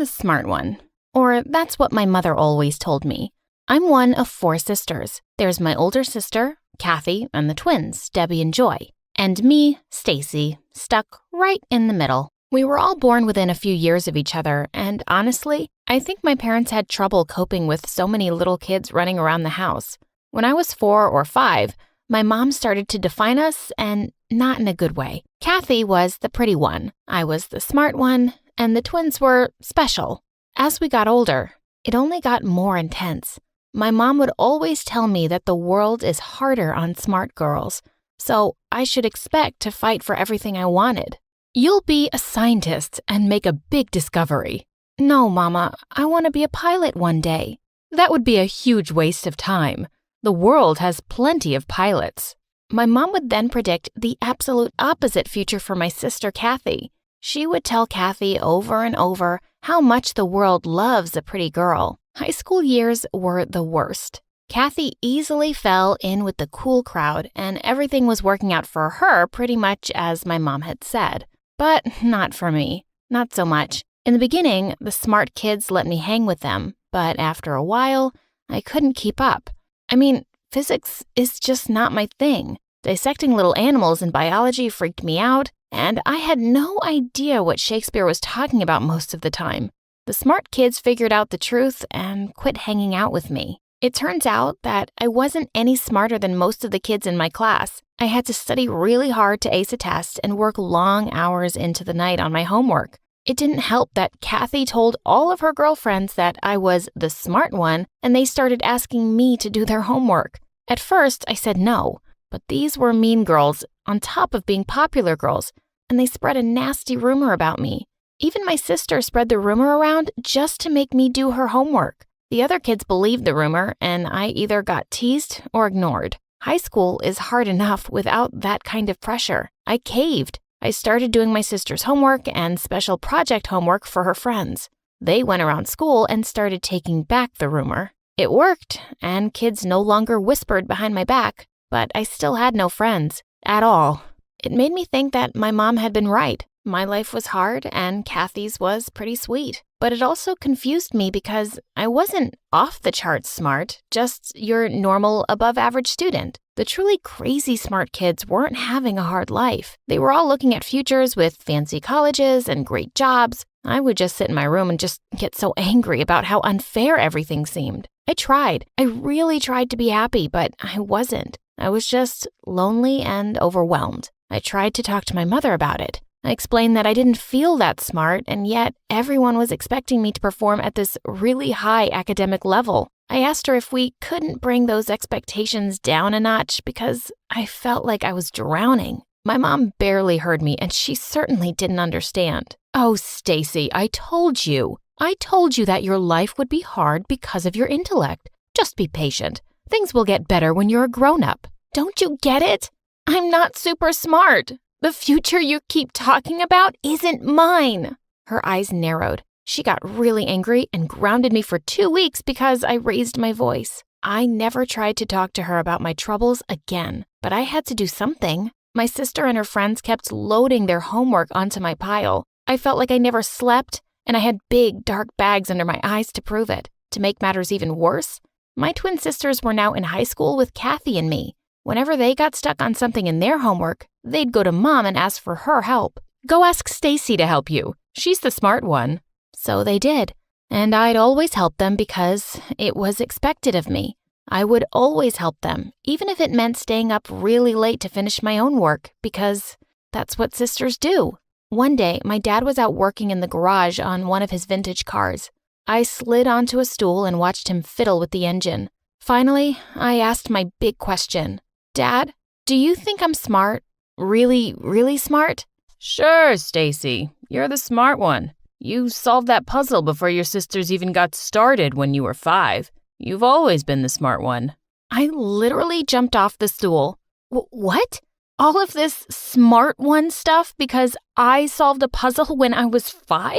the smart one. Or that's what my mother always told me. I'm one of 4 sisters. There's my older sister, Kathy, and the twins, Debbie and Joy. And me, Stacy, stuck right in the middle. We were all born within a few years of each other, and honestly, I think my parents had trouble coping with so many little kids running around the house. When I was 4 or 5, my mom started to define us, and not in a good way. Kathy was the pretty one, I was the smart one, and the twins were special. As we got older, it only got more intense. My mom would always tell me that the world is harder on smart girls, so I should expect to fight for everything I wanted. You'll be a scientist and make a big discovery. No, Mama, I want to be a pilot one day. That would be a huge waste of time. The world has plenty of pilots. My mom would then predict the absolute opposite future for my sister Kathy. She would tell Kathy over and over how much the world loves a pretty girl. High school years were the worst. Kathy easily fell in with the cool crowd, and everything was working out for her pretty much as my mom had said. But not for me. Not so much. In the beginning, the smart kids let me hang with them, but after a while, I couldn't keep up. I mean, physics is just not my thing. Dissecting little animals in biology freaked me out, and I had no idea what Shakespeare was talking about most of the time. The smart kids figured out the truth and quit hanging out with me. It turns out that I wasn't any smarter than most of the kids in my class. I had to study really hard to ace a test and work long hours into the night on my homework. It didn't help that Kathy told all of her girlfriends that I was the smart one, and they started asking me to do their homework. At first, I said no, but these were mean girls on top of being popular girls, and they spread a nasty rumor about me. Even my sister spread the rumor around just to make me do her homework. The other kids believed the rumor, and I either got teased or ignored. High school is hard enough without that kind of pressure. I caved. I started doing my sister's homework and special project homework for her friends. They went around school and started taking back the rumor. It worked, and kids no longer whispered behind my back, but I still had no friends at all. It made me think that my mom had been right. My life was hard, and Kathy's was pretty sweet. But it also confused me because I wasn't off the charts smart, just your normal above-average student. The truly crazy smart kids weren't having a hard life. They were all looking at futures with fancy colleges and great jobs. I would just sit in my room and just get so angry about how unfair everything seemed. I tried. I really tried to be happy, but I wasn't. I was just lonely and overwhelmed. I tried to talk to my mother about it. I explained that I didn't feel that smart, and yet everyone was expecting me to perform at this really high academic level. I asked her if we couldn't bring those expectations down a notch because I felt like I was drowning. My mom barely heard me, and she certainly didn't understand. Oh, Stacy, I told you that your life would be hard because of your intellect. Just be patient. Things will get better when you're a grown-up. Don't you get it? I'm not super smart. The future you keep talking about isn't mine. Her eyes narrowed. She got really angry and grounded me for 2 weeks because I raised my voice. I never tried to talk to her about my troubles again, but I had to do something. My sister and her friends kept loading their homework onto my pile. I felt like I never slept, and I had big, dark bags under my eyes to prove it. To make matters even worse, my twin sisters were now in high school with Kathy and me. Whenever they got stuck on something in their homework, they'd go to Mom and ask for her help. Go ask Stacy to help you. She's the smart one. So they did, and I'd always help them because it was expected of me. I would always help them, even if it meant staying up really late to finish my own work, because that's what sisters do. One day, my dad was out working in the garage on one of his vintage cars. I slid onto a stool and watched him fiddle with the engine. Finally, I asked my big question. Dad, do you think I'm smart? Really, really smart? Sure, Stacy. You're the smart one. You solved that puzzle before your sisters even got started when you were 5. You've always been the smart one. I literally jumped off the stool. What? All of this smart one stuff because I solved a puzzle when I was 5?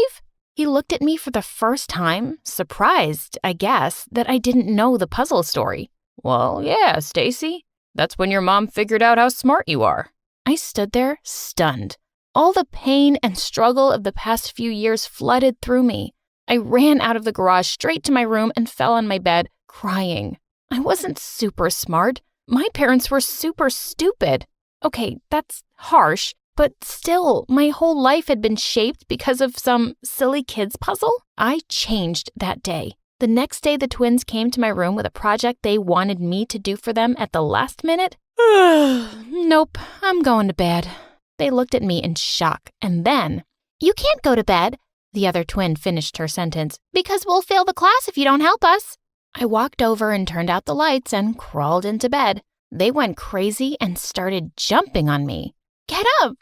He looked at me for the first time, surprised, I guess, that I didn't know the puzzle story. Well, yeah, Stacy. That's when your mom figured out how smart you are. I stood there, stunned. All the pain and struggle of the past few years flooded through me. I ran out of the garage straight to my room and fell on my bed, crying. I wasn't super smart. My parents were super stupid. Okay, that's harsh, but still, my whole life had been shaped because of some silly kids puzzle. I changed that day. The next day, the twins came to my room with a project they wanted me to do for them at the last minute. Nope, I'm going to bed. They looked at me in shock, and then, "You can't go to bed," the other twin finished her sentence, "because we'll fail the class if you don't help us." I walked over and turned out the lights and crawled into bed. They went crazy and started jumping on me. Get up!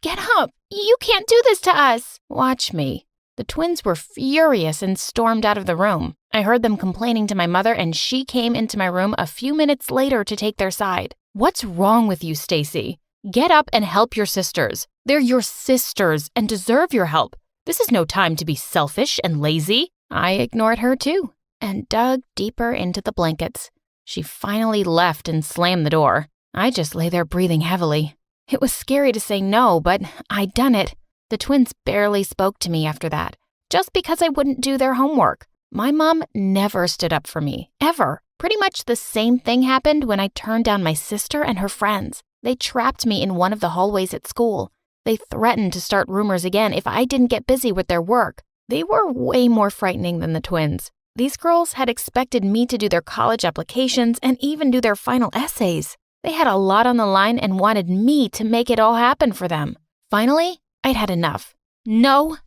You can't do this to us!" "Watch me." The twins were furious and stormed out of the room. I heard them complaining to my mother, and she came into my room a few minutes later to take their side. "What's wrong with you, Stacy? Get up and help your sisters. They're your sisters and deserve your help. This is no time to be selfish and lazy." I ignored her too and dug deeper into the blankets. She finally left and slammed the door. I just lay there breathing heavily. It was scary to say no, but I'd done it. The twins barely spoke to me after that, just because I wouldn't do their homework. My mom never stood up for me, ever. Pretty much the same thing happened when I turned down my sister and her friends. They trapped me in one of the hallways at school. They threatened to start rumors again if I didn't get busy with their work. They were way more frightening than the twins. These girls had expected me to do their college applications and even do their final essays. They had a lot on the line and wanted me to make it all happen for them. Finally, I'd had enough. No.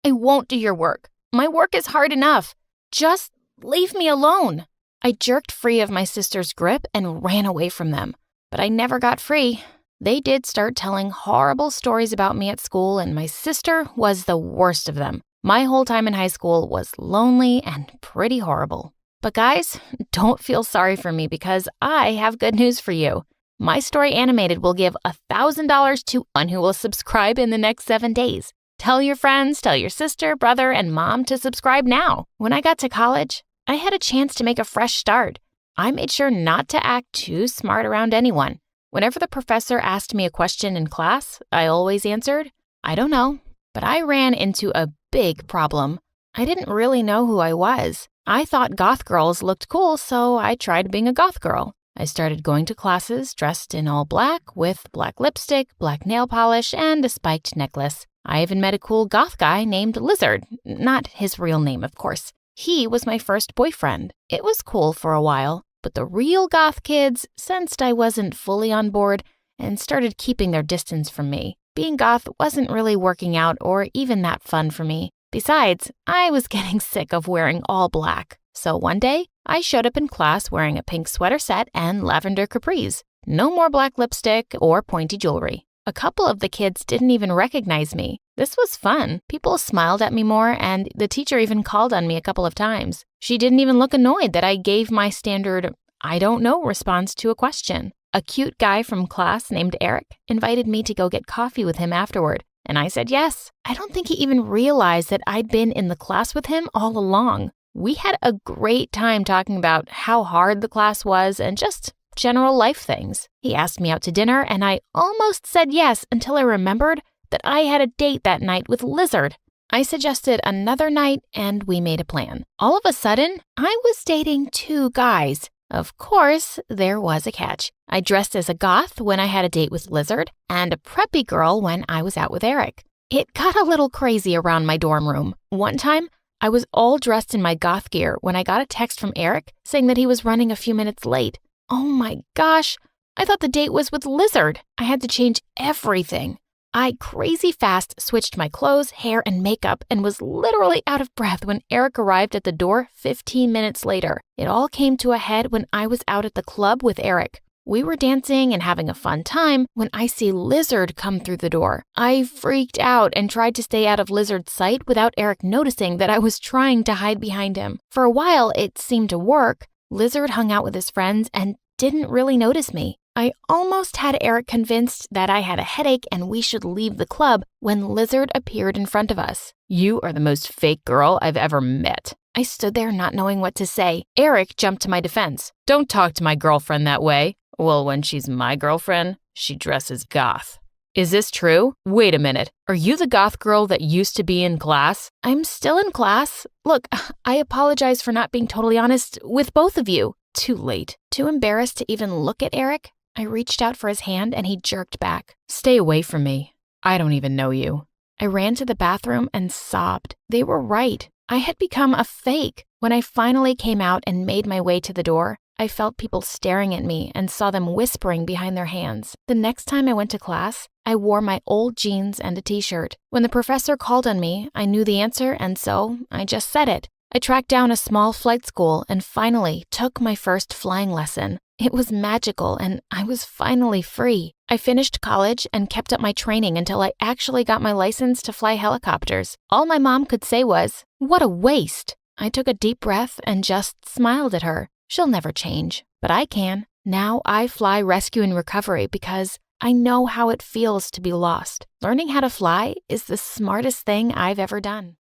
I won't do your work. My work is hard enough. Just leave me alone. I jerked free of my sister's grip and ran away from them. But I never got free. They did start telling horrible stories about me at school, and my sister was the worst of them. My whole time in high school was lonely and pretty horrible. But guys, don't feel sorry for me because I have good news for you. My Story Animated will give $1,000 to one who will subscribe in the next 7 days. Tell your friends, tell your sister, brother, and mom to subscribe now. When I got to college, I had a chance to make a fresh start. I made sure not to act too smart around anyone. Whenever the professor asked me a question in class, I always answered, "I don't know." But I ran into a big problem. I didn't really know who I was. I thought goth girls looked cool, so I tried being a goth girl. I started going to classes dressed in all black with black lipstick, black nail polish, and a spiked necklace. I even met a cool goth guy named Lizard. Not his real name, of course. He was my first boyfriend. It was cool for a while, but the real goth kids sensed I wasn't fully on board and started keeping their distance from me. Being goth wasn't really working out or even that fun for me. Besides, I was getting sick of wearing all black. So one day, I showed up in class wearing a pink sweater set and lavender capris. No more black lipstick or pointy jewelry. A couple of the kids didn't even recognize me. This was fun. People smiled at me more, and the teacher even called on me a couple of times. She didn't even look annoyed that I gave my standard, "I don't know" response to a question. A cute guy from class named Eric invited me to go get coffee with him afterward, and I said yes. I don't think he even realized that I'd been in the class with him all along. We had a great time talking about how hard the class was and just general life things. He asked me out to dinner, and I almost said yes until I remembered that I had a date that night with Lizard. I suggested another night, and we made a plan. All of a sudden, I was dating 2 guys. Of course, there was a catch. I dressed as a goth when I had a date with Lizard, and a preppy girl when I was out with Eric. It got a little crazy around my dorm room. One time, I was all dressed in my goth gear when I got a text from Eric saying that he was running a few minutes late. Oh my gosh, I thought the date was with Lizard. I had to change everything. I crazy fast switched my clothes, hair, and makeup and was literally out of breath when Eric arrived at the door 15 minutes later. It all came to a head when I was out at the club with Eric. We were dancing and having a fun time when I see Lizard come through the door. I freaked out and tried to stay out of Lizard's sight without Eric noticing that I was trying to hide behind him. For a while, it seemed to work. Lizard hung out with his friends and didn't really notice me. I almost had Eric convinced that I had a headache and we should leave the club when Lizard appeared in front of us. "You are the most fake girl I've ever met." I stood there not knowing what to say. Eric jumped to my defense. "Don't talk to my girlfriend that way." "Well, when she's my girlfriend, she dresses goth." Is this true? Wait a minute. Are you the goth girl that used to be in class? I'm still in class. Look, I apologize for not being totally honest with both of you. Too late. Too embarrassed to even look at Eric, I reached out for his hand and he jerked back. Stay away from me. I don't even know you. I ran to the bathroom and sobbed. They were right. I had become a fake. When I finally came out and made my way to the door, I felt people staring at me and saw them whispering behind their hands. The next time I went to class, I wore my old jeans and a t-shirt. When the professor called on me, I knew the answer, and so I just said it. I tracked down a small flight school and finally took my first flying lesson. It was magical and I was finally free. I finished college and kept up my training until I actually got my license to fly helicopters. All my mom could say was, "What a waste." I took a deep breath and just smiled at her. She'll never change, but I can. Now I fly rescue and recovery because I know how it feels to be lost. Learning how to fly is the smartest thing I've ever done.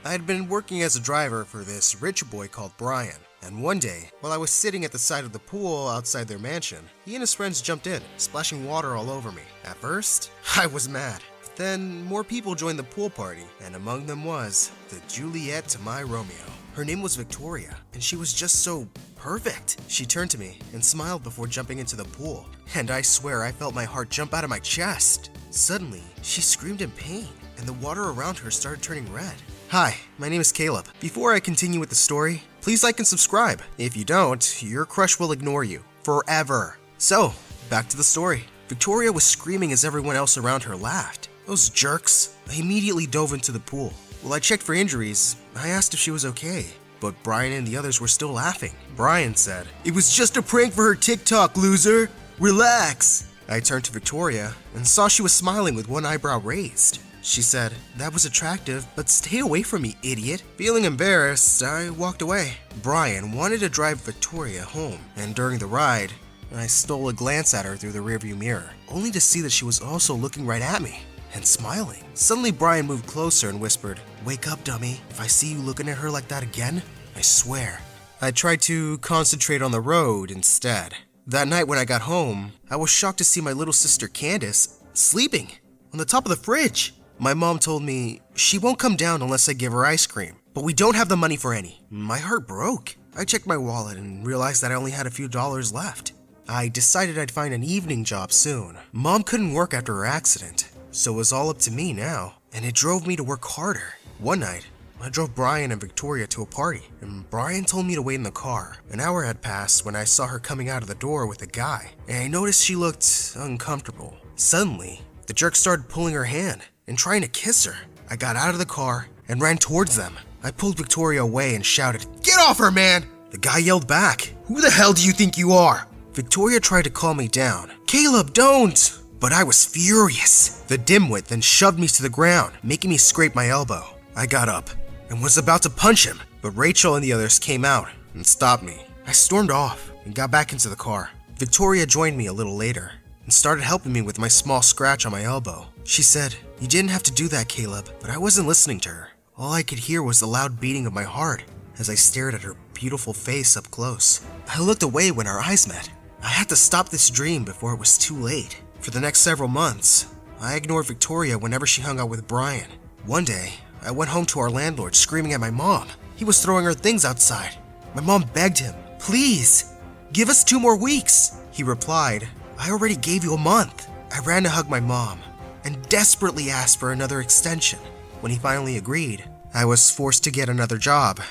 I had been working as a driver for this rich boy called Brian, and one day, while I was sitting at the side of the pool outside their mansion, he and his friends jumped in, splashing water all over me. At first, I was mad. But then, more people joined the pool party, and among them was the Juliet to my Romeo. Her name was Victoria, and she was just so perfect. She turned to me and smiled before jumping into the pool, and I swear I felt my heart jump out of my chest. Suddenly, she screamed in pain, and the water around her started turning red. Hi, my name is Caleb. Before I continue with the story, please like and subscribe. If you don't, your crush will ignore you. Forever. So, back to the story. Victoria was screaming as everyone else around her laughed. Those jerks. I immediately dove into the pool. While I checked for injuries, I asked if she was okay. But Brian and the others were still laughing. Brian said, "It was just a prank for her TikTok, loser. Relax." I turned to Victoria and saw she was smiling with one eyebrow raised. She said, "That was attractive, but stay away from me, idiot." Feeling embarrassed, I walked away. Brian wanted to drive Victoria home, and during the ride, I stole a glance at her through the rearview mirror, only to see that she was also looking right at me and smiling. Suddenly, Brian moved closer and whispered, "Wake up, dummy. If I see you looking at her like that again, I swear." I tried to concentrate on the road instead. That night when I got home, I was shocked to see my little sister Candace sleeping on the top of the fridge. My mom told me she won't come down unless I give her ice cream, but we don't have the money for any. My heart broke. I checked my wallet and realized that I only had a few dollars left. I decided I'd find an evening job soon. Mom couldn't work after her accident, so it was all up to me now, and it drove me to work harder. One night, I drove Brian and Victoria to a party, and Brian told me to wait in the car. An hour had passed when I saw her coming out of the door with a guy, and I noticed she looked uncomfortable. Suddenly, the jerk started pulling her hand and trying to kiss her. I got out of the car and ran towards them. I pulled Victoria away and shouted, "Get off her, man!" The guy yelled back, "Who the hell do you think you are?" Victoria tried to calm me down. "Caleb, don't!" But I was furious. The dimwit then shoved me to the ground, making me scrape my elbow. I got up and was about to punch him, but Rachel and the others came out and stopped me. I stormed off and got back into the car. Victoria joined me a little later and started helping me with my small scratch on my elbow. She said, "You didn't have to do that, Caleb," but I wasn't listening to her. All I could hear was the loud beating of my heart as I stared at her beautiful face up close. I looked away when our eyes met. I had to stop this dream before it was too late. For the next several months, I ignored Victoria whenever she hung out with Brian. One day, I went home to our landlord screaming at my mom. He was throwing her things outside. My mom begged him, "Please, give us 2 more weeks." He replied, "I already gave you a month." I ran to hug my mom and desperately asked for another extension. When he finally agreed, I was forced to get another job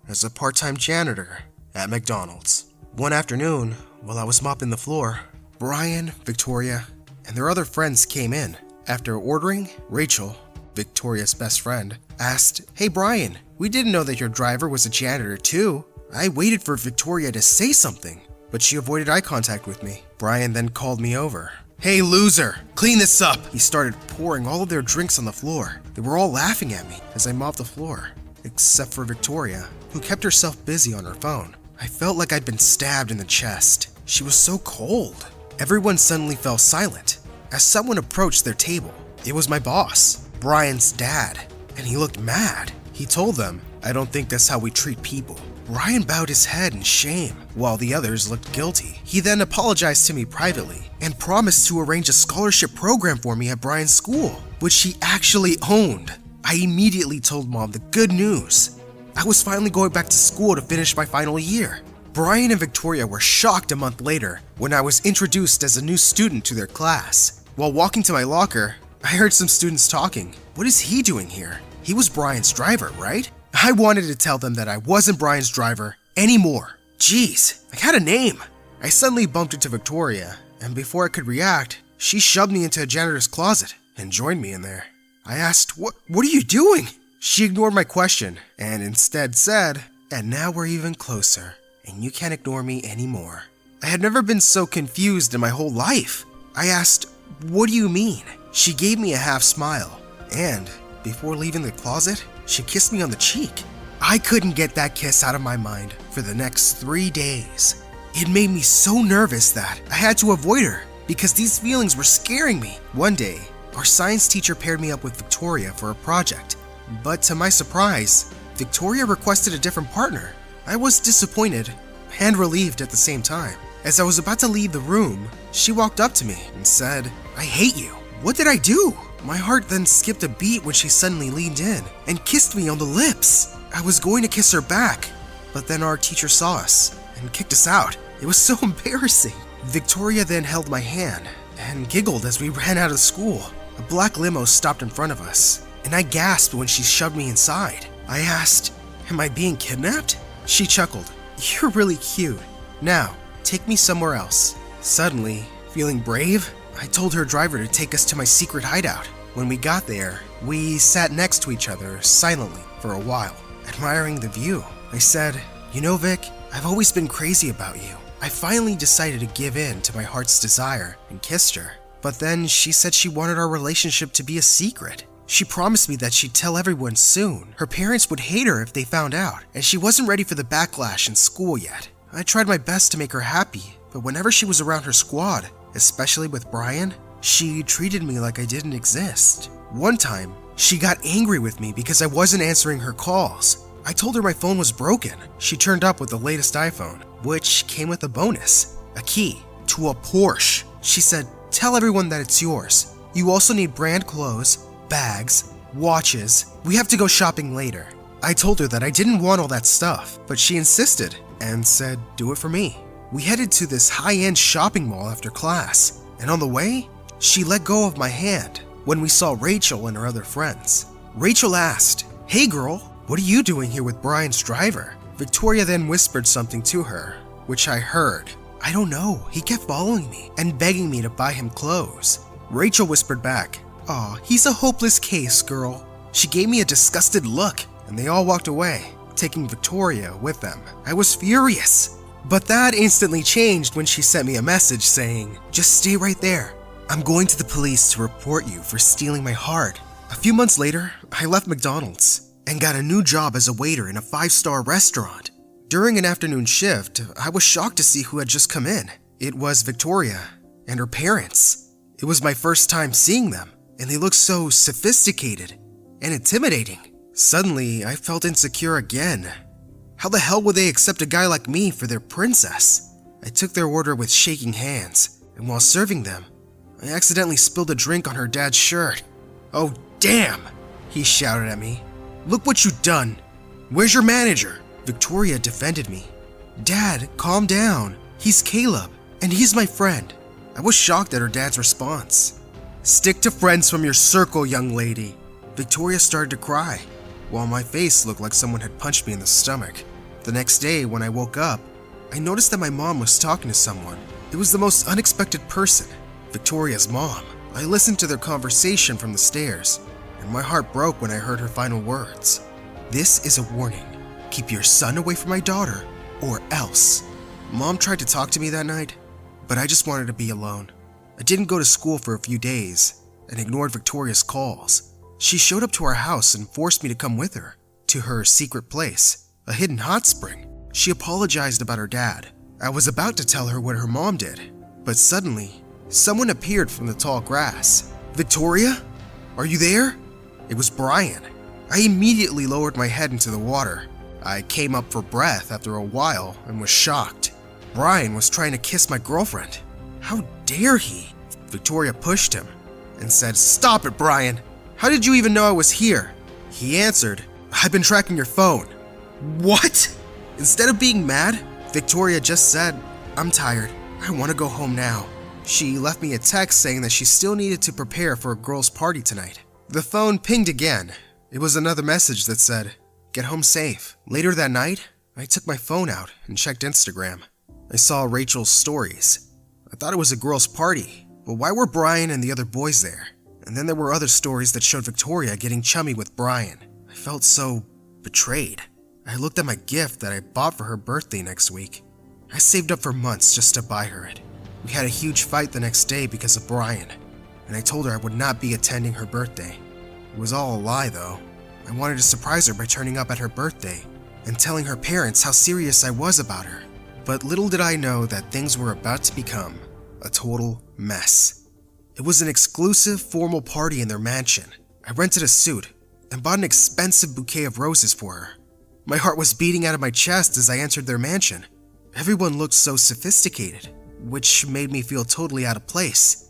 as a part-time janitor at McDonald's. One afternoon, while I was mopping the floor, Brian, Victoria, and their other friends came in. After ordering, Rachel, Victoria's best friend, asked, "Hey Brian, we didn't know that your driver was a janitor too." I waited for Victoria to say something, but she avoided eye contact with me. Brian then called me over. "Hey loser, clean this up!" He started pouring all of their drinks on the floor. They were all laughing at me as I mopped the floor, except for Victoria, who kept herself busy on her phone. I felt like I'd been stabbed in the chest. She was so cold. Everyone suddenly fell silent as someone approached their table. It was my boss, Brian's dad, and he looked mad. He told them, "I don't think that's how we treat people." Brian bowed his head in shame, while the others looked guilty. He then apologized to me privately and promised to arrange a scholarship program for me at Brian's school, which he actually owned. I immediately told Mom the good news. I was finally going back to school to finish my final year. Brian and Victoria were shocked a month later when I was introduced as a new student to their class. While walking to my locker, I heard some students talking. What is he doing here? He was Brian's driver, right? I wanted to tell them that I wasn't Brian's driver anymore. Jeez, I had a name. I suddenly bumped into Victoria, and before I could react, she shoved me into a janitor's closet and joined me in there. I asked, What are you doing? She ignored my question and instead said, "And now we're even closer, and you can't ignore me anymore." I had never been so confused in my whole life. I asked, "What do you mean?" She gave me a half smile, and before leaving the closet, she kissed me on the cheek. I couldn't get that kiss out of my mind for the next 3 days. It made me so nervous that I had to avoid her because these feelings were scaring me. One day, our science teacher paired me up with Victoria for a project, but to my surprise, Victoria requested a different partner. I was disappointed and relieved at the same time. As I was about to leave the room, she walked up to me and said, "I hate you." What did I do? My heart then skipped a beat when she suddenly leaned in and kissed me on the lips. I was going to kiss her back, but then our teacher saw us and kicked us out. It was so embarrassing. Victoria then held my hand and giggled as we ran out of school. A black limo stopped in front of us, and I gasped when she shoved me inside. I asked, "Am I being kidnapped?" She chuckled, "You're really cute. Now, take me somewhere else." Suddenly, feeling brave, I told her driver to take us to my secret hideout. When we got there, we sat next to each other silently for a while, admiring the view. I said, "You know, Vic, I've always been crazy about you." I finally decided to give in to my heart's desire and kissed her. But then she said she wanted our relationship to be a secret. She promised me that she'd tell everyone soon. Her parents would hate her if they found out, and she wasn't ready for the backlash in school yet. I tried my best to make her happy, but whenever she was around her squad, especially with Brian, she treated me like I didn't exist. One time, she got angry with me because I wasn't answering her calls. I told her my phone was broken. She turned up with the latest iPhone, which came with a bonus, a key to a Porsche. She said, "Tell everyone that it's yours. You also need brand clothes, bags, watches. We have to go shopping later." I told her that I didn't want all that stuff, but she insisted and said, "Do it for me." We headed to this high-end shopping mall after class, and on the way, she let go of my hand when we saw Rachel and her other friends. Rachel asked, "Hey girl, what are you doing here with Brian's driver?" Victoria then whispered something to her, which I heard. "I don't know, he kept following me and begging me to buy him clothes." Rachel whispered back, "Aw, he's a hopeless case, girl." She gave me a disgusted look, and they all walked away, taking Victoria with them. I was furious. But that instantly changed when she sent me a message saying, "Just stay right there. I'm going to the police to report you for stealing my heart." A few months later, I left McDonald's and got a new job as a waiter in a 5-star restaurant. During an afternoon shift, I was shocked to see who had just come in. It was Victoria and her parents. It was my first time seeing them, and they looked so sophisticated and intimidating. Suddenly, I felt insecure again. How the hell would they accept a guy like me for their princess? I took their order with shaking hands, and while serving them, I accidentally spilled a drink on her dad's shirt. "Oh, damn!" he shouted at me. "Look what you've done! Where's your manager?" Victoria defended me. "Dad, calm down. He's Caleb, and he's my friend." I was shocked at her dad's response. "Stick to friends from your circle, young lady." Victoria started to cry, while my face looked like someone had punched me in the stomach. The next day, when I woke up, I noticed that my mom was talking to someone. It was the most unexpected person, Victoria's mom. I listened to their conversation from the stairs, and my heart broke when I heard her final words. "This is a warning. Keep your son away from my daughter, or else." Mom tried to talk to me that night, but I just wanted to be alone. I didn't go to school for a few days and ignored Victoria's calls. She showed up to our house and forced me to come with her to her secret place, a hidden hot spring. She apologized about her dad. I was about to tell her what her mom did, but suddenly, someone appeared from the tall grass. "Victoria? Are you there?" It was Brian. I immediately lowered my head into the water I came up for breath after a while and was shocked. Brian was trying to kiss my girlfriend. How dare he? Victoria pushed him and said, "Stop it, Brian. How did you even know I was here?" He answered, "I've been tracking your phone." What? Instead of being mad, Victoria just said, "I'm tired. I want to go home now." She left me a text saying that she still needed to prepare for a girls' party tonight. The phone pinged again. It was another message that said, "Get home safe." Later that night, I took my phone out and checked Instagram. I saw Rachel's stories. I thought it was a girls' party, but why were Brian and the other boys there? And then there were other stories that showed Victoria getting chummy with Brian. I felt so betrayed. I looked at my gift that I bought for her birthday next week. I saved up for months just to buy her it. We had a huge fight the next day because of Brian, and I told her I would not be attending her birthday. It was all a lie though. I wanted to surprise her by turning up at her birthday and telling her parents how serious I was about her. But little did I know that things were about to become a total mess. It was an exclusive formal party in their mansion. I rented a suit and bought an expensive bouquet of roses for her. My heart was beating out of my chest as I entered their mansion. Everyone looked so sophisticated, which made me feel totally out of place.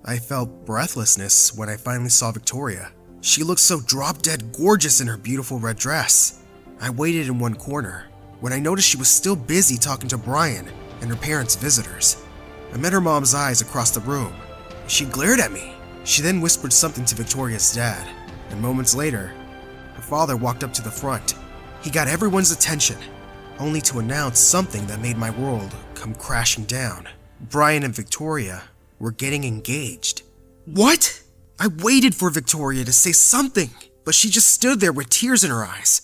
I felt breathlessness when I finally saw Victoria. She looked so drop-dead gorgeous in her beautiful red dress. I waited in one corner when I noticed she was still busy talking to Brian and her parents' visitors. I met her mom's eyes across the room. She glared at me. She then whispered something to Victoria's dad, and moments later, her father walked up to the front. He got everyone's attention, only to announce something that made my world come crashing down. Brian and Victoria were getting engaged. What? I waited for Victoria to say something, but she just stood there with tears in her eyes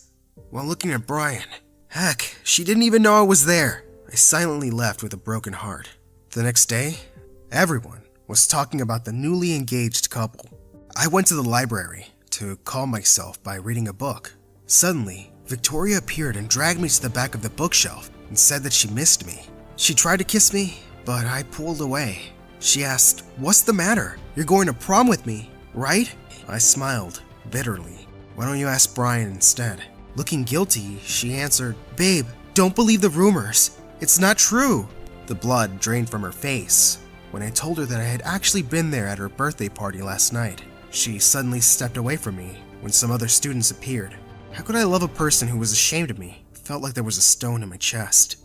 while looking at Brian. Heck, she didn't even know I was there. I silently left with a broken heart. The next day, everyone was talking about the newly engaged couple. I went to the library to calm myself by reading a book. Suddenly, Victoria appeared and dragged me to the back of the bookshelf and said that she missed me. She tried to kiss me, but I pulled away. She asked, "What's the matter? You're going to prom with me, right?" I smiled bitterly. "Why don't you ask Brian instead?" Looking guilty, she answered, "Babe, don't believe the rumors. It's not true." The blood drained from her face when I told her that I had actually been there at her birthday party last night. She suddenly stepped away from me when some other students appeared. How could I love a person who was ashamed of me? It felt like there was a stone in my chest.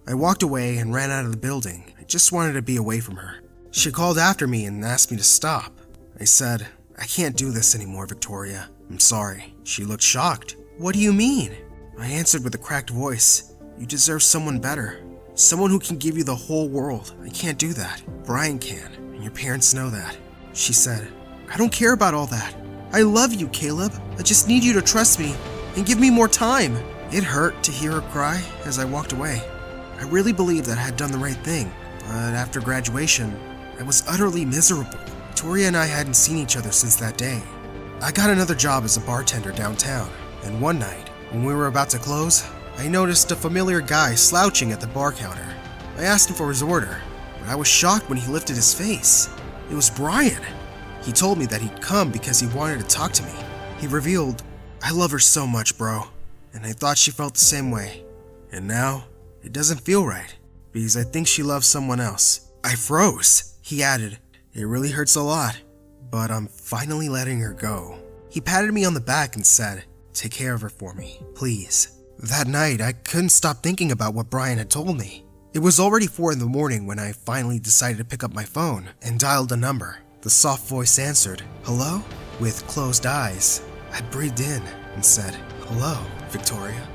I walked away and ran out of the building. I just wanted to be away from her. She called after me and asked me to stop. I said, "I can't do this anymore, Victoria. I'm sorry." She looked shocked. "What do you mean?" I answered with a cracked voice, "You deserve someone better. Someone who can give you the whole world. I can't do that. Brian can, and your parents know that." She said, "I don't care about all that. I love you, Caleb. I just need you to trust me and give me more time." It hurt to hear her cry as I walked away. I really believed that I had done the right thing, but after graduation, I was utterly miserable. Victoria and I hadn't seen each other since that day. I got another job as a bartender downtown, and one night, when we were about to close, I noticed a familiar guy slouching at the bar counter. I asked him for his order, but I was shocked when he lifted his face. It was Brian. He told me that he'd come because he wanted to talk to me. He revealed, "I love her so much, bro," and I thought she felt the same way. And now, it doesn't feel right, because I think she loves someone else. I froze. He added, "It really hurts a lot, but I'm finally letting her go." He patted me on the back and said, "Take care of her for me, please." That night, I couldn't stop thinking about what Brian had told me. It was already 4 in the morning when I finally decided to pick up my phone and dialed a number. The soft voice answered, "Hello?" With closed eyes, I breathed in and said, "Hello, Victoria."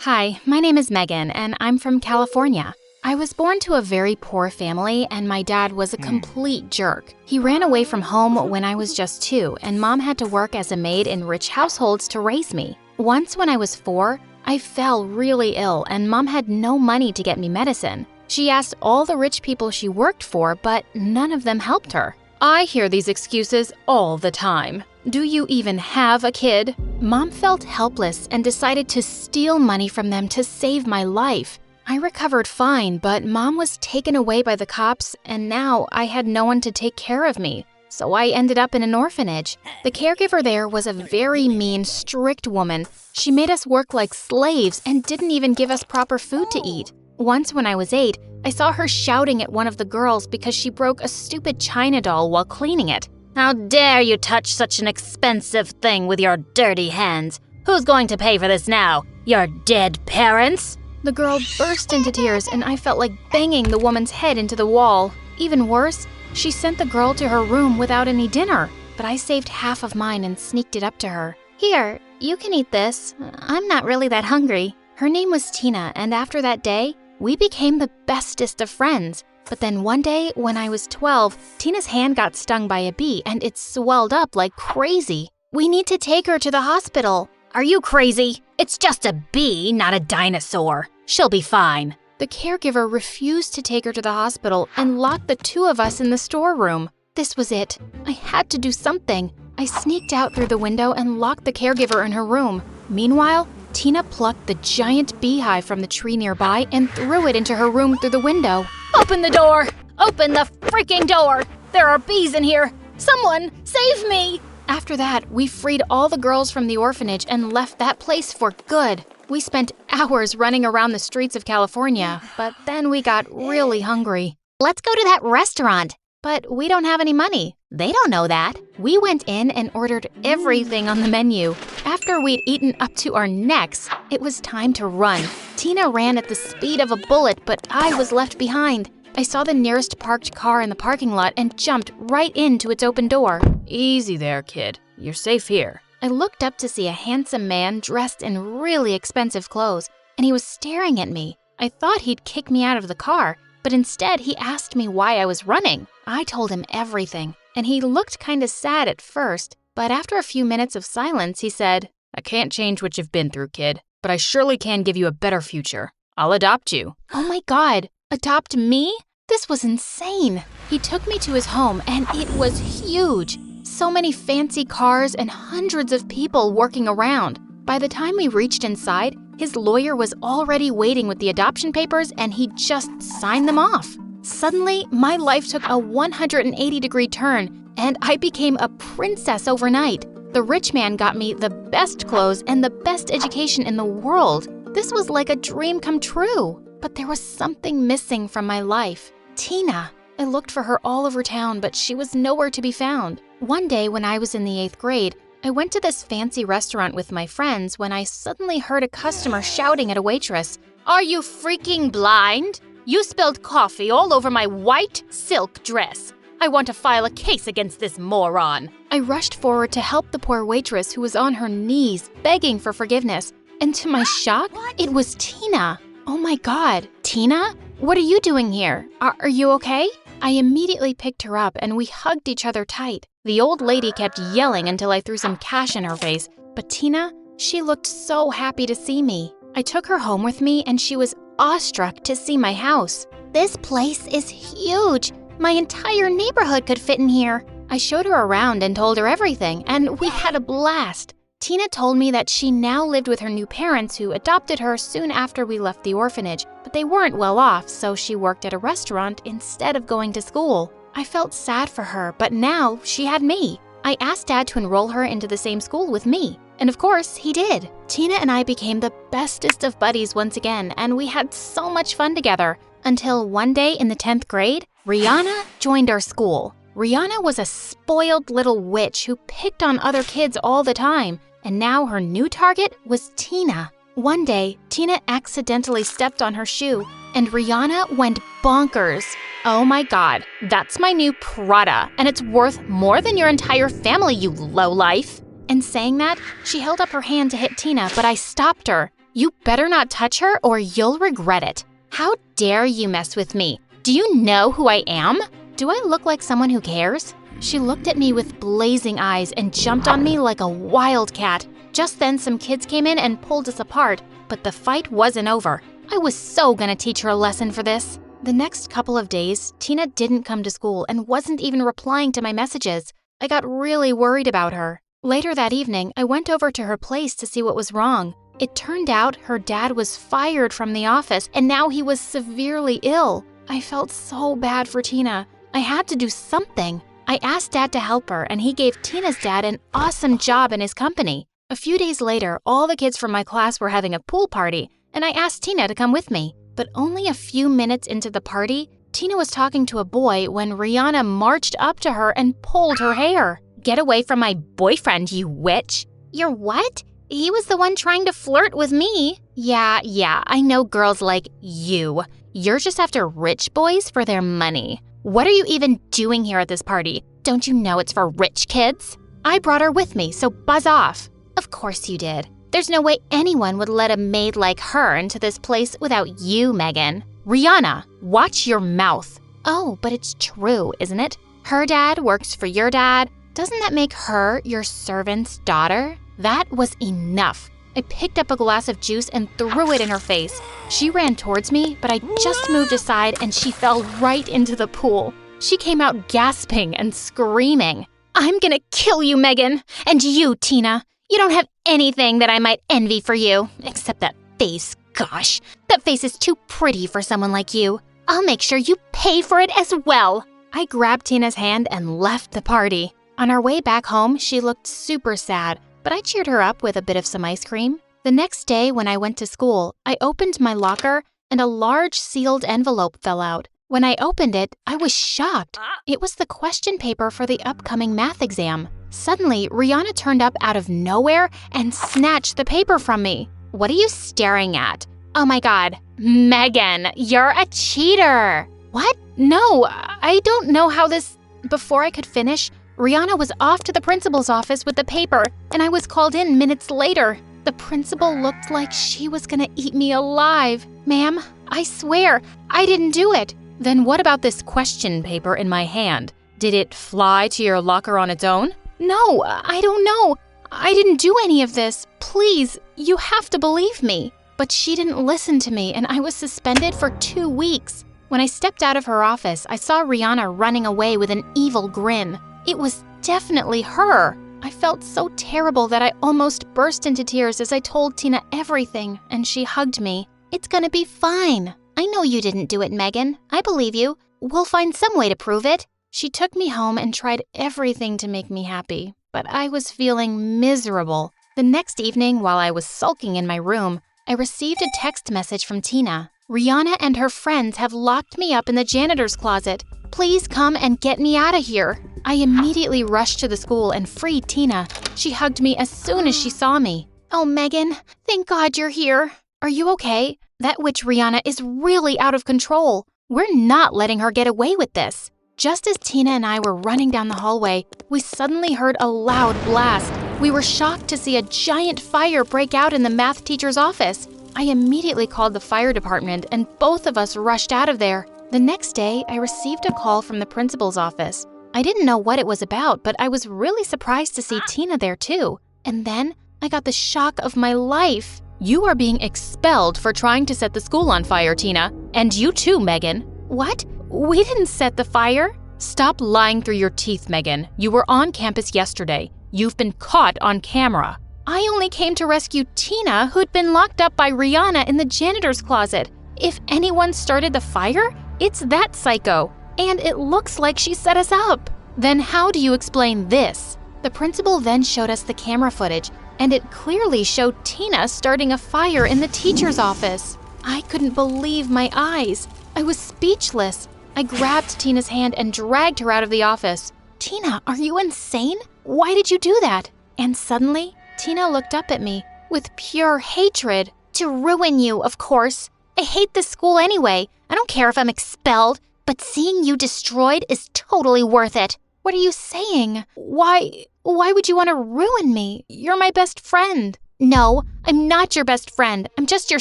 Hi, my name is Megan, and I'm from California. I was born to a very poor family, and my dad was a complete jerk. He ran away from home when I was just 2, and mom had to work as a maid in rich households to raise me. Once when I was 4, I fell really ill, and mom had no money to get me medicine. She asked all the rich people she worked for, but none of them helped her. I hear these excuses all the time. Do you even have a kid? Mom felt helpless and decided to steal money from them to save my life. I recovered fine, but Mom was taken away by the cops, and now I had no one to take care of me. So I ended up in an orphanage. The caregiver there was a very mean, strict woman. She made us work like slaves and didn't even give us proper food to eat. Once when I was 8, I saw her shouting at one of the girls because she broke a stupid china doll while cleaning it. How dare you touch such an expensive thing with your dirty hands? Who's going to pay for this now? Your dead parents? The girl burst into tears and I felt like banging the woman's head into the wall. Even worse, she sent the girl to her room without any dinner, but I saved half of mine and sneaked it up to her. Here, you can eat this. I'm not really that hungry. Her name was Tina, and after that day, we became the bestest of friends. But then one day, when I was 12, Tina's hand got stung by a bee and it swelled up like crazy. We need to take her to the hospital. Are you crazy? It's just a bee, not a dinosaur. She'll be fine. The caregiver refused to take her to the hospital and locked the two of us in the storeroom. This was it. I had to do something. I sneaked out through the window and locked the caregiver in her room. Meanwhile, Tina plucked the giant beehive from the tree nearby and threw it into her room through the window. Open the door! Open the freaking door! There are bees in here! Someone, save me! After that, we freed all the girls from the orphanage and left that place for good. We spent hours running around the streets of California, but then we got really hungry. Let's go to that restaurant. But we don't have any money. They don't know that. We went in and ordered everything on the menu. After we'd eaten up to our necks, it was time to run. Tina ran at the speed of a bullet, but I was left behind. I saw the nearest parked car in the parking lot and jumped right into its open door. Easy there, kid. You're safe here. I looked up to see a handsome man dressed in really expensive clothes, and he was staring at me. I thought he'd kick me out of the car, but instead he asked me why I was running. I told him everything, and he looked kinda sad at first, but after a few minutes of silence, he said, I can't change what you've been through, kid, but I surely can give you a better future. I'll adopt you. Oh my God, adopt me? This was insane. He took me to his home, and it was huge. So many fancy cars and hundreds of people working around. By the time we reached inside, his lawyer was already waiting with the adoption papers and he just signed them off. Suddenly, my life took a 180-degree turn and I became a princess overnight. The rich man got me the best clothes and the best education in the world. This was like a dream come true. But there was something missing from my life. Tina. I looked for her all over town, but she was nowhere to be found. One day when I was in the 8th grade, I went to this fancy restaurant with my friends when I suddenly heard a customer shouting at a waitress, Are you freaking blind? You spilled coffee all over my white silk dress. I want to file a case against this moron. I rushed forward to help the poor waitress who was on her knees, begging for forgiveness. And to my shock, it was Tina. Oh my God, Tina? What are you doing here? Are you okay? I immediately picked her up and we hugged each other tight. The old lady kept yelling until I threw some cash in her face, but Tina, she looked so happy to see me. I took her home with me and she was awestruck to see my house. This place is huge. My entire neighborhood could fit in here. I showed her around and told her everything, and we had a blast. Tina told me that she now lived with her new parents who adopted her soon after we left the orphanage, but they weren't well off, so she worked at a restaurant instead of going to school. I felt sad for her, but now she had me. I asked Dad to enroll her into the same school with me, and of course, he did. Tina and I became the bestest of buddies once again, and we had so much fun together. Until one day in the 10th grade, Rihanna joined our school. Rihanna was a spoiled little witch who picked on other kids all the time. And now her new target was Tina. One day, Tina accidentally stepped on her shoe, and Rihanna went bonkers. Oh my God, that's my new Prada, and it's worth more than your entire family, you lowlife. And saying that, she held up her hand to hit Tina, but I stopped her. You better not touch her or you'll regret it. How dare you mess with me? Do you know who I am? Do I look like someone who cares? She looked at me with blazing eyes and jumped on me like a wildcat. Just then, some kids came in and pulled us apart, but the fight wasn't over. I was so gonna teach her a lesson for this. The next couple of days, Tina didn't come to school and wasn't even replying to my messages. I got really worried about her. Later that evening, I went over to her place to see what was wrong. It turned out her dad was fired from the office and now he was severely ill. I felt so bad for Tina. I had to do something. I asked Dad to help her and he gave Tina's dad an awesome job in his company. A few days later, all the kids from my class were having a pool party and I asked Tina to come with me. But only a few minutes into the party, Tina was talking to a boy when Rihanna marched up to her and pulled her hair. Get away from my boyfriend, you witch. Your what? He was the one trying to flirt with me. Yeah, I know girls like you. You're just after rich boys for their money. What are you even doing here at this party? Don't you know it's for rich kids? I brought her with me, so buzz off. Of course you did. There's no way anyone would let a maid like her into this place without you, Megan. Rihanna, watch your mouth. Oh, but it's true, isn't it? Her dad works for your dad. Doesn't that make her your servant's daughter? That was enough. I picked up a glass of juice and threw it in her face. She ran towards me, but I just moved aside and she fell right into the pool. She came out gasping and screaming. I'm gonna kill you, Megan. And you, Tina. You don't have anything that I might envy for you, except that face. Gosh, that face is too pretty for someone like you. I'll make sure you pay for it as well. I grabbed Tina's hand and left the party. On our way back home, she looked super sad, but I cheered her up with a bit of some ice cream. The next day when I went to school, I opened my locker and a large sealed envelope fell out. When I opened it, I was shocked. It was the question paper for the upcoming math exam. Suddenly, Rihanna turned up out of nowhere and snatched the paper from me. What are you staring at? Oh my God, Megan, you're a cheater. What? No, I don't know how this... Before I could finish, Rihanna was off to the principal's office with the paper, and I was called in minutes later. The principal looked like she was gonna eat me alive. Ma'am, I swear, I didn't do it. Then what about this question paper in my hand? Did it fly to your locker on its own? No, I don't know. I didn't do any of this. Please, you have to believe me. But she didn't listen to me, and I was suspended for 2 weeks. When I stepped out of her office, I saw Rihanna running away with an evil grin. It was definitely her. I felt so terrible that I almost burst into tears as I told Tina everything, and she hugged me. It's gonna be fine. I know you didn't do it, Megan. I believe you. We'll find some way to prove it. She took me home and tried everything to make me happy, but I was feeling miserable. The next evening, while I was sulking in my room, I received a text message from Tina. Rihanna and her friends have locked me up in the janitor's closet. Please come and get me out of here. I immediately rushed to the school and freed Tina. She hugged me as soon as she saw me. Oh, Megan, thank God you're here. Are you okay? That witch Rihanna is really out of control. We're not letting her get away with this. Just as Tina and I were running down the hallway, we suddenly heard a loud blast. We were shocked to see a giant fire break out in the math teacher's office. I immediately called the fire department and both of us rushed out of there. The next day, I received a call from the principal's office. I didn't know what it was about, but I was really surprised to see Tina there too. And then I got the shock of my life. You are being expelled for trying to set the school on fire, Tina. And you too, Megan. What? We didn't set the fire. Stop lying through your teeth, Megan. You were on campus yesterday. You've been caught on camera. I only came to rescue Tina, who'd been locked up by Rihanna in the janitor's closet. If anyone started the fire, it's that psycho. And it looks like she set us up. Then how do you explain this? The principal then showed us the camera footage, and it clearly showed Tina starting a fire in the teacher's office. I couldn't believe my eyes. I was speechless. I grabbed Tina's hand and dragged her out of the office. Tina, are you insane? Why did you do that? And suddenly, Tina looked up at me with pure hatred. To ruin you, of course. I hate this school anyway. I don't care if I'm expelled, but seeing you destroyed is totally worth it. What are you saying? Why would you want to ruin me? You're my best friend. No, I'm not your best friend. I'm just your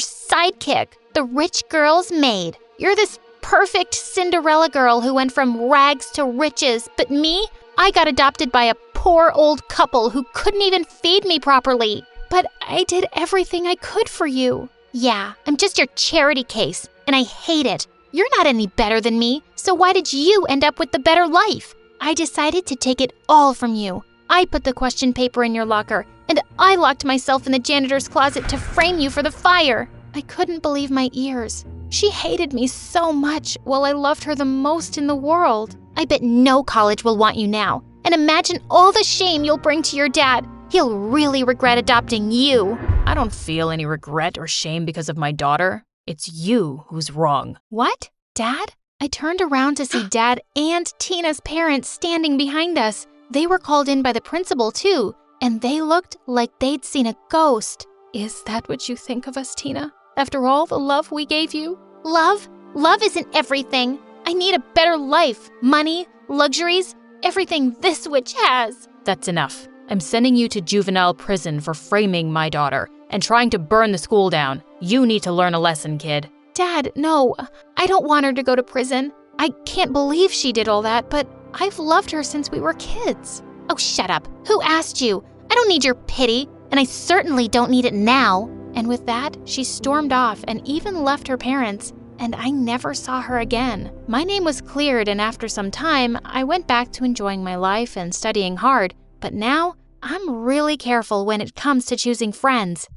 sidekick, the rich girl's maid. You're this perfect Cinderella girl who went from rags to riches, but me? I got adopted by a poor old couple who couldn't even feed me properly. But I did everything I could for you. Yeah, I'm just your charity case, and I hate it. You're not any better than me, so why did you end up with the better life? I decided to take it all from you. I put the question paper in your locker, and I locked myself in the janitor's closet to frame you for the fire. I couldn't believe my ears. She hated me so much while I loved her the most in the world. I bet no college will want you now. And imagine all the shame you'll bring to your dad. He'll really regret adopting you. I don't feel any regret or shame because of my daughter. It's you who's wrong. What? Dad? I turned around to see Dad and Tina's parents standing behind us. They were called in by the principal too, and they looked like they'd seen a ghost. Is that what you think of us, Tina? After all the love we gave you? Love? Love isn't everything. I need a better life, money, luxuries, everything this witch has. That's enough. I'm sending you to juvenile prison for framing my daughter and trying to burn the school down. You need to learn a lesson, kid. Dad, no. I don't want her to go to prison. I can't believe she did all that, but I've loved her since we were kids. Oh, shut up. Who asked you? I don't need your pity, and I certainly don't need it now. And with that, she stormed off and even left her parents, and I never saw her again. My name was cleared, and after some time, I went back to enjoying my life and studying hard. But now, I'm really careful when it comes to choosing friends.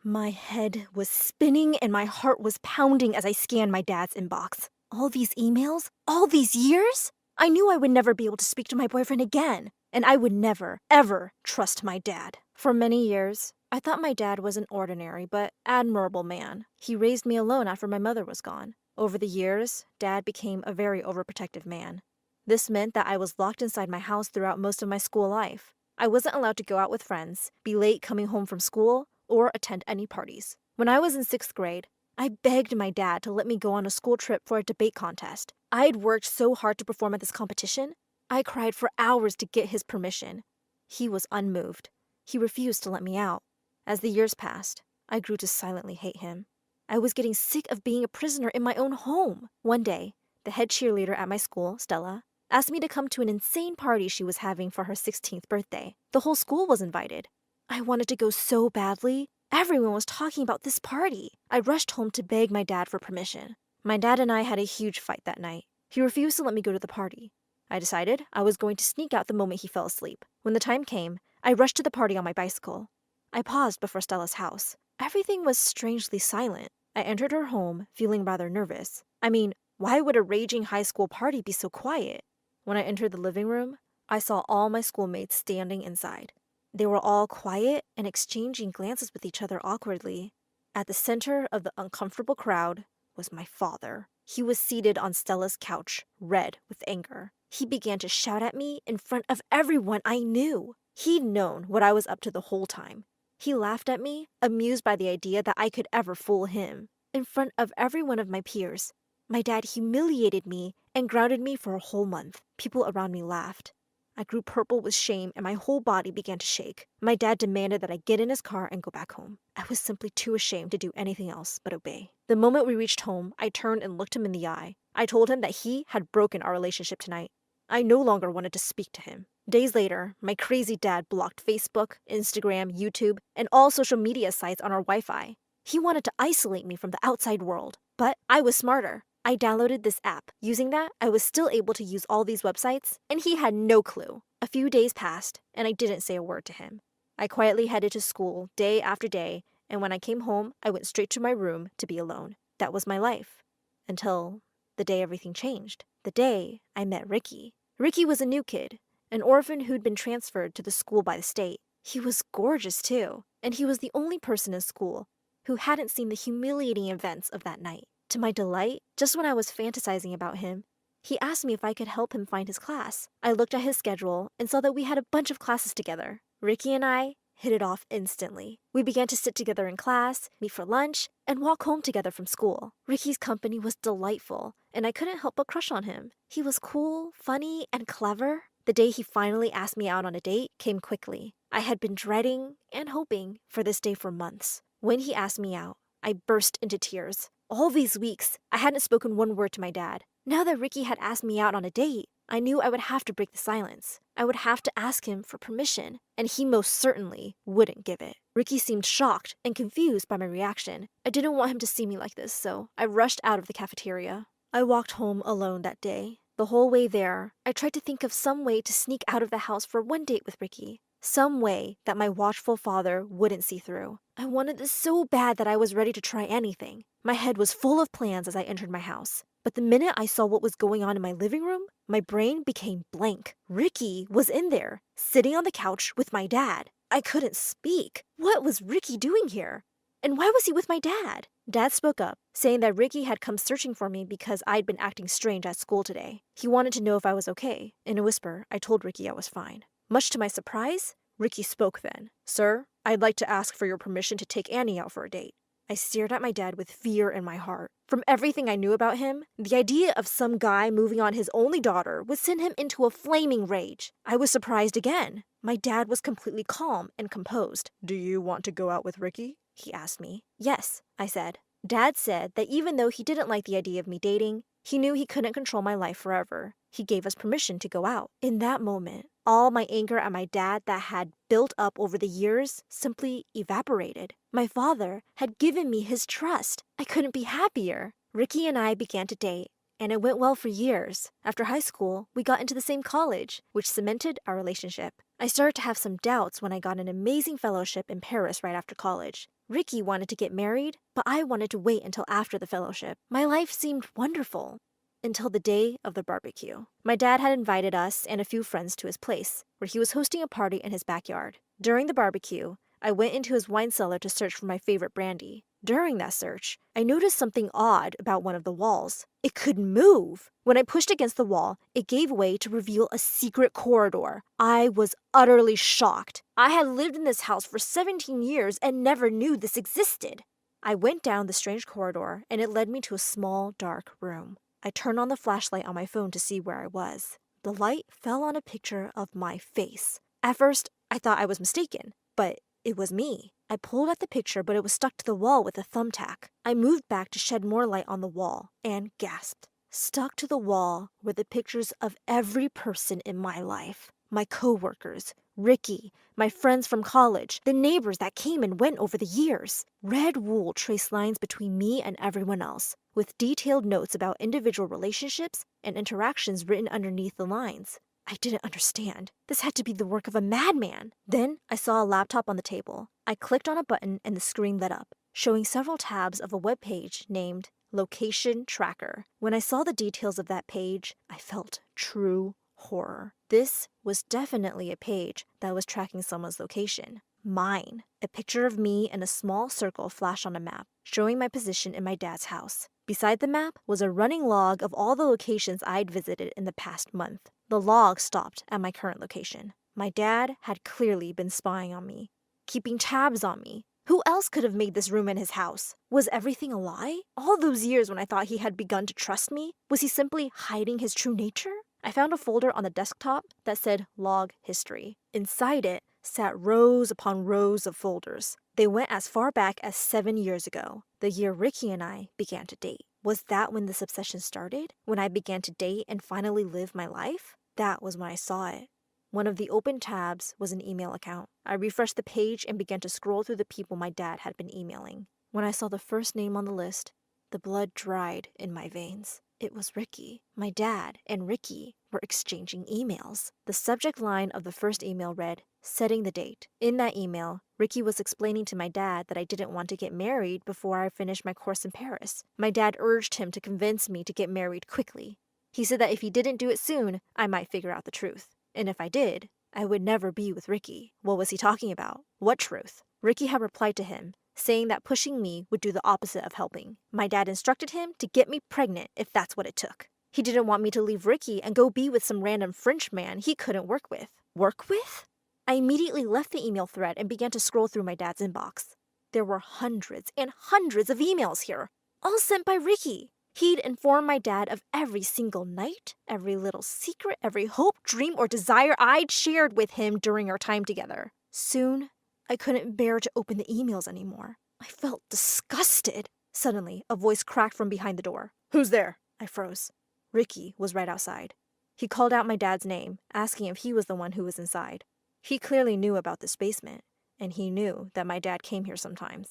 My head was spinning and my heart was pounding as I scanned my dad's inbox. All these emails? All these years? I knew I would never be able to speak to my boyfriend again, and I would never, ever trust my dad. For many years, I thought my dad was an ordinary but admirable man. He raised me alone after my mother was gone. Over the years, Dad became a very overprotective man. This meant that I was locked inside my house throughout most of my school life. I wasn't allowed to go out with friends, be late coming home from school, or attend any parties. When I was in 6th grade, I begged my dad to let me go on a school trip for a debate contest. I had worked so hard to perform at this competition. I cried for hours to get his permission. He was unmoved. He refused to let me out. As the years passed, I grew to silently hate him. I was getting sick of being a prisoner in my own home. One day, the head cheerleader at my school, Stella, asked me to come to an insane party she was having for her 16th birthday. The whole school was invited. I wanted to go so badly. Everyone was talking about this party. I rushed home to beg my dad for permission. My dad and I had a huge fight that night. He refused to let me go to the party. I decided I was going to sneak out the moment he fell asleep. When the time came, I rushed to the party on my bicycle. I paused before Stella's house. Everything was strangely silent. I entered her home, feeling rather nervous. I mean, why would a raging high school party be so quiet? When I entered the living room, I saw all my schoolmates standing inside. They were all quiet and exchanging glances with each other awkwardly. At the center of the uncomfortable crowd was my father. He was seated on Stella's couch, red with anger. He began to shout at me in front of everyone I knew. He'd known what I was up to the whole time. He laughed at me, amused by the idea that I could ever fool him. In front of every one of my peers, my dad humiliated me and grounded me for a whole month. People around me laughed. I grew purple with shame and my whole body began to shake. My dad demanded that I get in his car and go back home. I was simply too ashamed to do anything else but obey. The moment we reached home, I turned and looked him in the eye. I told him that he had broken our relationship tonight. I no longer wanted to speak to him. Days later, my crazy dad blocked Facebook, Instagram, YouTube, and all social media sites on our Wi-Fi. He wanted to isolate me from the outside world, but I was smarter. I downloaded this app. Using that, I was still able to use all these websites, and he had no clue. A few days passed, and I didn't say a word to him. I quietly headed to school day after day, and when I came home, I went straight to my room to be alone. That was my life. Until the day everything changed. The day I met Ricky. Ricky was a new kid, an orphan who'd been transferred to the school by the state. He was gorgeous, too, and he was the only person in school who hadn't seen the humiliating events of that night. To my delight, just when I was fantasizing about him, he asked me if I could help him find his class. I looked at his schedule and saw that we had a bunch of classes together. Ricky and I hit it off instantly. We began to sit together in class, meet for lunch, and walk home together from school. Ricky's company was delightful, and I couldn't help but crush on him. He was cool, funny, and clever. The day he finally asked me out on a date came quickly. I had been dreading and hoping for this day for months. When he asked me out, I burst into tears. All these weeks, I hadn't spoken one word to my dad. Now that Ricky had asked me out on a date, I knew I would have to break the silence. I would have to ask him for permission, and he most certainly wouldn't give it. Ricky seemed shocked and confused by my reaction. I didn't want him to see me like this, so I rushed out of the cafeteria. I walked home alone that day. The whole way there, I tried to think of some way to sneak out of the house for one date with Ricky. Some way that my watchful father wouldn't see through. I wanted this so bad that I was ready to try anything. My head was full of plans as I entered my house. But the minute I saw what was going on in my living room, my brain became blank. Ricky was in there, sitting on the couch with my dad. I couldn't speak. What was Ricky doing here? And why was he with my dad? Dad spoke up, saying that Ricky had come searching for me because I'd been acting strange at school today. He wanted to know if I was okay. In a whisper, I told Ricky I was fine. Much to my surprise, Ricky spoke then. "Sir, I'd like to ask for your permission to take Annie out for a date." I stared at my dad with fear in my heart. From everything I knew about him, the idea of some guy moving on his only daughter would send him into a flaming rage. I was surprised again. My dad was completely calm and composed. "Do you want to go out with Ricky?" he asked me. "Yes," I said. Dad said that even though he didn't like the idea of me dating, he knew he couldn't control my life forever. He gave us permission to go out. In that moment, all my anger at my dad that had built up over the years simply evaporated. My father had given me his trust. I couldn't be happier. Ricky and I began to date, and it went well for years. After high school, we got into the same college, which cemented our relationship. I started to have some doubts when I got an amazing fellowship in Paris right after college. Ricky wanted to get married, but I wanted to wait until after the fellowship. My life seemed wonderful. Until the day of the barbecue. My dad had invited us and a few friends to his place, where he was hosting a party in his backyard. During the barbecue, I went into his wine cellar to search for my favorite brandy. During that search, I noticed something odd about one of the walls. It could move. When I pushed against the wall, it gave way to reveal a secret corridor. I was utterly shocked. I had lived in this house for 17 years and never knew this existed. I went down the strange corridor, and it led me to a small, dark room. I turned on the flashlight on my phone to see where I was. The light fell on a picture of my face. At first, I thought I was mistaken, but it was me. I pulled at the picture, but it was stuck to the wall with a thumbtack. I moved back to shed more light on the wall and gasped. Stuck to the wall were the pictures of every person in my life. My coworkers, Ricky, my friends from college, the neighbors that came and went over the years. Red wool traced lines between me and everyone else, with detailed notes about individual relationships and interactions written underneath the lines. I didn't understand. This had to be the work of a madman. Then I saw a laptop on the table. I clicked on a button and the screen lit up, showing several tabs of a web page named Location Tracker. When I saw the details of that page, I felt true horror. This was definitely a page that was tracking someone's location. Mine. A picture of me and a small circle flashed on a map, showing my position in my dad's house. Beside the map was a running log of all the locations I'd visited in the past month. The log stopped at my current location. My dad had clearly been spying on me, keeping tabs on me. Who else could have made this room in his house? Was everything a lie? All those years when I thought he had begun to trust me, was he simply hiding his true nature? I found a folder on the desktop that said Log History. Inside it sat rows upon rows of folders. They went as far back as 7 years ago, the year Ricky and I began to date. Was that when this obsession started? When I began to date and finally live my life? That was when I saw it. One of the open tabs was an email account. I refreshed the page and began to scroll through the people my dad had been emailing. When I saw the first name on the list, the blood dried in my veins. It was Ricky. My dad and Ricky were exchanging emails. The subject line of the first email read, "Setting the date." In that email, Ricky was explaining to my dad that I didn't want to get married before I finished my course in Paris. My dad urged him to convince me to get married quickly. He said that if he didn't do it soon, I might figure out the truth. And if I did, I would never be with Ricky. What was he talking about? What truth? Ricky had replied to him, saying that pushing me would do the opposite of helping. My dad instructed him to get me pregnant if that's what it took. He didn't want me to leave Ricky and go be with some random French man he couldn't work with. Work with? I immediately left the email thread and began to scroll through my dad's inbox. There were hundreds and hundreds of emails here, all sent by Ricky. He'd informed my dad of every single night, every little secret, every hope, dream, or desire I'd shared with him during our time together. Soon, I couldn't bear to open the emails anymore. I felt disgusted. Suddenly, a voice cracked from behind the door. "Who's there?" I froze. Ricky was right outside. He called out my dad's name, asking if he was the one who was inside. He clearly knew about this basement, and he knew that my dad came here sometimes.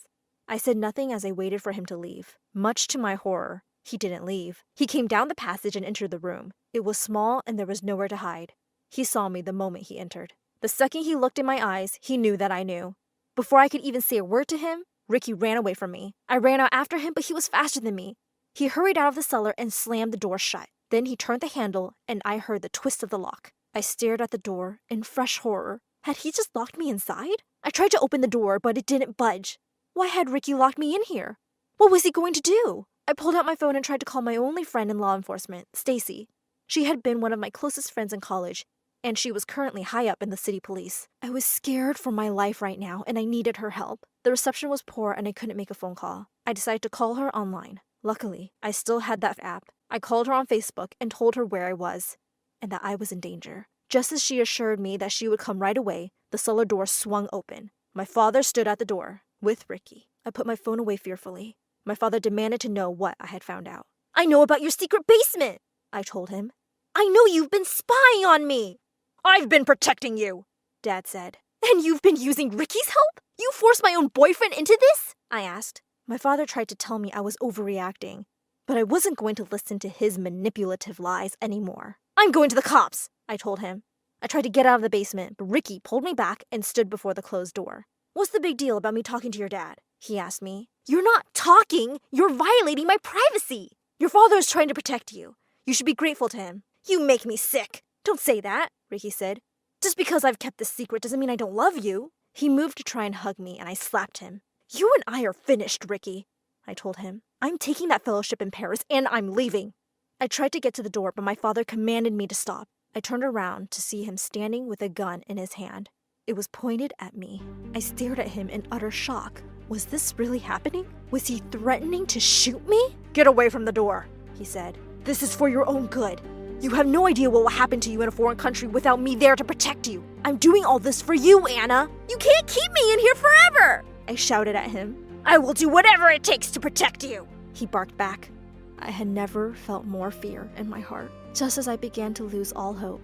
I said nothing as I waited for him to leave. Much to my horror, he didn't leave. He came down the passage and entered the room. It was small and there was nowhere to hide. He saw me the moment he entered. The second he looked in my eyes, he knew that I knew. Before I could even say a word to him, Ricky ran away from me. I ran out after him, but he was faster than me. He hurried out of the cellar and slammed the door shut. Then he turned the handle and I heard the twist of the lock. I stared at the door in fresh horror. Had he just locked me inside? I tried to open the door, but it didn't budge. Why had Ricky locked me in here? What was he going to do? I pulled out my phone and tried to call my only friend in law enforcement, Stacy. She had been one of my closest friends in college, and she was currently high up in the city police. I was scared for my life right now, and I needed her help. The reception was poor, and I couldn't make a phone call. I decided to call her online. Luckily, I still had that app. I called her on Facebook and told her where I was, and that I was in danger. Just as she assured me that she would come right away, the cellar door swung open. My father stood at the door, with Ricky. I put my phone away fearfully. My father demanded to know what I had found out. "I know about your secret basement," I told him. "I know you've been spying on me." "I've been protecting you," Dad said. "And you've been using Ricky's help? You forced my own boyfriend into this?" I asked. My father tried to tell me I was overreacting, but I wasn't going to listen to his manipulative lies anymore. "I'm going to the cops," I told him. I tried to get out of the basement, but Ricky pulled me back and stood before the closed door. "What's the big deal about me talking to your dad?" he asked me. "You're not talking. You're violating my privacy. Your father is trying to protect you. You should be grateful to him." "You make me sick." "Don't say that," Ricky said. "Just because I've kept this secret doesn't mean I don't love you." He moved to try and hug me, and I slapped him. "You and I are finished, Ricky," I told him. "I'm taking that fellowship in Paris, and I'm leaving." I tried to get to the door, but my father commanded me to stop. I turned around to see him standing with a gun in his hand. It was pointed at me. I stared at him in utter shock. Was this really happening? Was he threatening to shoot me? "Get away from the door," he said. "This is for your own good. You have no idea what will happen to you in a foreign country without me there to protect you. I'm doing all this for you, Anna. You can't keep me in here forever," I shouted at him. "I will do whatever it takes to protect you," he barked back. I had never felt more fear in my heart. Just as I began to lose all hope,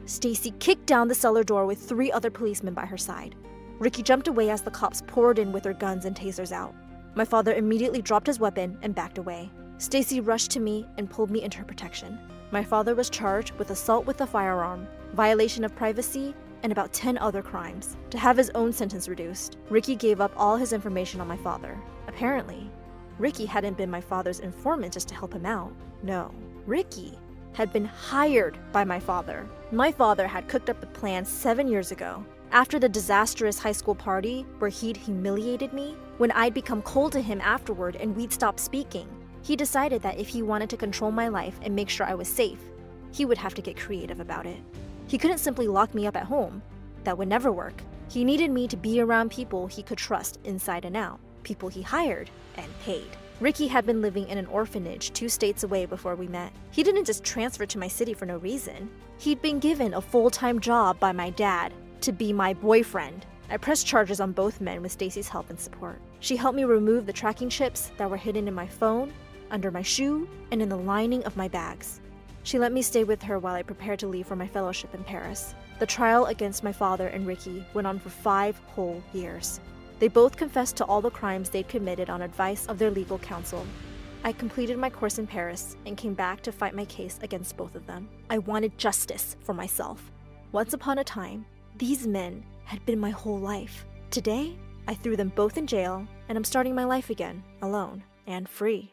Stacy kicked down the cellar door with 3 other policemen by her side. Ricky jumped away as the cops poured in with their guns and tasers out. My father immediately dropped his weapon and backed away. Stacy rushed to me and pulled me into her protection. My father was charged with assault with a firearm, violation of privacy, and about 10 other crimes. To have his own sentence reduced, Ricky gave up all his information on my father. Apparently, Ricky hadn't been my father's informant just to help him out. No, Ricky had been hired by my father. My father had cooked up a plan 7 years ago. After the disastrous high school party where he'd humiliated me, when I'd become cold to him afterward and we'd stop speaking, he decided that if he wanted to control my life and make sure I was safe, he would have to get creative about it. He couldn't simply lock me up at home. That would never work. He needed me to be around people he could trust inside and out, people he hired and paid. Ricky had been living in an orphanage 2 states away before we met. He didn't just transfer to my city for no reason. He'd been given a full-time job by my dad to be my boyfriend. I pressed charges on both men with Stacy's help and support. She helped me remove the tracking chips that were hidden in my phone, under my shoe, and in the lining of my bags. She let me stay with her while I prepared to leave for my fellowship in Paris. The trial against my father and Ricky went on for 5 whole years. They both confessed to all the crimes they'd committed on advice of their legal counsel. I completed my course in Paris and came back to fight my case against both of them. I wanted justice for myself. Once upon a time, these men had been my whole life. Today, I threw them both in jail, and I'm starting my life again, alone and free.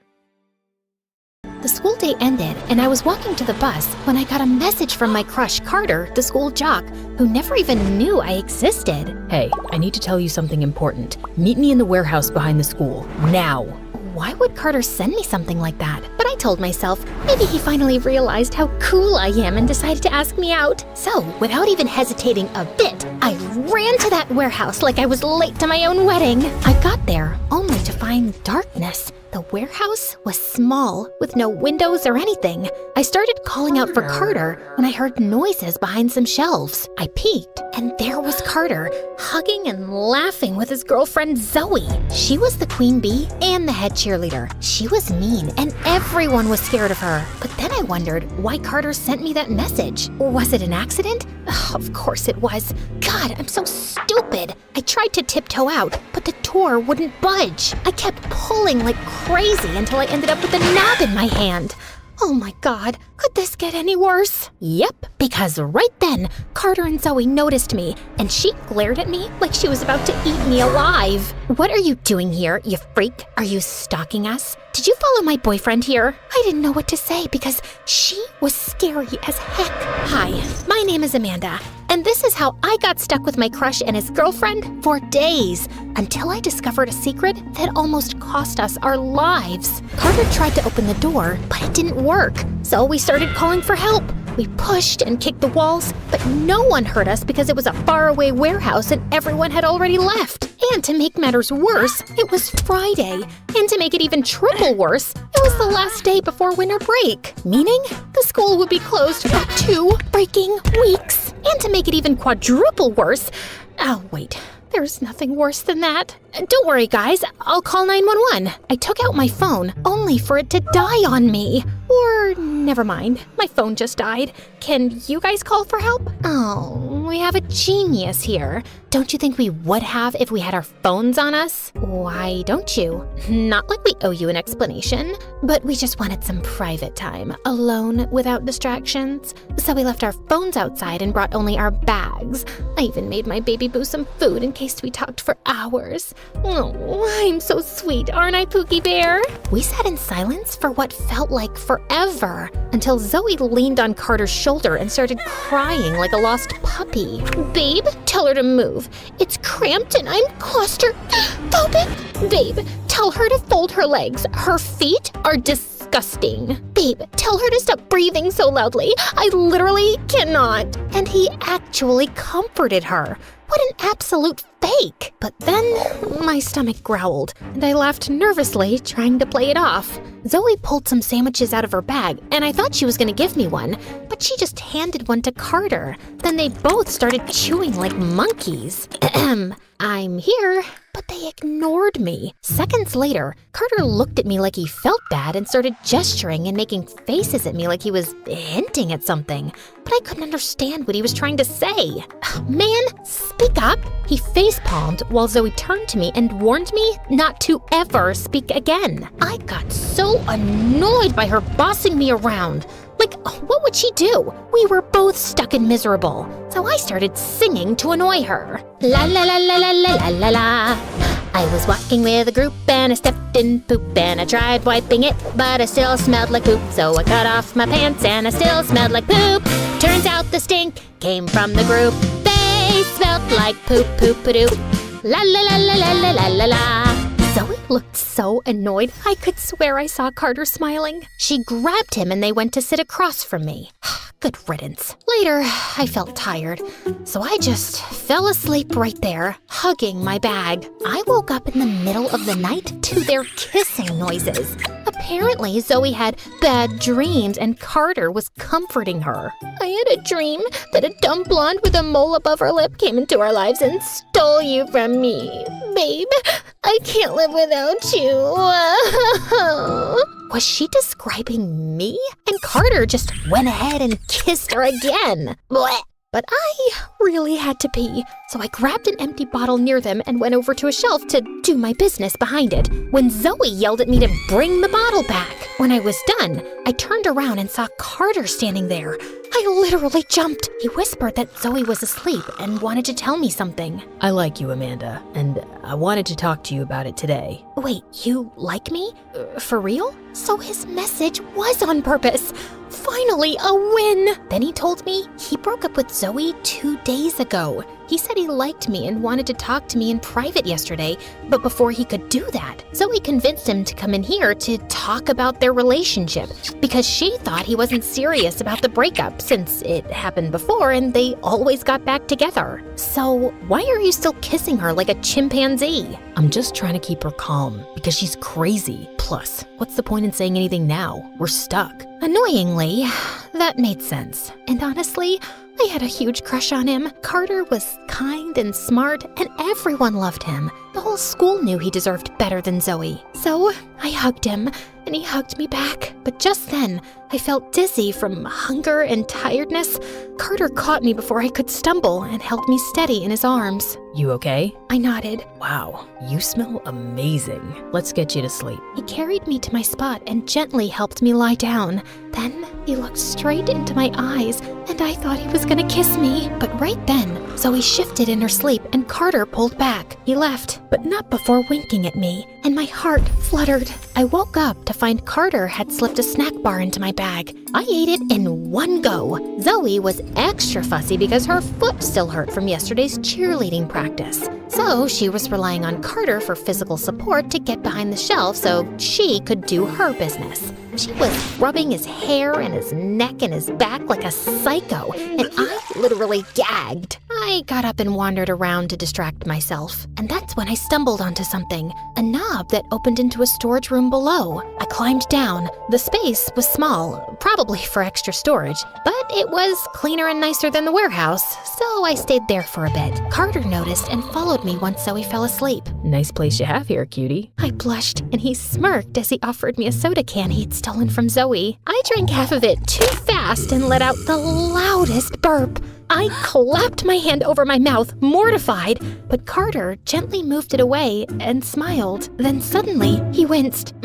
The school day ended, and I was walking to the bus when I got a message from my crush, Carter, the school jock, who never even knew I existed. Hey, I need to tell you something important. Meet me in the warehouse behind the school, now. Why would Carter send me something like that? But I told myself, maybe he finally realized how cool I am and decided to ask me out. So, without even hesitating a bit, I ran to that warehouse like I was late to my own wedding. I got there only to find darkness. The warehouse was small, with no windows or anything. I started calling out for Carter when I heard noises behind some shelves. I peeked, and there was Carter, hugging and laughing with his girlfriend Zoe. She was the queen bee and the head cheerleader. She was mean, and everyone was scared of her. But then I wondered why Carter sent me that message. Was it an accident? Of course it was. God, I'm so stupid. I tried to tiptoe out, but the door wouldn't budge. I kept pulling like crazy until I ended up with a knob in my hand. Oh my God, could this get any worse? Yep, because right then, Carter and Zoe noticed me, and she glared at me like she was about to eat me alive. What are you doing here, you freak? Are you stalking us? Did you follow my boyfriend here? I didn't know what to say because she was scary as heck. Hi, my name is Amanda, and this is how I got stuck with my crush and his girlfriend for days, until I discovered a secret that almost cost us our lives. Carter tried to open the door, but it didn't work, so we started calling for help. We pushed and kicked the walls, but no one heard us because it was a faraway warehouse and everyone had already left. And to make matters worse, it was Friday. And to make it even triple worse, it was the last day before winter break, meaning the school would be closed for 2 freaking weeks. And to make it even quadruple worse, oh wait, there's nothing worse than that. Don't worry, guys, I'll call 911. I took out my phone, only for it to die on me. Or, never mind, my phone just died. Can you guys call for help? Oh, we have a genius here. Don't you think we would have if we had our phones on us? Why don't you? Not like we owe you an explanation, but we just wanted some private time, alone without distractions. So we left our phones outside and brought only our bags. I even made my baby boo some food in case we talked for hours. Oh, I'm so sweet, aren't I, Pookie Bear? We sat in silence for what felt like forever, until Zoe leaned on Carter's shoulder and started crying like a lost puppy. Babe, tell her to move. It's cramped and I'm claustrophobic. Babe, tell her to fold her legs. Her feet are disgusting. Babe, tell her to stop breathing so loudly. I literally cannot. And he actually comforted her. What an absolute fake. But then my stomach growled, and I laughed nervously, trying to play it off. Zoe pulled some sandwiches out of her bag, and I thought she was going to give me one, but she just handed one to Carter. Then they both started chewing like monkeys. I'm here, but they ignored me. Seconds later, Carter looked at me like he felt bad and started gesturing and making faces at me like he was hinting at something. But I couldn't understand what he was trying to say. Man, speak up. He face-palmed while Zoe turned to me and warned me not to ever speak again. I got so annoyed by her bossing me around. Like, what would she do? We were both stuck and miserable. So I started singing to annoy her. La la la la la la la la la. I was walking with a group and I stepped in poop and I tried wiping it, but I still smelled like poop. So I cut off my pants and I still smelled like poop. Turns out the stink came from the group. They smelled like poop, poop-a-doop. La la la la la la la la la. Zoe looked so annoyed, I could swear I saw Carter smiling. She grabbed him and they went to sit across from me. Good riddance. Later, I felt tired, so I just fell asleep right there, hugging my bag. I woke up in the middle of the night to their kissing noises. Apparently, Zoe had bad dreams and Carter was comforting her. I had a dream that a dumb blonde with a mole above her lip came into our lives and stole you from me. Babe, I can't live without you. Was she describing me? And Carter just went ahead and kissed her again. Blech. But I really had to pee, so I grabbed an empty bottle near them and went over to a shelf to do my business behind it, when Zoe yelled at me to bring the bottle back. When I was done, I turned around and saw Carter standing there. I literally jumped. He whispered that Zoe was asleep and wanted to tell me something. I like you, Amanda, and I wanted to talk to you about it today. Wait, you like me? For real? So his message was on purpose. Finally, a win! Then he told me he broke up with Zoe 2 days ago. He said he liked me and wanted to talk to me in private yesterday, but before he could do that, Zoe convinced him to come in here to talk about their relationship because she thought he wasn't serious about the breakup since it happened before and they always got back together. So why are you still kissing her like a chimpanzee? I'm just trying to keep her calm because she's crazy. Plus, what's the point in saying anything now? We're stuck. Annoyingly, that made sense. And honestly, I had a huge crush on him. Carter was kind and smart, and everyone loved him. The whole school knew he deserved better than Zoe. So I hugged him, and he hugged me back. But just then, I felt dizzy from hunger and tiredness. Carter caught me before I could stumble and held me steady in his arms. You okay? I nodded. Wow, you smell amazing. Let's get you to sleep. He carried me to my spot and gently helped me lie down. Then he looked straight into my eyes, and I thought he was gonna kiss me. But right then, Zoe shifted in her sleep and Carter pulled back. He left, but not before winking at me, and my heart fluttered. I woke up to find Carter had slipped a snack bar into my bag. I ate it in one go. Zoe was extra fussy because her foot still hurt from yesterday's cheerleading practice. So she was relying on Carter for physical support to get behind the shelf so she could do her business. She was rubbing his hair and his neck and his back like a psycho, and I literally gagged. I got up and wandered around to distract myself, and that's when I stumbled onto something, a knob that opened into a storage room below. I climbed down. The space was small, probably for extra storage, but it was cleaner and nicer than the warehouse, so I stayed there for a bit. Carter noticed and followed me once Zoe fell asleep. Nice place you have here, cutie. I blushed, and he smirked as he offered me a soda can he'd stolen from Zoe. I drank half of it too fast and let out the loudest burp. I clapped my hand over my mouth, mortified, but Carter gently moved it away and smiled. Then suddenly, he winced.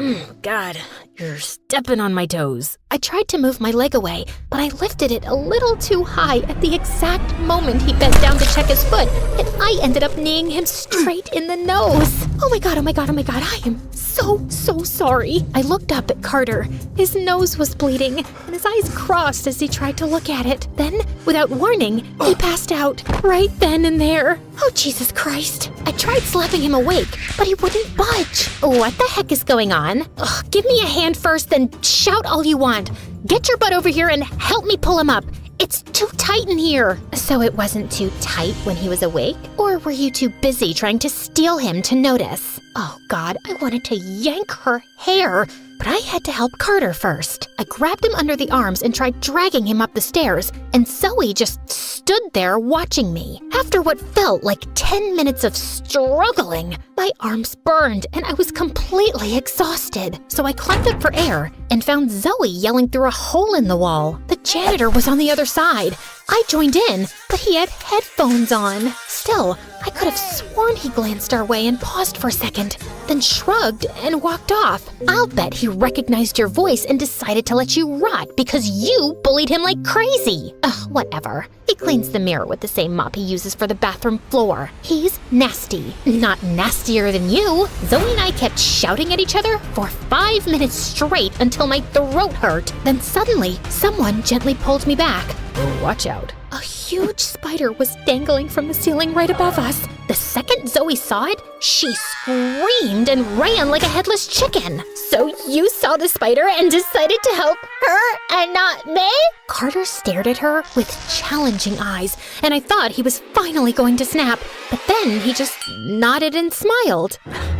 God, you're stepping on my toes. I tried to move my leg away, but I lifted it a little too high at the exact moment he bent down to check his foot, and I ended up kneeing him straight in the nose. Oh my god, I am so sorry. I looked up at Carter. His nose was bleeding, and his eyes crossed as he tried to look at it. Then, without warning, he passed out right then and there. Oh, Jesus Christ. I tried slapping him awake, but he wouldn't budge. What the heck is going on? Ugh, give me a hand first, then shout all you want. Get your butt over here and help me pull him up. It's too tight in here. So it wasn't too tight when he was awake? Or were you too busy trying to steal him to notice? Oh God, I wanted to yank her hair, but I had to help Carter first. I grabbed him under the arms and tried dragging him up the stairs, and Zoe just stood there watching me. After what felt like 10 minutes of struggling, my arms burned and I was completely exhausted. So I climbed up for air and found Zoe yelling through a hole in the wall. The janitor was on the other side. I joined in, but he had headphones on. Still, I could have sworn he glanced our way and paused for a second, then shrugged and walked off. I'll bet he recognized your voice and decided to let you rot because you bullied him like crazy. Ugh, whatever. He cleans the mirror with the same mop he uses for the bathroom floor. He's nasty. Not nastier than you. Zoe and I kept shouting at each other for 5 minutes straight until my throat hurt. Then suddenly, someone gently pulled me back. Oh, watch out. A huge spider was dangling from the ceiling right above us. The second Zoe saw it, she screamed and ran like a headless chicken. So you saw the spider and decided to help her and not me? Carter stared at her with challenging eyes, and I thought he was finally going to snap. But then he just nodded and smiled.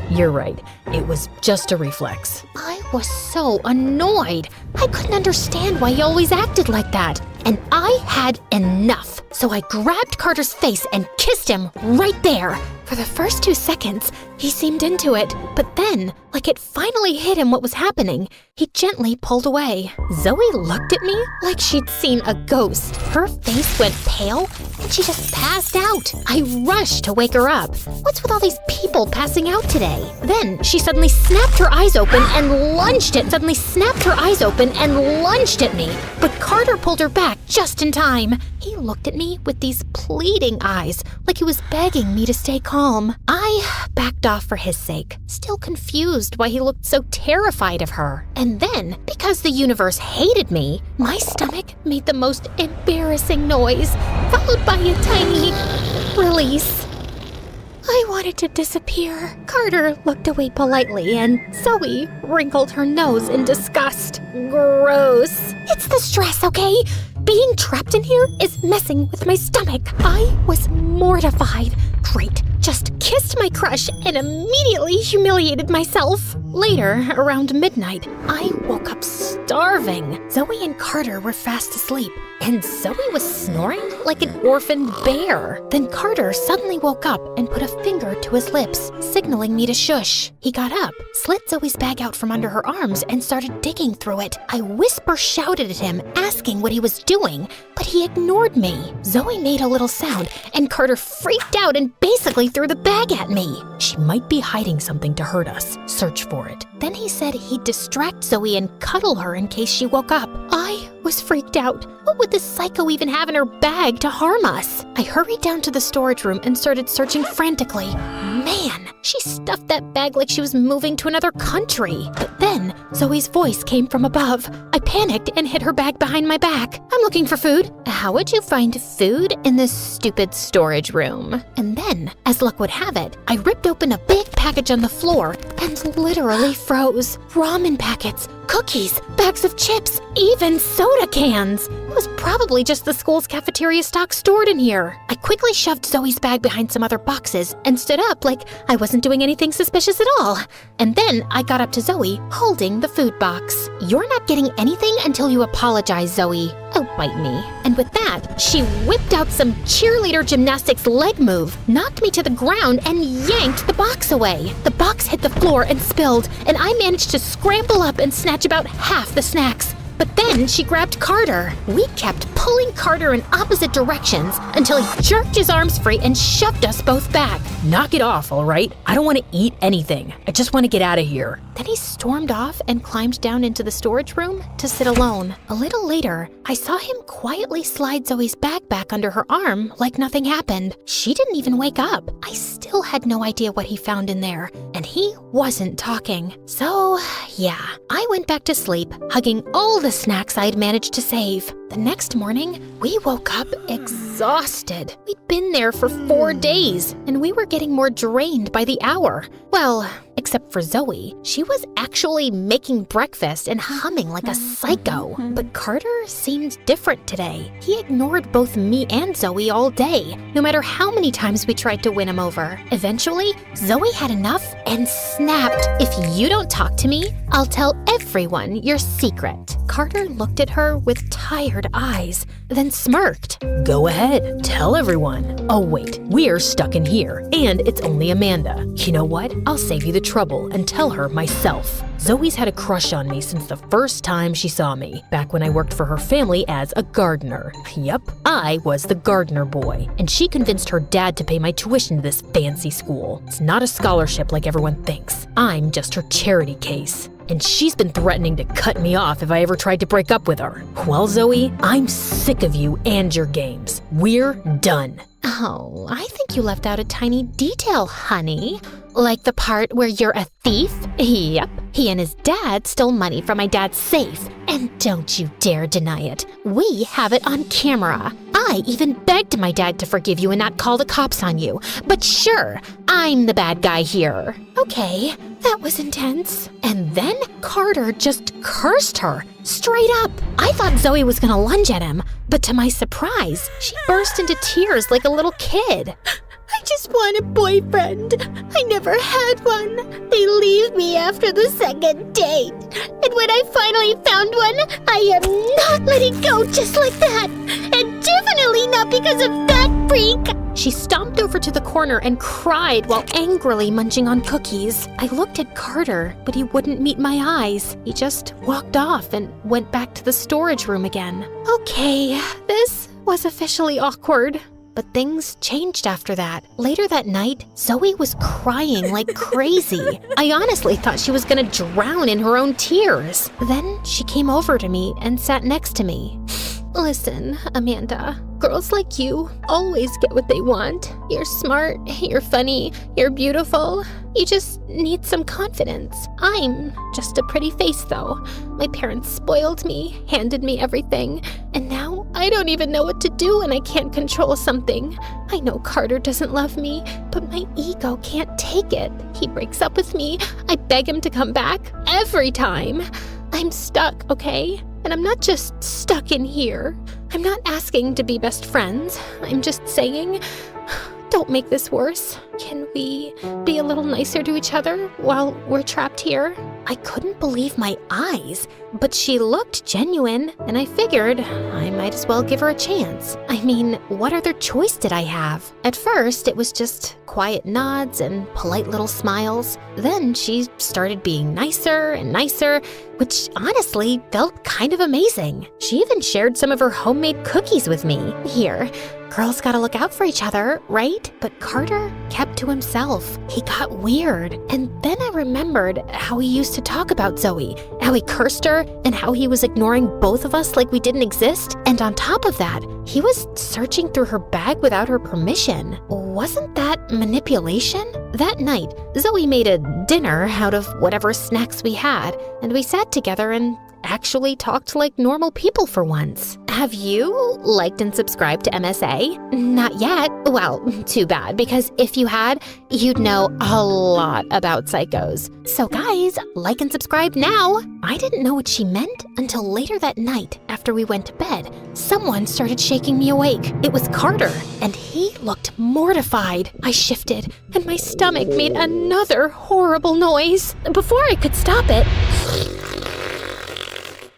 You're right. It was just a reflex. I was so annoyed. I couldn't understand why he always acted like that. And I had enough. So I grabbed Carter's face and kissed him right there. For the first 2 seconds, he seemed into it. But then, like it finally hit him what was happening, he gently pulled away. Zoe looked at me like she'd seen a ghost. Her face went pale, and she just passed out. I rushed to wake her up. What's with all these people passing out today? Then she suddenly snapped her eyes open and lunged at me. But Carter pulled her back just in time. He looked at me with these pleading eyes, like he was begging me to stay calm. calm. I backed off for his sake, still confused why he looked so terrified of her. And then, because the universe hated me, my stomach made the most embarrassing noise, followed by a tiny release. I wanted to disappear. Carter looked away politely, and Zoe wrinkled her nose in disgust. Gross. It's the stress, okay? Being trapped in here is messing with my stomach. I was mortified. Great. Just kissed my crush and immediately humiliated myself. Later, around midnight, I woke up starving. Zoe and Carter were fast asleep, and Zoe was snoring like an orphaned bear. Then Carter suddenly woke up and put a finger to his lips, signaling me to shush. He got up, slit Zoe's bag out from under her arms, and started digging through it. I whisper shouted at him, asking what he was doing, but he ignored me. Zoe made a little sound, and Carter freaked out and basically threw the bag at me. She might be hiding something to hurt us. Search for it. Then he said he'd distract Zoe and cuddle her in case she woke up. I was freaked out. What would this psycho even have in her bag to harm us? I hurried down to the storage room and started searching frantically. Man, she stuffed that bag like she was moving to another country. But then Zoe's voice came from above. I panicked and hid her bag behind my back. I'm looking for food. How would you find food in this stupid storage room? And then, as luck would have it, I ripped open a big package on the floor and literally froze. Ramen packets, cookies, bags of chips, even soda cans. It was probably just the school's cafeteria stock stored in here. I quickly shoved Zoe's bag behind some other boxes and stood up like I wasn't doing anything suspicious at all. And then I got up to Zoe, holding the food box. You're not getting anything until you apologize, Zoe. Oh, bite me. And with that, she whipped out some cheerleader gymnastics leg move, knocked me to the ground, and yanked the box away. The box hit the floor and spilled, and I managed to scramble up and snatch about half the snacks. But then she grabbed Carter. We kept pulling Carter in opposite directions until he jerked his arms free and shoved us both back. Knock it off, all right? I don't want to eat anything. I just want to get out of here. Then he stormed off and climbed down into the storage room to sit alone. A little later, I saw him quietly slide Zoe's bag back under her arm like nothing happened. She didn't even wake up. I still had no idea what he found in there, and he wasn't talking. So, yeah, I went back to sleep, hugging all the snacks I'd managed to save. The next morning, we woke up exhausted. We'd been there for 4 days, and we were getting more drained by the hour. Well, except for Zoe. She was actually making breakfast and humming like a psycho. But Carter seemed different today. He ignored both me and Zoe all day, no matter how many times we tried to win him over. Eventually, Zoe had enough and snapped. If you don't talk to me, I'll tell everyone your secret. Carter looked at her with tired eyes, then smirked. Go ahead, tell everyone. Oh wait, we're stuck in here, and it's only Amanda. You know what? I'll save you the trouble and tell her myself. Zoe's had a crush on me since the first time she saw me, back when I worked for her family as a gardener. Yep, I was the gardener boy, and she convinced her dad to pay my tuition to this fancy school. It's not a scholarship like everyone thinks. I'm just her charity case. And she's been threatening to cut me off if I ever tried to break up with her. Well, Zoe, I'm sick of you and your games. We're done. Oh, I think you left out a tiny detail, honey. Like the part where you're a thief? Yep, he and his dad stole money from my dad's safe. And don't you dare deny it. We have it on camera. I even begged my dad to forgive you and not call the cops on you. But sure, I'm the bad guy here. Okay, that was intense. And then Carter just cursed her. Straight up. I thought Zoe was gonna lunge at him, but to my surprise, she burst into tears like a little kid. I just want a boyfriend. I never had one. They leave me after the second date. And when I finally found one, I am not letting go just like that. And definitely not because of that freak. She stomped over to the corner and cried while angrily munching on cookies. I looked at Carter, but he wouldn't meet my eyes. He just walked off and went back to the storage room again. Okay, this was officially awkward. But things changed after that. Later that night, Zoe was crying like crazy. I honestly thought she was gonna drown in her own tears. Then she came over to me and sat next to me. Listen, Amanda, Girls like you always get what they want. You're smart, you're funny, you're beautiful. You just need some confidence. I'm just a pretty face, though. My parents spoiled me, handed me everything, and now I don't even know what to do when I can't control something. I know Carter doesn't love me, but my ego can't take it. He breaks up with me. I beg him to come back every time. I'm stuck, okay? And I'm not just stuck in here. I'm not asking to be best friends. I'm just saying, don't make this worse. Can we be a little nicer to each other while we're trapped here? I couldn't believe my eyes, but she looked genuine, and I figured I might as well give her a chance. I mean, what other choice did I have? At first, it was just quiet nods and polite little smiles. Then she started being nicer and nicer, which honestly felt kind of amazing. She even shared some of her homemade cookies with me. Here, girls gotta look out for each other, right? But Carter kept to himself. He got weird. And then I remembered how he used to talk about Zoe, how he cursed her, and how he was ignoring both of us like we didn't exist. And on top of that, he was searching through her bag without her permission. Wasn't that manipulation? That night, Zoe made a dinner out of whatever snacks we had, and we sat together and actually talked like normal people for once. Have you liked and subscribed to MSA? Not yet. Well, too bad, because if you had, you'd know a lot about psychos. So guys, like and subscribe now. I didn't know what she meant until later that night after we went to bed. Someone started shaking me awake. It was Carter, and he looked mortified. I shifted, and my stomach made another horrible noise. Before I could stop it,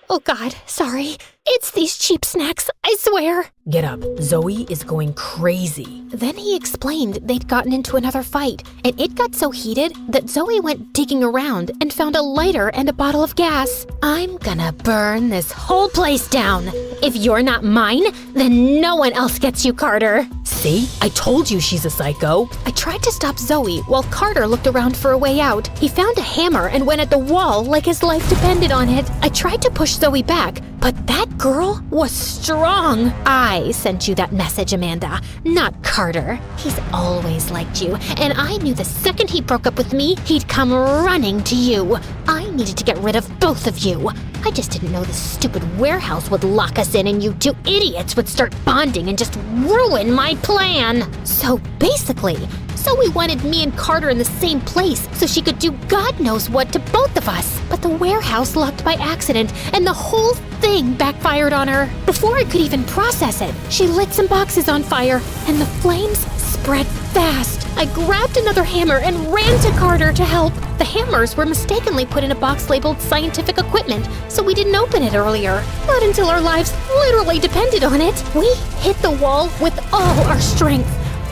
oh God, sorry. It's these cheap snacks, I swear. Get up. Zoe is going crazy. Then he explained they'd gotten into another fight, and it got so heated that Zoe went digging around and found a lighter and a bottle of gas. I'm gonna burn this whole place down. If you're not mine, then no one else gets you, Carter. See? I told you she's a psycho. I tried to stop Zoe while Carter looked around for a way out. He found a hammer and went at the wall like his life depended on it. I tried to push Zoe back, but that girl was strong. I sent you that message, Amanda, not Carter. He's always liked you, and I knew the second he broke up with me, he'd come running to you. I needed to get rid of both of you. I just didn't know this stupid warehouse would lock us in and you two idiots would start bonding and just ruin my plan. So basically, Zoe wanted me and Carter in the same place so she could do God knows what to both of us. But the warehouse locked by accident and the whole thing backfired on her. Before I could even process it, she lit some boxes on fire and the flames spread fast. I grabbed another hammer and ran to Carter to help. The hammers were mistakenly put in a box labeled scientific equipment, so we didn't open it earlier. Not until our lives literally depended on it. We hit the wall with all our strength.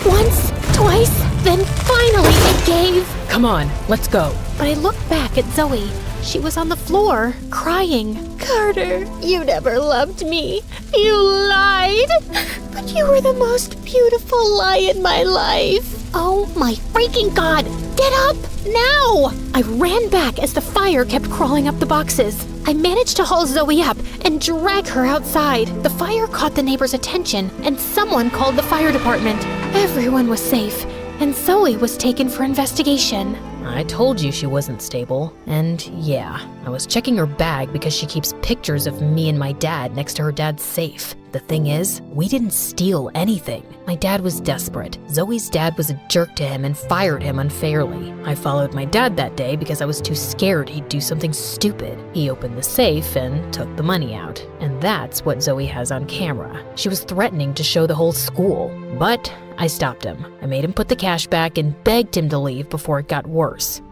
Once, twice, then finally it gave. Come on, let's go. But I looked back at Zoe. She was on the floor, crying. Carter, you never loved me. You lied. But you were the most beautiful lie in my life. Oh my freaking God! Get up! Now! I ran back as the fire kept crawling up the boxes. I managed to haul Zoe up and drag her outside. The fire caught the neighbor's attention, and someone called the fire department. Everyone was safe, and Zoe was taken for investigation. I told you she wasn't stable. And yeah, I was checking her bag because she keeps pictures of me and my dad next to her dad's safe. The thing is, we didn't steal anything. My dad was desperate. Zoe's dad was a jerk to him and fired him unfairly. I followed my dad that day because I was too scared he'd do something stupid. He opened the safe and took the money out. And that's what Zoe has on camera. She was threatening to show the whole school. But I stopped him. I made him put the cash back and begged him to leave before it got worse.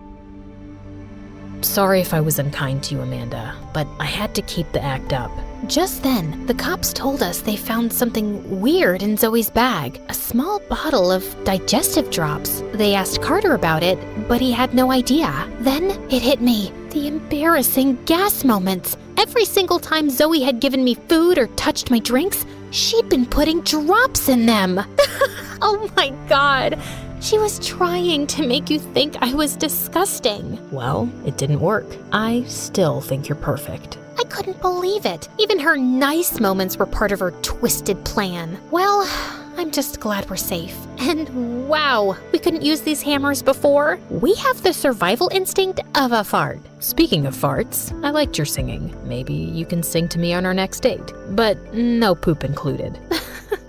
Sorry if I was unkind to you, Amanda, but I had to keep the act up. Just then, the cops told us they found something weird in Zoe's bag, a small bottle of digestive drops. They asked Carter about it, but he had no idea. Then it hit me, the embarrassing gas moments. Every single time Zoe had given me food or touched my drinks, she'd been putting drops in them. Oh my God. She was trying to make you think I was disgusting. Well, it didn't work. I still think you're perfect. I couldn't believe it. Even her nice moments were part of her twisted plan. Well, I'm just glad we're safe. And wow, we couldn't use these hammers before. We have the survival instinct of a fart. Speaking of farts, I liked your singing. Maybe you can sing to me on our next date. But no poop included.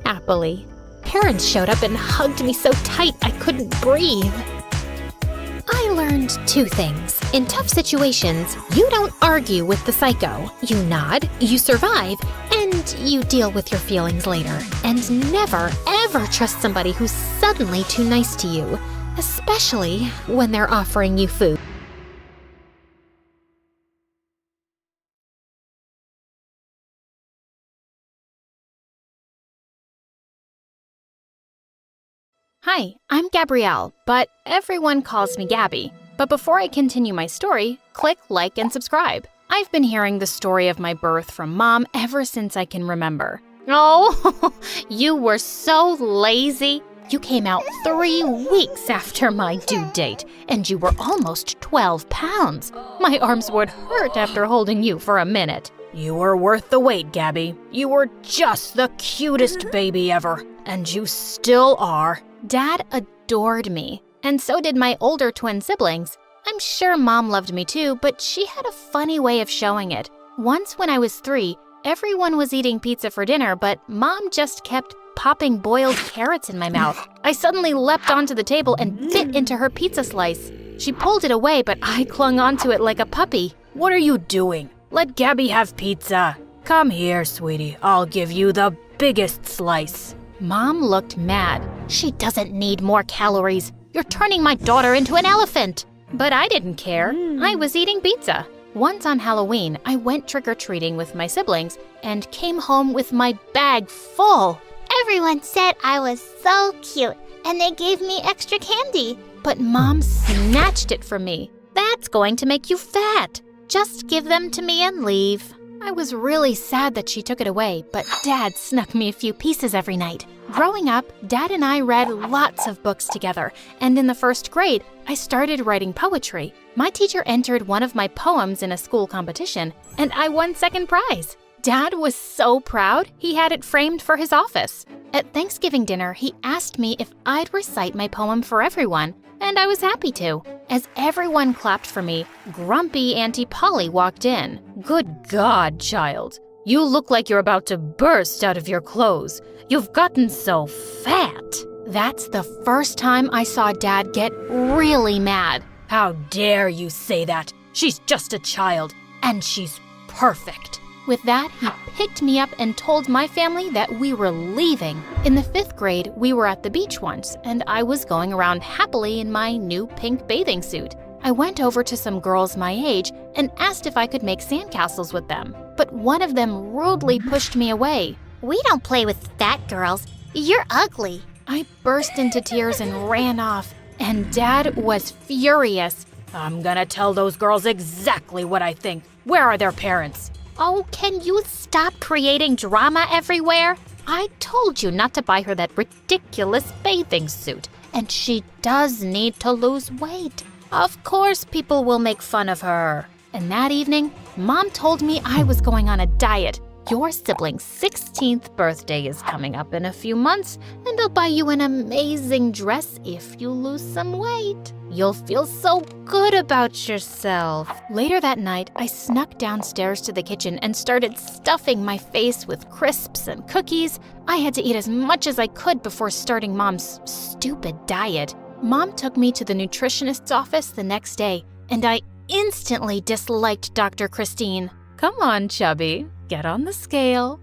Happily. Parents showed up and hugged me so tight I couldn't breathe. I learned 2 things. In tough situations, you don't argue with the psycho. You nod, you survive, and you deal with your feelings later. And never, ever trust somebody who's suddenly too nice to you, especially when they're offering you food. Hi, I'm Gabrielle, but everyone calls me Gabby. But before I continue my story, click like and subscribe. I've been hearing the story of my birth from Mom ever since I can remember. Oh, you were so lazy. You came out 3 weeks after my due date, and you were almost 12 pounds. My arms would hurt after holding you for a minute. You were worth the wait, Gabby. You were just the cutest baby ever. And you still are. Dad adored me, and so did my older twin siblings. I'm sure Mom loved me too, but she had a funny way of showing it. Once when I was 3, everyone was eating pizza for dinner, but Mom just kept popping boiled carrots in my mouth. I suddenly leapt onto the table and bit into her pizza slice. She pulled it away, but I clung onto it like a puppy. What are you doing? Let Gabby have pizza. Come here, sweetie. I'll give you the biggest slice. Mom looked mad. She doesn't need more calories. You're turning my daughter into an elephant. But I didn't care. I was eating pizza. Once on Halloween, I went trick-or-treating with my siblings and came home with my bag full. Everyone said I was so cute, and they gave me extra candy. But Mom snatched it from me. That's going to make you fat. Just give them to me and leave. I was really sad that she took it away, but Dad snuck me a few pieces every night. Growing up, Dad and I read lots of books together, and in the 1st grade, I started writing poetry. My teacher entered one of my poems in a school competition, and I won 2nd prize. Dad was so proud, he had it framed for his office. At Thanksgiving dinner, he asked me if I'd recite my poem for everyone, and I was happy to. As everyone clapped for me, grumpy Auntie Polly walked in. Good God, child. You look like you're about to burst out of your clothes. You've gotten so fat. That's the first time I saw Dad get really mad. How dare you say that? She's just a child, and she's perfect. With that, he picked me up and told my family that we were leaving. In the 5th grade, we were at the beach once, and I was going around happily in my new pink bathing suit. I went over to some girls my age and asked if I could make sandcastles with them, but one of them rudely pushed me away. We don't play with fat girls. You're ugly. I burst into tears and ran off, and Dad was furious. I'm gonna tell those girls exactly what I think. Where are their parents? Oh, can you stop creating drama everywhere? I told you not to buy her that ridiculous bathing suit, and she does need to lose weight. Of course people will make fun of her. And that evening, Mom told me I was going on a diet. Your sibling's 16th birthday is coming up in a few months, and I'll buy you an amazing dress if you lose some weight. You'll feel so good about yourself. Later that night, I snuck downstairs to the kitchen and started stuffing my face with crisps and cookies. I had to eat as much as I could before starting Mom's stupid diet. Mom took me to the nutritionist's office the next day, and I instantly disliked Dr. Christine. Come on, chubby. Get on the scale.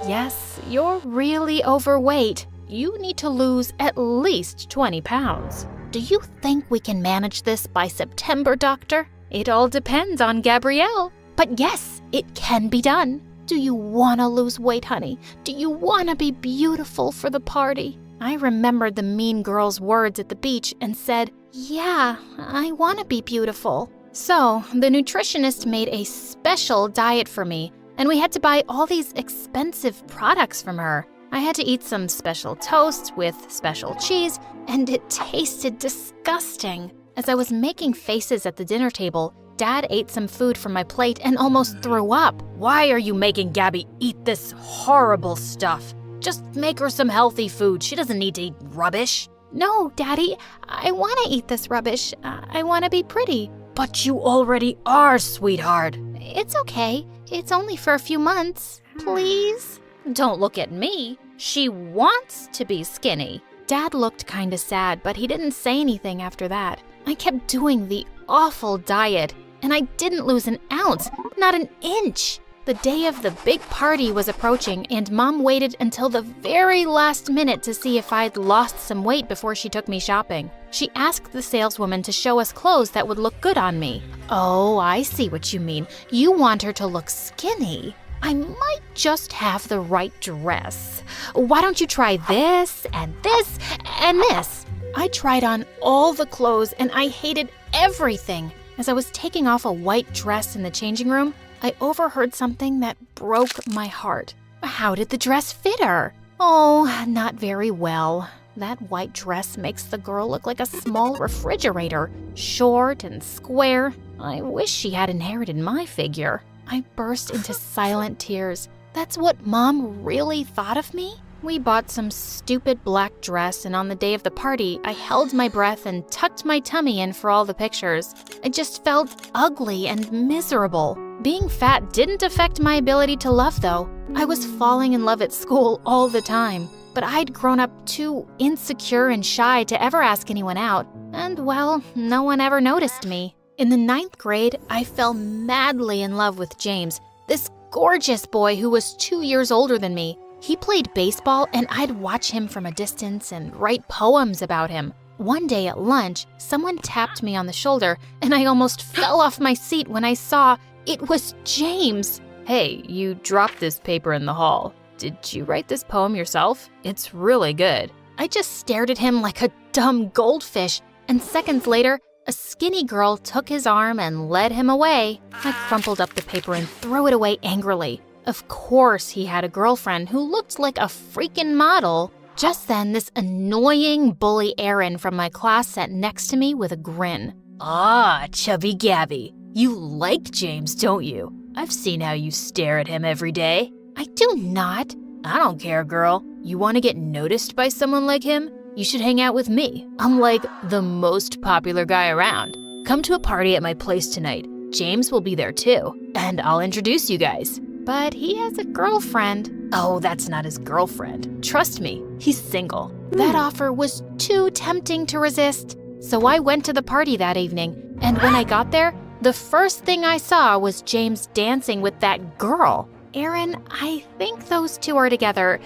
Yes, you're really overweight. You need to lose at least 20 pounds. Do you think we can manage this by September, doctor? It all depends on Gabrielle. But yes, it can be done. Do you want to lose weight, honey? Do you want to be beautiful for the party? I remembered the mean girl's words at the beach and said, yeah, I want to be beautiful. So the nutritionist made a special diet for me, and we had to buy all these expensive products from her. I had to eat some special toast with special cheese, and it tasted disgusting. As I was making faces at the dinner table, Dad ate some food from my plate and almost threw up. Why are you making Gabby eat this horrible stuff? Just make her some healthy food. She doesn't need to eat rubbish. No, Daddy, I want to eat this rubbish. I want to be pretty. But you already are, sweetheart. It's okay. It's only for a few months. Please? Don't look at me. She wants to be skinny. Dad looked kinda sad, but he didn't say anything after that. I kept doing the awful diet, and I didn't lose an ounce, not an inch. The day of the big party was approaching, and Mom waited until the very last minute to see if I'd lost some weight before she took me shopping. She asked the saleswoman to show us clothes that would look good on me. Oh, I see what you mean. You want her to look skinny. I might just have the right dress. Why don't you try this and this and this? I tried on all the clothes and I hated everything. As I was taking off a white dress in the changing room, I overheard something that broke my heart. How did the dress fit her? Oh, not very well. That white dress makes the girl look like a small refrigerator, short and square. I wish she had inherited my figure. I burst into silent tears. That's what Mom really thought of me? We bought some stupid black dress, and on the day of the party, I held my breath and tucked my tummy in for all the pictures. I just felt ugly and miserable. Being fat didn't affect my ability to love, though. I was falling in love at school all the time, but I'd grown up too insecure and shy to ever ask anyone out, and well, no one ever noticed me. In the 9th grade, I fell madly in love with James, this gorgeous boy who was 2 years older than me. He played baseball, and I'd watch him from a distance and write poems about him. One day at lunch, someone tapped me on the shoulder, and I almost fell off my seat when I saw it was James. Hey, you dropped this paper in the hall. Did you write this poem yourself? It's really good. I just stared at him like a dumb goldfish, and seconds later, a skinny girl took his arm and led him away. I crumpled up the paper and threw it away angrily. Of course, he had a girlfriend who looked like a freaking model. Just then, this annoying bully Aaron from my class sat next to me with a grin. Ah, chubby Gabby. You like James, don't you? I've seen how you stare at him every day. I do not. I don't care, girl. You want to get noticed by someone like him? You should hang out with me. I'm like the most popular guy around. Come to a party at my place tonight. James will be there too, and I'll introduce you guys. But he has a girlfriend. Oh, that's not his girlfriend. Trust me, he's single. That offer was too tempting to resist. So I went to the party that evening, and when I got there, the first thing I saw was James dancing with that girl. Aaron, I think those two are together.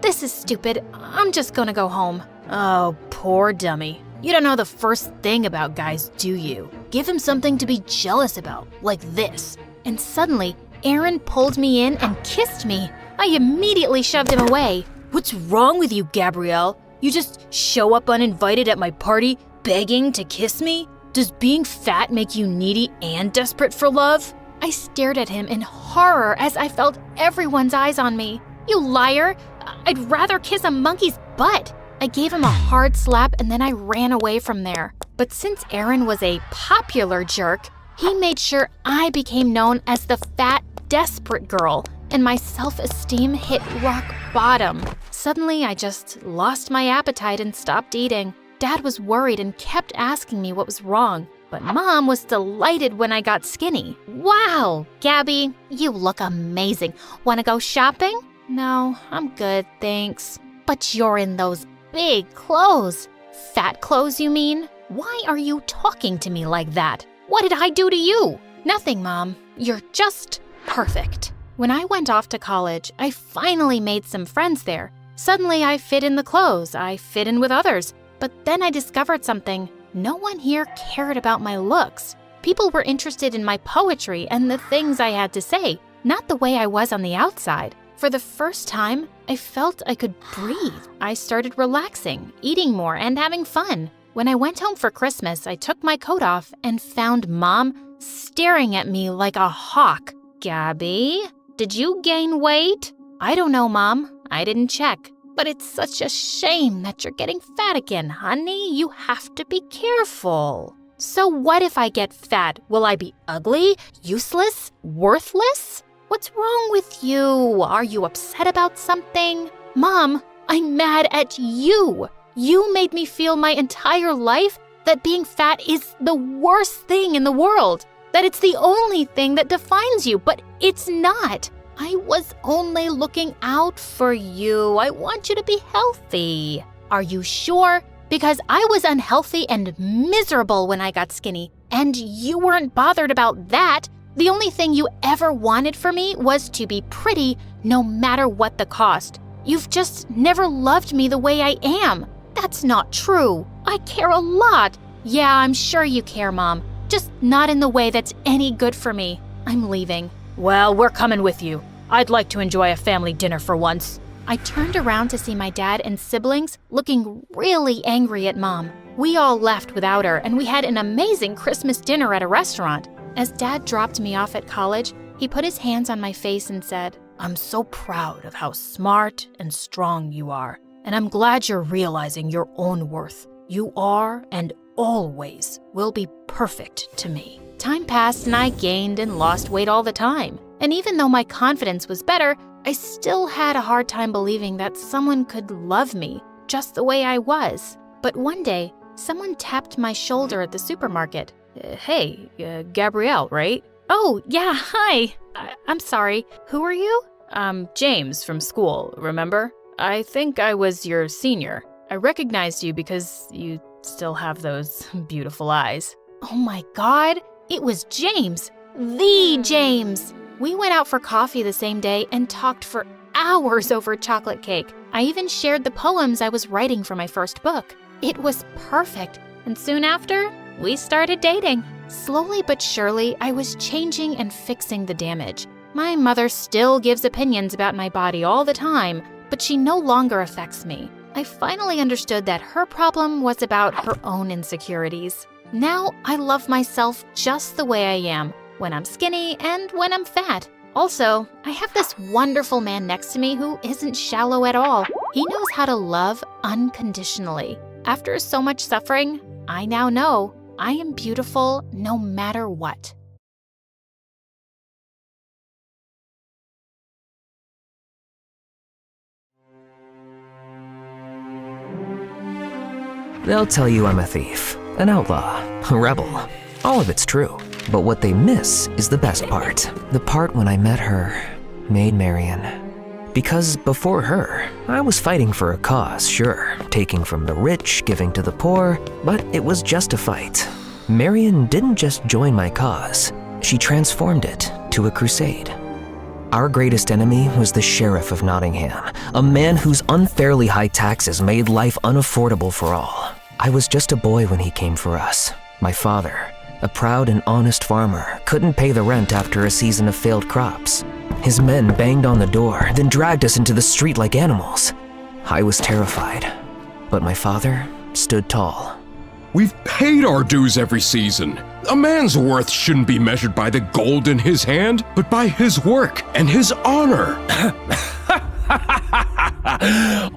This is stupid. I'm just gonna go home. Oh, poor dummy. You don't know the first thing about guys, do you? Give him something to be jealous about, like this. And suddenly, Aaron pulled me in and kissed me. I immediately shoved him away. What's wrong with you, Gabrielle? You just show up uninvited at my party, begging to kiss me? Does being fat make you needy and desperate for love? I stared at him in horror as I felt everyone's eyes on me. You liar! I'd rather kiss a monkey's butt. I gave him a hard slap and then I ran away from there. But since Aaron was a popular jerk, he made sure I became known as the fat, desperate girl, and my self-esteem hit rock bottom. Suddenly, I just lost my appetite and stopped eating. Dad was worried and kept asking me what was wrong, but Mom was delighted when I got skinny. Wow, Gabby, you look amazing. Want to go shopping? No, I'm good, thanks. But you're in those big clothes. Fat clothes, you mean? Why are you talking to me like that? What did I do to you? Nothing, Mom. You're just perfect. When I went off to college, I finally made some friends there. Suddenly, I fit in the clothes. I fit in with others. But then I discovered something. No one here cared about my looks. People were interested in my poetry and the things I had to say, not the way I was on the outside. For the first time, I felt I could breathe. I started relaxing, eating more, and having fun. When I went home for Christmas, I took my coat off and found Mom staring at me like a hawk. Gabby, did you gain weight? I don't know, Mom. I didn't check. But it's such a shame that you're getting fat again, honey. You have to be careful. So what if I get fat? Will I be ugly, useless, worthless? What's wrong with you? Are you upset about something? Mom, I'm mad at you. You made me feel my entire life that being fat is the worst thing in the world, that it's the only thing that defines you, but it's not. I was only looking out for you. I want you to be healthy. Are you sure? Because I was unhealthy and miserable when I got skinny, and you weren't bothered about that. The only thing you ever wanted for me was to be pretty, no matter what the cost. You've just never loved me the way I am. That's not true. I care a lot. Yeah, I'm sure you care, Mom. Just not in the way that's any good for me. I'm leaving. Well, we're coming with you. I'd like to enjoy a family dinner for once. I turned around to see my dad and siblings looking really angry at Mom. We all left without her, and we had an amazing Christmas dinner at a restaurant. As Dad dropped me off at college, he put his hands on my face and said, I'm so proud of how smart and strong you are, and I'm glad you're realizing your own worth. You are and always will be perfect to me. Time passed and I gained and lost weight all the time. And even though my confidence was better, I still had a hard time believing that someone could love me just the way I was. But one day, someone tapped my shoulder at the supermarket. Hey, Gabrielle, right? Oh, yeah, hi. I'm sorry. Who are you? James from school, remember? I think I was your senior. I recognized you because you still have those beautiful eyes. Oh my God, it was James. The James. We went out for coffee the same day and talked for hours over chocolate cake. I even shared the poems I was writing for my first book. It was perfect. And soon after, we started dating. Slowly but surely, I was changing and fixing the damage. My mother still gives opinions about my body all the time, but she no longer affects me. I finally understood that her problem was about her own insecurities. Now I love myself just the way I am, when I'm skinny and when I'm fat. Also, I have this wonderful man next to me who isn't shallow at all. He knows how to love unconditionally. After so much suffering, I now know I am beautiful no matter what. They'll tell you I'm a thief, an outlaw, a rebel. All of it's true. But what they miss is the best part. The part when I met her, Maid Marian. Because before her, I was fighting for a cause, sure. Taking from the rich, giving to the poor, but it was just a fight. Marian didn't just join my cause. She transformed it to a crusade. Our greatest enemy was the sheriff of Nottingham, a man whose unfairly high taxes made life unaffordable for all. I was just a boy when he came for us. My father, a proud and honest farmer, couldn't pay the rent after a season of failed crops. His men banged on the door, then dragged us into the street like animals. I was terrified, but my father stood tall. We've paid our dues every season. A man's worth shouldn't be measured by the gold in his hand, but by his work and his honor.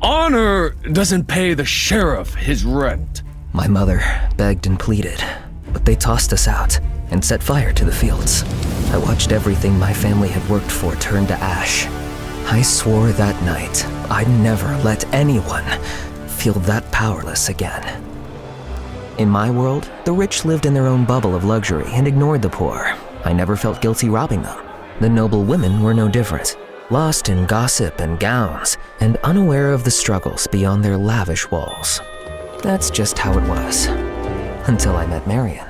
Honor doesn't pay the sheriff his rent. My mother begged and pleaded, but they tossed us out and set fire to the fields. I watched everything my family had worked for turn to ash. I swore that night I'd never let anyone feel that powerless again. In my world, the rich lived in their own bubble of luxury and ignored the poor. I never felt guilty robbing them. The noble women were no different, lost in gossip and gowns, and unaware of the struggles beyond their lavish walls. That's just how it was, until I met Marian.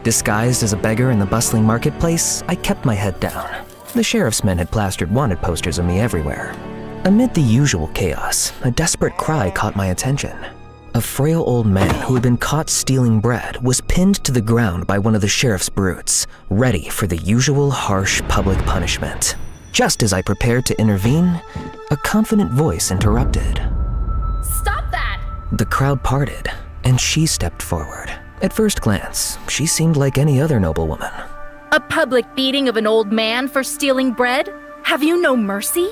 Disguised as a beggar in the bustling marketplace, I kept my head down. The sheriff's men had plastered wanted posters of me everywhere. Amid the usual chaos, a desperate cry caught my attention. A frail old man who had been caught stealing bread was pinned to the ground by one of the sheriff's brutes, ready for the usual harsh public punishment. Just as I prepared to intervene, a confident voice interrupted. Stop that! The crowd parted, and she stepped forward. At first glance, she seemed like any other noblewoman. A public beating of an old man for stealing bread? Have you no mercy?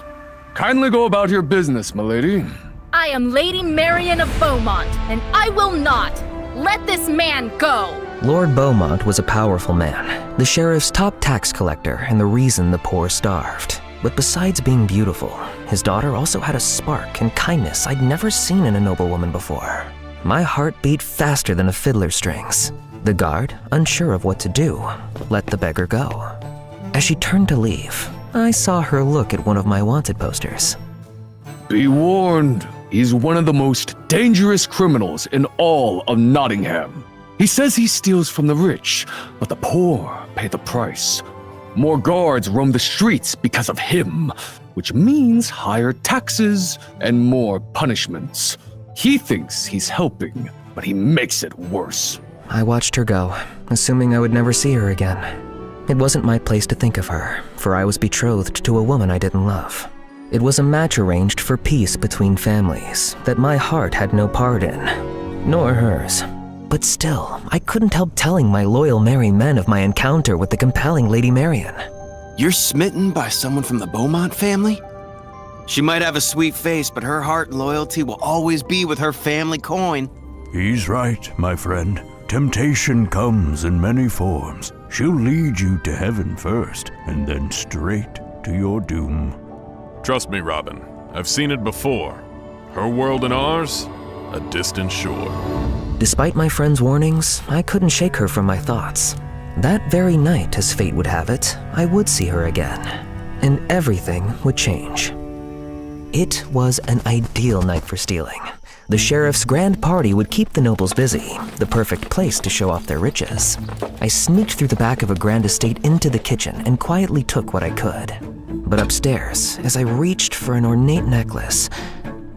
Kindly go about your business, milady. I am Lady Marian of Beaumont, and I will not let this man go. Lord Beaumont was a powerful man, the sheriff's top tax collector and the reason the poor starved. But besides being beautiful, his daughter also had a spark and kindness I'd never seen in a noblewoman before. My heart beat faster than a fiddler's strings. The guard, unsure of what to do, let the beggar go. As she turned to leave, I saw her look at one of my wanted posters. Be warned, he's one of the most dangerous criminals in all of Nottingham. He says he steals from the rich, but the poor pay the price. More guards roam the streets because of him, which means higher taxes and more punishments. He thinks he's helping, but he makes it worse. I watched her go, assuming I would never see her again. It wasn't my place to think of her, for I was betrothed to a woman I didn't love. It was a match arranged for peace between families that my heart had no part in, nor hers. But still, I couldn't help telling my loyal merry men of my encounter with the compelling Lady Marian. You're smitten by someone from the Beaumont family? She might have a sweet face, but her heart and loyalty will always be with her family coin. He's right, my friend. Temptation comes in many forms. She'll lead you to heaven first, and then straight to your doom. Trust me, Robin. I've seen it before. Her world and ours, a distant shore. Despite my friend's warnings, I couldn't shake her from my thoughts. That very night, as fate would have it, I would see her again, and everything would change. It was an ideal night for stealing. The sheriff's grand party would keep the nobles busy, the perfect place to show off their riches. I sneaked through the back of a grand estate into the kitchen and quietly took what I could. But upstairs, as I reached for an ornate necklace,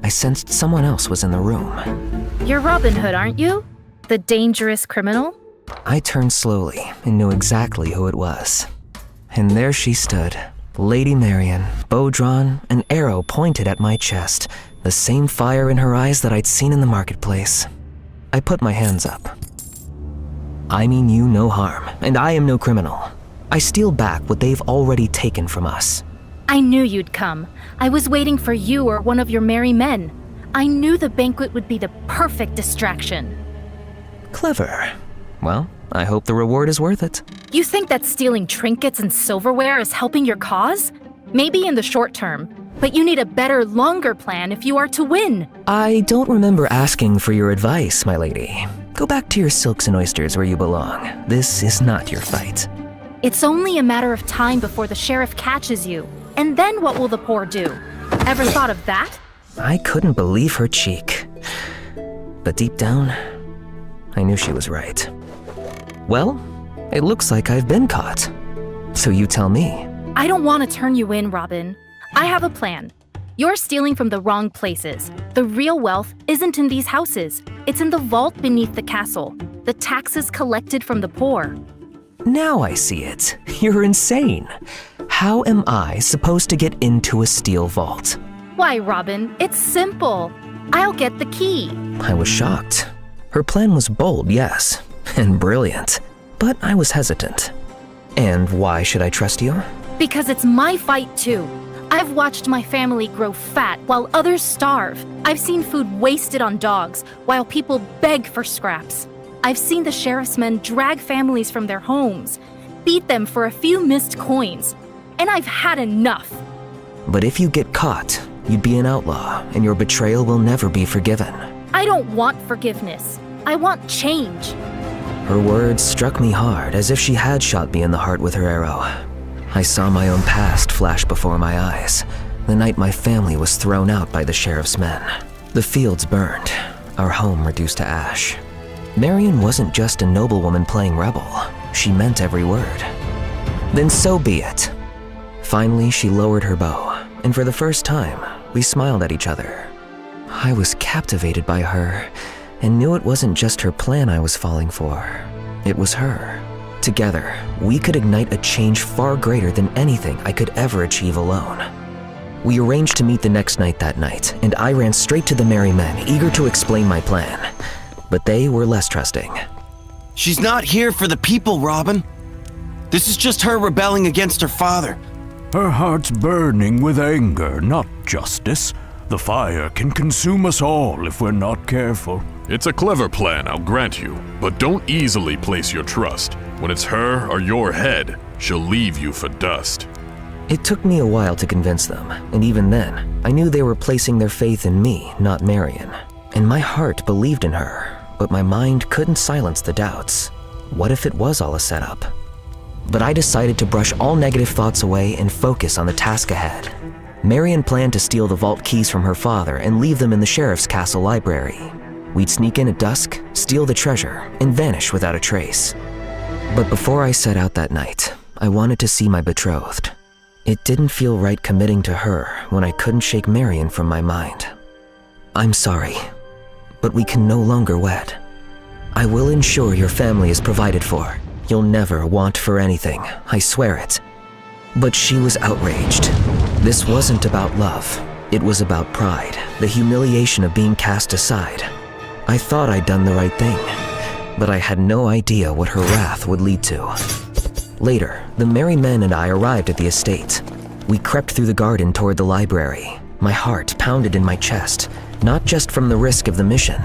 I sensed someone else was in the room. You're Robin Hood, aren't you? The dangerous criminal? I turned slowly and knew exactly who it was. And there she stood, Lady Marian, bow drawn, an arrow pointed at my chest, the same fire in her eyes that I'd seen in the marketplace. I put my hands up. I mean you no harm, and I am no criminal. I steal back what they've already taken from us. I knew you'd come. I was waiting for you or one of your merry men. I knew the banquet would be the perfect distraction. Clever. Well, I hope the reward is worth it. You think that stealing trinkets and silverware is helping your cause? Maybe in the short term, but you need a better, longer plan if you are to win. I don't remember asking for your advice, my lady. Go back to your silks and oysters where you belong. This is not your fight. It's only a matter of time before the sheriff catches you. And then what will the poor do? Ever thought of that? I couldn't believe her cheek. But deep down, I knew she was right. Well, it looks like I've been caught. So you tell me. I don't want to turn you in, Robin. I have a plan. You're stealing from the wrong places. The real wealth isn't in these houses. It's in the vault beneath the castle. The taxes collected from the poor. Now I see it. You're insane. How am I supposed to get into a steel vault? Why, Robin, it's simple. I'll get the key. I was shocked. Her plan was bold, yes, and brilliant. But I was hesitant. And why should I trust you? Because it's my fight too. I've watched my family grow fat while others starve. I've seen food wasted on dogs while people beg for scraps. I've seen the sheriff's men drag families from their homes, beat them for a few missed coins, and I've had enough. But if you get caught, you'd be an outlaw, and your betrayal will never be forgiven. I don't want forgiveness. I want change. Her words struck me hard, as if she had shot me in the heart with her arrow. I saw my own past flash before my eyes, the night my family was thrown out by the sheriff's men. The fields burned, our home reduced to ash. Marian wasn't just a noblewoman playing rebel. She meant every word. Then so be it. Finally, she lowered her bow, and for the first time, we smiled at each other. I was captivated by her, and knew it wasn't just her plan I was falling for. It was her. Together, we could ignite a change far greater than anything I could ever achieve alone. We arranged to meet the next night that night, and I ran straight to the merry men, eager to explain my plan. But they were less trusting. She's not here for the people, Robin. This is just her rebelling against her father. Her heart's burning with anger, not justice. The fire can consume us all if we're not careful. It's a clever plan, I'll grant you, but don't easily place your trust. When it's her or your head, she'll leave you for dust. It took me a while to convince them, and even then, I knew they were placing their faith in me, not Marion. And my heart believed in her, but my mind couldn't silence the doubts. What if it was all a setup? But I decided to brush all negative thoughts away and focus on the task ahead. Marion planned to steal the vault keys from her father and leave them in the sheriff's castle library. We'd sneak in at dusk, steal the treasure, and vanish without a trace. But before I set out that night, I wanted to see my betrothed. It didn't feel right committing to her when I couldn't shake Marion from my mind. I'm sorry, but we can no longer wed. I will ensure your family is provided for. You'll never want for anything, I swear it. But she was outraged. This wasn't about love. It was about pride, the humiliation of being cast aside. I thought I'd done the right thing, but I had no idea what her wrath would lead to. Later, the merry men and I arrived at the estate. We crept through the garden toward the library. My heart pounded in my chest, not just from the risk of the mission,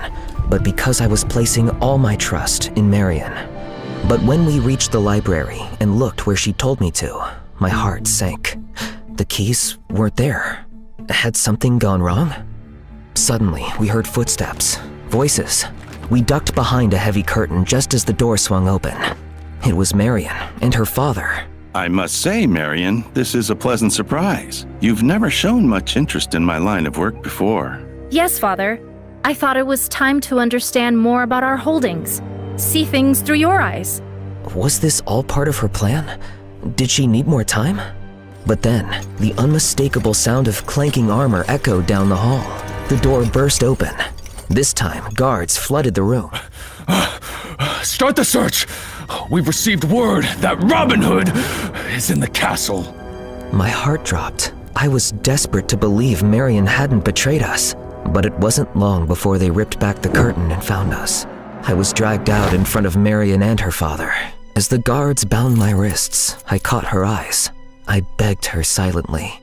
but because I was placing all my trust in Marion. But when we reached the library and looked where she told me to, my heart sank. The keys weren't there. Had something gone wrong? Suddenly, we heard footsteps, voices. We ducked behind a heavy curtain just as the door swung open. It was Marion and her father. I must say, Marion, this is a pleasant surprise. You've never shown much interest in my line of work before. Yes, Father. I thought it was time to understand more about our holdings. See things through your eyes. Was this all part of her plan? Did she need more time? But then, the unmistakable sound of clanking armor echoed down the hall. The door burst open. This time, guards flooded the room. Start the search! We've received word that Robin Hood is in the castle. My heart dropped. I was desperate to believe Marion hadn't betrayed us. But it wasn't long before they ripped back the curtain and found us. I was dragged out in front of Marion and her father. As the guards bound my wrists, I caught her eyes. I begged her silently.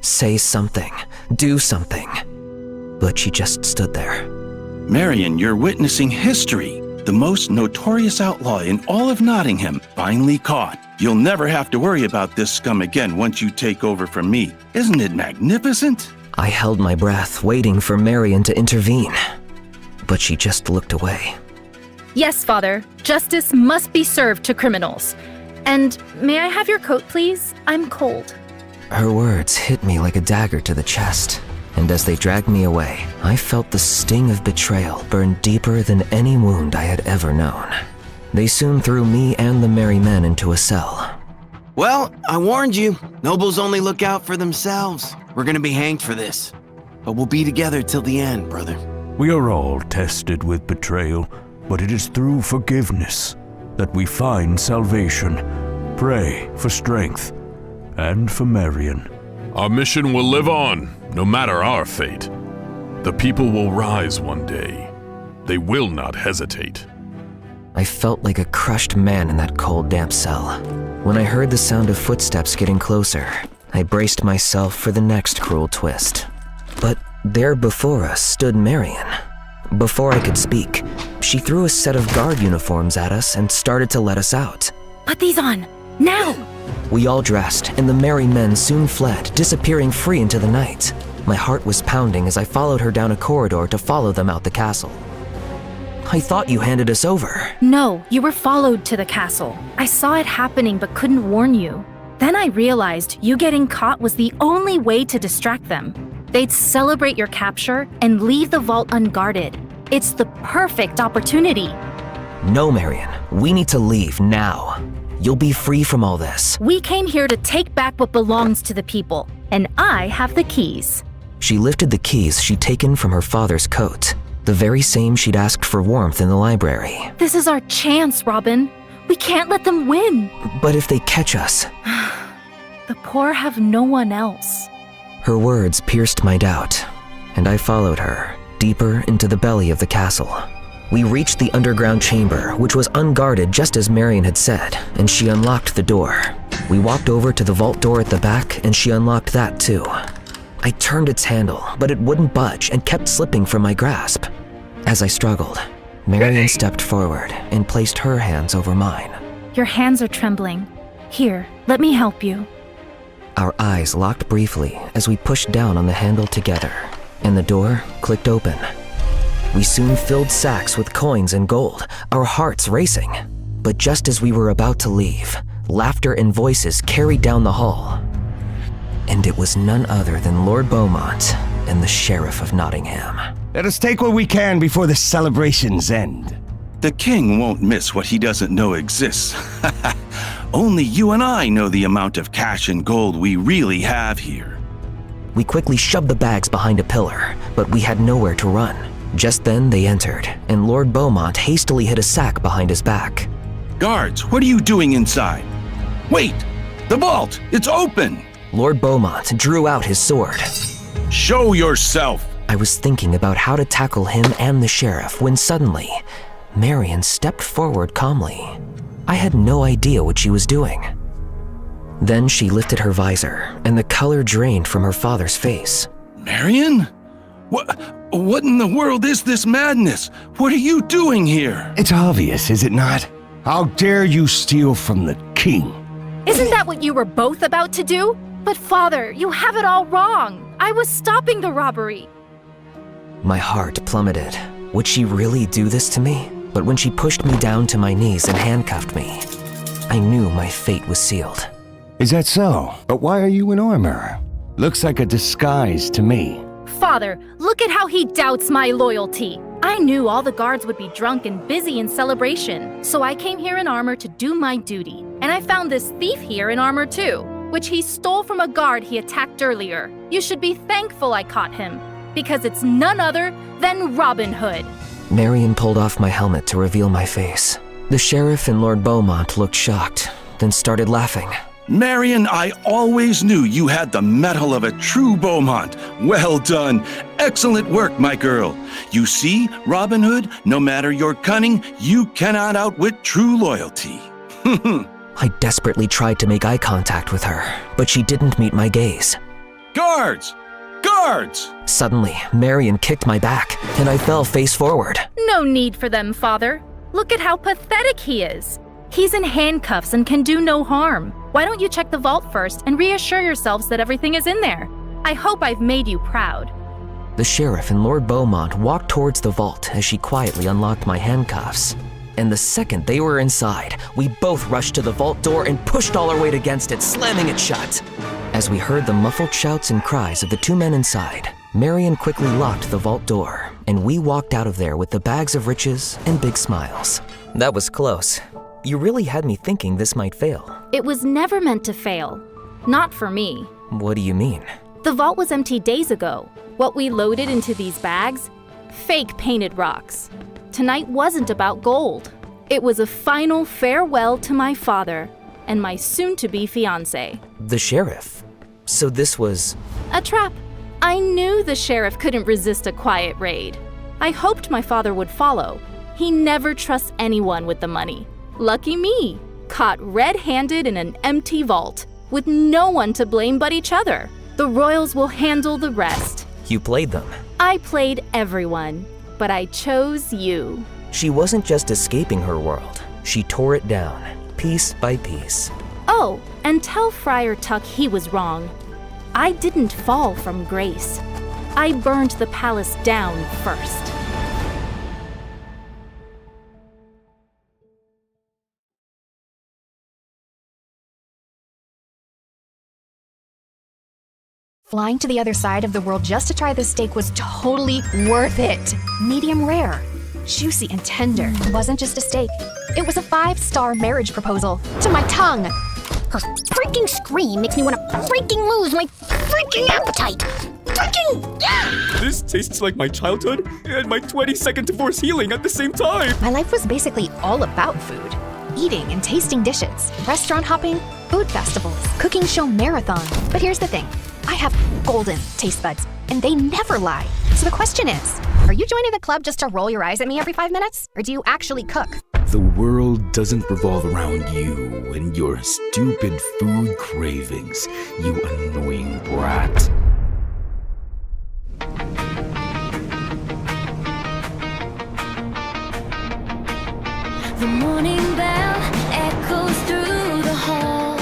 Say something. Do something. But she just stood there. Marion, you're witnessing history. The most notorious outlaw in all of Nottingham, finally caught. You'll never have to worry about this scum again once you take over from me. Isn't it magnificent? I held my breath, waiting for Marion to intervene. But she just looked away. Yes, Father. Justice must be served to criminals. And may I have your coat, please? I'm cold. Her words hit me like a dagger to the chest. And as they dragged me away, I felt the sting of betrayal burn deeper than any wound I had ever known. They soon threw me and the merry men into a cell. Well, I warned you. Nobles only look out for themselves. We're gonna be hanged for this. But we'll be together till the end, brother. We are all tested with betrayal, but it is through forgiveness that we find salvation. Pray for strength and for Marion. Our mission will live on, no matter our fate. The people will rise one day. They will not hesitate. I felt like a crushed man in that cold, damp cell. When I heard the sound of footsteps getting closer, I braced myself for the next cruel twist. But there before us stood Marion. Before I could speak, she threw a set of guard uniforms at us and started to let us out. Put these on, now! We all dressed, and the merry men soon fled, disappearing free into the night. My heart was pounding as I followed her down a corridor to follow them out the castle. I thought you handed us over. No, you were followed to the castle. I saw it happening but couldn't warn you. Then I realized you getting caught was the only way to distract them. They'd celebrate your capture and leave the vault unguarded. It's the perfect opportunity. No, Marion. We need to leave now. You'll be free from all this. We came here to take back what belongs to the people, and I have the keys. She lifted the keys she'd taken from her father's coat, the very same she'd asked for warmth in the library. This is our chance, Robin. We can't let them win. But if they catch us... The poor have no one else. Her words pierced my doubt, and I followed her, deeper into the belly of the castle. We reached the underground chamber, which was unguarded just as Marion had said, and she unlocked the door. We walked over to the vault door at the back, and she unlocked that too. I turned its handle, but it wouldn't budge and kept slipping from my grasp. As I struggled, Marion stepped forward and placed her hands over mine. Your hands are trembling. Here, let me help you. Our eyes locked briefly as we pushed down on the handle together, and the door clicked open. We soon filled sacks with coins and gold, our hearts racing. But just as we were about to leave, laughter and voices carried down the hall. And it was none other than Lord Beaumont and the Sheriff of Nottingham. Let us take what we can before the celebrations end. The king won't miss what he doesn't know exists. Only you and I know the amount of cash and gold we really have here. We quickly shoved the bags behind a pillar, but we had nowhere to run. Just then they entered, and Lord Beaumont hastily hid a sack behind his back. Guards, what are you doing inside? Wait! The vault! It's open! Lord Beaumont drew out his sword. Show yourself! I was thinking about how to tackle him and the sheriff when suddenly, Marion stepped forward calmly. I had no idea what she was doing. Then she lifted her visor, and the color drained from her father's face. Marion? What in the world is this madness? What are you doing here? It's obvious, is it not? How dare you steal from the king? Isn't that what you were both about to do? But father, you have it all wrong. I was stopping the robbery. My heart plummeted. Would she really do this to me? But when she pushed me down to my knees and handcuffed me, I knew my fate was sealed. Is that so? But why are you in armor? Looks like a disguise to me. Father, look at how he doubts my loyalty. I knew all the guards would be drunk and busy in celebration, so I came here in armor to do my duty. And I found this thief here in armor too, which he stole from a guard he attacked earlier. You should be thankful I caught him, because it's none other than Robin Hood. Marion pulled off my helmet to reveal my face. The sheriff and Lord Beaumont looked shocked, then started laughing. Marion, I always knew you had the mettle of a true Beaumont. Well done. Excellent work, my girl. You see, Robin Hood, no matter your cunning, you cannot outwit true loyalty. I desperately tried to make eye contact with her, but she didn't meet my gaze. Guards! Guards! Suddenly, Marion kicked my back, and I fell face forward. No need for them, father. Look at how pathetic he is. He's in handcuffs and can do no harm. Why don't you check the vault first and reassure yourselves that everything is in there? I hope I've made you proud. The sheriff and Lord Beaumont walked towards the vault as she quietly unlocked my handcuffs. And the second they were inside, we both rushed to the vault door and pushed all our weight against it, slamming it shut. As we heard the muffled shouts and cries of the two men inside, Marion quickly locked the vault door, and we walked out of there with the bags of riches and big smiles. That was close. You really had me thinking this might fail. It was never meant to fail. Not for me. What do you mean? The vault was empty days ago. What we loaded into these bags? Fake painted rocks. Tonight wasn't about gold. It was a final farewell to my father and my soon-to-be fiancé. The sheriff? So this was... a trap. I knew the sheriff couldn't resist a quiet raid. I hoped my father would follow. He never trusts anyone with the money. Lucky me, caught red-handed in an empty vault, with no one to blame but each other. The royals will handle the rest. You played them. I played everyone, but I chose you. She wasn't just escaping her world. She tore it down, piece by piece. Oh, and tell Friar Tuck he was wrong. I didn't fall from grace. I burned the palace down first. Flying to the other side of the world just to try this steak was totally worth it. Medium rare, juicy and tender. It wasn't just a steak. It was a 5-star marriage proposal to my tongue. Her freaking scream makes me want to freaking lose my freaking appetite. Freaking! This tastes like my childhood and my 20-second divorce healing at the same time. My life was basically all about food. Eating and tasting dishes, restaurant hopping, food festivals, cooking show marathon. But here's the thing. I have golden taste buds, and they never lie. So the question is, are you joining the club just to roll your eyes at me every 5 minutes? Or do you actually cook? The world doesn't revolve around you and your stupid food cravings, you annoying brat. morning bell echoes through the halls.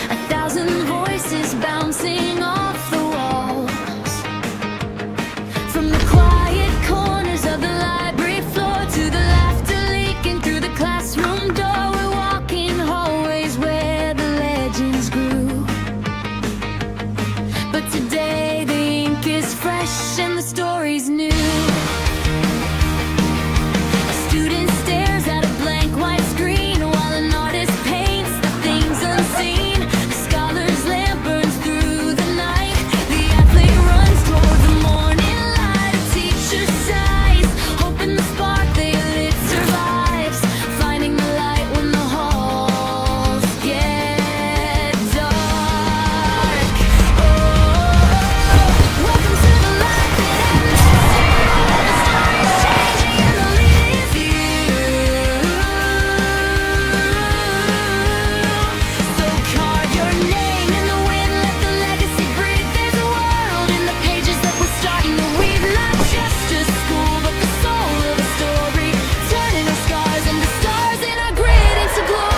1,000 voices bouncing off the walls. From the quiet corners of the library floor to the laughter leaking through the classroom door, we're walking hallways where the legends grew. But today the ink is fresh and the story's new. A student stares at a blank white screen while an artist paints the things unseen. A scholar's lamp burns through the night. The athlete runs toward the morning light. A teacher sighs, hoping the spark they lit survives, finding the light when the halls get dark. Oh, welcome to the life at MSA. The story's changing and the lead is you. So carve your name in the wind, let the legacy breathe. There's a world in the pages that we're starting to weave. Not just a school, but the soul of a story, turning our scars into stars and our grit into glory.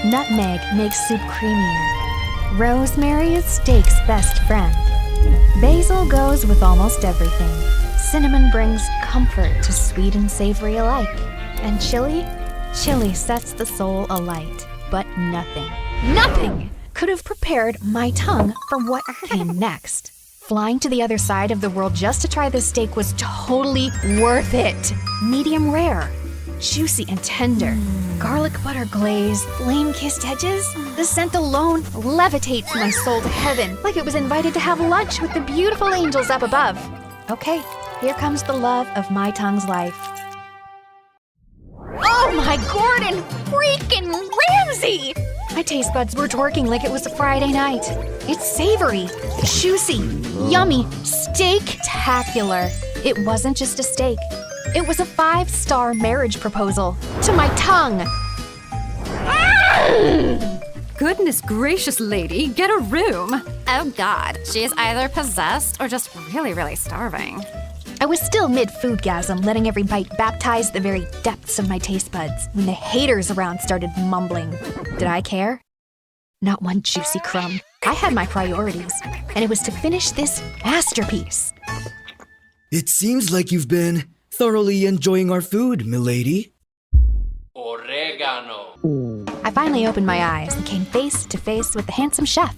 Nutmeg makes soup creamier. Rosemary is steak's best friend. Basil goes with almost everything. Cinnamon brings comfort to sweet and savory alike. And chili? Chili sets the soul alight. But nothing could have prepared my tongue for what came next. Flying to the other side of the world just to try this steak was totally worth it. Medium rare, juicy and tender. Garlic butter glaze, flame-kissed edges. The scent alone levitates my soul to heaven, like it was invited to have lunch with the beautiful angels up above. Okay, here comes the love of my tongue's life. Oh my Gordon freaking Ramsay! My taste buds were twerking like it was a Friday night. It's savory, juicy, yummy, steak-tacular. It wasn't just a steak. It was a 5-star marriage proposal to my tongue. Goodness gracious, lady, get a room. Oh God, she is either possessed or just really, really starving. I was still mid-foodgasm, letting every bite baptize the very depths of my taste buds when the haters around started mumbling. Did I care? Not one juicy crumb. I had my priorities, and it was to finish this masterpiece. It seems like you've been thoroughly enjoying our food, milady. Oregano. I finally opened my eyes and came face to face with the handsome chef.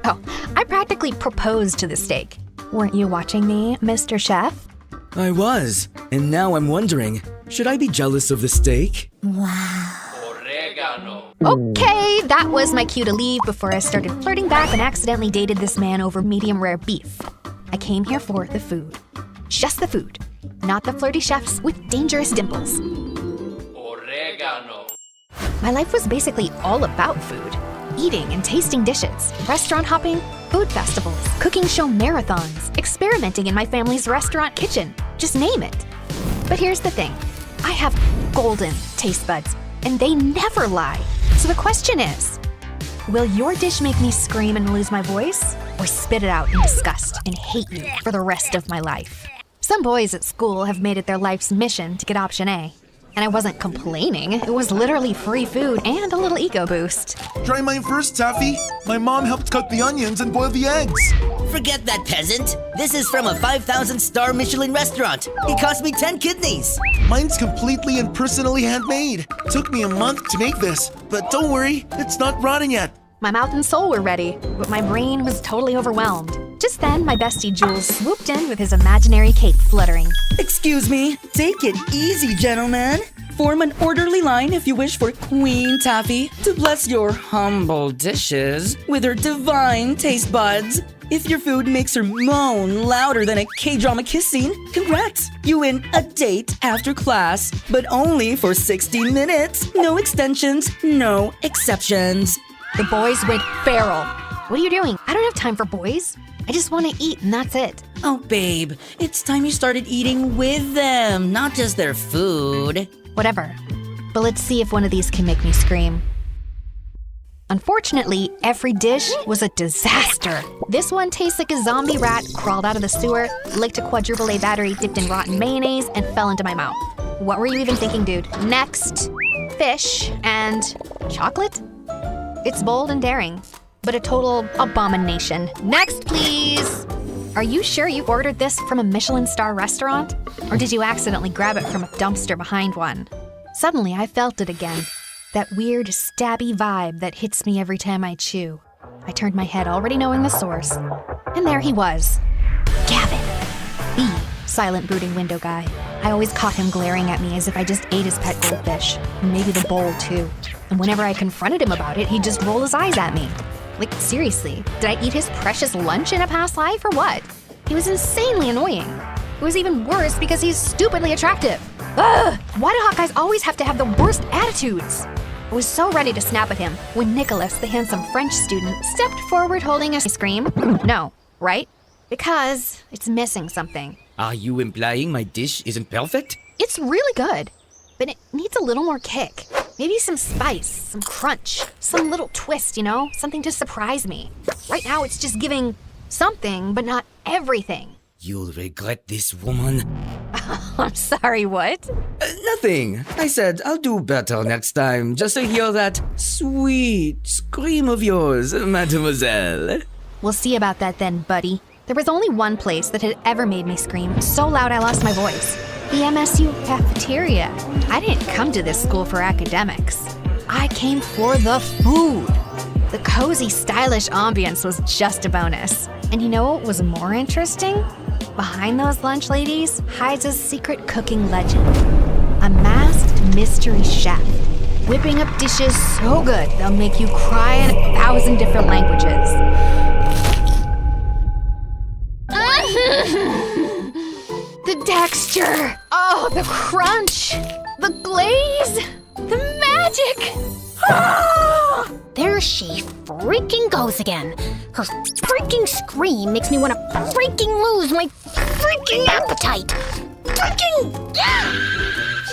Oh, I practically proposed to the steak. Weren't you watching me, Mr. Chef? I was, and now I'm wondering, should I be jealous of the steak? Oregano. Okay, that was my cue to leave before I started flirting back and accidentally dated this man over medium rare beef. I came here for the food. Just the food. Not the flirty chefs with dangerous dimples. Oregano. My life was basically all about food. Eating and tasting dishes, restaurant hopping, food festivals, cooking show marathons, experimenting in my family's restaurant kitchen. Just name it. But here's the thing. I have golden taste buds, and they never lie. So the question is, will your dish make me scream and lose my voice? Or spit it out in disgust and hate you for the rest of my life? Some boys at school have made it their life's mission to get option A. And I wasn't complaining. It was literally free food and a little ego boost. Try mine first, Taffy. My mom helped cut the onions and boil the eggs. Forget that, peasant. This is from a 5,000-star Michelin restaurant. It cost me 10 kidneys. Mine's completely and personally handmade. Took me a month to make this, but don't worry, it's not rotting yet. My mouth and soul were ready, but my brain was totally overwhelmed. Just then, my bestie Jules swooped in with his imaginary cape fluttering. Excuse me, take it easy, gentlemen. Form an orderly line if you wish for Queen Taffy to bless your humble dishes with her divine taste buds. If your food makes her moan louder than a K-drama kiss scene, congrats! You win a date after class, but only for 60 minutes. No extensions, no exceptions. The boys went feral. What are you doing? I don't have time for boys. I just want to eat and that's it. Oh, babe, it's time you started eating with them, not just their food. Whatever. But let's see if one of these can make me scream. Unfortunately, every dish was a disaster. This one tastes like a zombie rat crawled out of the sewer, licked a quadruple A battery dipped in rotten mayonnaise, and fell into my mouth. What were you even thinking, dude? Next, fish and chocolate? It's bold and daring, but a total abomination. Next, please! Are you sure you ordered this from a Michelin star restaurant? Or did you accidentally grab it from a dumpster behind one? Suddenly, I felt it again. That weird, stabby vibe that hits me every time I chew. I turned my head, already knowing the source. And there he was. Gavin. The silent, brooding window guy. I always caught him glaring at me as if I just ate his pet goldfish. And maybe the bowl, too. And whenever I confronted him about it, he'd just roll his eyes at me. Like, seriously, did I eat his precious lunch in a past life or what? He was insanely annoying. It was even worse because he's stupidly attractive. Ugh! Why do hot guys always have to have the worst attitudes? I was so ready to snap at him when Nicholas, the handsome French student, stepped forward holding a ice cream. No, right? Because it's missing something. Are you implying my dish isn't perfect? It's really good, but it needs a little more kick. Maybe some spice, some crunch, some little twist, you know? Something to surprise me. Right now it's just giving something, but not everything. You'll regret this, woman. I'm sorry, what? Nothing. I said I'll do better next time, just to hear that sweet scream of yours, mademoiselle. We'll see about that then, buddy. There was only one place that had ever made me scream so loud I lost my voice. The MSU cafeteria. I didn't come to this school for academics. I came for the food. The cozy, stylish ambience was just a bonus. And you know what was more interesting? Behind those lunch ladies hides a secret cooking legend. A masked mystery chef, whipping up dishes so good they'll make you cry in 1,000 different languages. The texture! Oh, the crunch! The glaze! The magic! Ah! There she freaking goes again. Her freaking scream makes me want to freaking lose my freaking appetite. Freaking yeah!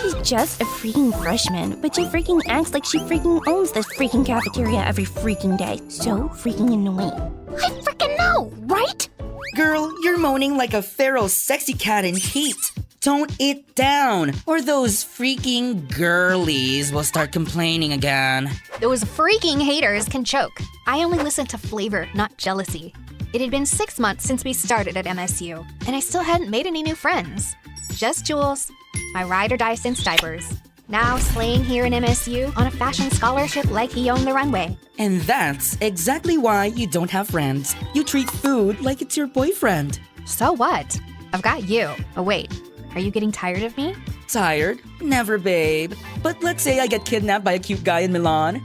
She's just a freaking freshman, but she freaking acts like she freaking owns this freaking cafeteria every freaking day. So freaking annoying. I freaking know, right? Girl, you're moaning like a feral sexy cat in heat. Tone it down, or those freaking girlies will start complaining again. Those freaking haters can choke. I only listen to flavor, not jealousy. It had been 6 months since we started at MSU, and I still hadn't made any new friends. Just Jules, my ride or die since diapers. Now slaying here in MSU on a fashion scholarship like he owned the runway. And that's exactly why you don't have friends. You treat food like it's your boyfriend. So what? I've got you. Oh wait, are you getting tired of me? Tired? Never, babe. But let's say I get kidnapped by a cute guy in Milan.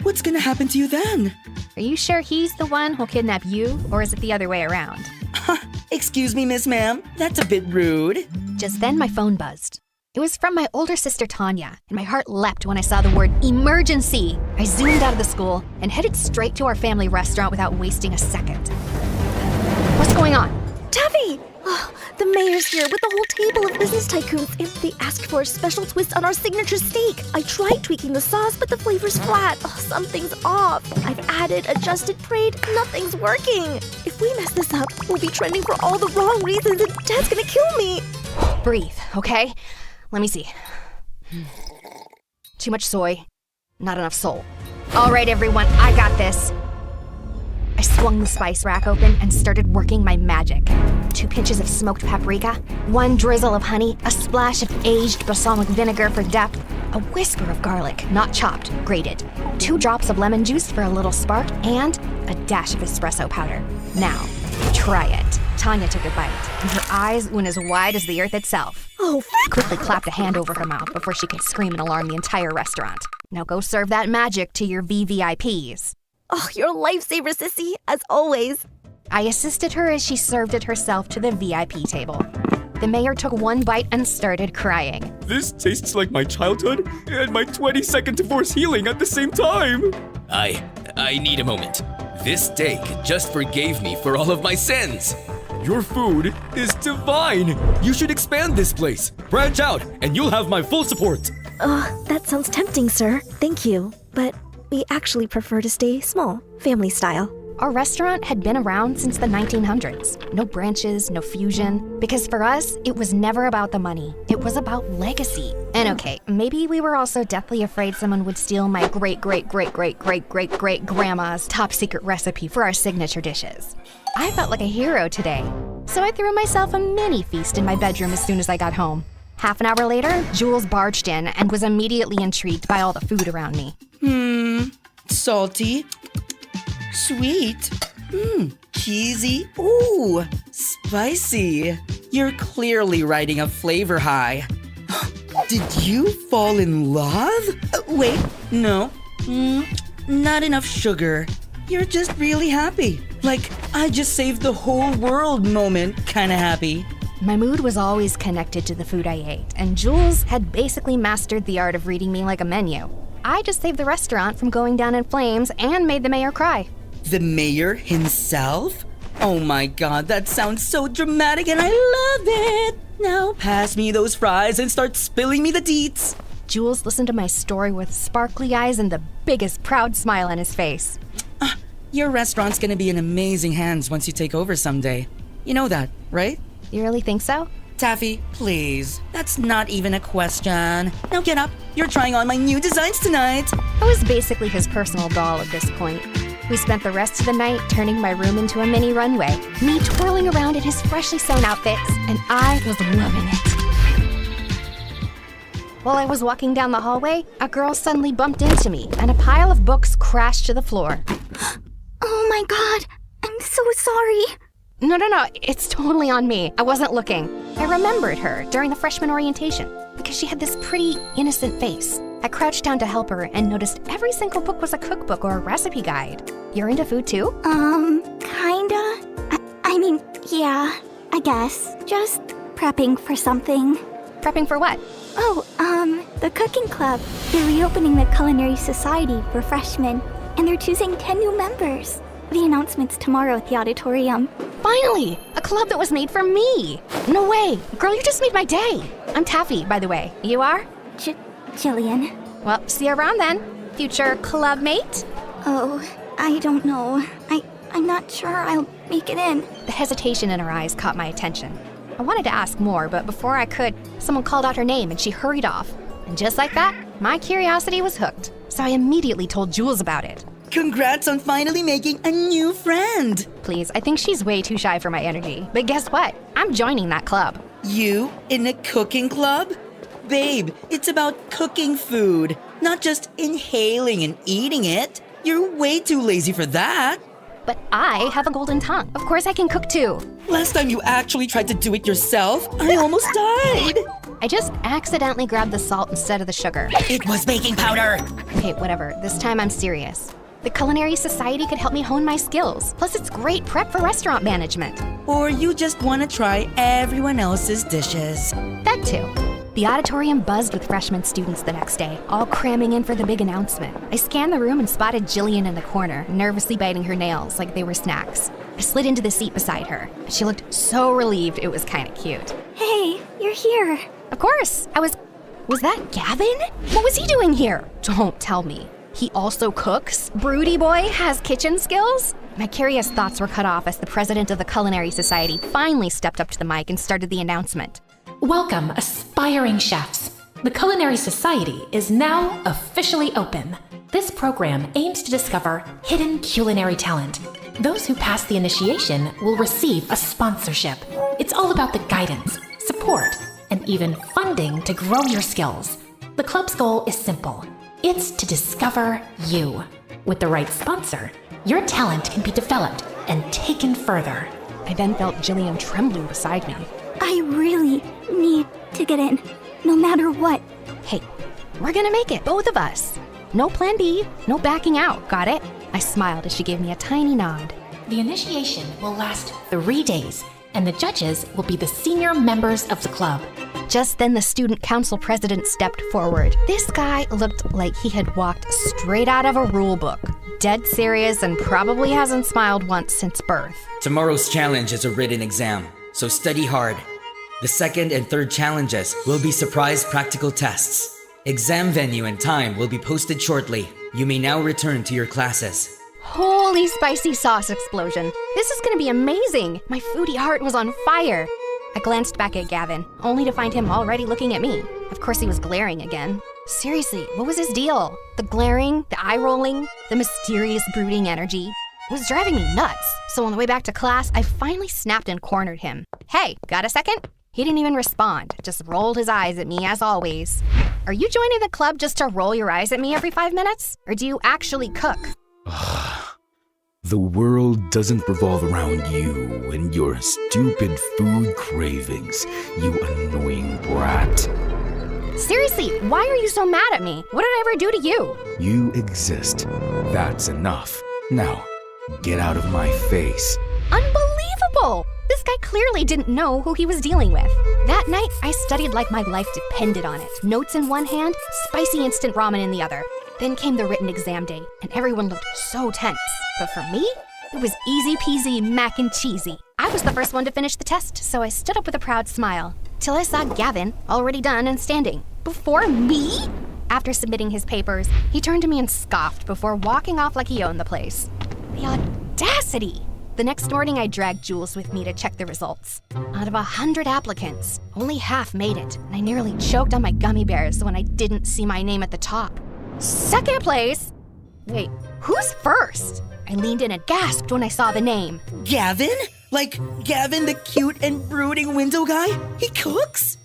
What's gonna happen to you then? Are you sure he's the one who'll kidnap you, or is it the other way around? Excuse me, Miss Ma'am. That's a bit rude. Just then my phone buzzed. It was from my older sister Tanya, and my heart leapt when I saw the word emergency. I zoomed out of the school and headed straight to our family restaurant without wasting a second. What's going on? Taffy! Oh, the mayor's here with the whole table of business tycoons, and they asked for a special twist on our signature steak. I tried tweaking the sauce, but the flavor's flat. Oh, something's off. I've added, adjusted, prayed, nothing's working. If we mess this up, we'll be trending for all the wrong reasons, and Dad's gonna kill me. Breathe, okay? Let me see. Too much soy, not enough soul. All right, everyone, I got this. I swung the spice rack open and started working my magic. 2 pinches of smoked paprika, 1 drizzle of honey, a splash of aged balsamic vinegar for depth, a whisper of garlic, not chopped, grated, 2 drops of lemon juice for a little spark, and a dash of espresso powder. Now, try it. Tanya took a bite, and her eyes went as wide as the earth itself. Oh, Quickly clapped a hand over her mouth before she could scream and alarm the entire restaurant. Now go serve that magic to your VVIPs. Oh, you're a lifesaver, sissy, as always. I assisted her as she served it herself to the VIP table. The mayor took 1 bite and started crying. This tastes like my childhood and my 22nd divorce healing at the same time. I need a moment. This steak just forgave me for all of my sins. Your food is divine. You should expand this place. Branch out, and you'll have my full support. That sounds tempting, sir. Thank you. But we actually prefer to stay small, family style. Our restaurant had been around since the 1900s. No branches, no fusion. Because for us, it was never about the money. It was about legacy. And okay, maybe we were also deathly afraid someone would steal my great-great-great-great-great-great-grandma's top secret recipe for our signature dishes. I felt like a hero today. So I threw myself a mini feast in my bedroom as soon as I got home. Half an hour later, Jules barged in and was immediately intrigued by all the food around me. Salty. Sweet. Cheesy. Ooh, spicy. You're clearly riding a flavor high. Did you fall in love? Wait, no. Not enough sugar. You're just really happy. Like, I just saved the whole world moment kinda happy. My mood was always connected to the food I ate, and Jules had basically mastered the art of reading me like a menu. I just saved the restaurant from going down in flames and made the mayor cry. The mayor himself? Oh my god, that sounds so dramatic and I love it! Now pass me those fries and start spilling me the deets. Jules listened to my story with sparkly eyes and the biggest proud smile on his face. Your restaurant's gonna be in amazing hands once you take over someday. You know that, right? You really think so? Taffy, please. That's not even a question. Now get up. You're trying on my new designs tonight. I was basically his personal doll at this point. We spent the rest of the night turning my room into a mini runway, me twirling around in his freshly sewn outfits, and I was loving it. While I was walking down the hallway, a girl suddenly bumped into me, and a pile of books crashed to the floor. Oh my god, I'm so sorry. No, it's totally on me. I wasn't looking. I remembered her during the freshman orientation because she had this pretty, innocent face. I crouched down to help her and noticed every single book was a cookbook or a recipe guide. You're into food too? Kinda. I mean, yeah, I guess. Just prepping for something. Prepping for what? Oh, the cooking club. They're reopening the Culinary Society for freshmen, and they're choosing 10 new members. The announcement's tomorrow at the auditorium. Finally! A club that was made for me! No way! Girl, you just made my day! I'm Taffy, by the way. You are? Jillian. Well, see you around then, future club mate. Oh, I don't know. I'm not sure I'll make it in. The hesitation in her eyes caught my attention. I wanted to ask more, but before I could, someone called out her name and she hurried off. And just like that, my curiosity was hooked. So I immediately told Jules about it. Congrats on finally making a new friend! Please, I think she's way too shy for my energy. But guess what? I'm joining that club. You in a cooking club? Babe, it's about cooking food, not just inhaling and eating it. You're way too lazy for that. But I have a golden tongue. Of course I can cook too. Last time you actually tried to do it yourself, I almost died. I just accidentally grabbed the salt instead of the sugar. It was baking powder! Okay, whatever. This time I'm serious. The Culinary Society could help me hone my skills. Plus, it's great prep for restaurant management. Or you just want to try everyone else's dishes. That too. The auditorium buzzed with freshman students the next day, all cramming in for the big announcement. I scanned the room and spotted Jillian in the corner, nervously biting her nails like they were snacks. I slid into the seat beside her. She looked so relieved it was kind of cute. Hey, you're here. Of course. Was that Gavin? What was he doing here? Don't tell me. He also cooks? Broody boy has kitchen skills? My curious thoughts were cut off as the president of the Culinary Society finally stepped up to the mic and started the announcement. Welcome, aspiring chefs. The Culinary Society is now officially open. This program aims to discover hidden culinary talent. Those who pass the initiation will receive a sponsorship. It's all about the guidance, support, and even funding to grow your skills. The club's goal is simple. It's to discover you. With the right sponsor, your talent can be developed and taken further. I then felt Jillian trembling beside me. I really need to get in, no matter what. Hey, we're gonna make it, both of us. No plan B, no backing out, got it? I smiled as she gave me a tiny nod. The initiation will last 3 days, and the judges will be the senior members of the club. Just then, the student council president stepped forward. This guy looked like he had walked straight out of a rule book. Dead serious and probably hasn't smiled once since birth. Tomorrow's challenge is a written exam, so study hard. The second and third challenges will be surprise practical tests. Exam venue and time will be posted shortly. You may now return to your classes. Holy spicy sauce explosion. This is gonna be amazing. My foodie heart was on fire. I glanced back at Gavin, only to find him already looking at me. Of course, he was glaring again. Seriously, what was his deal? The glaring, the eye-rolling, the mysterious brooding energy. It was driving me nuts. So on the way back to class, I finally snapped and cornered him. Hey, got a second? He didn't even respond, just rolled his eyes at me as always. Are you joining the club just to roll your eyes at me every 5 minutes? Or do you actually cook? The world doesn't revolve around you and your stupid food cravings, you annoying brat. Seriously, why are you so mad at me? What did I ever do to you? You exist. That's enough. Now, get out of my face. Unbelievable! This guy clearly didn't know who he was dealing with. That night, I studied like my life depended on it. Notes in one hand, spicy instant ramen in the other. Then came the written exam day, and everyone looked so tense. But for me, it was easy peasy mac and cheesy. I was the first one to finish the test, so I stood up with a proud smile. Till I saw Gavin, already done and standing. Before me? After submitting his papers, he turned to me and scoffed before walking off like he owned the place. The audacity! The next morning, I dragged Jules with me to check the results. Out of 100 applicants, only half made it, and I nearly choked on my gummy bears when I didn't see my name at the top. Second place? Wait, who's first? I leaned in and gasped when I saw the name. Gavin? Like Gavin, the cute and brooding window guy? He cooks?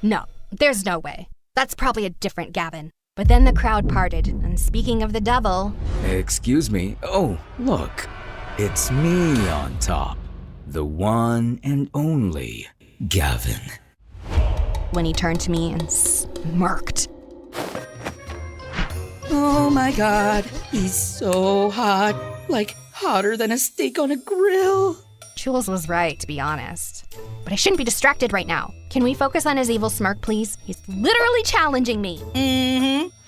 No, there's no way. That's probably a different Gavin. But then the crowd parted, and speaking of the devil... Excuse me. Oh, look. It's me on top. The one and only Gavin. When he turned to me and smirked. Oh my god, he's so hot. Like hotter than a steak on a grill. Jules was right, to be honest. But I shouldn't be distracted right now. Can we focus on his evil smirk, please? He's literally challenging me.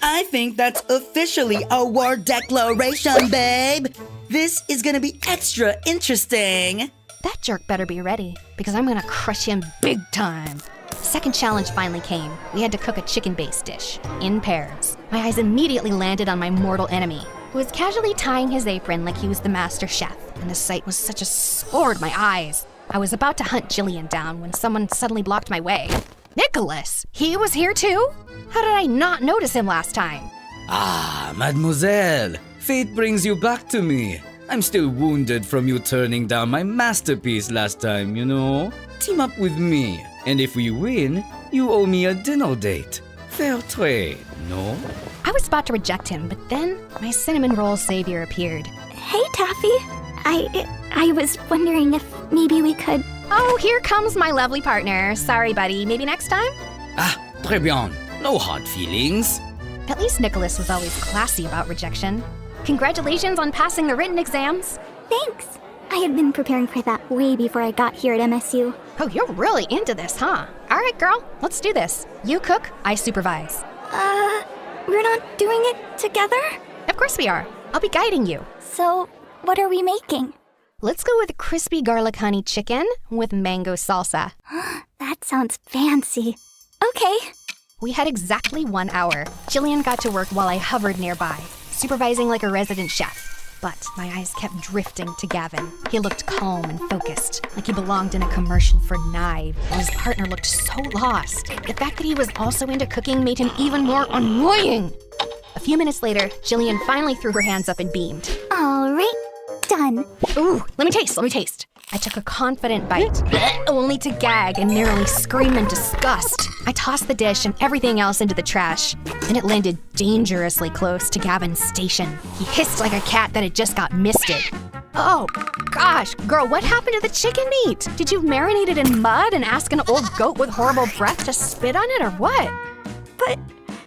I think that's officially a war declaration, babe. This is gonna be extra interesting. That jerk better be ready, because I'm gonna crush him big time. Second challenge finally came. We had to cook a chicken-based dish, in pairs. My eyes immediately landed on my mortal enemy, who was casually tying his apron like he was the master chef, and the sight was such a sore to my eyes. I was about to hunt Jillian down when someone suddenly blocked my way. Nicholas! He was here too? How did I not notice him last time? Ah, mademoiselle. Fate brings you back to me. I'm still wounded from you turning down my masterpiece last time, you know? Team up with me, and if we win, you owe me a dinner date. Fair trade, no? I was about to reject him, but then my cinnamon roll savior appeared. Hey, Taffy. I was wondering if maybe we could... Oh, here comes my lovely partner. Sorry, buddy. Maybe next time? Ah, très bien. No hard feelings. At least Nicholas was always classy about rejection. Congratulations on passing the written exams. Thanks. I had been preparing for that way before I got here at MSU. Oh, you're really into this, huh? All right, girl. Let's do this. You cook, I supervise. We're not doing it together? Of course we are. I'll be guiding you. So, what are we making? Let's go with crispy garlic honey chicken with mango salsa. That sounds fancy. Okay. We had exactly 1 hour. Jillian got to work while I hovered nearby, supervising like a resident chef. But my eyes kept drifting to Gavin. He looked calm and focused, like he belonged in a commercial for knives, while his partner looked so lost. The fact that he was also into cooking made him even more annoying. A few minutes later, Jillian finally threw her hands up and beamed. All right, done. Ooh, let me taste. I took a confident bite, only to gag and nearly scream in disgust. I tossed the dish and everything else into the trash, and it landed dangerously close to Gavin's station. He hissed like a cat that had just got misted. Oh, gosh, girl, what happened to the chicken meat? Did you marinate it in mud and ask an old goat with horrible breath to spit on it, or what? But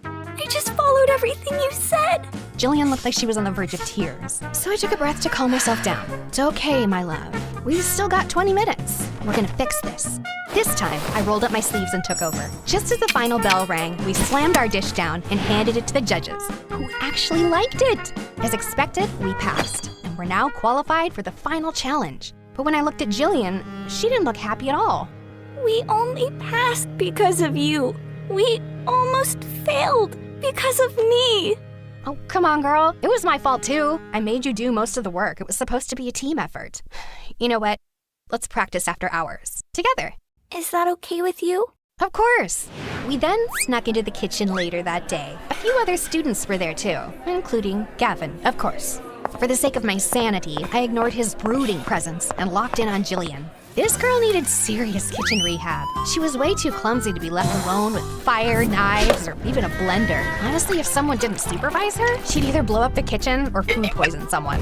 I just followed everything you said. Jillian looked like she was on the verge of tears, so I took a breath to calm myself down. It's okay, my love. We've still got 20 minutes. We're gonna fix this. This time, I rolled up my sleeves and took over. Just as the final bell rang, we slammed our dish down and handed it to the judges, who actually liked it. As expected, we passed, and we're now qualified for the final challenge. But when I looked at Jillian, she didn't look happy at all. We only passed because of you. We almost failed because of me. Oh, come on, girl. It was my fault, too. I made you do most of the work. It was supposed to be a team effort. You know what? Let's practice after hours. Together. Is that okay with you? Of course. We then snuck into the kitchen later that day. A few other students were there, too, including Gavin, of course. For the sake of my sanity, I ignored his brooding presence and locked in on Jillian. This girl needed serious kitchen rehab. She was way too clumsy to be left alone with fire, knives, or even a blender. Honestly, if someone didn't supervise her, she'd either blow up the kitchen or food poison someone.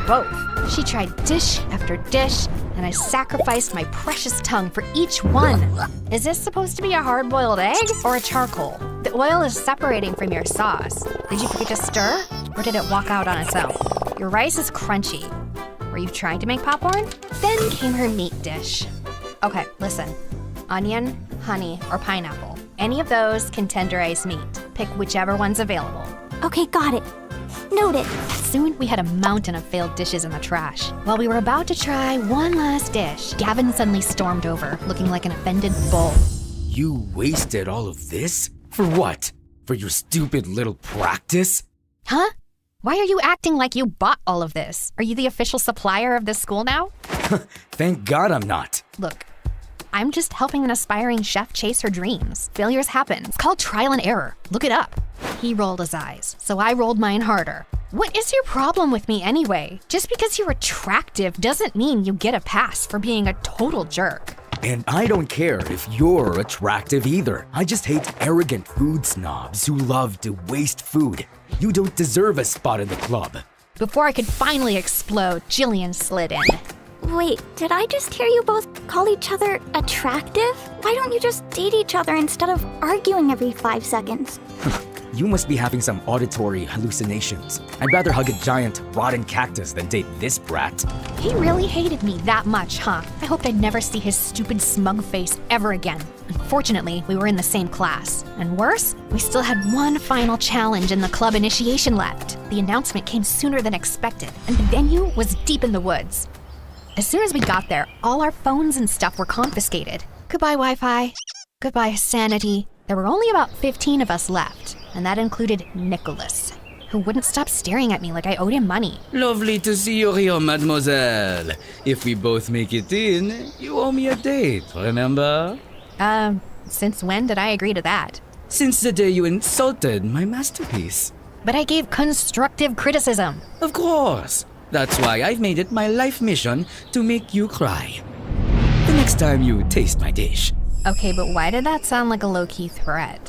Both. She tried dish after dish, and I sacrificed my precious tongue for each one. Is this supposed to be a hard-boiled egg or a charcoal? The oil is separating from your sauce. Did you forget to stir, or did it walk out on its own? Your rice is crunchy. Were you trying to make popcorn? Then came her meat dish. Okay, listen. Onion, honey, or pineapple. Any of those can tenderize meat. Pick whichever one's available. Okay, got it. Noted. Soon we had a mountain of failed dishes in the trash. While we were about to try one last dish, Gavin suddenly stormed over, looking like an offended bull. You wasted all of this? For what? For your stupid little practice? Huh? Why are you acting like you bought all of this? Are you the official supplier of this school now? Thank God I'm not. Look, I'm just helping an aspiring chef chase her dreams. Failures happen. It's called trial and error. Look it up. He rolled his eyes, so I rolled mine harder. What is your problem with me anyway? Just because you're attractive doesn't mean you get a pass for being a total jerk. And I don't care if you're attractive either. I just hate arrogant food snobs who love to waste food. You don't deserve a spot in the club. Before I could finally explode, Jillian slid in. Wait, did I just hear you both call each other attractive? Why don't you just date each other instead of arguing every 5 seconds? You must be having some auditory hallucinations. I'd rather hug a giant, rotten cactus than date this brat. He really hated me that much, huh? I hoped I'd never see his stupid smug face ever again. Unfortunately, we were in the same class. And worse, we still had one final challenge in the club initiation left. The announcement came sooner than expected, and the venue was deep in the woods. As soon as we got there, all our phones and stuff were confiscated. Goodbye, Wi-Fi. Goodbye, sanity. There were only about 15 of us left, and that included Nicholas, who wouldn't stop staring at me like I owed him money. Lovely to see you here, mademoiselle. If we both make it in, you owe me a date, remember? Since when did I agree to that? Since the day you insulted my masterpiece. But I gave constructive criticism. Of course. That's why I've made it my life mission to make you cry. The next time you taste my dish. Okay, but why did that sound like a low-key threat?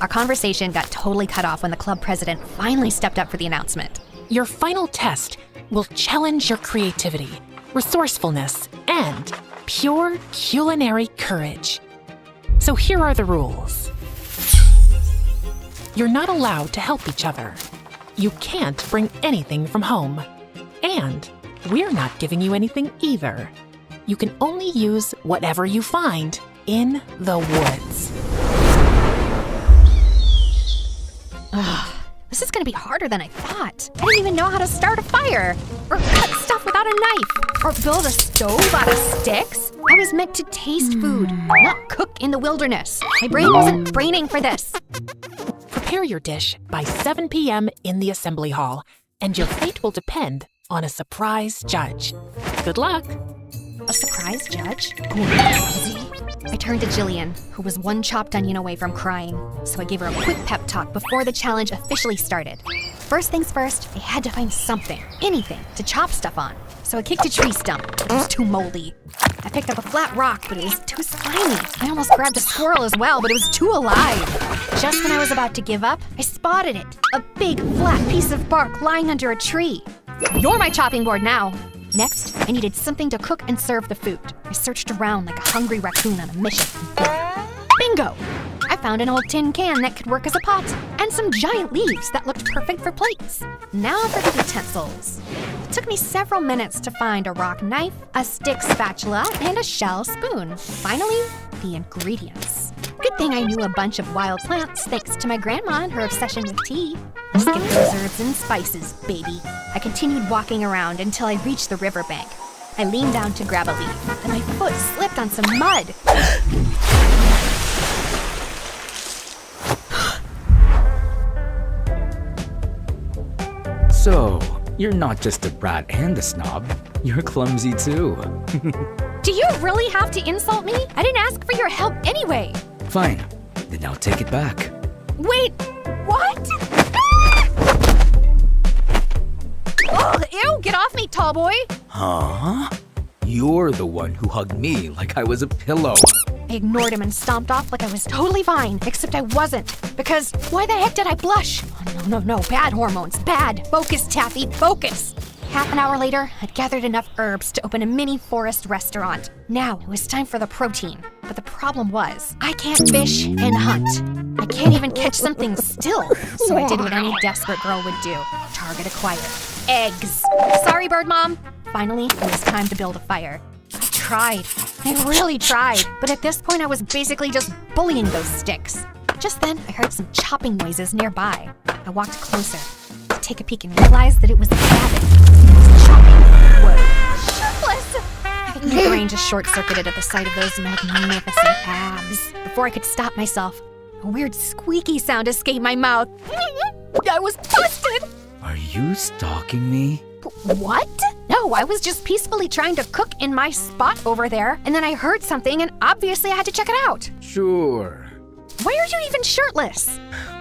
Our conversation got totally cut off when the club president finally stepped up for the announcement. Your final test will challenge your creativity, resourcefulness, and pure culinary courage. So here are the rules. You're not allowed to help each other. You can't bring anything from home. And we're not giving you anything either. You can only use whatever you find in the woods. This is gonna be harder than I thought. I didn't even know how to start a fire, or cut stuff without a knife, or build a stove out of sticks. I was meant to taste food, not cook in the wilderness. My brain wasn't braining for this. Prepare your dish by 7 p.m. in the assembly hall, and your fate will depend on a surprise judge. Good luck. A surprise judge? Crazy. I turned to Jillian, who was one chopped onion away from crying, so I gave her a quick pep talk before the challenge officially started. First things first, I had to find something, anything, to chop stuff on. So I kicked a tree stump. It was too moldy. I picked up a flat rock, but it was too slimy. I almost grabbed a squirrel as well, but it was too alive. Just when I was about to give up, I spotted it. A big, flat piece of bark lying under a tree. You're my chopping board now. Next, I needed something to cook and serve the food. I searched around like a hungry raccoon on a mission. Bingo! I found an old tin can that could work as a pot, and some giant leaves that looked perfect for plates. Now for the utensils. It took me several minutes to find a rock knife, a stick spatula, and a shell spoon. Finally, the ingredients. Good thing I knew a bunch of wild plants thanks to my grandma and her obsession with tea. Let's get those herbs and spices, baby. I continued walking around until I reached the riverbank. I leaned down to grab a leaf, and my foot slipped on some mud. So, you're not just a brat and a snob, you're clumsy too. Do you really have to insult me? I didn't ask for your help anyway. Fine, then I'll take it back. Wait, what? Oh, ew, get off me, tall boy. Huh? You're the one who hugged me like I was a pillow. I ignored him and stomped off like I was totally fine, except I wasn't. Because why the heck did I blush? Oh, no, bad hormones, bad. Focus, Taffy, focus. Half an hour later, I'd gathered enough herbs to open a mini forest restaurant. Now it was time for the protein. But the problem was, I can't fish and hunt. I can't even catch something still. So I did what any desperate girl would do. Target acquired. Eggs. Sorry, Bird Mom. Finally, it was time to build a fire. I really tried, but at this point I was basically just bullying those sticks. Just then, I heard some chopping noises nearby. I walked closer to take a peek and realized that it was Gavin. He was chopping wood. Shirtless! I think my brain just short-circuited at the sight of those magnificent abs. Before I could stop myself, a weird squeaky sound escaped my mouth. I was busted! Are you stalking me? What? No, I was just peacefully trying to cook in my spot over there, and then I heard something, and obviously I had to check it out. Sure. Why are you even shirtless?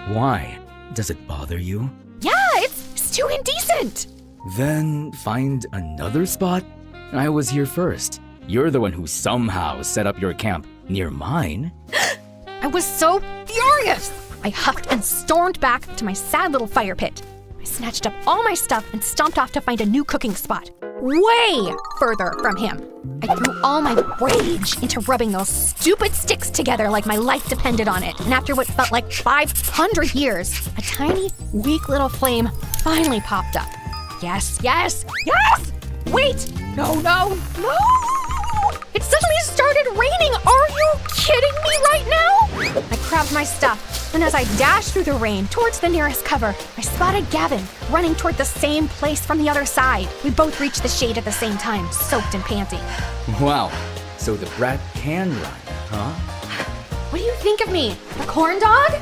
Why? Does it bother you? Yeah, it's too indecent. Then find another spot? I was here first. You're the one who somehow set up your camp near mine. I was so furious. I huffed and stormed back to my sad little fire pit. I snatched up all my stuff and stomped off to find a new cooking spot, way further from him. I threw all my rage into rubbing those stupid sticks together like my life depended on it. And after what felt like 500 years, a tiny, weak little flame finally popped up. Yes! Wait! No! It suddenly started raining! Are you kidding me right now? I grabbed my stuff, and as I dashed through the rain towards the nearest cover, I spotted Gavin running toward the same place from the other side. We both reached the shade at the same time, soaked and panting. Wow, so the brat can run, huh? What do you think of me? A corn dog?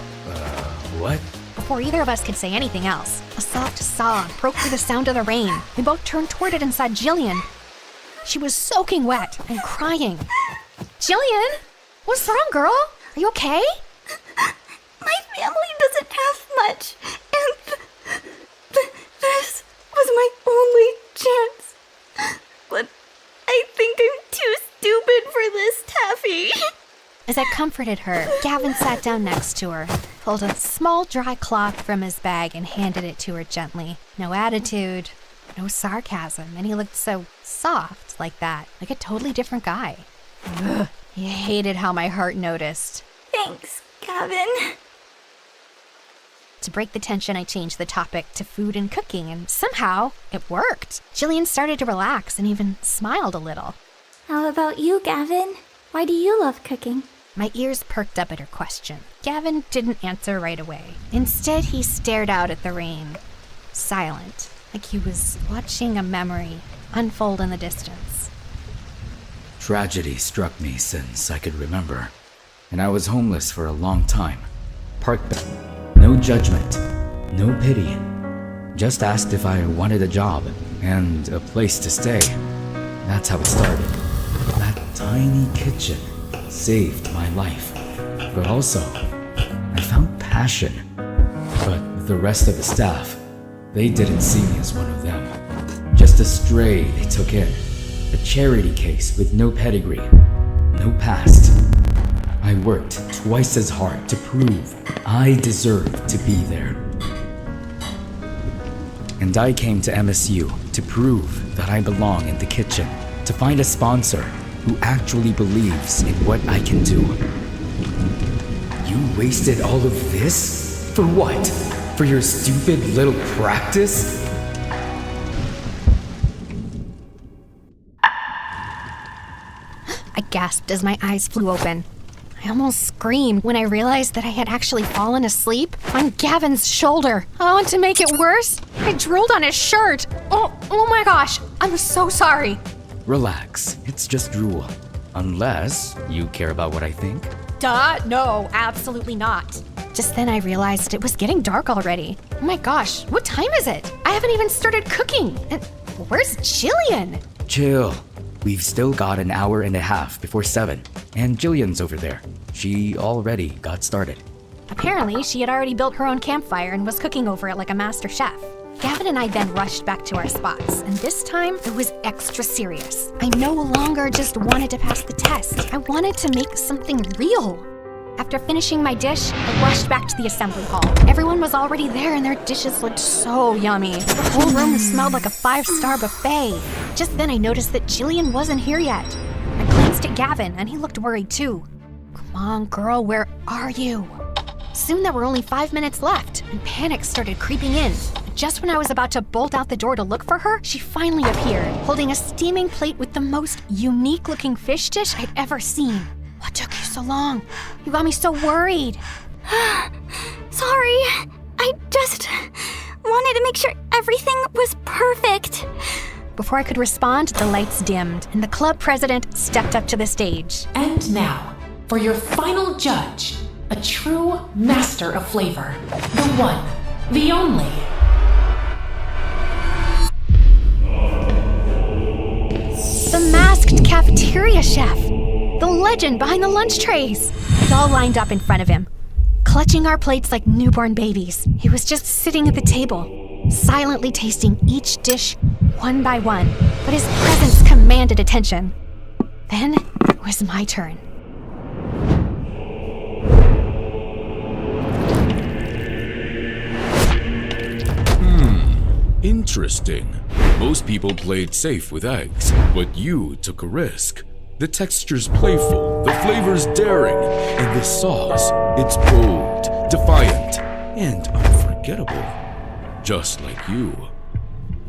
What? Before either of us could say anything else, a soft sob broke through the sound of the rain. We both turned toward it and saw Jillian. She was soaking wet and crying. Jillian? What's wrong, girl? Are you okay? My family doesn't have much, and this was my only chance. But I think I'm too stupid for this, Taffy. As I comforted her, Gavin sat down next to her, pulled a small dry cloth from his bag and handed it to her gently. No attitude, no sarcasm, and he looked so soft like that, like a totally different guy. Ugh, he hated how my heart noticed. Thanks, Gavin. To break the tension, I changed the topic to food and cooking, and somehow it worked. Jillian started to relax and even smiled a little. How about you, Gavin? Why do you love cooking? My ears perked up at her question. Gavin didn't answer right away. Instead, he stared out at the rain, silent, like he was watching a memory unfold in the distance. Tragedy struck me since I could remember, and I was homeless for a long time. Parked, no judgment, no pity. Just asked if I wanted a job and a place to stay. That's how it started. That tiny kitchen saved my life, but also I found passion. But the rest of the staff, they didn't see me as one of them. Just a stray they took in, a charity case with no pedigree, no past. I worked twice as hard to prove I deserved to be there. And I came to MSU to prove that I belong in the kitchen, to find a sponsor who actually believes in what I can do. You wasted all of this? For what? For your stupid little practice? I gasped as my eyes flew open. I almost screamed when I realized that I had actually fallen asleep on Gavin's shoulder. Oh, and to make it worse, I drooled on his shirt. Oh my gosh, I'm so sorry. Relax, it's just drool. Unless you care about what I think. Duh, no, absolutely not. Just then I realized it was getting dark already. Oh my gosh, what time is it? I haven't even started cooking. And where's Jillian? Chill. We've still got an hour and a half before 7. And Jillian's over there. She already got started. Apparently, she had already built her own campfire and was cooking over it like a master chef. Gavin and I then rushed back to our spots, and this time it was extra serious. I no longer just wanted to pass the test. I wanted to make something real. After finishing my dish, I rushed back to the assembly hall. Everyone was already there and their dishes looked so yummy. The whole room smelled like a 5-star buffet. Just then I noticed that Jillian wasn't here yet. I glanced at Gavin and he looked worried too. Come on, girl, where are you? Soon there were only 5 minutes left and panic started creeping in. Just when I was about to bolt out the door to look for her, she finally appeared, holding a steaming plate with the most unique-looking fish dish I'd ever seen. What took you so long? You got me so worried. Sorry. I just wanted to make sure everything was perfect. Before I could respond, the lights dimmed, and the club president stepped up to the stage. And now, for your final judge, a true master of flavor. The one, the only. The masked cafeteria chef. The legend behind the lunch trays. We all lined up in front of him, clutching our plates like newborn babies. He was just sitting at the table, silently tasting each dish one by one, but his presence commanded attention. Then it was my turn. Interesting. Most people played safe with eggs, but you took a risk. The texture's playful, the flavor's daring, and the sauce, it's bold, defiant, and unforgettable. Just like you.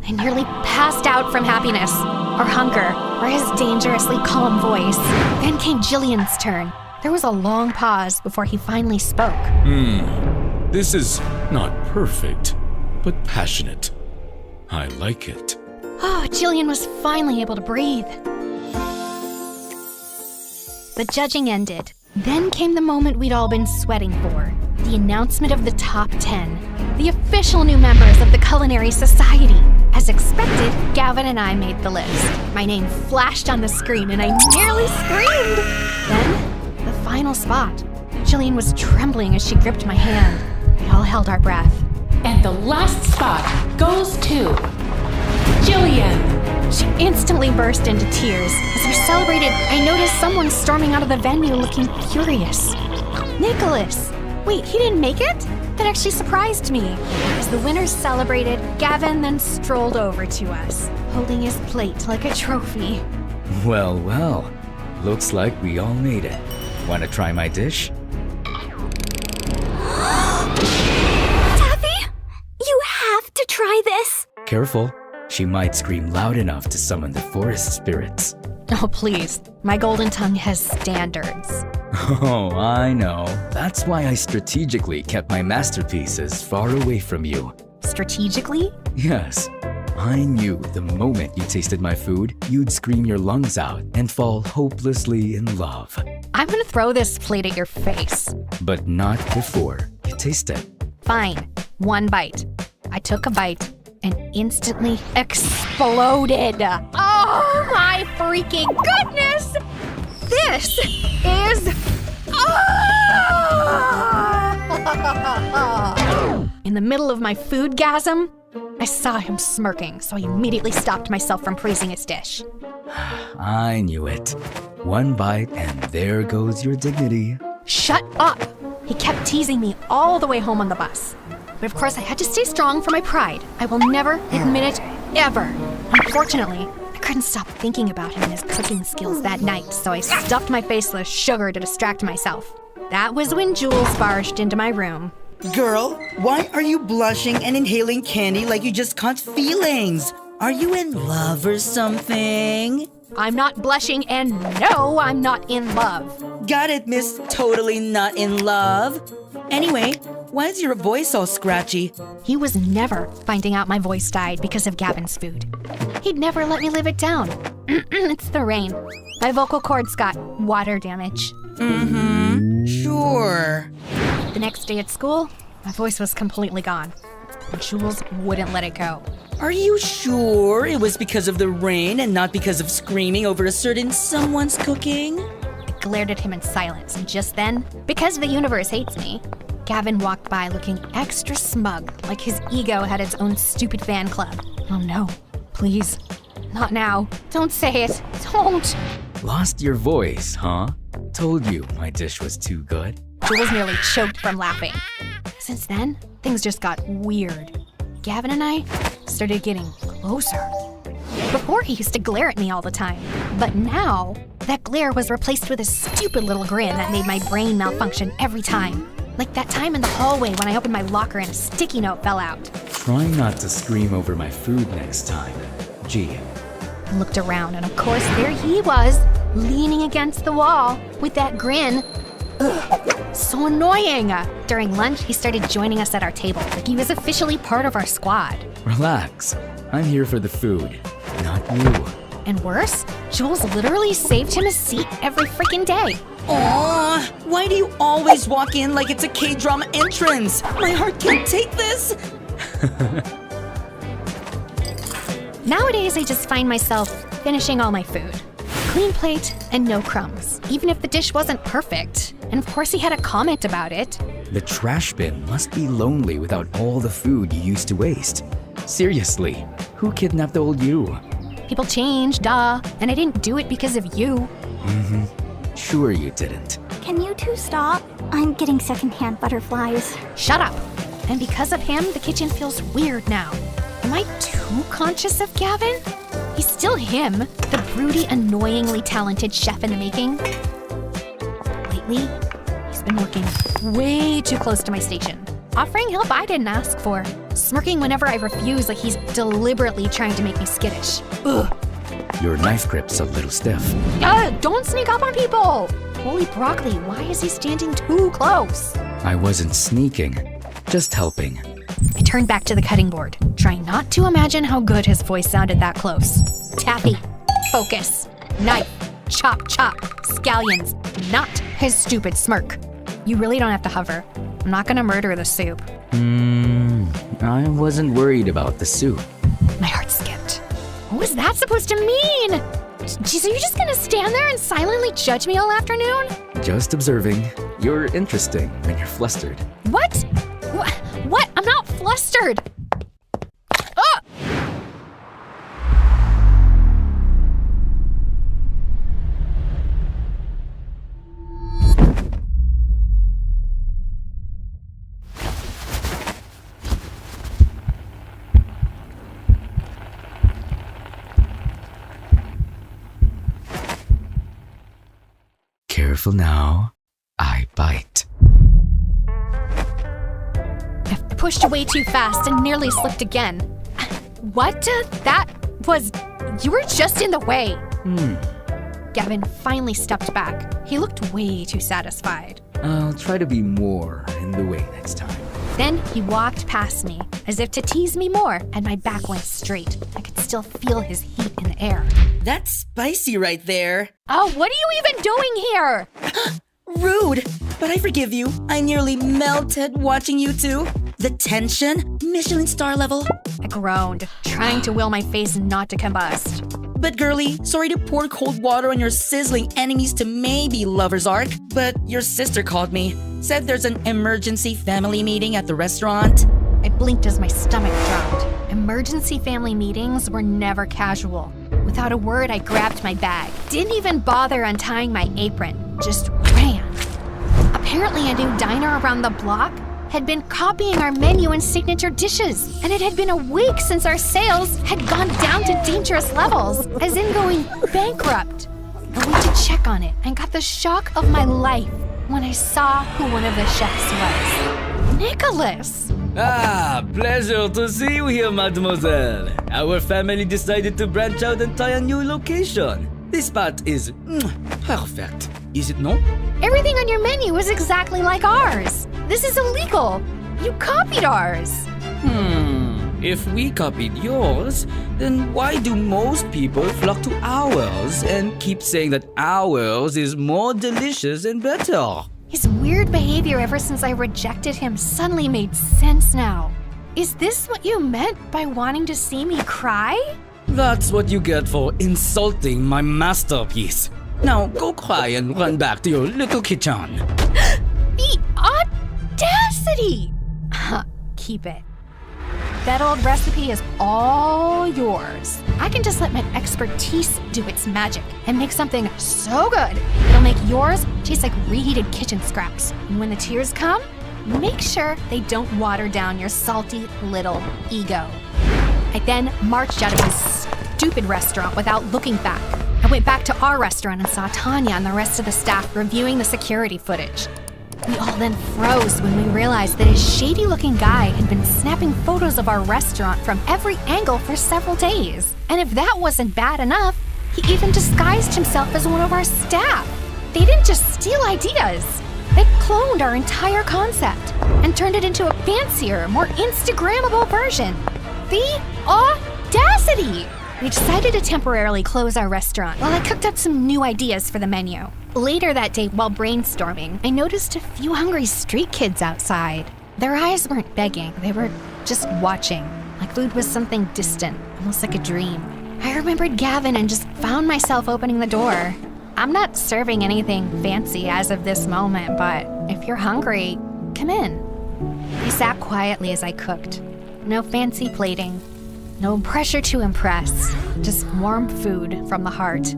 I nearly passed out from happiness, or hunger, or his dangerously calm voice. Then came Jillian's turn. There was a long pause before he finally spoke. This is not perfect, but passionate. I like it. Oh, Jillian was finally able to breathe. The judging ended. Then came the moment we'd all been sweating for. The announcement of the top 10. The official new members of the Culinary Society. As expected, Gavin and I made the list. My name flashed on the screen and I nearly screamed. Then, the final spot. Jillian was trembling as she gripped my hand. We all held our breath. And the last spot goes to Jillian. She instantly burst into tears. As we celebrated, I noticed someone storming out of the venue looking furious. Nicholas! Wait, he didn't make it? That actually surprised me. As the winners celebrated, Gavin then strolled over to us, holding his plate like a trophy. Well, well. Looks like we all made it. Want to try my dish? Taffy, you have to try this. Careful. She might scream loud enough to summon the forest spirits. Oh, please. My golden tongue has standards. Oh, I know. That's why I strategically kept my masterpieces far away from you. Strategically? Yes. I knew the moment you tasted my food, you'd scream your lungs out and fall hopelessly in love. I'm gonna throw this plate at your face. But not before you taste it. Fine. One bite. I took a bite and instantly exploded. Oh my freaking goodness! This is... In the middle of my foodgasm, I saw him smirking, so I immediately stopped myself from praising his dish. I knew it. One bite and there goes your dignity. Shut up! He kept teasing me all the way home on the bus. But of course I had to stay strong for my pride. I will never admit it, ever. Unfortunately, I couldn't stop thinking about him and his cooking skills that night, so I stuffed my face with sugar to distract myself. That was when Jules barged into my room. Girl, why are you blushing and inhaling candy like you just caught feelings? Are you in love or something? I'm not blushing, and no, I'm not in love. Got it, miss. Totally not in love. Anyway, why is your voice all scratchy? He was never finding out my voice died because of Gavin's food. He'd never let me live it down. It's the rain. My vocal cords got water damage. Sure. The next day at school, my voice was completely gone. And Jules wouldn't let it go. Are you sure it was because of the rain and not because of screaming over a certain someone's cooking? I glared at him in silence, and just then, because the universe hates me, Gavin walked by looking extra smug, like his ego had its own stupid fan club. Oh no, please, not now. Don't say it, don't. Lost your voice, huh? Told you my dish was too good. Jules nearly choked from laughing. Since then, things just got weird. Gavin and I started getting closer. Before, he used to glare at me all the time, but now, that glare was replaced with a stupid little grin that made my brain malfunction every time. Like that time in the hallway when I opened my locker and a sticky note fell out. Try not to scream over my food next time. Gee. I looked around, and of course, there he was, leaning against the wall with that grin. Ugh, so annoying. During lunch, he started joining us at our table, like he was officially part of our squad. Relax. I'm here for the food, not you. And worse, Jules literally saved him a seat every freaking day. Aww, why do you always walk in like it's a K-drama entrance? My heart can't take this. Nowadays, I just find myself finishing all my food. Clean plate and no crumbs, even if the dish wasn't perfect. And of course, he had a comment about it. The trash bin must be lonely without all the food you used to waste. Seriously, who kidnapped old you? People change, duh, and I didn't do it because of you. Sure you didn't. Can you two stop? I'm getting secondhand butterflies. Shut up. And because of him, the kitchen feels weird now. Am I too conscious of Gavin? He's still him, the broody, annoyingly talented chef in the making. Lately, he's been working way too close to my station, offering help I didn't ask for, smirking whenever I refuse like he's deliberately trying to make me skittish. Ugh. Your knife grip's a little stiff. Don't sneak up on people! Holy broccoli, why is he standing too close? I wasn't sneaking, just helping. I turned back to the cutting board, trying not to imagine how good his voice sounded that close. Taffy, focus, knife, chop, chop, scallions, not his stupid smirk. You really don't have to hover. I'm not gonna murder the soup. I wasn't worried about the soup. My heart skipped. What was that supposed to mean? Geez, are you just gonna stand there and silently judge me all afternoon? Just observing. You're interesting when you're flustered. What? What? I'm not flustered. Ah! Careful now. I bite. I pushed away too fast and nearly slipped again. What? That was... You were just in the way. Gavin finally stepped back. He looked way too satisfied. I'll try to be more in the way next time. Then he walked past me, as if to tease me more, and my back went straight. I could still feel his heat in the air. That's spicy right there. Oh, what are you even doing here? Rude, but I forgive you. I nearly melted watching you two. The tension, Michelin star level. I groaned, trying to will my face not to combust. But girlie, sorry to pour cold water on your sizzling enemies to maybe lover's arc, but your sister called me. Said there's an emergency family meeting at the restaurant. I blinked as my stomach dropped. Emergency family meetings were never casual. Without a word, I grabbed my bag. Didn't even bother untying my apron. Just ran. Apparently, a new diner around the block had been copying our menu and signature dishes. And it had been a week since our sales had gone down to dangerous levels, as in going bankrupt. I went to check on it and got the shock of my life. when I saw who one of the chefs was. Nicholas! Ah, pleasure to see you here, mademoiselle. Our family decided to branch out and try a new location. This spot is perfect, is it not? Everything on your menu is exactly like ours. This is illegal. You copied ours. If we copied yours, then why do most people flock to ours and keep saying that ours is more delicious and better? His weird behavior ever since I rejected him suddenly made sense now. Is this what you meant by wanting to see me cry? That's what you get for insulting my masterpiece. Now go cry and run back to your little kitchen. The audacity! Keep it. That old recipe is all yours. I can just let my expertise do its magic and make something so good, it'll make yours taste like reheated kitchen scraps. And when the tears come, make sure they don't water down your salty little ego. I then marched out of this stupid restaurant without looking back. I went back to our restaurant and saw Tanya and the rest of the staff reviewing the security footage. We all then froze when we realized that a shady-looking guy had been snapping photos of our restaurant from every angle for several days. And if that wasn't bad enough, he even disguised himself as one of our staff. They didn't just steal ideas. They cloned our entire concept and turned it into a fancier, more Instagrammable version. The audacity! We decided to temporarily close our restaurant while I cooked up some new ideas for the menu. Later that day, while brainstorming, I noticed a few hungry street kids outside. Their eyes weren't begging, they were just watching, like food was something distant, almost like a dream. I remembered Gavin and just found myself opening the door. I'm not serving anything fancy as of this moment, but if you're hungry, come in. They sat quietly as I cooked. No fancy plating, no pressure to impress, just warm food from the heart.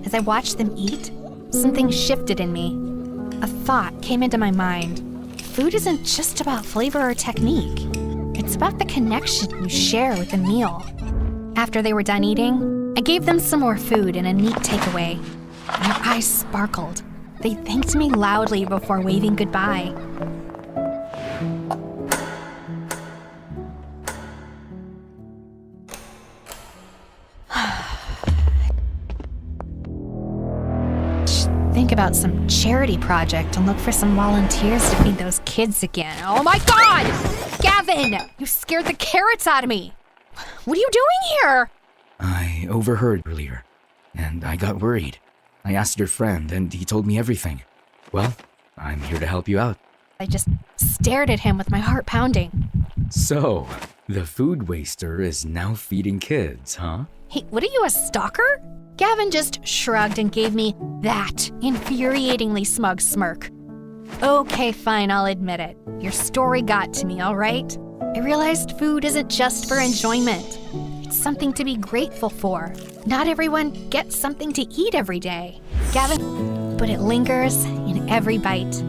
As I watched them eat, something shifted in me. A thought came into my mind. Food isn't just about flavor or technique. It's about the connection you share with the meal. After they were done eating, I gave them some more food and a neat takeaway. Their eyes sparkled. They thanked me loudly before waving goodbye. Think about some charity project and look for some volunteers to feed those kids again. Oh my God! Gavin! You scared the carrots out of me! What are you doing here? I overheard earlier, and I got worried. I asked your friend, and he told me everything. Well, I'm here to help you out. I just stared at him with my heart pounding. So, the food waster is now feeding kids, huh? Hey, what are you, a stalker? Gavin just shrugged and gave me that infuriatingly smug smirk. Okay, fine, I'll admit it. Your story got to me, all right? I realized food isn't just for enjoyment. It's something to be grateful for. Not everyone gets something to eat every day, Gavin, but it lingers in every bite.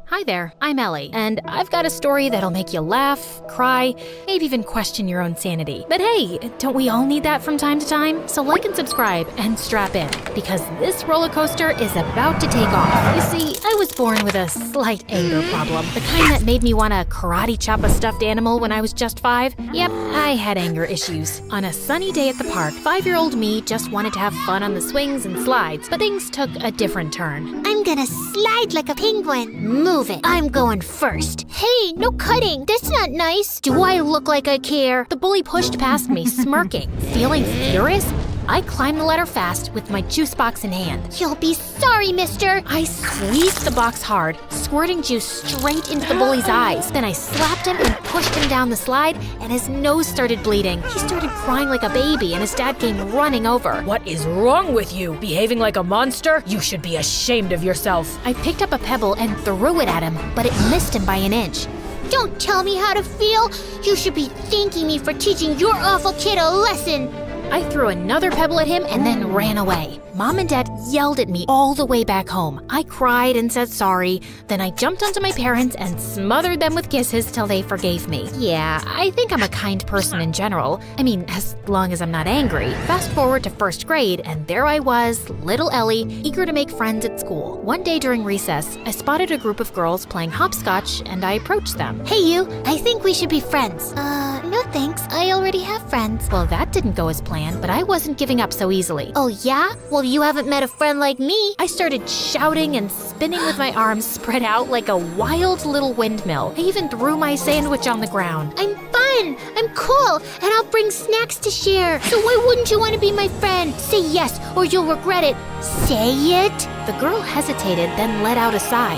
Hi there, I'm Ellie, and I've got a story that'll make you laugh, cry, maybe even question your own sanity. But hey, don't we all need that from time to time? So like and subscribe and strap in, because this roller coaster is about to take off. You see, I was born with a slight anger problem, the kind that made me want to karate chop a stuffed animal when I was just 5. Yep, I had anger issues. On a sunny day at the park, 5-year-old me just wanted to have fun on the swings and slides, but things took a different turn. I'm gonna slide like a penguin. Move it. I'm going first. Hey, no cutting. That's not nice. Do I look like I care? The bully pushed past me, smirking. Feeling furious, I climbed the ladder fast with my juice box in hand. You'll be sorry, mister. I squeezed the box hard, squirting juice straight into the bully's eyes. Then I slapped him and pushed him down the slide, and his nose started bleeding. He started crying like a baby, and his dad came running over. What is wrong with you? Behaving like a monster? You should be ashamed of yourself. I picked up a pebble and threw it at him, but it missed him by an inch. Don't tell me how to feel. You should be thanking me for teaching your awful kid a lesson. I threw another pebble at him and then ran away. Mom and Dad yelled at me all the way back home. I cried and said sorry. Then I jumped onto my parents and smothered them with kisses till they forgave me. Yeah, I think I'm a kind person in general. I mean, as long as I'm not angry. Fast forward to first grade, and there I was, little Ellie, eager to make friends at school. One day during recess, I spotted a group of girls playing hopscotch, and I approached them. Hey you, I think we should be friends. No thanks, I already have friends. Well, that didn't go as planned, but I wasn't giving up so easily. Oh yeah? Well, you haven't met a friend like me. I started shouting and spinning with my arms spread out like a wild little windmill. I even threw my sandwich on the ground. I'm fun, I'm cool, and I'll bring snacks to share. So why wouldn't you want to be my friend? Say yes, or you'll regret it. Say it. The girl hesitated, then let out a sigh.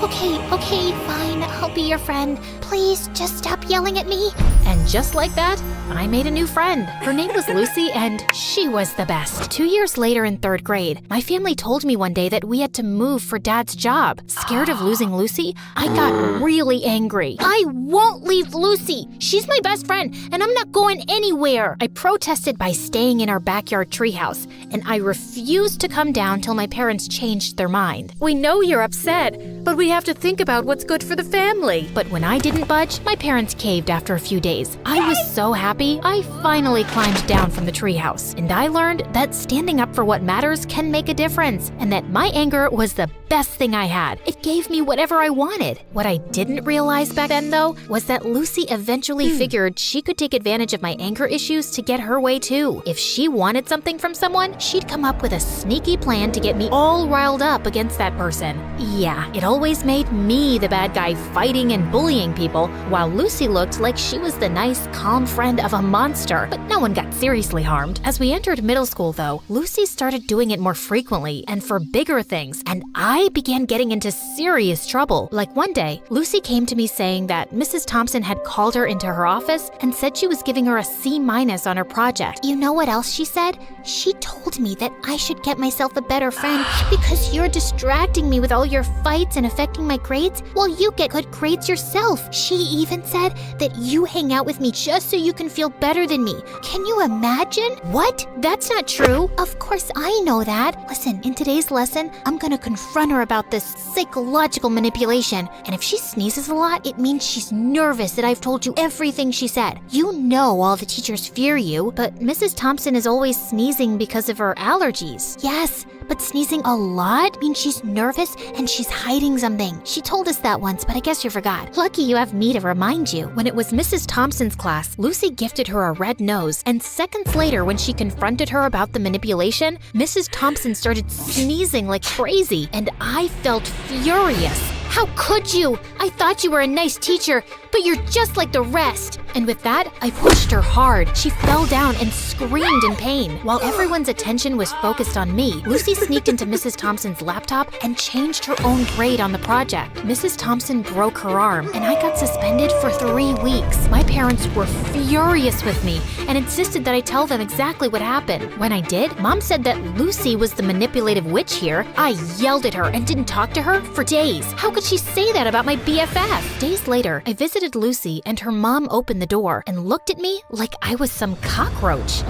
Okay, fine, I'll be your friend. Please, just stop yelling at me. And just like that, I made a new friend. Her name was Lucy, and she was the best. 2 years later in 3rd grade, my family told me one day that we had to move for Dad's job. Scared of losing Lucy, I got really angry. I won't leave Lucy. She's my best friend, and I'm not going anywhere. I protested by staying in our backyard treehouse, and I refused to come down till my parents changed their mind. We know you're upset, but we have to think about what's good for the family. But when I didn't budge, my parents caved after a few days. I was so happy, I finally climbed down from the treehouse, and I learned that standing up for what matters can make a difference, and that my anger was the best thing I had. It gave me whatever I wanted. What I didn't realize back then, though, was that Lucy eventually figured she could take advantage of my anger issues to get her way too. If she wanted something from someone, she'd come up with a sneaky plan to get me all riled up against that person. Yeah, it always made me the bad guy fighting and bullying people, while Lucy looked like she was the nice, calm friend of a monster, but no one got seriously harmed. As we entered middle school, though, Lucy started doing it more frequently and for bigger things, and I began getting into serious trouble. Like one day, Lucy came to me saying that Mrs. Thompson had called her into her office and said she was giving her a C- on her project. You know what else she said? She told me that I should get myself a better friend because you're distracting me with all your fights and affecting my grades while you get good grades yourself. She even said that you hang out with me just so you can feel better than me. Can you imagine? What? That's not true. Of course I know that. Listen, in today's lesson, I'm gonna confront her about this psychological manipulation. And if she sneezes a lot, it means she's nervous that I've told you everything she said. You know all the teachers fear you, but Mrs. Thompson is always sneezing because of her allergies. Yes, but sneezing a lot means she's nervous and she's hiding something. She told us that once, but I guess you forgot. Lucky you have me to remind you. When it was Mrs. Thompson's class, Lucy gifted her a red nose, and seconds later, when she confronted her about the manipulation, Mrs. Thompson started sneezing like crazy, and I felt furious. How could you? I thought you were a nice teacher, but you're just like the rest. And with that, I pushed her hard. She fell down and screamed in pain. While everyone's attention was focused on me, Lucy sneaked into Mrs. Thompson's laptop and changed her own grade on the project. Mrs. Thompson broke her arm, and I got suspended for 3 weeks. My parents were furious with me and insisted that I tell them exactly what happened. When I did, Mom said that Lucy was the manipulative witch here. I yelled at her and didn't talk to her for days. How could she say that about my BFF? Days later, I visited Lucy, and her mom opened the door and looked at me like I was some cockroach.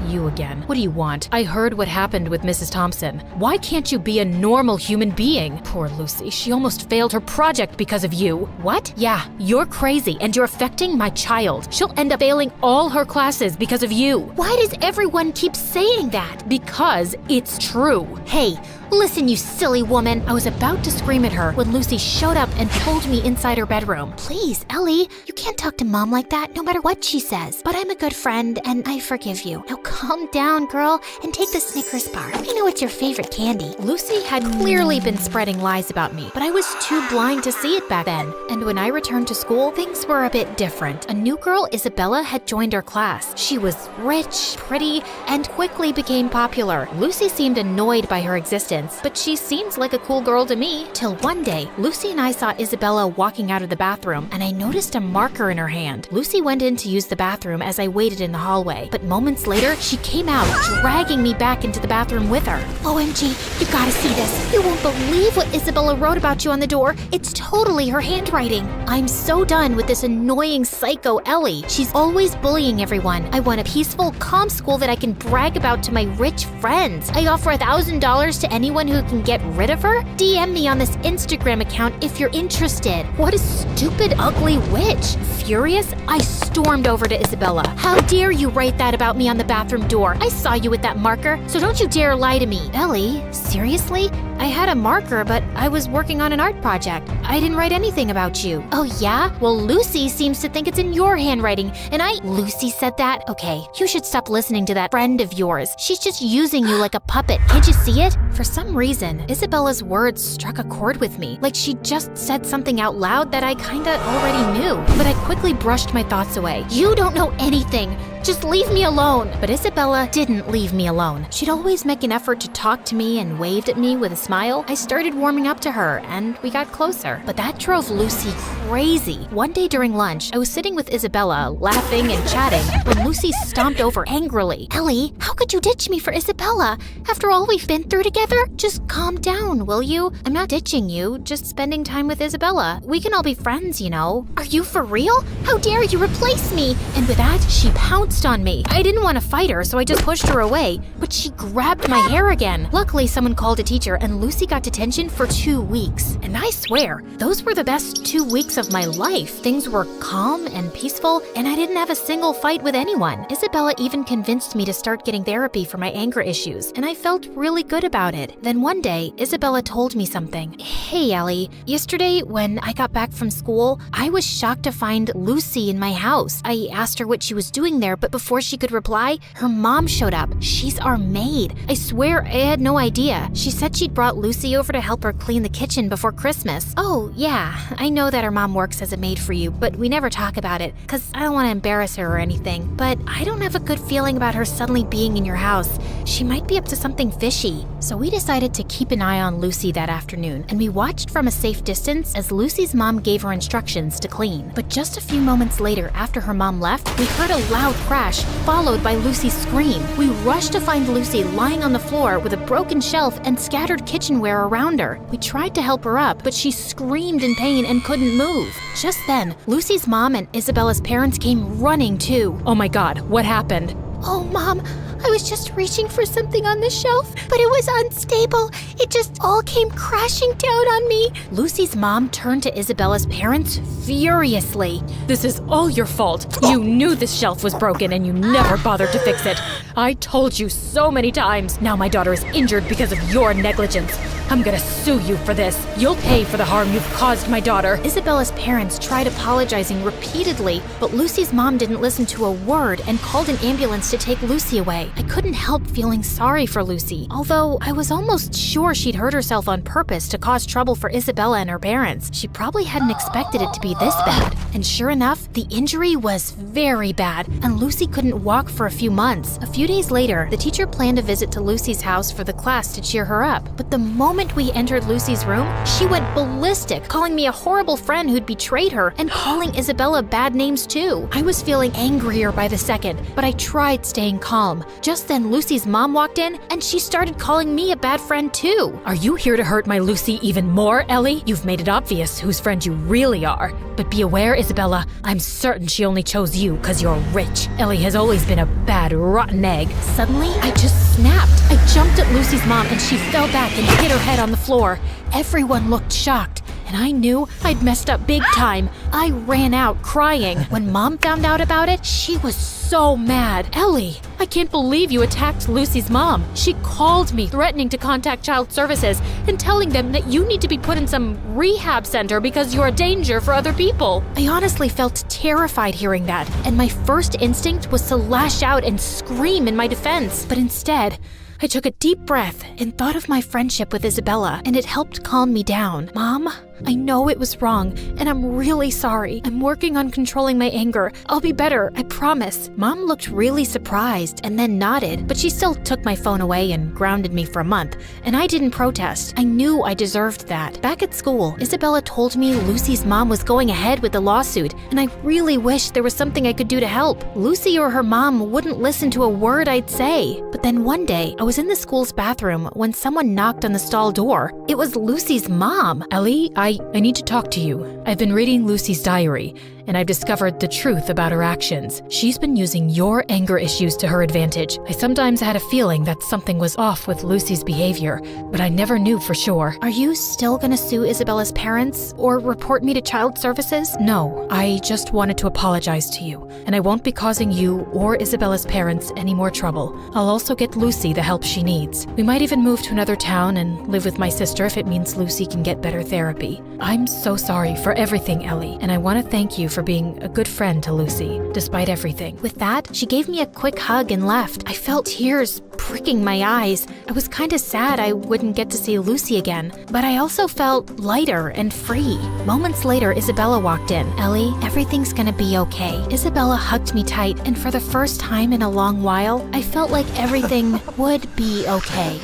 You again. What do you want? I heard what happened with Mrs. Thompson. Why can't you be a normal human being? Poor Lucy, she almost failed her project because of you. What? Yeah, you're crazy and you're affecting my child. She'll end up failing all her classes because of you. Why does everyone keep saying that? Because it's true. Hey, listen, you silly woman. I was about to scream at her when Lucy showed up and pulled me inside her bedroom. Please, Ellie, you can't talk to Mom like that no matter what she says. But I'm a good friend and I forgive you. Now calm down, girl, and take the Snickers bar. I know it's your favorite candy. Lucy had clearly been spreading lies about me, but I was too blind to see it back then. And when I returned to school, things were a bit different. A new girl, Isabella, had joined our class. She was rich, pretty, and quickly became popular. Lucy seemed annoyed by her existence distance, but she seems like a cool girl to me. Till one day, Lucy and I saw Isabella walking out of the bathroom, and I noticed a marker in her hand. Lucy went in to use the bathroom as I waited in the hallway, but moments later, she came out, dragging me back into the bathroom with her. OMG, you gotta see this. You won't believe what Isabella wrote about you on the door. It's totally her handwriting. I'm so done with this annoying psycho Ellie. She's always bullying everyone. I want a peaceful, calm school that I can brag about to my rich friends. I offer $1,000 to anyone who can get rid of her. DM me on this Instagram account if you're interested. What a stupid, ugly witch. Furious, I stormed over to Isabella. How dare you write that about me on the bathroom door? I saw you with that marker, so don't you dare lie to me. Ellie, seriously? I had a marker, but I was working on an art project. I didn't write anything about you. Oh yeah? Well, Lucy seems to think it's in your handwriting, and Lucy said that? Okay, you should stop listening to that friend of yours. She's just using you like a puppet. Can't you see it? For some reason, Isabella's words struck a chord with me, like she just said something out loud that I kinda already knew. But I quickly brushed my thoughts away. You don't know anything. Just leave me alone. But Isabella didn't leave me alone. She'd always make an effort to talk to me and waved at me with a smile. I started warming up to her and we got closer. But that drove Lucy crazy. One day during lunch, I was sitting with Isabella, laughing and chatting, when Lucy stomped over angrily. Ellie, how could you ditch me for Isabella? After all we've been through together? Just calm down, will you? I'm not ditching you, just spending time with Isabella. We can all be friends, you know. Are you for real? How dare you replace me? And with that, she pounced on me. I didn't want to fight her, so I just pushed her away, but she grabbed my hair again. Luckily, someone called a teacher and Lucy got detention for 2 weeks. And I swear, those were the best 2 weeks of my life. Things were calm and peaceful, and I didn't have a single fight with anyone. Isabella even convinced me to start getting therapy for my anger issues, and I felt really good about it. Then one day, Isabella told me something. Hey, Ellie, yesterday when I got back from school, I was shocked to find Lucy in my house. I asked her what she was doing there, but before she could reply, her mom showed up. She's our maid. I swear I had no idea. She said she'd brought Lucy over to help her clean the kitchen before Christmas. Oh, yeah, I know that her mom works as a maid for you, but we never talk about it, because I don't want to embarrass her or anything. But I don't have a good feeling about her suddenly being in your house. She might be up to something fishy. So we decided to keep an eye on Lucy that afternoon, and we watched from a safe distance as Lucy's mom gave her instructions to clean. But just a few moments later, after her mom left, we heard a loud crash, followed by Lucy's scream. We rushed to find Lucy lying on the floor with a broken shelf and scattered kitchenware around her. We tried to help her up, but she screamed in pain and couldn't move. Just then, Lucy's mom and Isabella's parents came running too. Oh my God, what happened? Oh, Mom, I was just reaching for something on the shelf, but it was unstable. It just all came crashing down on me. Lucy's mom turned to Isabella's parents furiously. This is all your fault. You knew this shelf was broken and you never bothered to fix it. I told you so many times. Now my daughter is injured because of your negligence. I'm gonna sue you for this. You'll pay for the harm you've caused my daughter. Isabella's parents tried apologizing repeatedly, but Lucy's mom didn't listen to a word and called an ambulance to take Lucy away. I couldn't help feeling sorry for Lucy, although I was almost sure she'd hurt herself on purpose to cause trouble for Isabella and her parents. She probably hadn't expected it to be this bad. And sure enough, the injury was very bad, and Lucy couldn't walk for a few months. A few days later, the teacher planned a visit to Lucy's house for the class to cheer her up. But the moment we entered Lucy's room, she went ballistic, calling me a horrible friend who'd betrayed her and calling Isabella bad names too. I was feeling angrier by the second, but I tried staying calm. Just then, Lucy's mom walked in and she started calling me a bad friend too. Are you here to hurt my Lucy even more, Ellie? You've made it obvious whose friend you really are. But be aware, Isabella, I'm certain she only chose you because you're rich. Ellie has always been a bad, rotten egg. Suddenly, I just snapped. I jumped at Lucy's mom and she fell back and hit her head on the floor. Everyone looked shocked, and I knew I'd messed up big time. I ran out crying. When Mom found out about it, she was so mad. Ellie, I can't believe you attacked Lucy's mom. She called me, threatening to contact Child Services and telling them that you need to be put in some rehab center because you're a danger for other people. I honestly felt terrified hearing that, and my first instinct was to lash out and scream in my defense. But instead, I took a deep breath and thought of my friendship with Isabella, and it helped calm me down. Mom, I know it was wrong, and I'm really sorry. I'm working on controlling my anger. I'll be better, I promise. Mom looked really surprised and then nodded, but she still took my phone away and grounded me for a month, and I didn't protest. I knew I deserved that. Back at school, Isabella told me Lucy's mom was going ahead with the lawsuit, and I really wished there was something I could do to help. Lucy or her mom wouldn't listen to a word I'd say. But then one day, I was in the school's bathroom when someone knocked on the stall door. It was Lucy's mom. Ellie, I need to talk to you. I've been reading Lucy's diary, and I've discovered the truth about her actions. She's been using your anger issues to her advantage. I sometimes had a feeling that something was off with Lucy's behavior, but I never knew for sure. Are you still gonna sue Isabella's parents or report me to child services? No, I just wanted to apologize to you, and I won't be causing you or Isabella's parents any more trouble. I'll also get Lucy the help she needs. We might even move to another town and live with my sister if it means Lucy can get better therapy. I'm so sorry for everything, Ellie, and I want to thank you for being a good friend to Lucy, despite everything. With that, she gave me a quick hug and left. I felt tears pricking my eyes. I was kind of sad I wouldn't get to see Lucy again, but I also felt lighter and free. Moments later, Isabella walked in. Ellie, everything's gonna be okay. Isabella hugged me tight, and for the first time in a long while, I felt like everything would be okay.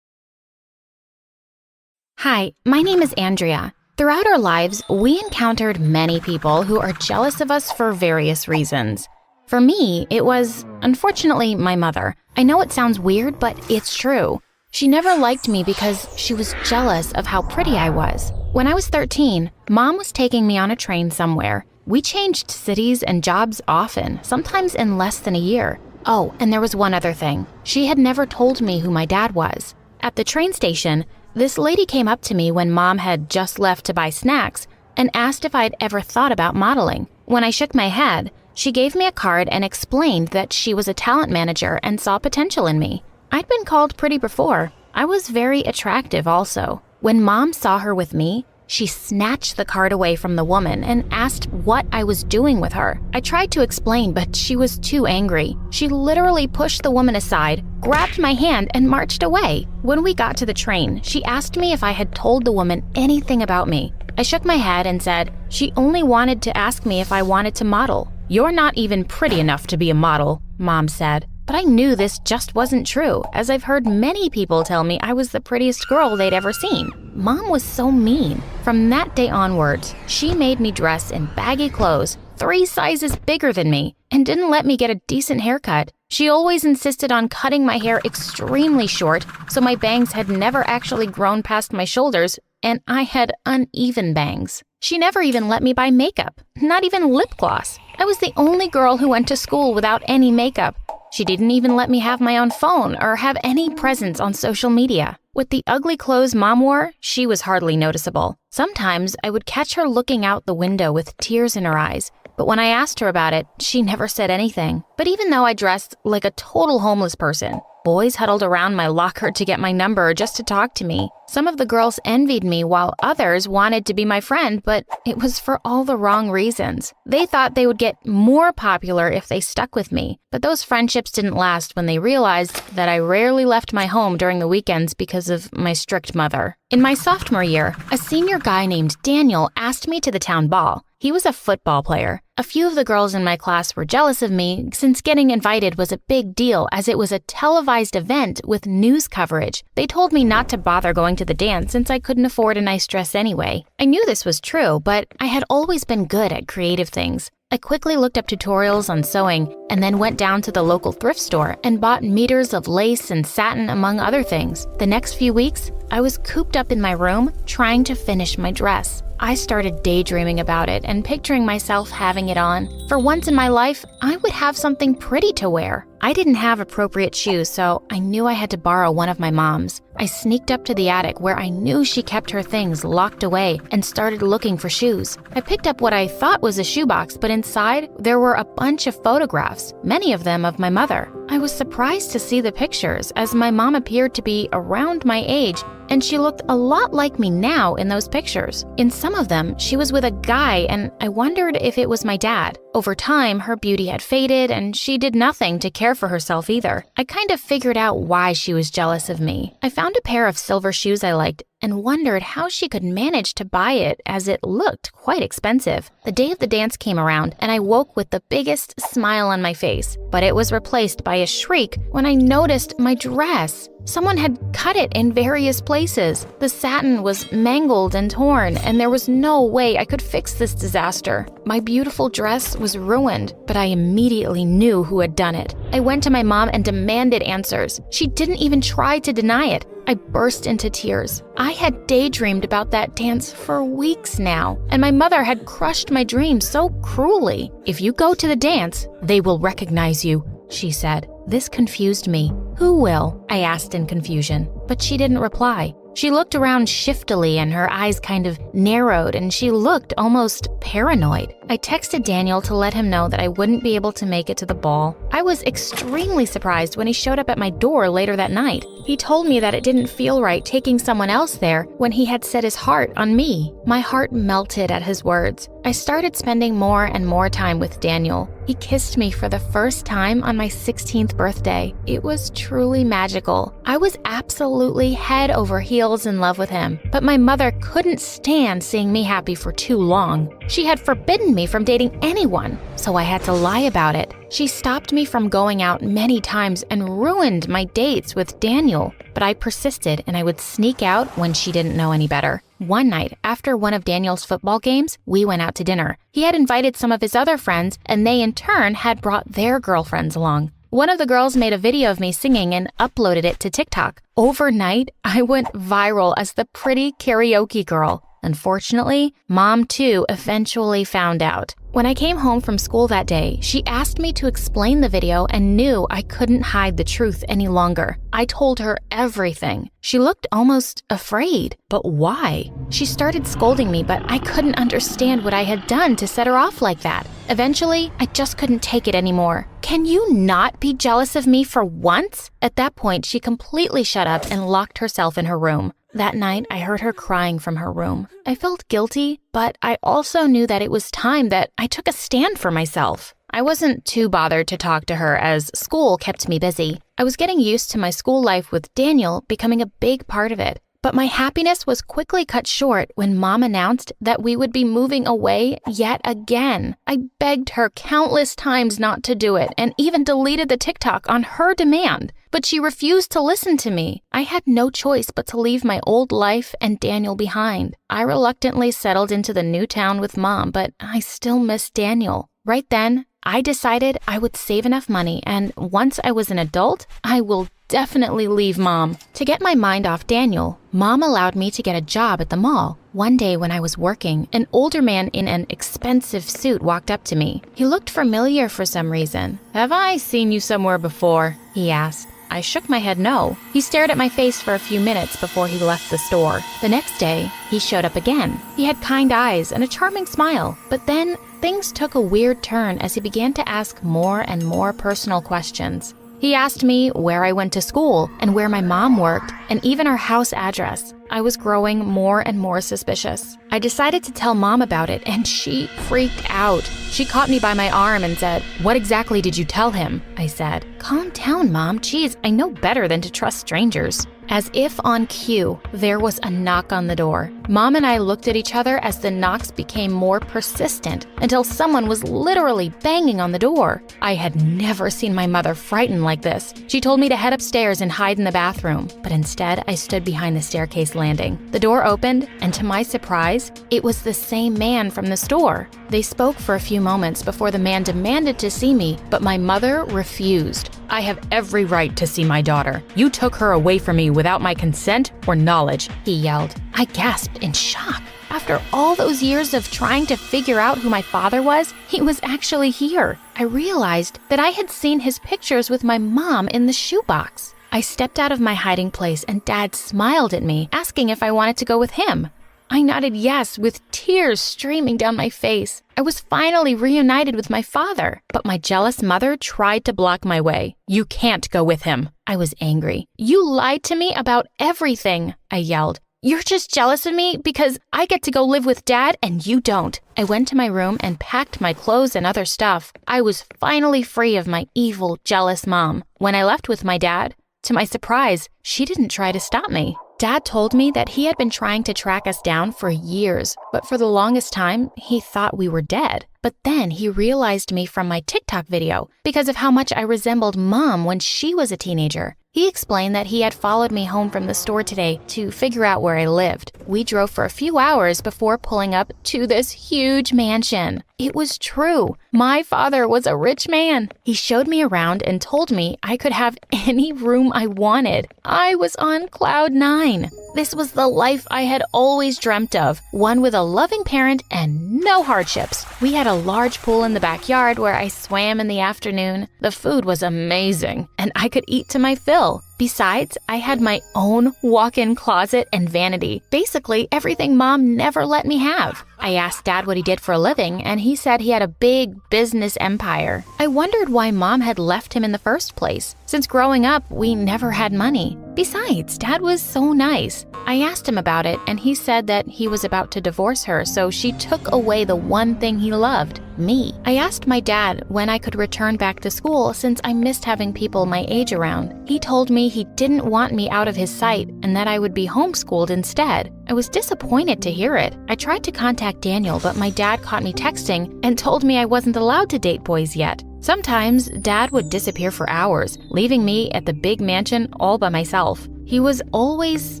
Hi, my name is Andrea. Throughout our lives, we encountered many people who are jealous of us for various reasons. For me, it was, unfortunately, my mother. I know it sounds weird, but it's true. She never liked me because she was jealous of how pretty I was. When I was 13, Mom was taking me on a train somewhere. We changed cities and jobs often, sometimes in less than a year. Oh, and there was one other thing. She had never told me who my dad was. At the train station, this lady came up to me when Mom had just left to buy snacks and asked if I'd ever thought about modeling. When I shook my head, she gave me a card and explained that she was a talent manager and saw potential in me. I'd been called pretty before. I was very attractive also. When Mom saw her with me, she snatched the card away from the woman and asked what I was doing with her. I tried to explain, but she was too angry. She literally pushed the woman aside, grabbed my hand, and marched away. When we got to the train, she asked me if I had told the woman anything about me. I shook my head and said she only wanted to ask me if I wanted to model. "You're not even pretty enough to be a model," Mom said. But I knew this just wasn't true, as I've heard many people tell me I was the prettiest girl they'd ever seen. Mom was so mean. From that day onwards, she made me dress in baggy clothes, 3 sizes bigger than me, and didn't let me get a decent haircut. She always insisted on cutting my hair extremely short, so my bangs had never actually grown past my shoulders, and I had uneven bangs. She never even let me buy makeup, not even lip gloss. I was the only girl who went to school without any makeup. She didn't even let me have my own phone or have any presence on social media. With the ugly clothes Mom wore, she was hardly noticeable. Sometimes I would catch her looking out the window with tears in her eyes, but when I asked her about it, she never said anything. But even though I dressed like a total homeless person, boys huddled around my locker to get my number just to talk to me. Some of the girls envied me while others wanted to be my friend, but it was for all the wrong reasons. They thought they would get more popular if they stuck with me, but those friendships didn't last when they realized that I rarely left my home during the weekends because of my strict mother. In my sophomore year, a senior guy named Daniel asked me to the town ball. He was a football player. A few of the girls in my class were jealous of me since getting invited was a big deal as it was a televised event with news coverage. They told me not to bother going to the dance since I couldn't afford a nice dress anyway. I knew this was true, but I had always been good at creative things. I quickly looked up tutorials on sewing and then went down to the local thrift store and bought meters of lace and satin among other things. The next few weeks, I was cooped up in my room trying to finish my dress. I started daydreaming about it and picturing myself having it on. For once in my life, I would have something pretty to wear. I didn't have appropriate shoes, so I knew I had to borrow one of my mom's. I sneaked up to the attic where I knew she kept her things locked away and started looking for shoes. I picked up what I thought was a shoebox, but inside there were a bunch of photographs, many of them of my mother. I was surprised to see the pictures, as my mom appeared to be around my age, and she looked a lot like me now in those pictures. In some of them, she was with a guy, and I wondered if it was my dad. Over time, her beauty had faded and she did nothing to care for herself either. I kind of figured out why she was jealous of me. I found a pair of silver shoes I liked and wondered how she could manage to buy it as it looked quite expensive. The day of the dance came around and I woke with the biggest smile on my face, but it was replaced by a shriek when I noticed my dress. Someone had cut it in various places. The satin was mangled and torn, and there was no way I could fix this disaster. My beautiful dress was ruined, but I immediately knew who had done it. I went to my mom and demanded answers. She didn't even try to deny it. I burst into tears. I had daydreamed about that dance for weeks now, and my mother had crushed my dreams so cruelly. "If you go to the dance, they will recognize you," she said. This confused me. "Who will?" I asked in confusion, but she didn't reply. She looked around shiftily and her eyes kind of narrowed and she looked almost paranoid. I texted Daniel to let him know that I wouldn't be able to make it to the ball. I was extremely surprised when he showed up at my door later that night. He told me that it didn't feel right taking someone else there when he had set his heart on me. My heart melted at his words. I started spending more and more time with Daniel. He kissed me for the first time on my 16th birthday. It was truly magical. I was absolutely head over heels in love with him, but my mother couldn't stand seeing me happy for too long. She had forbidden me from dating anyone, so I had to lie about it. She stopped me from going out many times and ruined my dates with Daniel, but I persisted and I would sneak out when she didn't know any better. One night, after one of Daniel's football games, we went out to dinner. He had invited some of his other friends, and they in turn had brought their girlfriends along. One of the girls made a video of me singing and uploaded it to TikTok. Overnight, I went viral as the pretty karaoke girl. Unfortunately, Mom too eventually found out. When I came home from school that day, she asked me to explain the video and knew I couldn't hide the truth any longer. I told her everything. She looked almost afraid. But why? She started scolding me, but I couldn't understand what I had done to set her off like that. Eventually, I just couldn't take it anymore. "Can you not be jealous of me for once?" At that point, she completely shut up and locked herself in her room. That night, I heard her crying from her room. I felt guilty, but I also knew that it was time that I took a stand for myself. I wasn't too bothered to talk to her as school kept me busy. I was getting used to my school life with Daniel becoming a big part of it. But my happiness was quickly cut short when Mom announced that we would be moving away yet again. I begged her countless times not to do it and even deleted the TikTok on her demand. But she refused to listen to me. I had no choice but to leave my old life and Daniel behind. I reluctantly settled into the new town with Mom, but I still missed Daniel. Right then, I decided I would save enough money, and once I was an adult, I will definitely leave Mom. To get my mind off Daniel, Mom allowed me to get a job at the mall. One day when I was working, an older man in an expensive suit walked up to me. He looked familiar for some reason. "Have I seen you somewhere before?" he asked. I shook my head no. He stared at my face for a few minutes before he left the store. The next day, he showed up again. He had kind eyes and a charming smile, but then things took a weird turn as he began to ask more and more personal questions. He asked me where I went to school and where my mom worked and even our house address. I was growing more and more suspicious. I decided to tell Mom about it and she freaked out. She caught me by my arm and said, "What exactly did you tell him?" I said, "Calm down, Mom. Geez, I know better than to trust strangers." As if on cue, there was a knock on the door. Mom and I looked at each other as the knocks became more persistent until someone was literally banging on the door. I had never seen my mother frightened like this. She told me to head upstairs and hide in the bathroom, but instead I stood behind the staircase landing. The door opened, and to my surprise, it was the same man from the store. They spoke for a few moments before the man demanded to see me, but my mother refused. "I have every right to see my daughter. You took her away from me without my consent or knowledge," he yelled. I gasped in shock. After all those years of trying to figure out who my father was, he was actually here. I realized that I had seen his pictures with my mom in the shoebox. I stepped out of my hiding place and Dad smiled at me, asking if I wanted to go with him. I nodded yes, with tears streaming down my face. I was finally reunited with my father, but my jealous mother tried to block my way. "You can't go with him." I was angry. "You lied to me about everything," I yelled. You're just jealous of me because I get to go live with Dad and you don't. I went to my room and packed my clothes and other stuff. I was finally free of my evil, jealous mom. When I left with my dad, to my surprise, she didn't try to stop me. Dad told me that he had been trying to track us down for years, but for the longest time, he thought we were dead. But then he realized me from my TikTok video because of how much I resembled Mom when she was a teenager. He explained that he had followed me home from the store today to figure out where I lived. We drove for a few hours before pulling up to this huge mansion. It was true. My father was a rich man. He showed me around and told me I could have any room I wanted. I was on cloud 9. This was the life I had always dreamt of, one with a loving parent and no hardships. We had a large pool in the backyard where I swam in the afternoon. The food was amazing, and I could eat to my fill. Besides, I had my own walk-in closet and vanity. Basically, everything Mom never let me have. I asked Dad what he did for a living, and he said he had a big business empire. I wondered why Mom had left him in the first place. Since growing up, we never had money. Besides, Dad was so nice. I asked him about it, and he said that he was about to divorce her, so she took away the one thing he loved, me. I asked my dad when I could return back to school since I missed having people my age around. He told me he didn't want me out of his sight and that I would be homeschooled instead. I was disappointed to hear it. I tried to contact Daniel, but my dad caught me texting and told me I wasn't allowed to date boys yet. Sometimes, Dad would disappear for hours, leaving me at the big mansion all by myself. He was always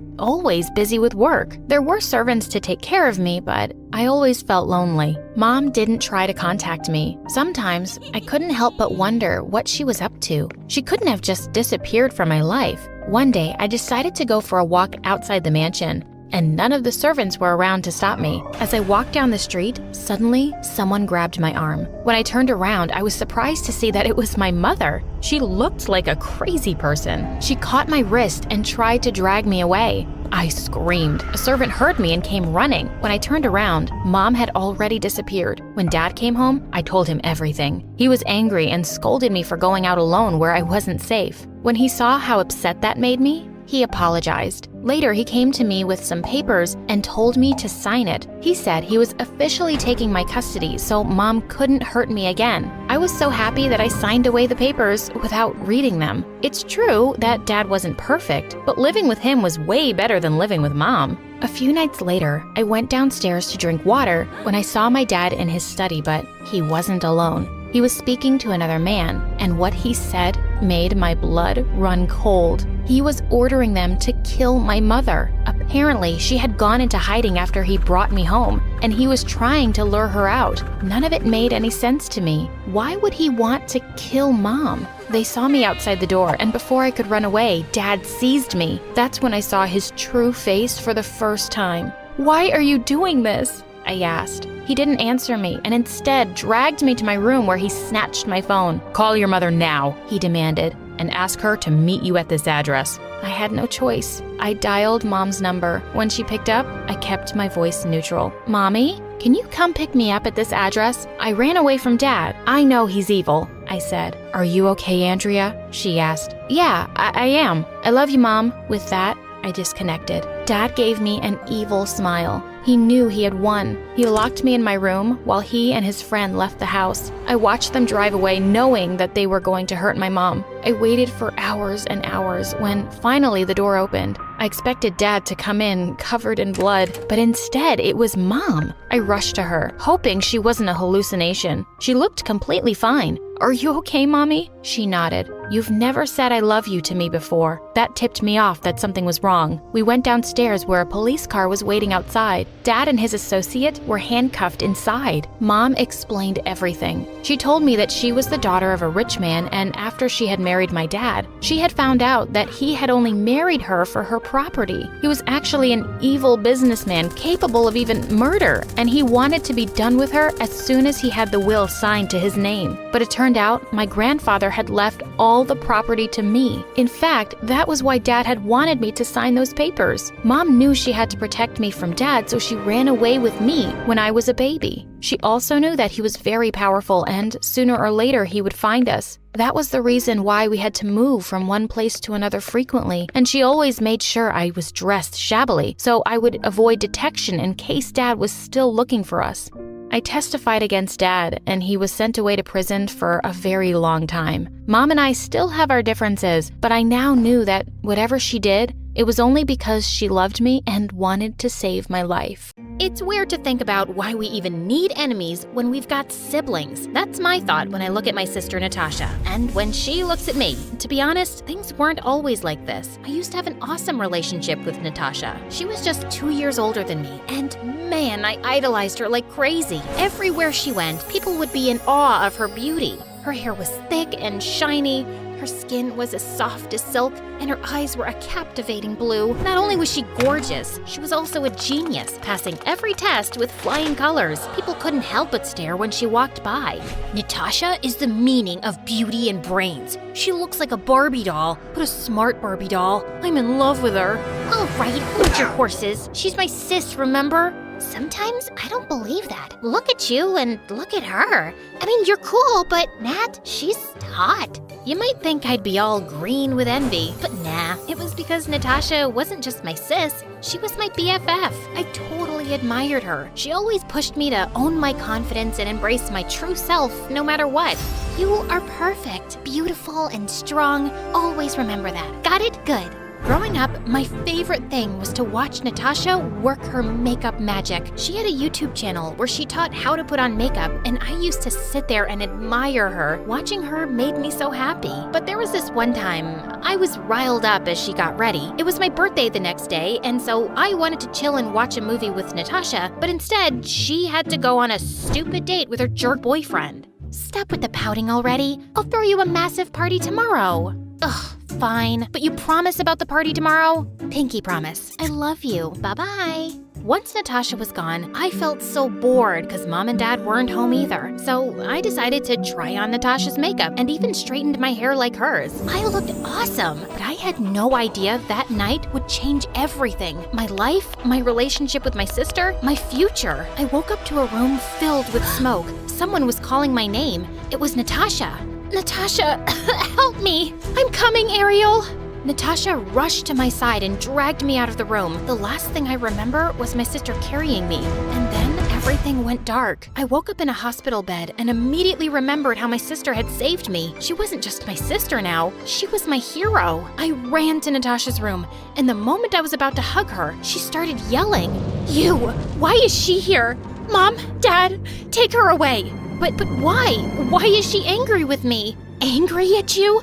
busy with work. There were servants to take care of me, but I always felt lonely. Mom didn't try to contact me. Sometimes, I couldn't help but wonder what she was up to. She couldn't have just disappeared from my life. One day, I decided to go for a walk outside the mansion, and none of the servants were around to stop me. As I walked down the street, suddenly someone grabbed my arm. When I turned around, I was surprised to see that it was my mother. She looked like a crazy person. She caught my wrist and tried to drag me away. I screamed. A servant heard me and came running. When I turned around, Mom had already disappeared. When Dad came home, I told him everything. He was angry and scolded me for going out alone where I wasn't safe. When he saw how upset that made me, he apologized. Later, he came to me with some papers and told me to sign it. He said he was officially taking my custody, so Mom couldn't hurt me again. I was so happy that I signed away the papers without reading them. It's true that Dad wasn't perfect, but living with him was way better than living with Mom. A few nights later, I went downstairs to drink water when I saw my dad in his study, but he wasn't alone. He was speaking to another man, and what he said made my blood run cold. He was ordering them to kill my mother. Apparently, she had gone into hiding after he brought me home, and he was trying to lure her out. None of it made any sense to me. Why would he want to kill Mom? They saw me outside the door, and before I could run away, Dad seized me. That's when I saw his true face for the first time. "Why are you doing this?" I asked. He didn't answer me and instead dragged me to my room where he snatched my phone. "Call your mother now," he demanded, "and ask her to meet you at this address." I had no choice. I dialed Mom's number. When she picked up, I kept my voice neutral. "Mommy, can you come pick me up at this address? I ran away from Dad. I know he's evil," I said. "Are you okay, Andrea?" she asked. "Yeah, I am. I love you, Mom." With that, I disconnected. Dad gave me an evil smile. He knew he had won. He locked me in my room while he and his friend left the house. I watched them drive away knowing that they were going to hurt my mom. I waited for hours and hours when finally the door opened. I expected Dad to come in covered in blood, but instead it was Mom. I rushed to her, hoping she wasn't a hallucination. She looked completely fine. "Are you okay, Mommy?" She nodded. "You've never said I love you to me before." That tipped me off that something was wrong. We went downstairs where a police car was waiting outside. Dad and his associate were handcuffed inside. Mom explained everything. She told me that she was the daughter of a rich man, and after she had married my dad, she had found out that he had only married her for her property. He was actually an evil businessman capable of even murder, and he wanted to be done with her as soon as he had the will signed to his name. But it turned out my grandfather had left all the property to me. In fact, that was why Dad had wanted me to sign those papers. Mom knew she had to protect me from Dad, so she ran away with me when I was a baby. She also knew that he was very powerful and sooner or later he would find us. That was the reason why we had to move from one place to another frequently, and she always made sure I was dressed shabbily so I would avoid detection in case Dad was still looking for us. I testified against Dad, and he was sent away to prison for a very long time. Mom and I still have our differences, but I now knew that whatever she did, it was only because she loved me and wanted to save my life. It's weird to think about why we even need enemies when we've got siblings. That's my thought when I look at my sister Natasha. And when she looks at me. To be honest, things weren't always like this. I used to have an awesome relationship with Natasha. She was just 2 years older than me, and man, I idolized her like crazy. Everywhere she went, people would be in awe of her beauty. Her hair was thick and shiny, her skin was as soft as silk, and her eyes were a captivating blue. Not only was she gorgeous, she was also a genius, passing every test with flying colors. People couldn't help but stare when she walked by. Natasha is the meaning of beauty and brains. She looks like a Barbie doll, but a smart Barbie doll. I'm in love with her. All right, hold your horses. She's my sis, remember? Sometimes I don't believe that. Look at you and look at her. I mean, you're cool, but Nat, she's hot. You might think I'd be all green with envy, but nah, it was because Natasha wasn't just my sis, she was my BFF. I totally admired her. She always pushed me to own my confidence and embrace my true self, no matter what. You are perfect, beautiful, and strong. Always remember that. Got it? Good. Growing up, my favorite thing was to watch Natasha work her makeup magic. She had a YouTube channel where she taught how to put on makeup, and I used to sit there and admire her. Watching her made me so happy. But there was this one time, I was riled up as she got ready. It was my birthday the next day, and so I wanted to chill and watch a movie with Natasha, but instead, she had to go on a stupid date with her jerk boyfriend. Stop with the pouting already. I'll throw you a massive party tomorrow. Ugh, fine. But you promise about the party tomorrow? Pinky promise. I love you. Bye-bye. Once Natasha was gone, I felt so bored because Mom and Dad weren't home either. So I decided to try on Natasha's makeup and even straightened my hair like hers. I looked awesome, but I had no idea that night would change everything. My life, my relationship with my sister, my future. I woke up to a room filled with smoke. Someone was calling my name. It was Natasha. Natasha, help me! I'm coming, Ariel! Natasha rushed to my side and dragged me out of the room. The last thing I remember was my sister carrying me, and then everything went dark. I woke up in a hospital bed and immediately remembered how my sister had saved me. She wasn't just my sister now, she was my hero. I ran to Natasha's room, and the moment I was about to hug her, she started yelling. You! Why is she here? Mom, Dad, take her away! But why? Why is she angry with me? Angry at you?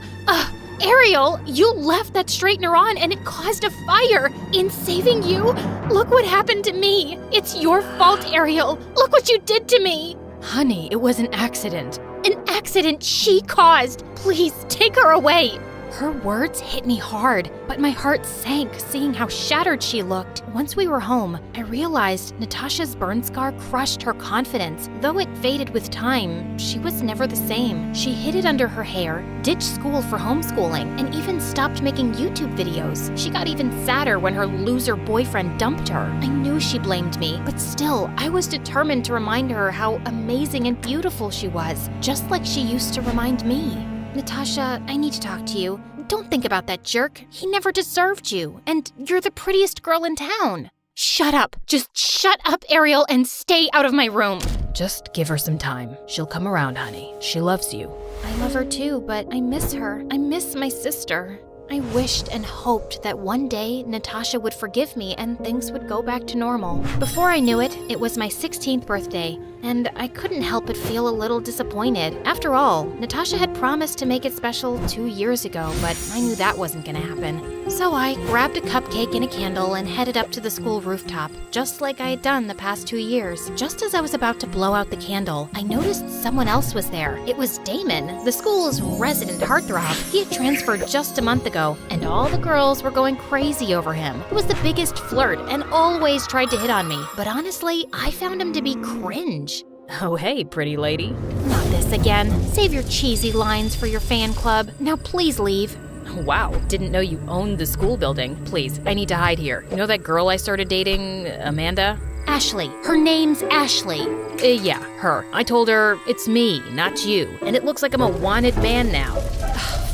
Ariel, you left that straightener on and it caused a fire. In saving you, look what happened to me. It's your fault, Ariel. Look what you did to me. Honey, it was an accident. An accident she caused. Please take her away. Her words hit me hard, but my heart sank seeing how shattered she looked. Once we were home, I realized Natasha's burn scar crushed her confidence. Though it faded with time, she was never the same. She hid it under her hair, ditched school for homeschooling, and even stopped making YouTube videos. She got even sadder when her loser boyfriend dumped her. I knew she blamed me, but still, I was determined to remind her how amazing and beautiful she was, just like she used to remind me. Natasha, I need to talk to you. Don't think about that jerk. He never deserved you, and you're the prettiest girl in town. Shut up. Just shut up, Ariel, and stay out of my room. Just give her some time. She'll come around, honey. She loves you. I love her too, but I miss her. I miss my sister. I wished and hoped that one day Natasha would forgive me and things would go back to normal. Before I knew it, it was my 16th birthday, and I couldn't help but feel a little disappointed. After all, Natasha had promised to make it special 2 years ago, but I knew that wasn't gonna happen. So I grabbed a cupcake and a candle and headed up to the school rooftop, just like I had done the past 2 years. Just as I was about to blow out the candle, I noticed someone else was there. It was Damon, the school's resident heartthrob. He had transferred just a month ago, and all the girls were going crazy over him. He was the biggest flirt and always tried to hit on me, but honestly, I found him to be cringe. Oh, hey, pretty lady. Not this again. Save your cheesy lines for your fan club. Now please leave. Wow, didn't know you owned the school building. Please, I need to hide here. You know that girl I started dating, Amanda? Ashley. Her name's Ashley. Yeah, her. I told her it's me, not you. And it looks like I'm a wanted man now.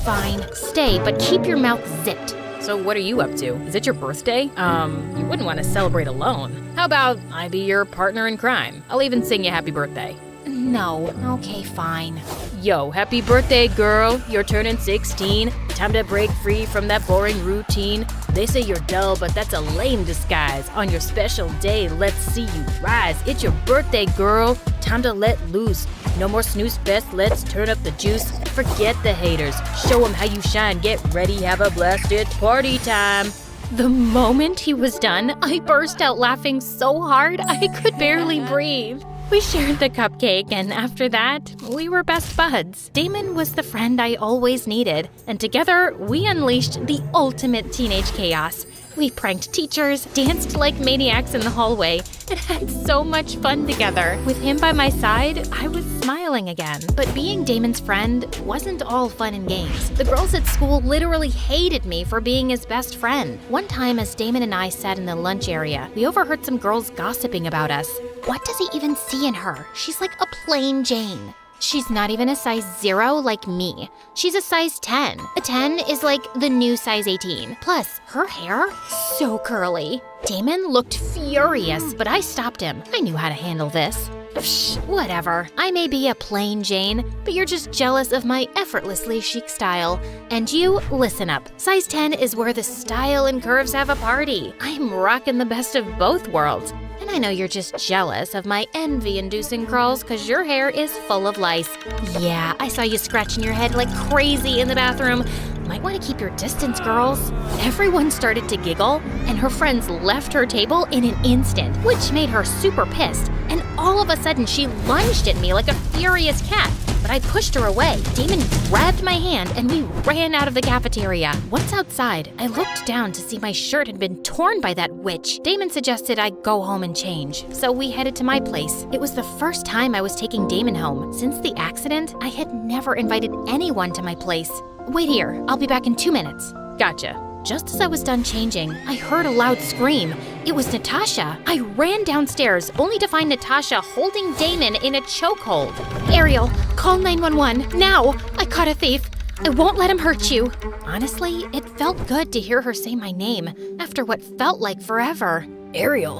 Fine. Stay, but keep your mouth zipped. So what are you up to? Is it your birthday? You wouldn't want to celebrate alone. How about I be your partner in crime? I'll even sing you happy birthday. No. Okay, fine. Yo, happy birthday, girl. You're turning 16. Time to break free from that boring routine. They say you're dull, but that's a lame disguise. On your special day, let's see you rise. It's your birthday, girl. Time to let loose. No more snooze fest, let's turn up the juice. Forget the haters. Show them how you shine. Get ready, have a blast. It's party time. The moment he was done, I burst out laughing so hard I could barely breathe. We shared the cupcake, and after that, we were best buds. Damon was the friend I always needed, and together, we unleashed the ultimate teenage chaos. We pranked teachers, danced like maniacs in the hallway, and had so much fun together. With him by my side, I was smiling again. But being Damon's friend wasn't all fun and games. The girls at school literally hated me for being his best friend. One time, as Damon and I sat in the lunch area, we overheard some girls gossiping about us. What does he even see in her? She's like a plain Jane. She's not even a size 0 like me. She's a size 10. A 10 is like the new size 18. Plus, her hair, so curly. Damon looked furious, but I stopped him. I knew how to handle this. Psh, whatever. I may be a plain Jane, but you're just jealous of my effortlessly chic style. And you, listen up. Size 10 is where the style and curves have a party. I'm rocking the best of both worlds. And I know you're just jealous of my envy-inducing curls because your hair is full of lice. Yeah, I saw you scratching your head like crazy in the bathroom. Might want to keep your distance, girls. Everyone started to giggle, and her friends left her table in an instant, which made her super pissed. And all of a sudden, she lunged at me like a furious cat. But I pushed her away. Damon grabbed my hand, and we ran out of the cafeteria. Once outside, I looked down to see my shirt had been torn by that witch. Damon suggested I go home and change, so we headed to my place. It was the first time I was taking Damon home. Since the accident, I had never invited anyone to my place. Wait here, I'll be back in 2 minutes. Gotcha. Just as I was done changing, I heard a loud scream. It was Natasha. I ran downstairs, only to find Natasha holding Damon in a chokehold. Ariel, call 911, now! I caught a thief. I won't let him hurt you. Honestly, it felt good to hear her say my name, after what felt like forever. Ariel,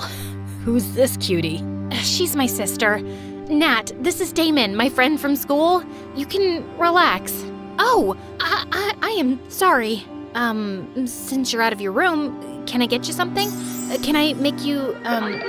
who's this cutie? She's my sister. Nat, this is Damon, my friend from school. You can relax. Oh, I am sorry. Since you're out of your room, can I get you something? Can I make you,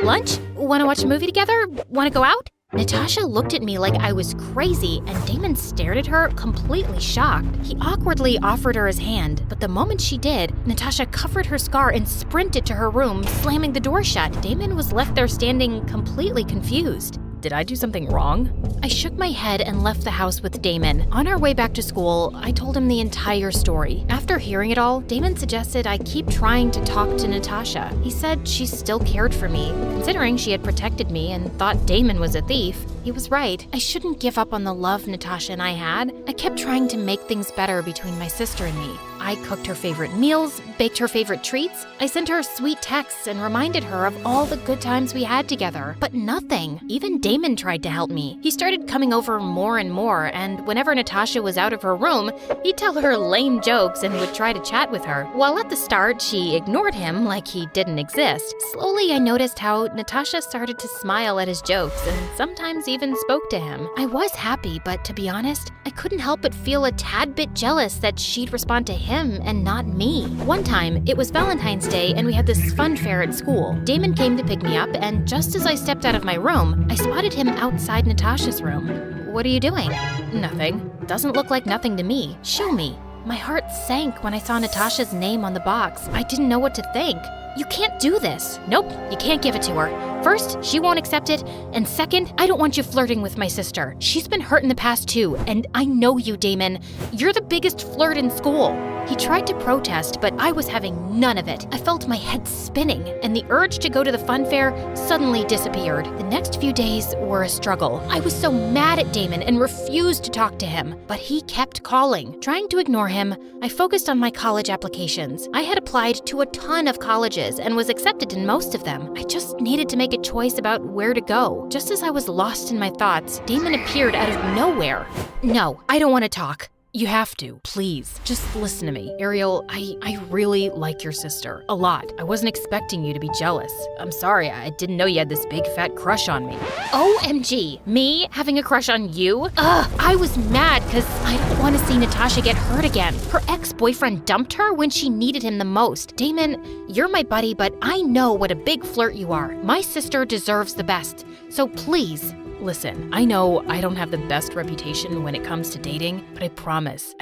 lunch? Wanna watch a movie together? Wanna go out? Natasha looked at me like I was crazy, and Damon stared at her, completely shocked. He awkwardly offered her his hand, but the moment she did, Natasha covered her scar and sprinted to her room, slamming the door shut. Damon was left there standing completely confused. Did I do something wrong? I shook my head and left the house with Damon. On our way back to school, I told him the entire story. After hearing it all, Damon suggested I keep trying to talk to Natasha. He said she still cared for me, considering she had protected me and thought Damon was a thief. He was right. I shouldn't give up on the love Natasha and I had. I kept trying to make things better between my sister and me. I cooked her favorite meals, baked her favorite treats. I sent her sweet texts and reminded her of all the good times we had together. But nothing. Even Damon tried to help me. He started coming over more and more, and whenever Natasha was out of her room, he'd tell her lame jokes and would try to chat with her. While at the start, she ignored him like he didn't exist. Slowly, I noticed how Natasha started to smile at his jokes and sometimes even spoke to him. I was happy, but to be honest, I couldn't help but feel a tad bit jealous that she'd respond to him and not me. One time, it was Valentine's Day and we had this fun fair at school. Damon came to pick me up, and just as I stepped out of my room, I spotted him outside Natasha's room. What are you doing? Nothing. Doesn't look like nothing to me. Show me. My heart sank when I saw Natasha's name on the box. I didn't know what to think. You can't do this. Nope, you can't give it to her. First, she won't accept it, and second, I don't want you flirting with my sister. She's been hurt in the past too, and I know you, Damon. You're the biggest flirt in school. He tried to protest, but I was having none of it. I felt my head spinning, and the urge to go to the fun fair suddenly disappeared. The next few days were a struggle. I was so mad at Damon and refused to talk to him, but he kept calling. Trying to ignore him, I focused on my college applications. I had applied to a ton of colleges, colleges and was accepted in most of them. I just needed to make a choice about where to go. Just as I was lost in my thoughts, Damon appeared out of nowhere. No, I don't want to talk. You have to, please. Just listen to me. Ariel, I really like your sister. A lot. I wasn't expecting you to be jealous. I'm sorry, I didn't know you had this big fat crush on me. OMG, me having a crush on you? I was mad because I don't want to see Natasha get hurt again. Her ex-boyfriend dumped her when she needed him the most. Damon, you're my buddy, but I know what a big flirt you are. My sister deserves the best. So please, listen, I know I don't have the best reputation when it comes to dating, but I promise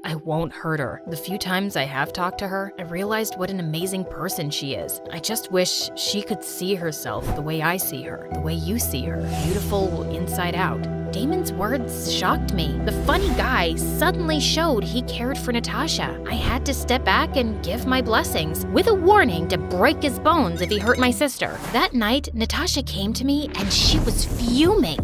I won't hurt her. The few times I have talked to her, I realized what an amazing person she is. I just wish she could see herself the way I see her, the way you see her, beautiful inside out. Damon's words shocked me. The funny guy suddenly showed he cared for Natasha. I had to step back and give my blessings, with a warning to break his bones if he hurt my sister. That night, Natasha came to me and she was fuming.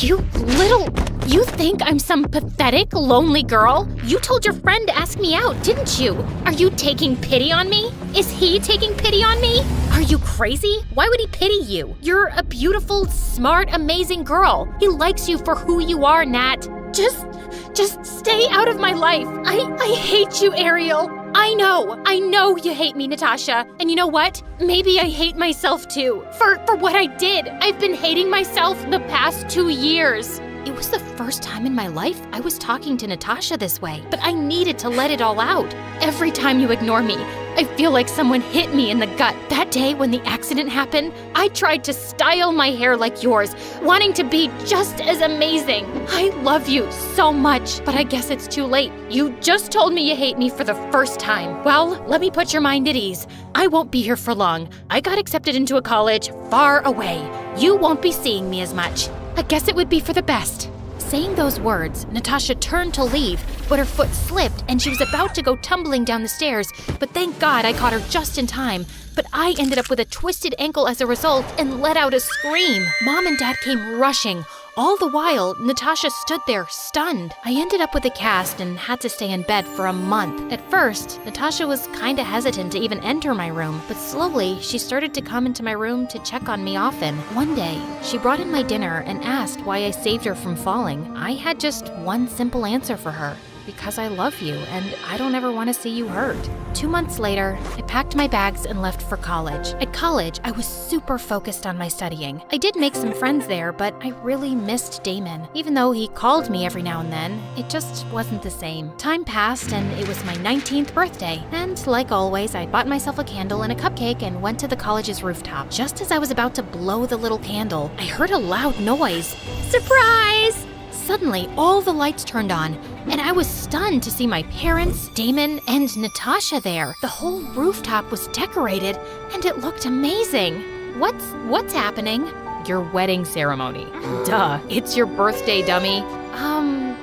You think I'm some pathetic, lonely girl? You told your friend to ask me out, didn't you? Are you taking pity on me? Is he taking pity on me? Are you crazy? Why would he pity you? You're a beautiful, smart, amazing girl. He likes you for who you are, Nat. Just stay out of my life. I hate you, Ariel. I know you hate me, Natasha. And you know what? Maybe I hate myself too. For what I did. I've been hating myself the past 2 years. It was the first time in my life I was talking to Natasha this way, but I needed to let it all out. Every time you ignore me, I feel like someone hit me in the gut. That day when the accident happened, I tried to style my hair like yours, wanting to be just as amazing. I love you so much, but I guess it's too late. You just told me you hate me for the first time. Well, let me put your mind at ease. I won't be here for long. I got accepted into a college far away. You won't be seeing me as much. I guess it would be for the best. Saying those words, Natasha turned to leave, but her foot slipped and she was about to go tumbling down the stairs, but thank God I caught her just in time. But I ended up with a twisted ankle as a result and let out a scream. Mom and Dad came rushing. All the while, Natasha stood there, stunned. I ended up with a cast and had to stay in bed for a month. At first, Natasha was kinda hesitant to even enter my room, but slowly, she started to come into my room to check on me often. One day, she brought in my dinner and asked why I saved her from falling. I had just one simple answer for her. Because I love you and I don't ever want to see you hurt. 2 months later, I packed my bags and left for college. At college, I was super focused on my studying. I did make some friends there, but I really missed Damon. Even though he called me every now and then, it just wasn't the same. Time passed and it was my 19th birthday. And like always, I bought myself a candle and a cupcake and went to the college's rooftop. Just as I was about to blow the little candle, I heard a loud noise. Surprise! Suddenly, all the lights turned on, and I was stunned to see my parents, Damon, and Natasha there. The whole rooftop was decorated, and it looked amazing. What's happening? Your wedding ceremony. Duh, it's your birthday, dummy.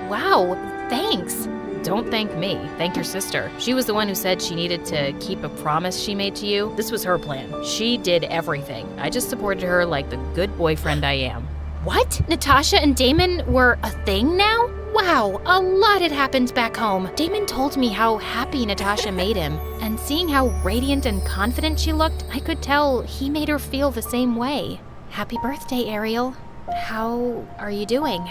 Wow, thanks. Don't thank me, thank your sister. She was the one who said she needed to keep a promise she made to you. This was her plan. She did everything. I just supported her like the good boyfriend I am. What? Natasha and Damon were a thing now? Wow, a lot had happened back home. Damon told me how happy Natasha made him, and seeing how radiant and confident she looked, I could tell he made her feel the same way. Happy birthday, Ariel. How are you doing?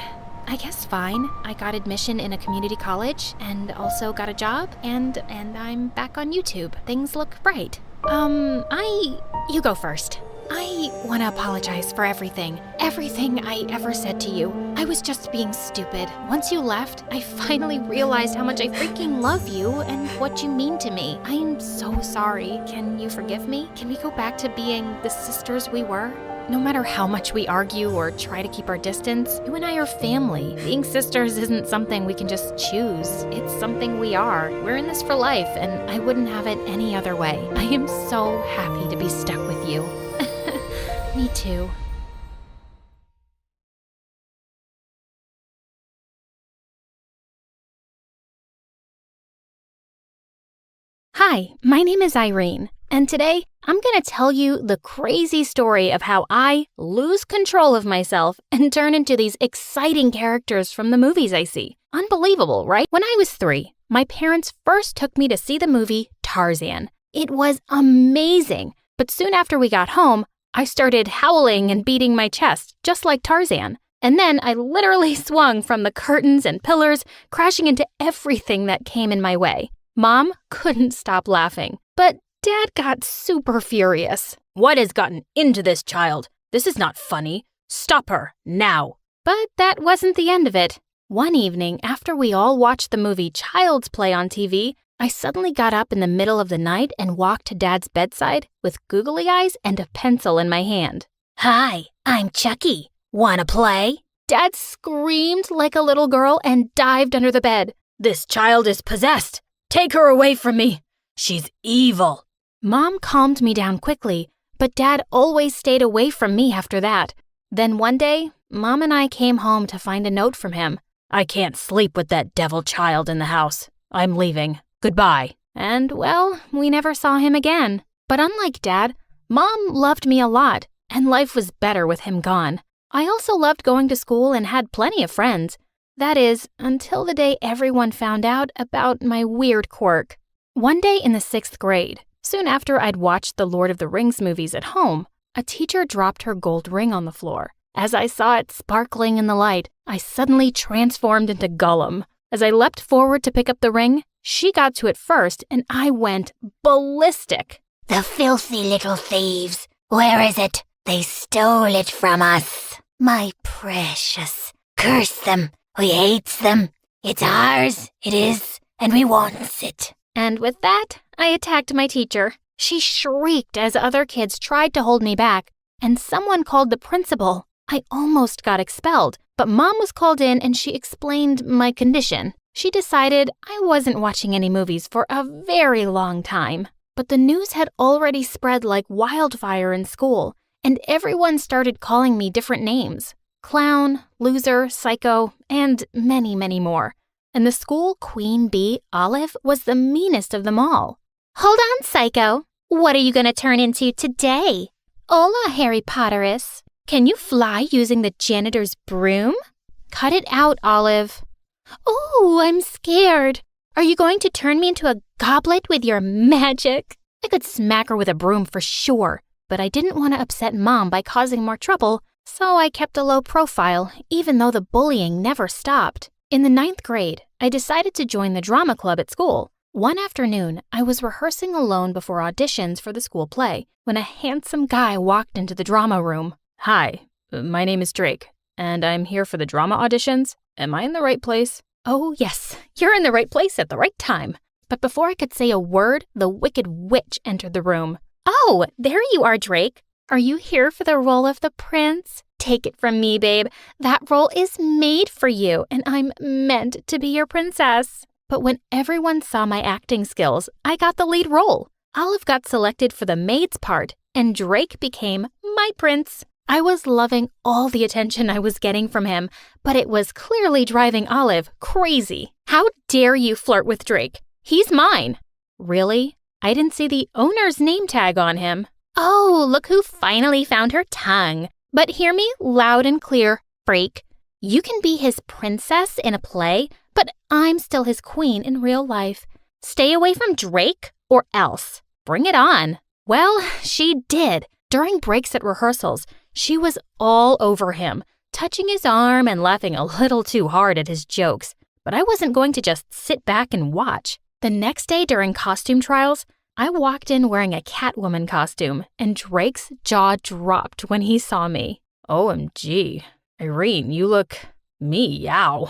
I guess fine. I got admission in a community college, and also got a job, and I'm back on YouTube. Things look bright. You go first. I want to apologize for everything I ever said to you. I was just being stupid. Once you left, I finally realized how much I freaking love you and what you mean to me. I am so sorry. Can you forgive me? Can we go back to being the sisters we were? No matter how much we argue or try to keep our distance, you and I are family. Being sisters isn't something we can just choose. It's something we are. We're in this for life, and I wouldn't have it any other way. I am so happy to be stuck with you. Me too. Hi, my name is Irene, and today I'm going to tell you the crazy story of how I lose control of myself and turn into these exciting characters from the movies I see. Unbelievable, right? When I was 3, my parents first took me to see the movie Tarzan. It was amazing. But soon after we got home, I started howling and beating my chest, just like Tarzan. And then I literally swung from the curtains and pillars, crashing into everything that came in my way. Mom couldn't stop laughing, but Dad got super furious. What has gotten into this child? This is not funny. Stop her, now. But that wasn't the end of it. One evening, after we all watched the movie Child's Play on TV, I suddenly got up in the middle of the night and walked to Dad's bedside with googly eyes and a pencil in my hand. Hi, I'm Chucky. Wanna play? Dad screamed like a little girl and dived under the bed. This child is possessed. Take her away from me. She's evil. Mom calmed me down quickly, but Dad always stayed away from me after that. Then one day, Mom and I came home to find a note from him. I can't sleep with that devil child in the house. I'm leaving. Goodbye. And, well, we never saw him again. But unlike Dad, Mom loved me a lot, and life was better with him gone. I also loved going to school and had plenty of friends. That is, until the day everyone found out about my weird quirk. One day in the 6th grade, soon after I'd watched the Lord of the Rings movies at home, a teacher dropped her gold ring on the floor. As I saw it sparkling in the light, I suddenly transformed into Gollum. As I leapt forward to pick up the ring, she got to it first and I went ballistic. The filthy little thieves. Where is it? They stole it from us. My precious. Curse them. We hates them. It's ours. It is. And we wants it. And with that, I attacked my teacher. She shrieked as other kids tried to hold me back, and someone called the principal. I almost got expelled, but Mom was called in and she explained my condition. She decided I wasn't watching any movies for a very long time. But the news had already spread like wildfire in school, and everyone started calling me different names. Clown, loser, psycho, and many, many more. And the school queen bee, Olive, was the meanest of them all. Hold on, Psycho. What are you going to turn into today? Hola, Harry Potteris. Can you fly using the janitor's broom? Cut it out, Olive. Oh, I'm scared. Are you going to turn me into a goblet with your magic? I could smack her with a broom for sure, but I didn't want to upset Mom by causing more trouble, so I kept a low profile, even though the bullying never stopped. In the 9th grade, I decided to join the drama club at school. One afternoon, I was rehearsing alone before auditions for the school play when a handsome guy walked into the drama room. Hi, my name is Drake, and I'm here for the drama auditions. Am I in the right place? Oh, yes, you're in the right place at the right time. But before I could say a word, the Wicked Witch entered the room. Oh, there you are, Drake. Are you here for the role of the prince? Take it from me, babe. That role is made for you, and I'm meant to be your princess. But when everyone saw my acting skills, I got the lead role. Olive got selected for the maid's part, and Drake became my prince. I was loving all the attention I was getting from him, but it was clearly driving Olive crazy. How dare you flirt with Drake? He's mine. Really? I didn't see the owner's name tag on him. Oh, look who finally found her tongue. But hear me loud and clear, freak. You can be his princess in a play, but I'm still his queen in real life. Stay away from Drake or else. Bring it on. Well, she did. During breaks at rehearsals, she was all over him, touching his arm and laughing a little too hard at his jokes. But I wasn't going to just sit back and watch. The next day during costume trials, I walked in wearing a Catwoman costume, and Drake's jaw dropped when he saw me. OMG. Irene, you look meow.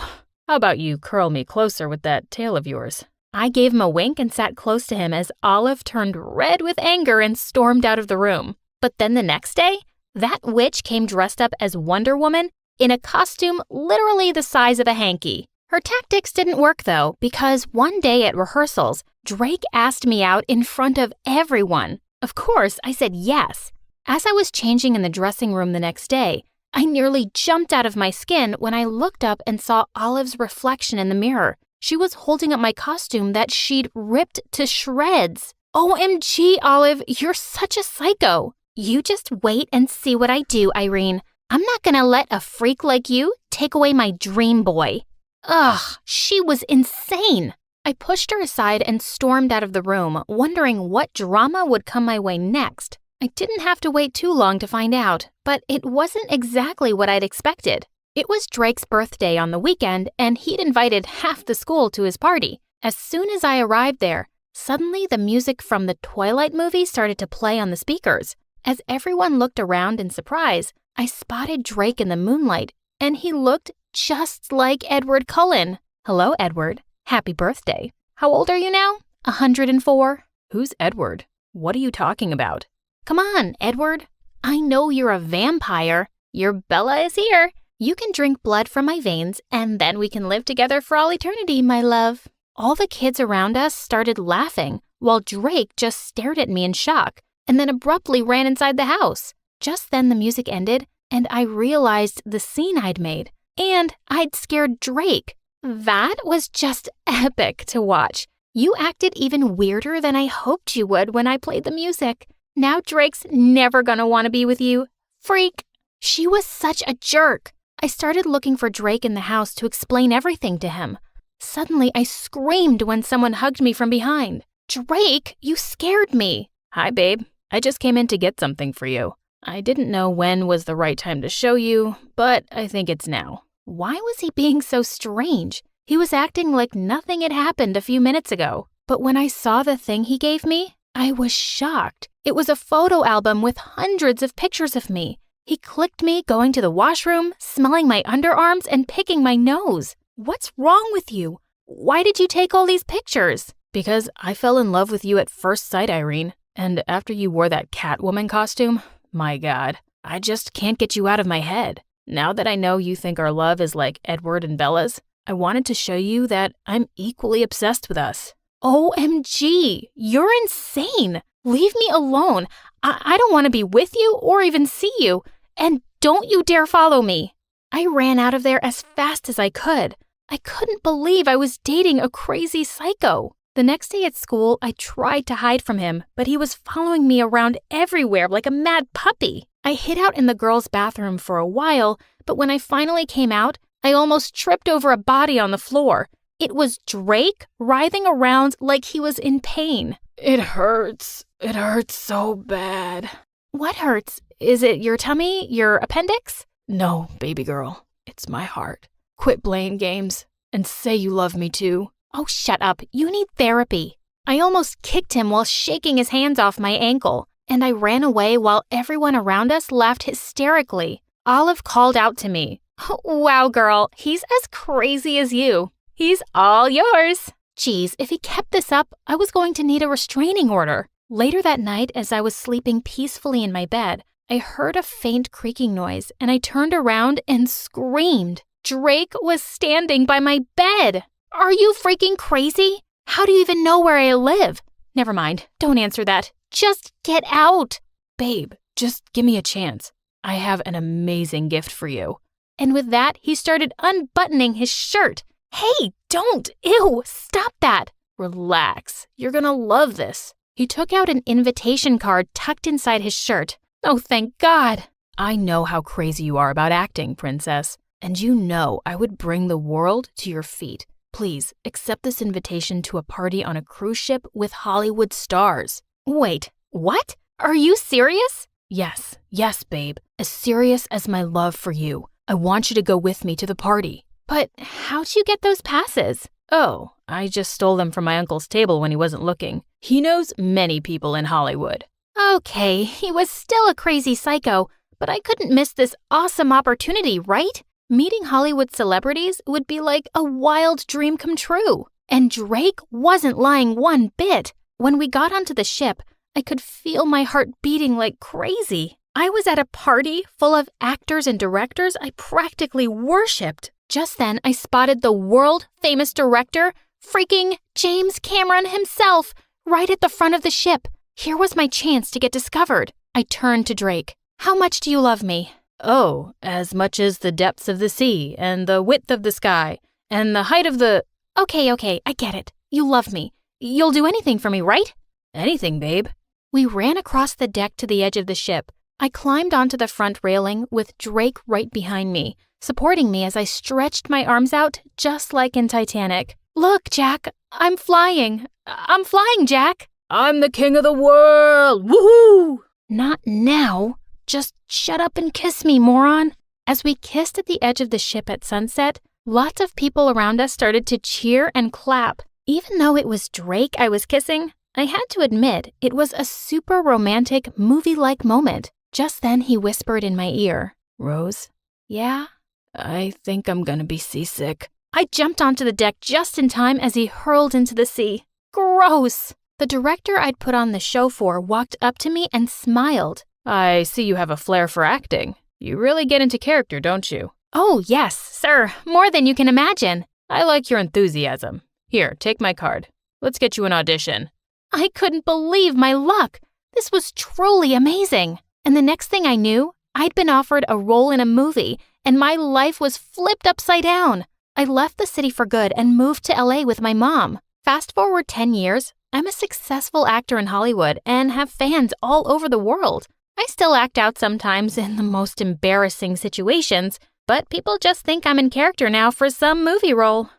How about you curl me closer with that tail of yours? I gave him a wink and sat close to him as Olive turned red with anger and stormed out of the room. But then the next day, that witch came dressed up as Wonder Woman in a costume literally the size of a hanky. Her tactics didn't work though, because one day at rehearsals, Drake asked me out in front of everyone. Of course, I said yes. As I was changing in the dressing room the next day, I nearly jumped out of my skin when I looked up and saw Olive's reflection in the mirror. She was holding up my costume that she'd ripped to shreds. OMG, Olive, you're such a psycho. You just wait and see what I do, Irene. I'm not gonna let a freak like you take away my dream boy. Ugh, she was insane. I pushed her aside and stormed out of the room, wondering what drama would come my way next. I didn't have to wait too long to find out, but it wasn't exactly what I'd expected. It was Drake's birthday on the weekend, and he'd invited half the school to his party. As soon as I arrived there, suddenly the music from the Twilight movie started to play on the speakers. As everyone looked around in surprise, I spotted Drake in the moonlight, and he looked just like Edward Cullen. Hello, Edward. Happy birthday. How old are you now? 104? Who's Edward? What are you talking about? Come on, Edward. I know you're a vampire. Your Bella is here. You can drink blood from my veins, and then we can live together for all eternity, my love. All the kids around us started laughing, while Drake just stared at me in shock, and then abruptly ran inside the house. Just then the music ended, and I realized the scene I'd made. And I'd scared Drake. That was just epic to watch. You acted even weirder than I hoped you would when I played the music. Now Drake's never gonna want to be with you. Freak. She was such a jerk. I started looking for Drake in the house to explain everything to him. Suddenly, I screamed when someone hugged me from behind. Drake, you scared me. Hi, babe. I just came in to get something for you. I didn't know when was the right time to show you, but I think it's now. Why was he being so strange? He was acting like nothing had happened a few minutes ago. But when I saw the thing he gave me, I was shocked. It was a photo album with hundreds of pictures of me. He clicked me going to the washroom, smelling my underarms, and picking my nose. What's wrong with you? Why did you take all these pictures? Because I fell in love with you at first sight, Irene. And after you wore that Catwoman costume, my God, I just can't get you out of my head. Now that I know you think our love is like Edward and Bella's, I wanted to show you that I'm equally obsessed with us. OMG, you're insane. Leave me alone. I don't want to be with you or even see you. And don't you dare follow me. I ran out of there as fast as I could. I couldn't believe I was dating a crazy psycho. The next day at school, I tried to hide from him, but he was following me around everywhere like a mad puppy. I hid out in the girls' bathroom for a while, but when I finally came out, I almost tripped over a body on the floor. It was Drake writhing around like he was in pain. It hurts. It hurts so bad. What hurts? Is it your tummy? Your appendix? No, baby girl. It's my heart. Quit playing games and say you love me too. Oh, shut up. You need therapy. I almost kicked him while shaking his hands off my ankle, and I ran away while everyone around us laughed hysterically. Olive called out to me. Wow, girl, he's as crazy as you. He's all yours. Geez, if he kept this up, I was going to need a restraining order. Later that night, as I was sleeping peacefully in my bed, I heard a faint creaking noise, and I turned around and screamed. Drake was standing by my bed. Are you freaking crazy? How do you even know where I live? Never mind, don't answer that. Just get out. Babe, just give me a chance. I have an amazing gift for you. And with that, he started unbuttoning his shirt. Hey, don't! Ew, stop that! Relax, you're gonna love this. He took out an invitation card tucked inside his shirt. Oh, thank God. I know how crazy you are about acting, princess. And you know I would bring the world to your feet. Please, accept this invitation to a party on a cruise ship with Hollywood stars. Wait, what? Are you serious? Yes, babe. As serious as my love for you. I want you to go with me to the party. But how'd you get those passes? Oh, I just stole them from my uncle's table when he wasn't looking. He knows many people in Hollywood. Okay, he was still a crazy psycho, but I couldn't miss this awesome opportunity, right? Meeting Hollywood celebrities would be like a wild dream come true. And Drake wasn't lying one bit. When we got onto the ship, I could feel my heart beating like crazy. I was at a party full of actors and directors I practically worshipped. Just then, I spotted the world-famous director, freaking James Cameron himself, right at the front of the ship. Here was my chance to get discovered. I turned to Drake. How much do you love me? Oh, as much as the depths of the sea, and the width of the sky, and the height of the... Okay, I get it. You love me. You'll do anything for me, right? Anything, babe. We ran across the deck to the edge of the ship. I climbed onto the front railing with Drake right behind me, supporting me as I stretched my arms out just like in Titanic. Look, Jack, I'm flying. I'm flying, Jack. I'm the king of the world. Woohoo! Not now. Just shut up and kiss me, moron. As we kissed at the edge of the ship at sunset, lots of people around us started to cheer and clap. Even though it was Drake I was kissing, I had to admit it was a super romantic, movie-like moment. Just then he whispered in my ear, Rose? Yeah? I think I'm gonna be seasick. I jumped onto the deck just in time as he hurled into the sea. Gross! The director I'd put on the show for walked up to me and smiled. I see you have a flair for acting. You really get into character, don't you? Oh, yes, sir. More than you can imagine. I like your enthusiasm. Here, take my card. Let's get you an audition. I couldn't believe my luck. This was truly amazing. And the next thing I knew, I'd been offered a role in a movie, and my life was flipped upside down. I left the city for good and moved to LA with my mom. Fast forward 10 years, I'm a successful actor in Hollywood and have fans all over the world. I still act out sometimes in the most embarrassing situations, but people just think I'm in character now for some movie role.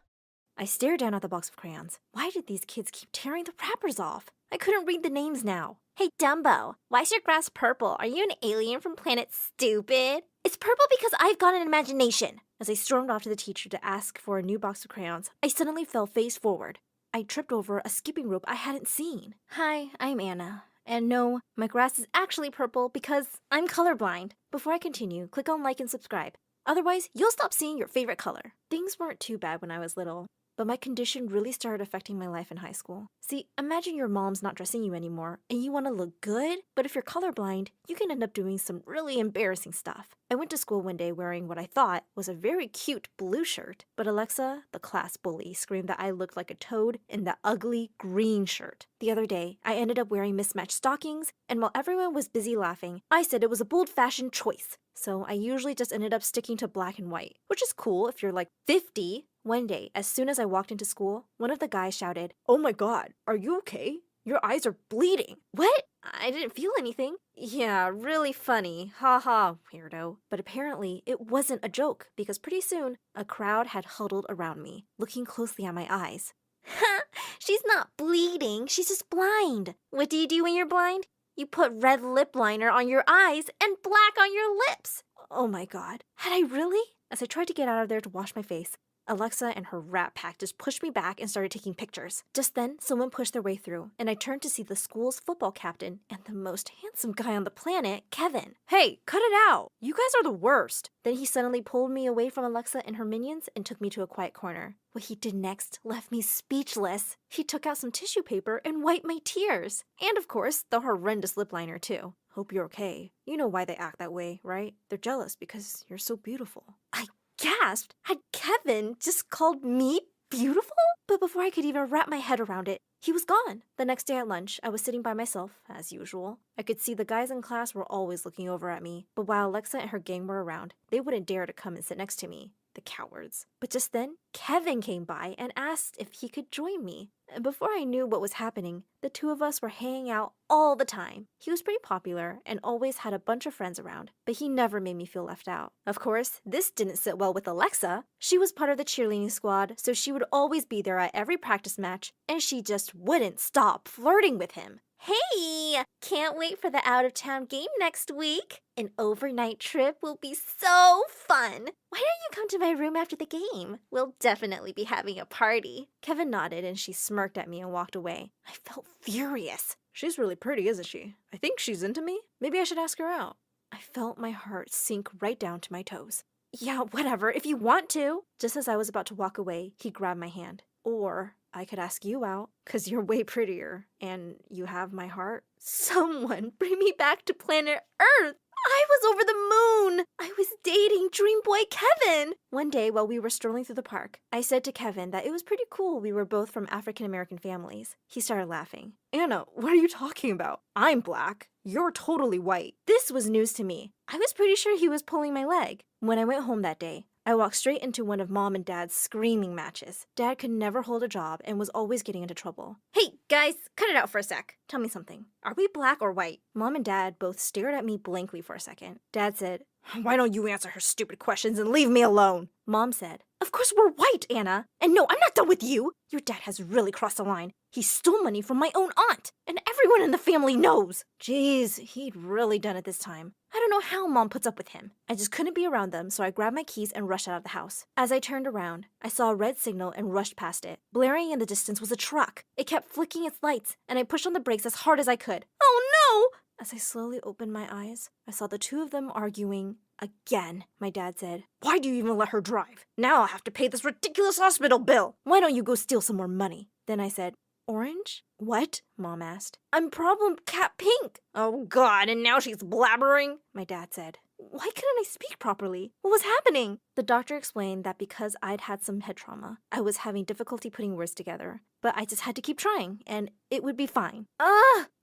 I stared down at the box of crayons. Why did these kids keep tearing the wrappers off? I couldn't read the names now. Hey, Dumbo, why's your grass purple? Are you an alien from planet Stupid? It's purple because I've got an imagination. As I stormed off to the teacher to ask for a new box of crayons, I suddenly fell face forward. I tripped over a skipping rope I hadn't seen. Hi, I'm Anna. And no, my grass is actually purple because I'm colorblind. Before I continue, click on like and subscribe. Otherwise, you'll stop seeing your favorite color. Things weren't too bad when I was little, but my condition really started affecting my life in high school. See, imagine your mom's not dressing you anymore and you want to look good, but if you're colorblind, you can end up doing some really embarrassing stuff. I went to school one day wearing what I thought was a very cute blue shirt, but Alexa, the class bully, screamed that I looked like a toad in the ugly green shirt. The other day, I ended up wearing mismatched stockings, and while everyone was busy laughing, I said it was a bold-fashioned choice. So I usually just ended up sticking to black and white, which is cool if you're like 50. One day, as soon as I walked into school, one of the guys shouted, "Oh my god, are you okay? Your eyes are bleeding." What? I didn't feel anything. Yeah, really funny. Ha ha, weirdo. But apparently, it wasn't a joke, because pretty soon, a crowd had huddled around me, looking closely at my eyes. Ha! She's not bleeding, she's just blind. What do you do when you're blind? You put red lip liner on your eyes and black on your lips. Oh my god. Had I really? As I tried to get out of there to wash my face, Alexa and her rat pack just pushed me back and started taking pictures. Just then, someone pushed their way through, and I turned to see the school's football captain and the most handsome guy on the planet, Kevin. Hey, cut it out! You guys are the worst! Then he suddenly pulled me away from Alexa and her minions and took me to a quiet corner. What he did next left me speechless. He took out some tissue paper and wiped my tears. And of course, the horrendous lip liner too. Hope you're okay. You know why they act that way, right? They're jealous because you're so beautiful. I gasped. Had Kevin just called me beautiful? But before I could even wrap my head around it, he was gone. The next day at lunch, I was sitting by myself, as usual. I could see the guys in class were always looking over at me, but while Alexa and her gang were around, they wouldn't dare to come and sit next to me. The cowards. But just then, Kevin came by and asked if he could join me. And before I knew what was happening, the two of us were hanging out all the time. He was pretty popular and always had a bunch of friends around, but he never made me feel left out. Of course, this didn't sit well with Alexa. She was part of the cheerleading squad, so she would always be there at every practice match, and she just wouldn't stop flirting with him. Hey! Can't wait for the out-of-town game next week. An overnight trip will be so fun. Why don't you come to my room after the game? We'll definitely be having a party. Kevin nodded and she smirked at me and walked away. I felt furious. She's really pretty, isn't she? I think she's into me. Maybe I should ask her out. I felt my heart sink right down to my toes. Yeah, whatever, if you want to. Just as I was about to walk away, he grabbed my hand. Or I could ask you out, 'cause you're way prettier, and you have my heart. Someone bring me back to planet Earth! I was over the moon! I was dating Dream Boy Kevin! One day, while we were strolling through the park, I said to Kevin that it was pretty cool we were both from African-American families. He started laughing. Anna, what are you talking about? I'm black. You're totally white. This was news to me. I was pretty sure he was pulling my leg. When I went home that day, I walked straight into one of Mom and Dad's screaming matches. Dad could never hold a job and was always getting into trouble. Hey, guys, cut it out for a sec. Tell me something. Are we black or white? Mom and Dad both stared at me blankly for a second. Dad said, Why don't you answer her stupid questions and leave me alone? Mom said. Of course we're white, Anna. And no, I'm not done with you. Your dad has really crossed the line. He stole money from my own aunt, and everyone in the family knows. Jeez, he'd really done it this time. I don't know how Mom puts up with him. I just couldn't be around them, so I grabbed my keys and rushed out of the house. As I turned around, I saw a red signal and rushed past it. Blaring in the distance was a truck. It kept flicking its lights, and I pushed on the brakes as hard as I could. Oh no! As I slowly opened my eyes, I saw the two of them arguing again. My dad said, "Why do you even let her drive? Now I'll have to pay this ridiculous hospital bill. Why don't you go steal some more money?" Then I said, "Orange? What?" Mom asked. "I'm problem cat pink." "Oh God, and now she's blabbering," my dad said. Why couldn't I speak properly? What was happening? The doctor explained that because I'd had some head trauma, I was having difficulty putting words together. But I just had to keep trying, and it would be fine.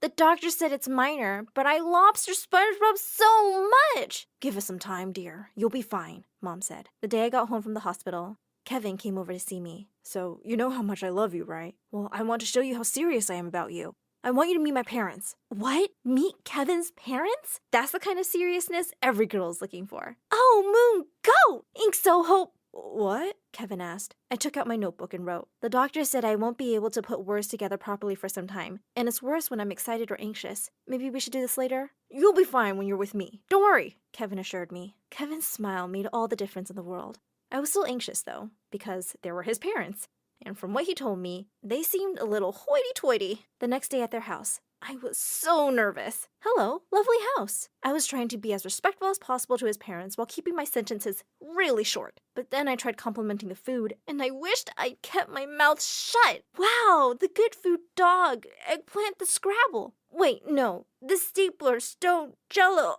The doctor said it's minor, but I lobster SpongeBob so much. Give us some time, dear. You'll be fine, Mom said. The day I got home from the hospital, Kevin came over to see me. "So, you know how much I love you, right? Well, I want to show you how serious I am about you. I want you to meet my parents." What? Meet Kevin's parents? That's the kind of seriousness every girl is looking for. Oh, Moon, go! Ink so hope. What? Kevin asked. I took out my notebook and wrote. The doctor said I won't be able to put words together properly for some time, and it's worse when I'm excited or anxious. Maybe we should do this later? You'll be fine when you're with me. Don't worry, Kevin assured me. Kevin's smile made all the difference in the world. I was still anxious, though, because there were his parents. And from what he told me, they seemed a little hoity-toity. The next day at their house, I was so nervous. Hello, lovely house. I was trying to be as respectful as possible to his parents while keeping my sentences really short. But then I tried complimenting the food, and I wished I'd kept my mouth shut. Wow, the good food dog, eggplant, the Scrabble. Wait, no, the stapler, stone, jello.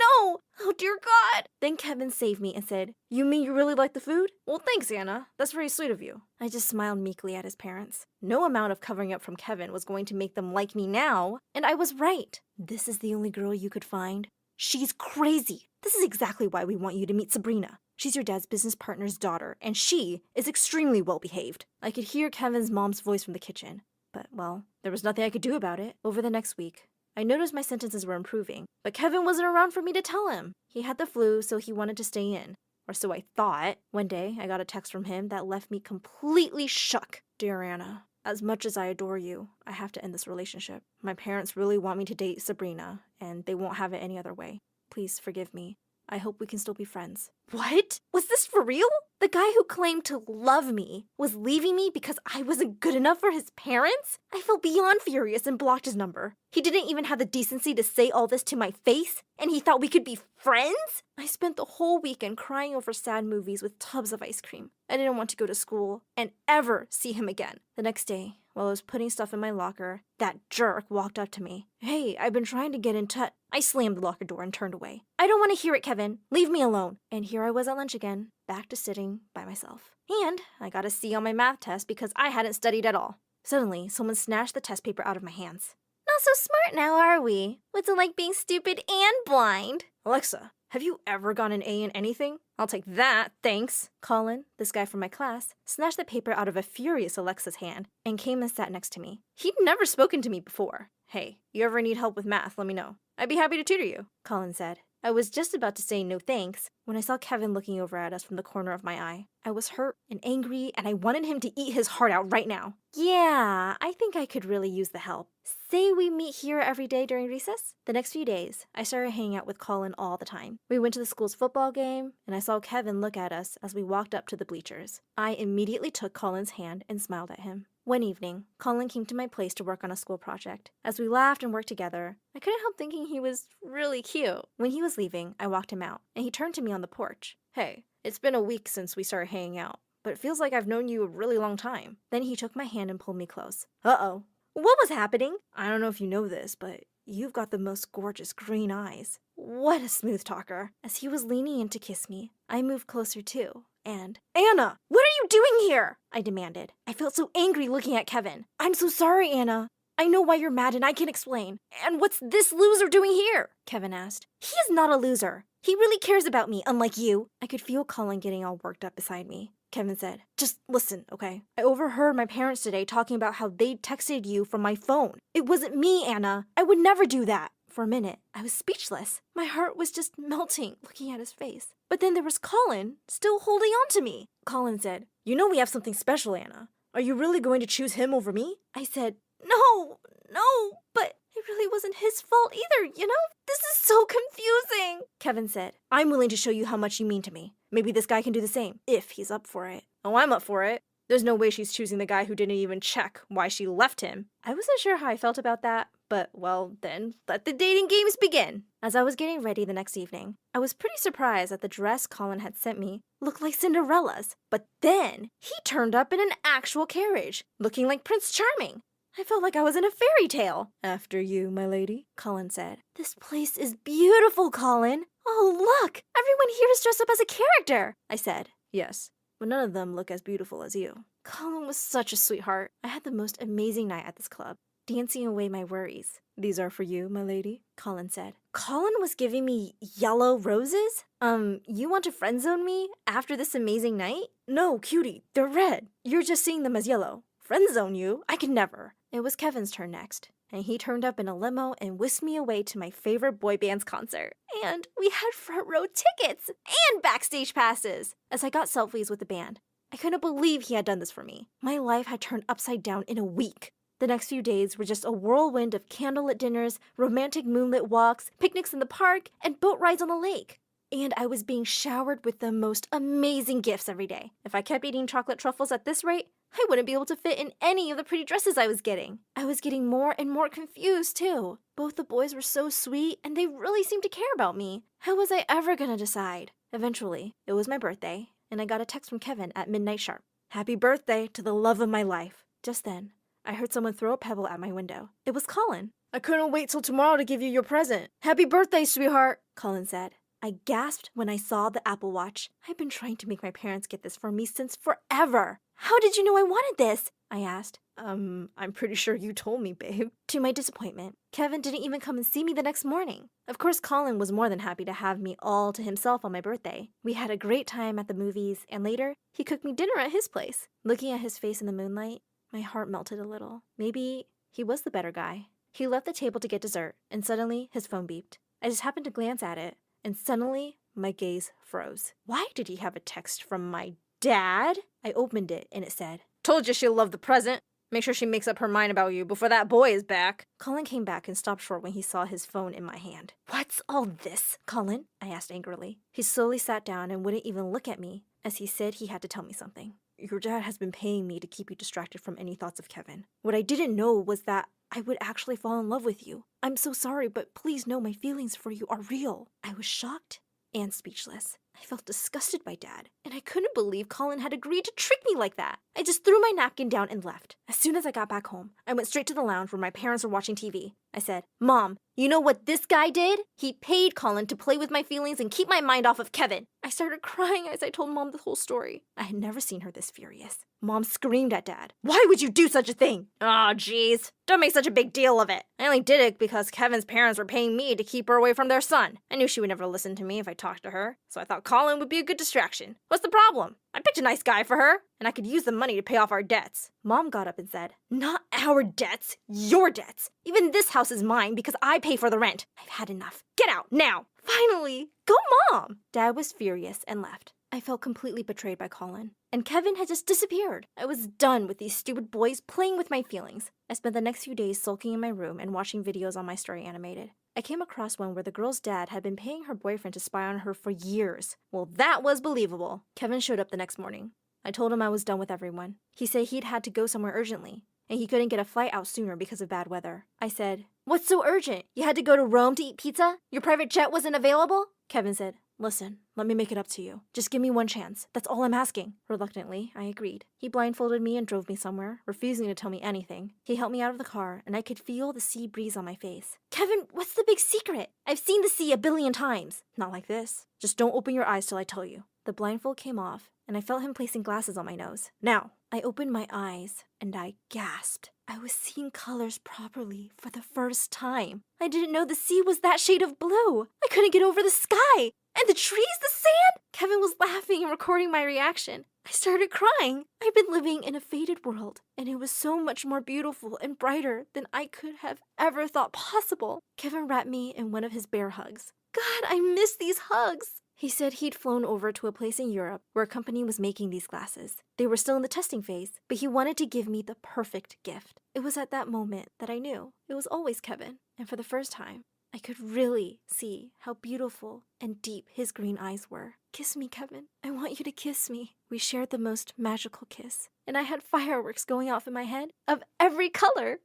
No. Oh, dear God. Then Kevin saved me and said, "You mean you really like the food? Well, thanks, Anna. That's very sweet of you." I just smiled meekly at his parents. No amount of covering up from Kevin was going to make them like me now, and I was right. This is the only girl you could find. She's crazy. This is exactly why we want you to meet Sabrina. She's your dad's business partner's daughter, and she is extremely well-behaved. I could hear Kevin's mom's voice from the kitchen. But, well, there was nothing I could do about it. Over the next week, I noticed my sentences were improving, but Kevin wasn't around for me to tell him. He had the flu, so he wanted to stay in. Or so I thought. One day, I got a text from him that left me completely shook. "Dear Anna, as much as I adore you, I have to end this relationship. My parents really want me to date Sabrina, and they won't have it any other way. Please forgive me. I hope we can still be friends." What? Was this for real? The guy who claimed to love me was leaving me because I wasn't good enough for his parents? I felt beyond furious and blocked his number. He didn't even have the decency to say all this to my face, and he thought we could be friends? I spent the whole weekend crying over sad movies with tubs of ice cream. I didn't want to go to school and ever see him again. The next day, while I was putting stuff in my locker, that jerk walked up to me. "Hey, I've been trying to get in touch." I slammed the locker door and turned away. "I don't want to hear it, Kevin. Leave me alone." And here I was at lunch again, back to sitting by myself. And I got a C on my math test because I hadn't studied at all. Suddenly, someone snatched the test paper out of my hands. "Not so smart now, are we? What's it like being stupid and blind?" "Alexa, have you ever gotten an A in anything? I'll take that, thanks." Colin, this guy from my class, snatched the paper out of a furious Alexa's hand and came and sat next to me. He'd never spoken to me before. "Hey, you ever need help with math, let me know. I'd be happy to tutor you," Colin said. I was just about to say no thanks when I saw Kevin looking over at us from the corner of my eye. I was hurt and angry, and I wanted him to eat his heart out right now. Yeah, I think I could really use the help. Say we meet here every day during recess? The next few days, I started hanging out with Colin all the time. We went to the school's football game, and I saw Kevin look at us as we walked up to the bleachers. I immediately took Colin's hand and smiled at him. One evening, Colin came to my place to work on a school project. As we laughed and worked together, I couldn't help thinking he was really cute. When he was leaving, I walked him out, and he turned to me on the porch. "Hey, it's been a week since we started hanging out, but it feels like I've known you a really long time." Then he took my hand and pulled me close. Uh-oh. What was happening? I don't know if you know this, but you've got the most gorgeous green eyes. What a smooth talker. As he was leaning in to kiss me, I moved closer too. And, "Anna, what are you doing here?" I demanded. I felt so angry looking at Kevin. "I'm so sorry, Anna. I know why you're mad and I can explain." "And what's this loser doing here?" Kevin asked. "He is not a loser. He really cares about me, unlike you." I could feel Colin getting all worked up beside me. Kevin said, "Just listen, okay? I overheard my parents today talking about how they texted you from my phone. It wasn't me, Anna. I would never do that." For a minute, I was speechless. My heart was just melting looking at his face. But then there was Colin, still holding on to me. Colin said, "You know we have something special, Anna. Are you really going to choose him over me?" I said, No, but it really wasn't his fault either, you know? This is so confusing. Kevin said, "I'm willing to show you how much you mean to me. Maybe this guy can do the same, if he's up for it." Oh, I'm up for it. There's no way she's choosing the guy who didn't even check why she left him. I wasn't sure how I felt about that, but well, then let the dating games begin. As I was getting ready the next evening, I was pretty surprised that the dress Colin had sent me looked like Cinderella's. But then he turned up in an actual carriage, looking like Prince Charming. I felt like I was in a fairy tale. "After you, my lady," Colin said. "This place is beautiful, Colin. Oh, look! Everyone here is dressed up as a character," I said. "Yes, but none of them look as beautiful as you." Colin was such a sweetheart. I had the most amazing night at this club, dancing away my worries. "These are for you, my lady," Colin said. Colin was giving me yellow roses? You want to friend zone me after this amazing night? No, cutie, they're red. You're just seeing them as yellow. Friend zone you? I could never. It was Kevin's turn next, and he turned up in a limo and whisked me away to my favorite boy band's concert. And we had front row tickets and backstage passes. As I got selfies with the band, I couldn't believe he had done this for me. My life had turned upside down in a week. The next few days were just a whirlwind of candlelit dinners, romantic moonlit walks, picnics in the park, and boat rides on the lake. And I was being showered with the most amazing gifts every day. If I kept eating chocolate truffles at this rate, I wouldn't be able to fit in any of the pretty dresses I was getting. I was getting more and more confused, too. Both the boys were so sweet, and they really seemed to care about me. How was I ever gonna decide? Eventually, it was my birthday, and I got a text from Kevin at midnight sharp. "Happy birthday to the love of my life." Just then, I heard someone throw a pebble at my window. It was Colin. "I couldn't wait till tomorrow to give you your present. Happy birthday, sweetheart," Colin said. I gasped when I saw the Apple Watch. I've been trying to make my parents get this for me since forever. "How did you know I wanted this?" I asked. I'm pretty sure you told me, babe." To my disappointment, Kevin didn't even come and see me the next morning. Of course, Colin was more than happy to have me all to himself on my birthday. We had a great time at the movies, and later, he cooked me dinner at his place. Looking at his face in the moonlight, my heart melted a little. Maybe he was the better guy. He left the table to get dessert, and suddenly his phone beeped. I just happened to glance at it, and suddenly my gaze froze. Why did he have a text from my dad? I opened it, and it said, "Told you she'll love the present. Make sure she makes up her mind about you before that boy is back." Colin came back and stopped short when he saw his phone in my hand. "What's all this, Colin?" I asked angrily. He slowly sat down and wouldn't even look at me, as he said he had to tell me something. "Your dad has been paying me to keep you distracted from any thoughts of Kevin. What I didn't know was that I would actually fall in love with you. I'm so sorry, but please know my feelings for you are real." I was shocked and speechless. I felt disgusted by Dad, and I couldn't believe Colin had agreed to trick me like that. I just threw my napkin down and left. As soon as I got back home, I went straight to the lounge where my parents were watching TV. I said, "Mom, you know what this guy did? He paid Colin to play with my feelings and keep my mind off of Kevin." I started crying as I told Mom the whole story. I had never seen her this furious. Mom screamed at Dad. "Why would you do such a thing?" "Oh, jeez. Don't make such a big deal of it. I only did it because Kevin's parents were paying me to keep her away from their son. I knew she would never listen to me if I talked to her, so I thought Colin would be a good distraction. What's the problem? I picked a nice guy for her, and I could use the money to pay off our debts." Mom got up and said, "Not our debts, your debts. Even this house is mine because I pay for the rent. I've had enough. Get out, now." Finally, go Mom! Dad was furious and left. I felt completely betrayed by Colin, and Kevin had just disappeared. I was done with these stupid boys playing with my feelings. I spent the next few days sulking in my room and watching videos on My Story Animated. I came across one where the girl's dad had been paying her boyfriend to spy on her for years. Well, that was believable. Kevin showed up the next morning. I told him I was done with everyone. He said he'd had to go somewhere urgently, and he couldn't get a flight out sooner because of bad weather. I said, "What's so urgent? You had to go to Rome to eat pizza? Your private jet wasn't available?" Kevin said, "Listen, let me make it up to you. Just give me one chance. That's all I'm asking." Reluctantly, I agreed. He blindfolded me and drove me somewhere, refusing to tell me anything. He helped me out of the car, and I could feel the sea breeze on my face. "Kevin, what's the big secret? I've seen the sea a billion times." "Not like this. Just don't open your eyes till I tell you." The blindfold came off, and I felt him placing glasses on my nose. "Now." I opened my eyes, and I gasped. I was seeing colors properly for the first time. I didn't know the sea was that shade of blue. I couldn't get over the sky. And the trees, the sand? Kevin was laughing and recording my reaction. I started crying. I'd been living in a faded world, and it was so much more beautiful and brighter than I could have ever thought possible. Kevin wrapped me in one of his bear hugs. God, I miss these hugs. He said he'd flown over to a place in Europe where a company was making these glasses. They were still in the testing phase, but he wanted to give me the perfect gift. It was at that moment that I knew it was always Kevin, and for the first time, I could really see how beautiful and deep his green eyes were. Kiss me, Kevin. I want you to kiss me. We shared the most magical kiss, and I had fireworks going off in my head of every color.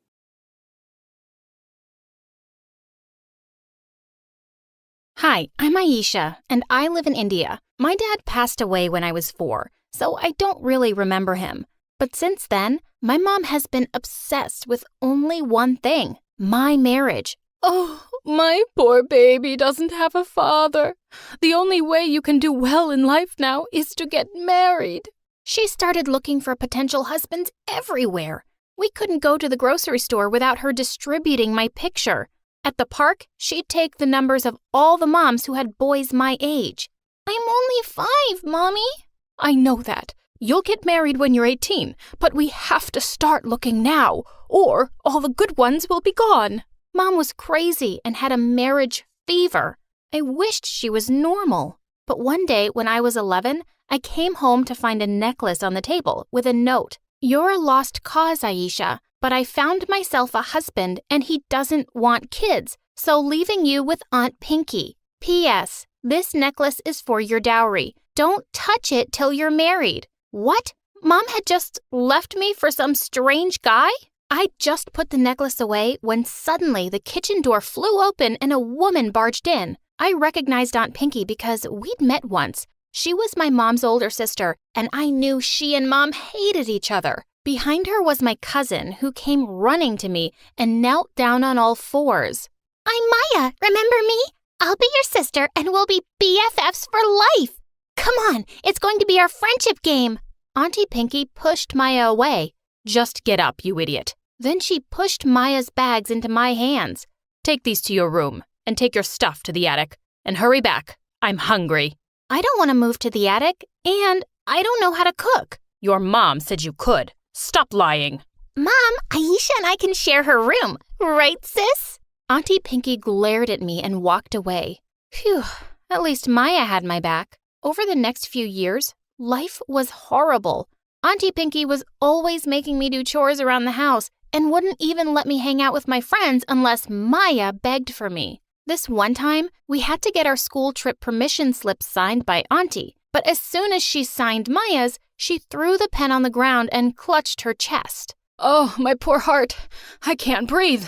Hi, I'm Aisha, and I live in India. My dad passed away when I was 4, so I don't really remember him. But since then, my mom has been obsessed with only one thing: my marriage. Oh, my poor baby doesn't have a father. The only way you can do well in life now is to get married. She started looking for potential husbands everywhere. We couldn't go to the grocery store without her distributing my picture. At the park, she'd take the numbers of all the moms who had boys my age. I'm only 5, Mommy. I know that. You'll get married when you're 18, but we have to start looking now, or all the good ones will be gone. Mom was crazy and had a marriage fever. I wished she was normal. But one day when I was 11, I came home to find a necklace on the table with a note. You're a lost cause, Aisha, but I found myself a husband and he doesn't want kids, so leaving you with Aunt Pinky. P.S. This necklace is for your dowry. Don't touch it till you're married. What? Mom had just left me for some strange guy? I just put the necklace away when suddenly the kitchen door flew open and a woman barged in. I recognized Aunt Pinky because we'd met once. She was my mom's older sister, and I knew she and Mom hated each other. Behind her was my cousin, who came running to me and knelt down on all fours. I'm Maya, remember me? I'll be your sister and we'll be BFFs for life. Come on, it's going to be our friendship game. Auntie Pinky pushed Maya away. Just get up, you idiot. Then she pushed Maya's bags into my hands. Take these to your room and take your stuff to the attic. And hurry back. I'm hungry. I don't want to move to the attic, and I don't know how to cook. Your mom said you could. Stop lying. Mom, Aisha and I can share her room. Right, sis? Auntie Pinky glared at me and walked away. Phew, at least Maya had my back. Over the next few years, life was horrible. Auntie Pinky was always making me do chores around the house and wouldn't even let me hang out with my friends unless Maya begged for me. This one time, we had to get our school trip permission slips signed by Auntie, but as soon as she signed Maya's, she threw the pen on the ground and clutched her chest. Oh, my poor heart. I can't breathe.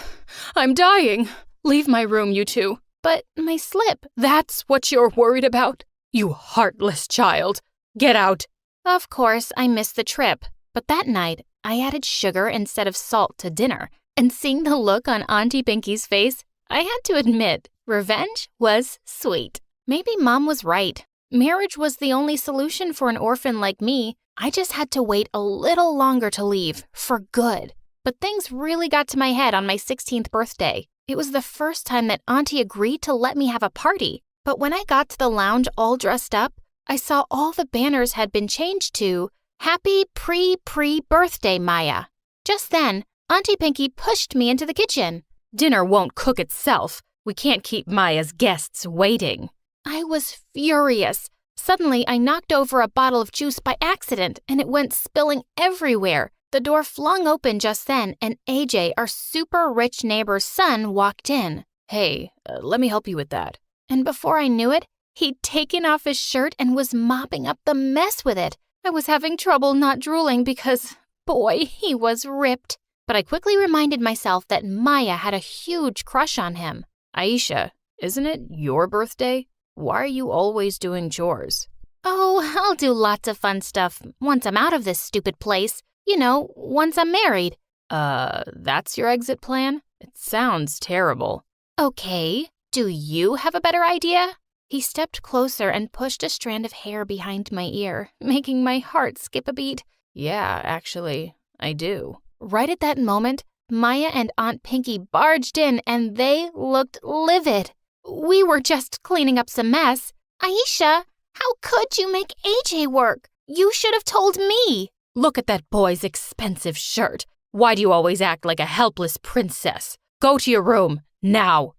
I'm dying. Leave my room, you two. But my slip. That's what you're worried about? You heartless child. Get out. Of course, I missed the trip, but that night, I added sugar instead of salt to dinner, and seeing the look on Auntie Pinky's face, I had to admit, revenge was sweet. Maybe Mom was right. Marriage was the only solution for an orphan like me. I just had to wait a little longer to leave, for good. But things really got to my head on my 16th birthday. It was the first time that Auntie agreed to let me have a party. But when I got to the lounge all dressed up, I saw all the banners had been changed to Happy Pre-Birthday, Maya. Just then, Auntie Pinky pushed me into the kitchen. Dinner won't cook itself. We can't keep Maya's guests waiting. I was furious. Suddenly, I knocked over a bottle of juice by accident, and it went spilling everywhere. The door flung open just then, and AJ, our super rich neighbor's son, walked in. Hey, let me help you with that. And before I knew it, he'd taken off his shirt and was mopping up the mess with it. I was having trouble not drooling because, boy, he was ripped. But I quickly reminded myself that Maya had a huge crush on him. Aisha, isn't it your birthday? Why are you always doing chores? Oh, I'll do lots of fun stuff once I'm out of this stupid place. You know, once I'm married. That's your exit plan? It sounds terrible. Okay, do you have a better idea? He stepped closer and pushed a strand of hair behind my ear, making my heart skip a beat. Yeah, actually, I do. Right at that moment, Maya and Aunt Pinky barged in and they looked livid. We were just cleaning up some mess. Aisha, how could you make AJ work? You should have told me. Look at that boy's expensive shirt. Why do you always act like a helpless princess? Go to your room, now.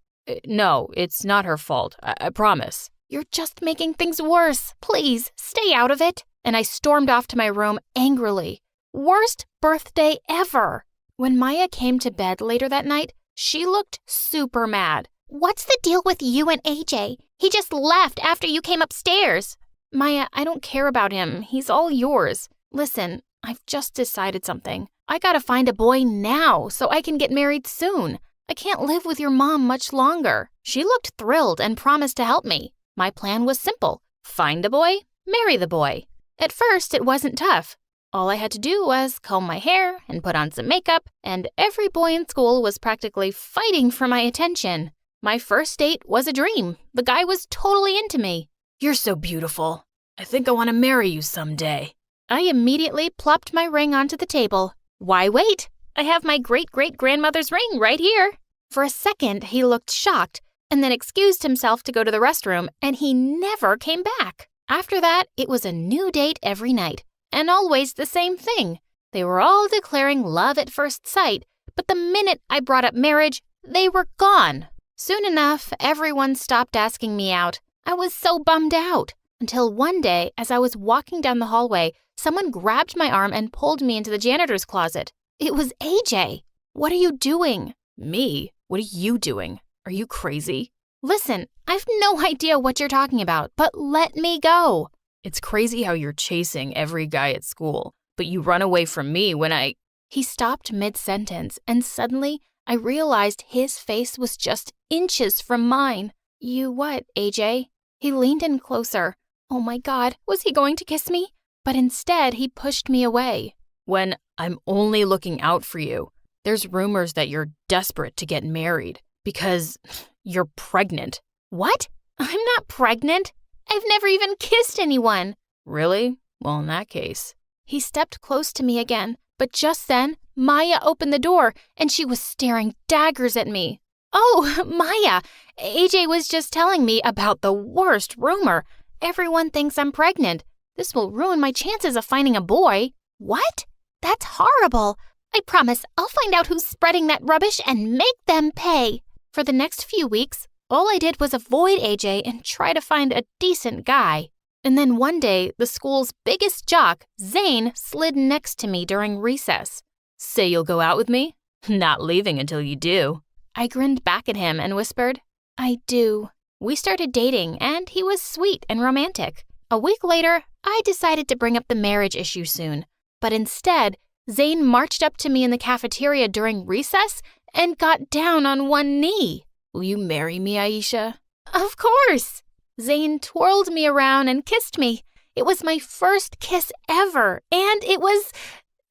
No, it's not her fault. I promise. You're just making things worse. Please, stay out of it. And I stormed off to my room angrily. Worst birthday ever. When Maya came to bed later that night, she looked super mad. What's the deal with you and AJ? He just left after you came upstairs. Maya, I don't care about him. He's all yours. Listen, I've just decided something. I gotta find a boy now so I can get married soon. I can't live with your mom much longer. She looked thrilled and promised to help me. My plan was simple. Find a boy, marry the boy. At first, it wasn't tough. All I had to do was comb my hair and put on some makeup, and every boy in school was practically fighting for my attention. My first date was a dream. The guy was totally into me. You're so beautiful. I think I want to marry you someday. I immediately plopped my ring onto the table. Why wait? I have my great-great-grandmother's ring right here. For a second, he looked shocked, and then excused himself to go to the restroom, and he never came back. After that, it was a new date every night, and always the same thing. They were all declaring love at first sight, but the minute I brought up marriage, they were gone. Soon enough, everyone stopped asking me out. I was so bummed out. Until one day, as I was walking down the hallway, someone grabbed my arm and pulled me into the janitor's closet. It was AJ. What are you doing? Me? What are you doing? Are you crazy? Listen, I've no idea what you're talking about, but let me go. It's crazy how you're chasing every guy at school, but you run away from me when I... He stopped mid-sentence, and suddenly I realized his face was just inches from mine. You what, AJ? He leaned in closer. Oh my God, was he going to kiss me? But instead, he pushed me away. When I'm only looking out for you, there's rumors that you're desperate to get married because you're pregnant. What? I'm not pregnant. I've never even kissed anyone. Really? Well, in that case. He stepped close to me again, but just then, Maya opened the door and she was staring daggers at me. Oh, Maya, AJ was just telling me about the worst rumor. Everyone thinks I'm pregnant. This will ruin my chances of finding a boy. What? That's horrible. I promise I'll find out who's spreading that rubbish and make them pay. For the next few weeks, all I did was avoid AJ and try to find a decent guy. And then one day, the school's biggest jock, Zane, slid next to me during recess. Say you'll go out with me? Not leaving until you do. I grinned back at him and whispered, I do. We started dating, and he was sweet and romantic. A week later, I decided to bring up the marriage issue soon. But instead, Zane marched up to me in the cafeteria during recess and got down on one knee. Will you marry me, Aisha? Of course! Zane twirled me around and kissed me. It was my first kiss ever, and it was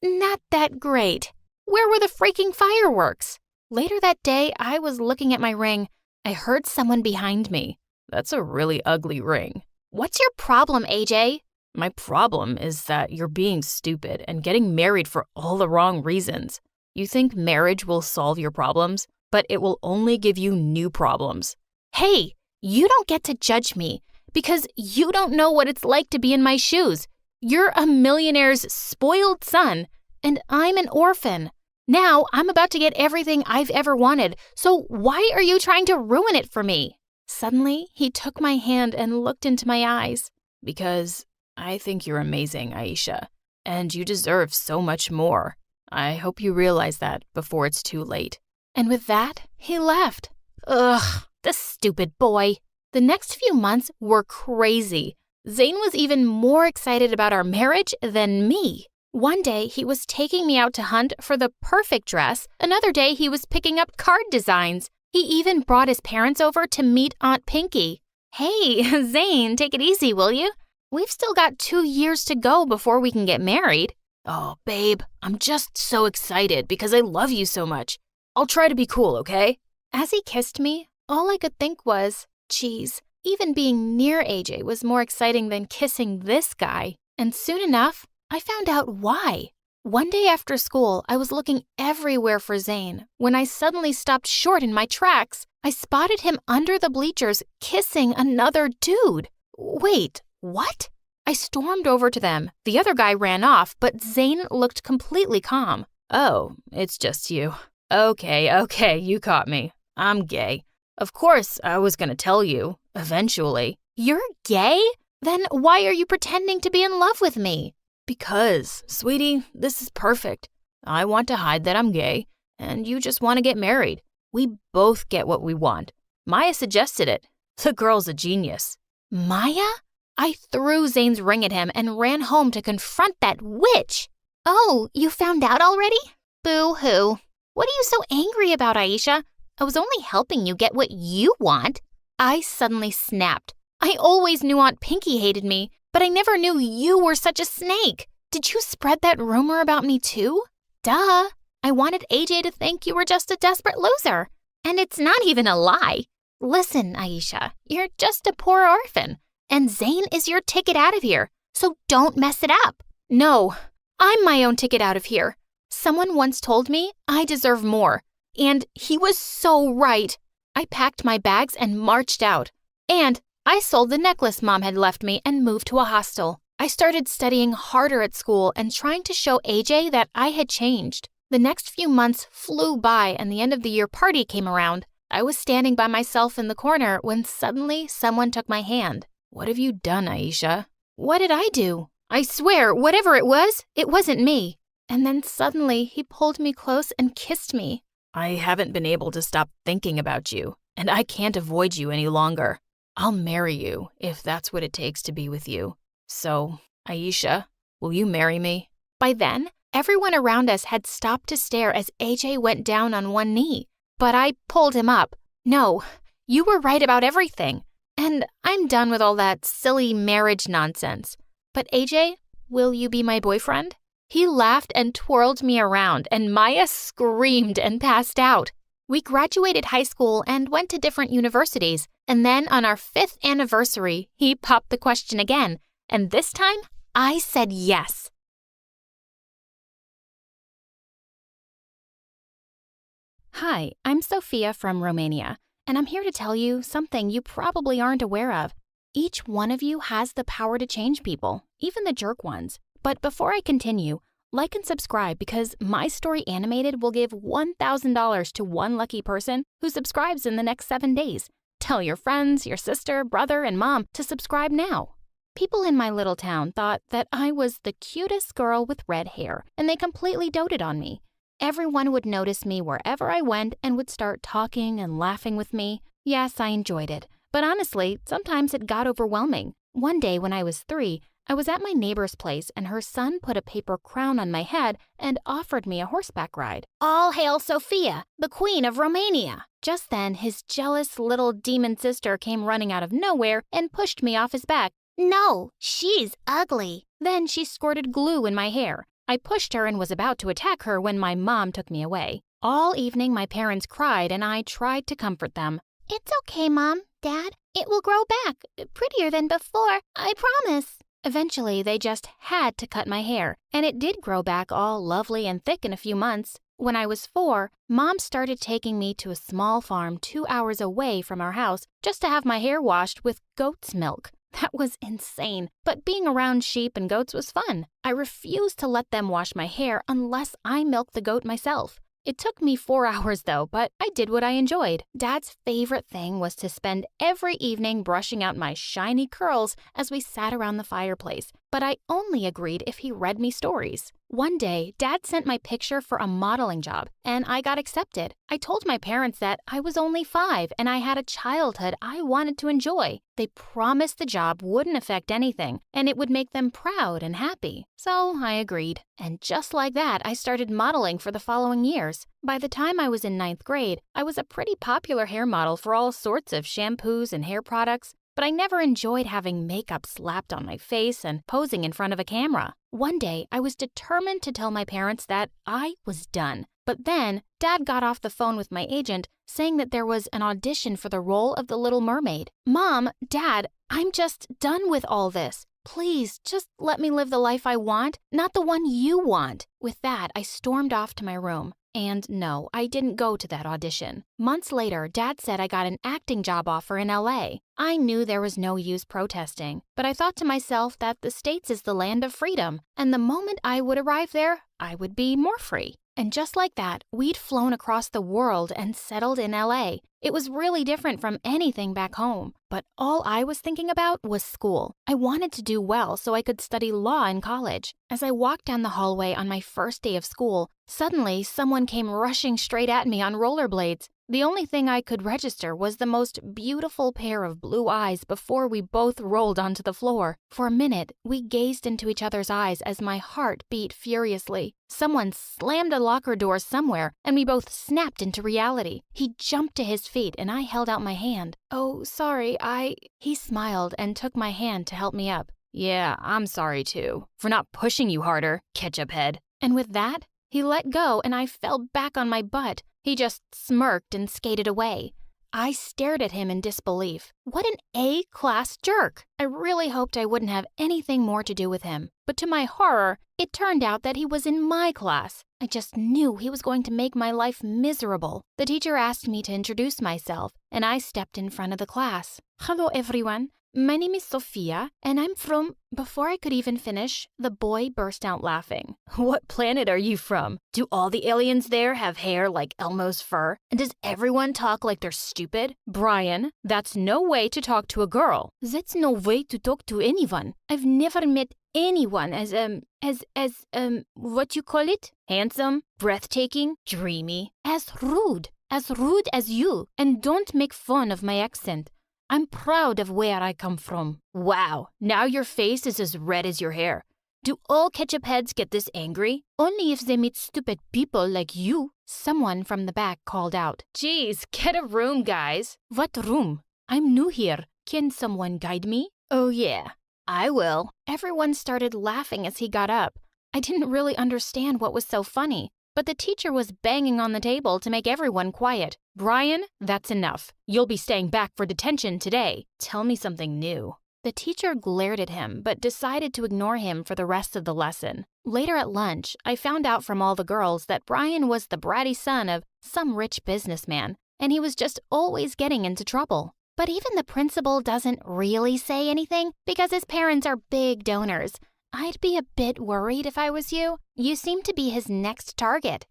not that great. Where were the freaking fireworks? Later that day, I was looking at my ring. I heard someone behind me. That's a really ugly ring. What's your problem, AJ? My problem is that you're being stupid and getting married for all the wrong reasons. You think marriage will solve your problems, but it will only give you new problems. Hey, you don't get to judge me because you don't know what it's like to be in my shoes. You're a millionaire's spoiled son, and I'm an orphan. Now I'm about to get everything I've ever wanted, so why are you trying to ruin it for me? Suddenly, he took my hand and looked into my eyes. Because I think you're amazing, Aisha, and you deserve so much more. I hope you realize that before it's too late. And with that, he left. Ugh, the stupid boy. The next few months were crazy. Zane was even more excited about our marriage than me. One day, he was taking me out to hunt for the perfect dress. Another day, he was picking up card designs. He even brought his parents over to meet Aunt Pinky. Hey, Zane, take it easy, will you? We've still got 2 years to go before we can get married. Oh, babe, I'm just so excited because I love you so much. I'll try to be cool, okay? As he kissed me, all I could think was, geez, even being near AJ was more exciting than kissing this guy. And soon enough, I found out why. One day after school, I was looking everywhere for Zane when I suddenly stopped short in my tracks. I spotted him under the bleachers kissing another dude. Wait, what? I stormed over to them. The other guy ran off, but Zane looked completely calm. Oh, it's just you. Okay, you caught me. I'm gay. Of course, I was gonna tell you, eventually. You're gay? Then why are you pretending to be in love with me? Because, sweetie, this is perfect. I want to hide that I'm gay, and you just want to get married. We both get what we want. Maya suggested it. The girl's a genius. Maya? I threw Zane's ring at him and ran home to confront that witch. Oh, you found out already? Boo-hoo. What are you so angry about, Aisha? I was only helping you get what you want. I suddenly snapped. I always knew Aunt Pinky hated me, but I never knew you were such a snake. Did you spread that rumor about me too? Duh. I wanted AJ to think you were just a desperate loser. And it's not even a lie. Listen, Aisha, you're just a poor orphan. And Zane is your ticket out of here, so don't mess it up. No, I'm my own ticket out of here. Someone once told me I deserve more, and he was so right. I packed my bags and marched out. And I sold the necklace Mom had left me and moved to a hostel. I started studying harder at school and trying to show AJ that I had changed. The next few months flew by and the end of the year party came around. I was standing by myself in the corner when suddenly someone took my hand. What have you done, Aisha? What did I do? I swear, whatever it wasn't me. And then suddenly he pulled me close and kissed me. I haven't been able to stop thinking about you, and I can't avoid you any longer. I'll marry you if that's what it takes to be with you. So, Aisha, will you marry me? By then, everyone around us had stopped to stare as AJ went down on one knee. But I pulled him up. No, you were right about everything. And I'm done with all that silly marriage nonsense. But AJ, will you be my boyfriend? He laughed and twirled me around, and Maya screamed and passed out. We graduated high school and went to different universities. And then on our 5th anniversary, he popped the question again. And this time, I said yes. Hi, I'm Sophia from Romania, and I'm here to tell you something you probably aren't aware of. Each one of you has the power to change people, even the jerk ones. But before I continue, like and subscribe because My Story Animated will give $1,000 to one lucky person who subscribes in the next 7 days. Tell your friends, your sister, brother, and mom to subscribe now. People in my little town thought that I was the cutest girl with red hair, and they completely doted on me. Everyone would notice me wherever I went and would start talking and laughing with me. Yes, I enjoyed it, but honestly, sometimes it got overwhelming. One day when I was 3, I was at my neighbor's place and her son put a paper crown on my head and offered me a horseback ride. All hail Sophia, the Queen of Romania. Just then, his jealous little demon sister came running out of nowhere and pushed me off his back. No, she's ugly. Then she squirted glue in my hair. I pushed her and was about to attack her when my mom took me away. All evening, my parents cried and I tried to comfort them. It's okay, Mom, Dad. It will grow back, prettier than before, I promise. Eventually, they just had to cut my hair, and it did grow back all lovely and thick in a few months. When I was 4, Mom started taking me to a small farm 2 hours away from our house just to have my hair washed with goat's milk. That was insane, but being around sheep and goats was fun. I refused to let them wash my hair unless I milked the goat myself. It took me 4 hours though, but I did what I enjoyed. Dad's favorite thing was to spend every evening brushing out my shiny curls as we sat around the fireplace, but I only agreed if he read me stories. One day, Dad sent my picture for a modeling job, and I got accepted. I told my parents that I was only 5 and I had a childhood I wanted to enjoy. They promised the job wouldn't affect anything, and it would make them proud and happy. So I agreed. And just like that, I started modeling for the following years. By the time I was in 9th grade, I was a pretty popular hair model for all sorts of shampoos and hair products. But I never enjoyed having makeup slapped on my face and posing in front of a camera. One day, I was determined to tell my parents that I was done. But then, Dad got off the phone with my agent, saying that there was an audition for the role of the Little Mermaid. Mom, Dad, I'm just done with all this. Please, just let me live the life I want, not the one you want. With that, I stormed off to my room. And no, I didn't go to that audition. Months later, Dad said I got an acting job offer in LA. I knew there was no use protesting, but I thought to myself that the States is the land of freedom, and the moment I would arrive there, I would be more free. And just like that, we'd flown across the world and settled in LA. It was really different from anything back home, but all I was thinking about was school. I wanted to do well so I could study law in college. As I walked down the hallway on my first day of school, suddenly someone came rushing straight at me on rollerblades. The only thing I could register was the most beautiful pair of blue eyes before we both rolled onto the floor. For a minute, we gazed into each other's eyes as my heart beat furiously. Someone slammed a locker door somewhere, and we both snapped into reality. He jumped to his feet, and I held out my hand. "Oh, sorry, He smiled and took my hand to help me up. Yeah, I'm sorry too. For not pushing you harder, ketchup head. And with that, he let go, and I fell back on my butt. He just smirked and skated away. I stared at him in disbelief. What an A-class jerk! I really hoped I wouldn't have anything more to do with him. But to my horror, it turned out that he was in my class. I just knew he was going to make my life miserable. The teacher asked me to introduce myself, and I stepped in front of the class. "Hello, everyone. My name is Sophia, and I'm from..." Before I could even finish, the boy burst out laughing. What planet are you from? Do all the aliens there have hair like Elmo's fur? And does everyone talk like they're stupid? Brian, that's no way to talk to a girl. That's no way to talk to anyone. I've never met anyone as what you call it? Handsome, breathtaking, dreamy. As rude as you. And don't make fun of my accent. I'm proud of where I come from." Wow, now your face is as red as your hair. Do all ketchup heads get this angry? Only if they meet stupid people like you. Someone from the back called out. "Geez, get a room, guys." "What room? I'm new here. Can someone guide me?" "Oh yeah, I will." Everyone started laughing as he got up. I didn't really understand what was so funny, but the teacher was banging on the table to make everyone quiet. "Brian, that's enough. You'll be staying back for detention today. Tell me something new." The teacher glared at him, but decided to ignore him for the rest of the lesson. Later at lunch, I found out from all the girls that Brian was the bratty son of some rich businessman, and he was just always getting into trouble. But even the principal doesn't really say anything because his parents are big donors. I'd be a bit worried if I was you. You seem to be his next target.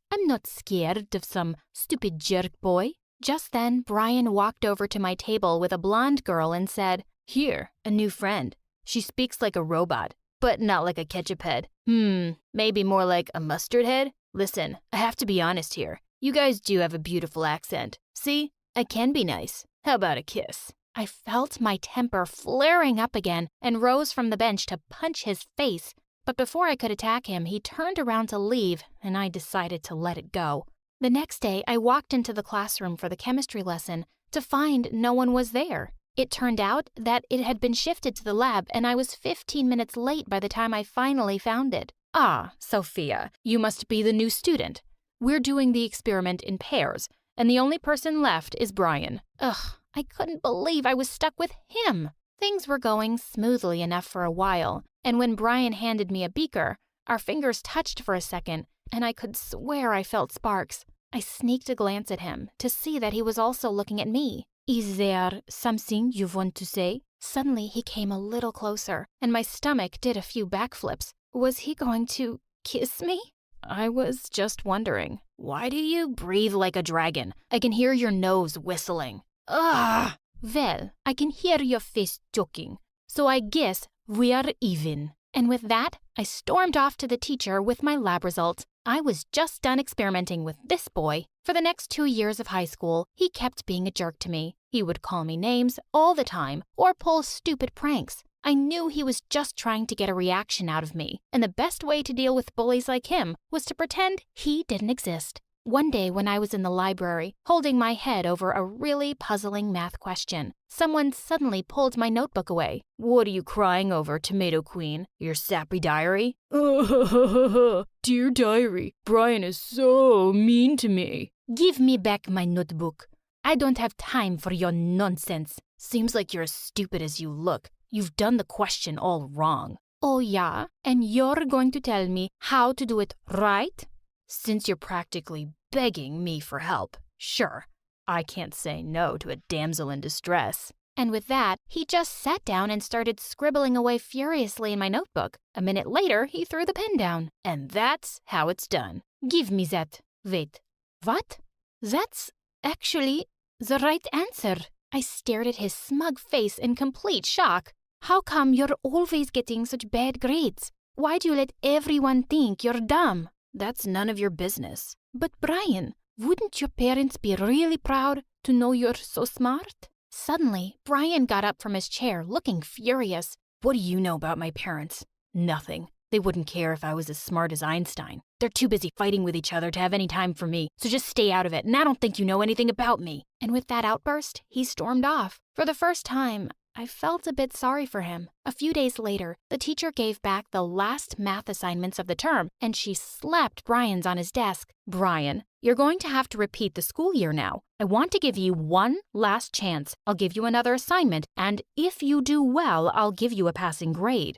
I'm not scared of some stupid jerk boy. Just then, Brian walked over to my table with a blonde girl and said, "Here, a new friend. She speaks like a robot, but not like a ketchup head. Maybe more like a mustard head? Listen, I have to be honest here. You guys do have a beautiful accent. See, I can be nice. How about a kiss?" I felt my temper flaring up again and rose from the bench to punch his face. But before I could attack him, he turned around to leave, and I decided to let it go. The next day, I walked into the classroom for the chemistry lesson to find no one was there. It turned out that it had been shifted to the lab, and I was 15 minutes late by the time I finally found it. "Ah, Sophia, you must be the new student. We're doing the experiment in pairs, and the only person left is Brian." Ugh, I couldn't believe I was stuck with him. Things were going smoothly enough for a while, and when Brian handed me a beaker, our fingers touched for a second, and I could swear I felt sparks. I sneaked a glance at him to see that he was also looking at me. "Is there something you want to say?" Suddenly he came a little closer, and my stomach did a few backflips. Was he going to kiss me? I was just wondering, why do you breathe like a dragon? I can hear your nose whistling. Ugh! Well, I can hear your face joking, so I guess we are even. And with that, I stormed off to the teacher with my lab results. I was just done experimenting with this boy. For the next 2 years of high school, he kept being a jerk to me. He would call me names all the time or pull stupid pranks. I knew he was just trying to get a reaction out of me, and the best way to deal with bullies like him was to pretend he didn't exist. One day when I was in the library, holding my head over a really puzzling math question, someone suddenly pulled my notebook away. "What are you crying over, Tomato Queen? Your sappy diary?" "Dear diary, Brian is so mean to me." "Give me back my notebook. I don't have time for your nonsense." "Seems like you're as stupid as you look. You've done the question all wrong." "Oh yeah? And you're going to tell me how to do it right?" "Since you're practically begging me for help, sure. I can't say no to a damsel in distress." And with that, he just sat down and started scribbling away furiously in my notebook. A minute later, he threw the pen down. And that's how it's done. Give me that. Wait. What? That's actually the right answer. I stared at his smug face in complete shock. How come you're always getting such bad grades? Why do you let everyone think you're dumb? That's none of your business. But Brian, wouldn't your parents be really proud to know you're so smart? Suddenly, Brian got up from his chair, looking furious. What do you know about my parents? Nothing. They wouldn't care if I was as smart as Einstein. They're too busy fighting with each other to have any time for me, so just stay out of it, and I don't think you know anything about me. And with that outburst, he stormed off. For the first time, I felt a bit sorry for him. A few days later, the teacher gave back the last math assignments of the term, and she slapped Brian's on his desk. Brian, you're going to have to repeat the school year now. I want to give you one last chance. I'll give you another assignment, and if you do well, I'll give you a passing grade.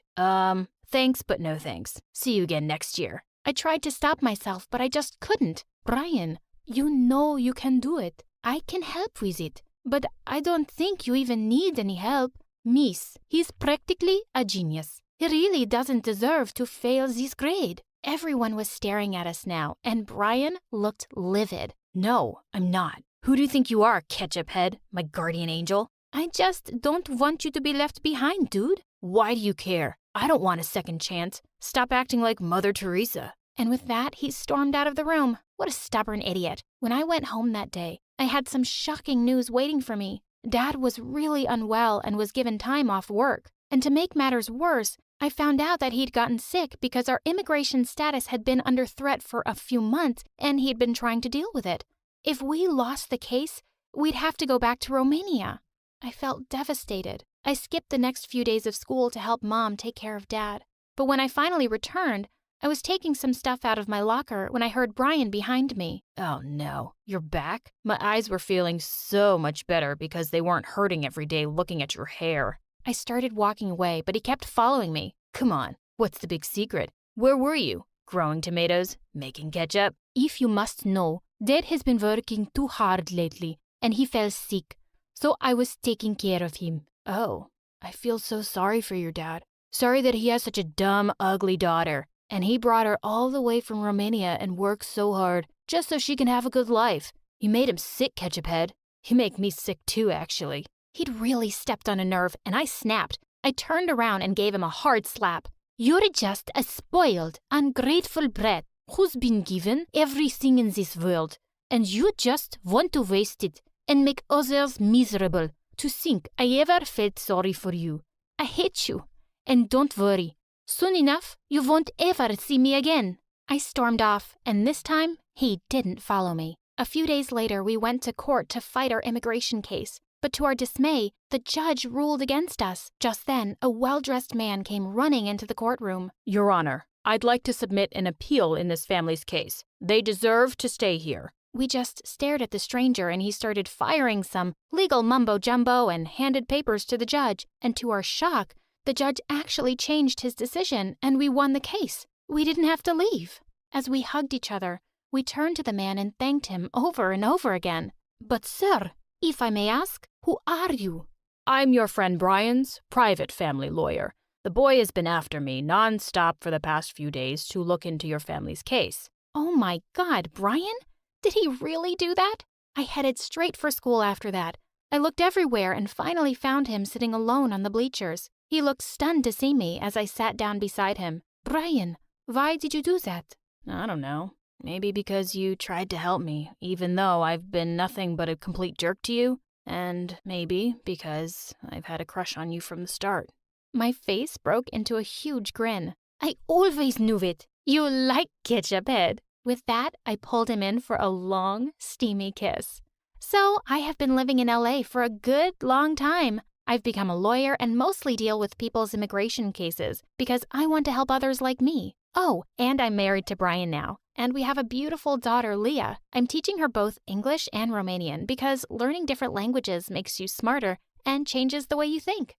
Thanks, but no thanks. See you again next year. I tried to stop myself, but I just couldn't. Brian, you know you can do it. I can help with it. But I don't think you even need any help. Miss, he's practically a genius. He really doesn't deserve to fail this grade. Everyone was staring at us now, and Brian looked livid. No, I'm not. Who do you think you are, ketchup head, my guardian angel? I just don't want you to be left behind, dude. Why do you care? I don't want a second chance. Stop acting like Mother Teresa. And with that, he stormed out of the room. What a stubborn idiot. When I went home that day, I had some shocking news waiting for me. Dad was really unwell and was given time off work. And to make matters worse, I found out that he'd gotten sick because our immigration status had been under threat for a few months and he'd been trying to deal with it. If we lost the case, we'd have to go back to Romania. I felt devastated. I skipped the next few days of school to help Mom take care of Dad. But when I finally returned, I was taking some stuff out of my locker when I heard Brian behind me. Oh no, you're back? My eyes were feeling so much better because they weren't hurting every day looking at your hair. I started walking away, but he kept following me. Come on, what's the big secret? Where were you? Growing tomatoes? Making ketchup? If you must know, Dad has been working too hard lately, and he fell sick, so I was taking care of him. Oh, I feel so sorry for your dad. Sorry that he has such a dumb, ugly daughter. And he brought her all the way from Romania and worked so hard just so she can have a good life. You made him sick, ketchup head. You make me sick too, actually. He'd really stepped on a nerve, and I snapped. I turned around and gave him a hard slap. You're just a spoiled, ungrateful brat who's been given everything in this world, and you just want to waste it and make others miserable. To think I ever felt sorry for you. I hate you, and don't worry. Soon enough, you won't ever see me again. I stormed off, and this time, he didn't follow me. A few days later, we went to court to fight our immigration case. But to our dismay, the judge ruled against us. Just then, a well-dressed man came running into the courtroom. Your Honor, I'd like to submit an appeal in this family's case. They deserve to stay here. We just stared at the stranger, and he started firing some legal mumbo-jumbo and handed papers to the judge. And to our shock, the judge actually changed his decision, and we won the case. We didn't have to leave. As we hugged each other, we turned to the man and thanked him over and over again. But sir, if I may ask, who are you? I'm your friend Brian's private family lawyer. The boy has been after me non-stop for the past few days to look into your family's case. Oh my God, Brian? Did he really do that? I headed straight for school after that. I looked everywhere and finally found him sitting alone on the bleachers. He looked stunned to see me as I sat down beside him. Brian, why did you do that? I don't know. Maybe because you tried to help me, even though I've been nothing but a complete jerk to you. And maybe because I've had a crush on you from the start. My face broke into a huge grin. I always knew it. You like ketchup head. With that, I pulled him in for a long, steamy kiss. So I have been living in LA for a good long time. I've become a lawyer and mostly deal with people's immigration cases because I want to help others like me. Oh, and I'm married to Brian now, and we have a beautiful daughter, Leah. I'm teaching her both English and Romanian because learning different languages makes you smarter and changes the way you think.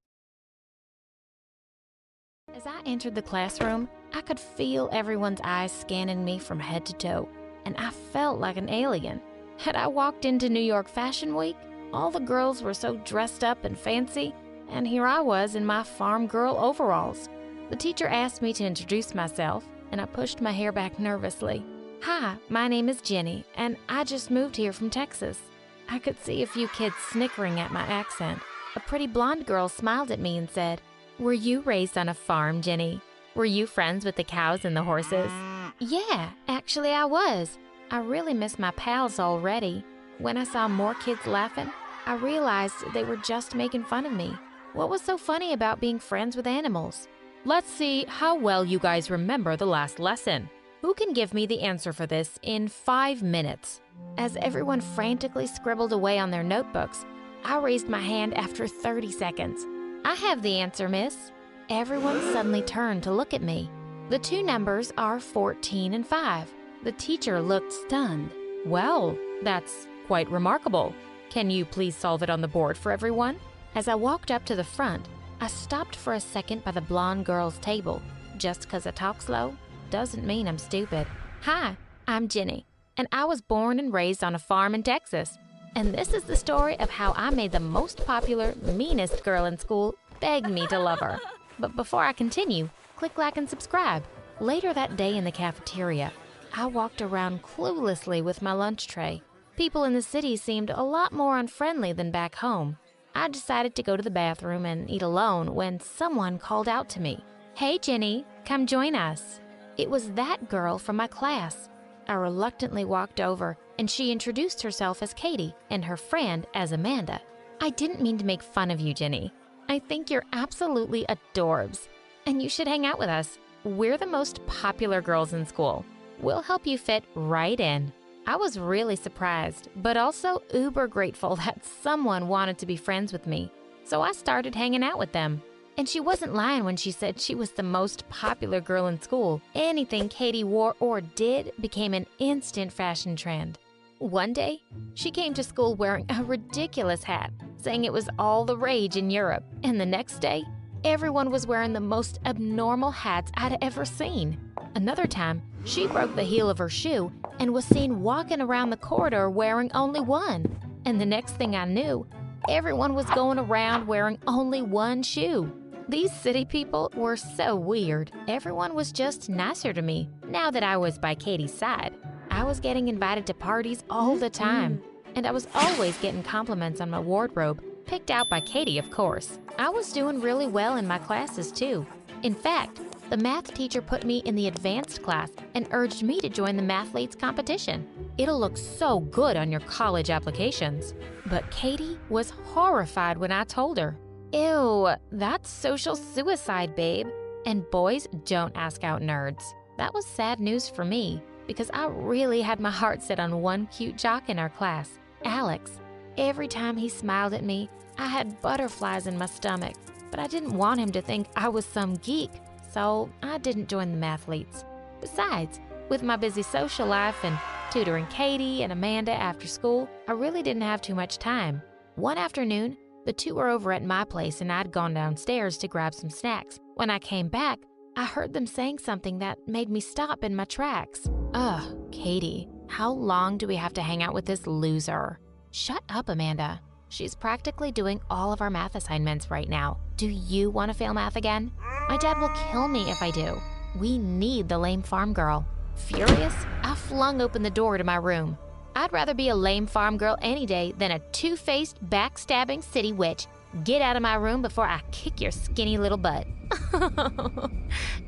As I entered the classroom, I could feel everyone's eyes scanning me from head to toe, and I felt like an alien. Had I walked into New York Fashion Week? All the girls were so dressed up and fancy, and here I was in my farm girl overalls. The teacher asked me to introduce myself, and I pushed my hair back nervously. Hi, my name is Jenny, and I just moved here from Texas. I could see a few kids snickering at my accent. A pretty blonde girl smiled at me and said, "Were you raised on a farm, Jenny? Were you friends with the cows and the horses?" Yeah, actually I was. I really miss my pals already. When I saw more kids laughing, I realized they were just making fun of me. What was so funny about being friends with animals? Let's see how well you guys remember the last lesson. Who can give me the answer for this in 5 minutes? As everyone frantically scribbled away on their notebooks, I raised my hand after 30 seconds. I have the answer, miss. Everyone suddenly turned to look at me. The two numbers are 14 and 5. The teacher looked stunned. Well, that's quite remarkable. Can you please solve it on the board for everyone? As I walked up to the front, I stopped for a second by the blonde girl's table. Just 'cause I talk slow doesn't mean I'm stupid. Hi, I'm Jenny, and I was born and raised on a farm in Texas. And this is the story of how I made the most popular, meanest girl in school beg me to love her. But before I continue, click like and subscribe. Later that day in the cafeteria, I walked around cluelessly with my lunch tray. People in the city seemed a lot more unfriendly than back home. I decided to go to the bathroom and eat alone when someone called out to me. "Hey, Jenny, come join us." It was that girl from my class. I reluctantly walked over, and she introduced herself as Katie and her friend as Amanda. "I didn't mean to make fun of you, Jenny. I think you're absolutely adorbs, and you should hang out with us. We're the most popular girls in school. We'll help you fit right in." I was really surprised, but also uber grateful that someone wanted to be friends with me. So I started hanging out with them. And she wasn't lying when she said she was the most popular girl in school. Anything Katie wore or did became an instant fashion trend. One day, she came to school wearing a ridiculous hat, saying it was all the rage in Europe. And the next day, everyone was wearing the most abnormal hats I'd ever seen. Another time, she broke the heel of her shoe and was seen walking around the corridor wearing only one. And the next thing I knew, everyone was going around wearing only one shoe. These city people were so weird. Everyone was just nicer to me now that I was by Katie's side. I was getting invited to parties all the time, and I was always getting compliments on my wardrobe, picked out by Katie, of course. I was doing really well in my classes too. In fact, the math teacher put me in the advanced class and urged me to join the mathletes competition. It'll look so good on your college applications. But Katie was horrified when I told her. Ew, that's social suicide, babe. And boys don't ask out nerds. That was sad news for me because I really had my heart set on one cute jock in our class, Alex. Every time he smiled at me, I had butterflies in my stomach. But I didn't want him to think I was some geek, so I didn't join the mathletes. Besides, with my busy social life and tutoring Katie and Amanda after school, I really didn't have too much time. One afternoon, the two were over at my place and I'd gone downstairs to grab some snacks. When I came back, I heard them saying something that made me stop in my tracks. Ugh, Katie, how long do we have to hang out with this loser? Shut up, Amanda. She's practically doing all of our math assignments right now. Do you want to fail math again? My dad will kill me if I do. We need the lame farm girl. Furious, I flung open the door to my room. I'd rather be a lame farm girl any day than a two-faced, backstabbing city witch. Get out of my room before I kick your skinny little butt.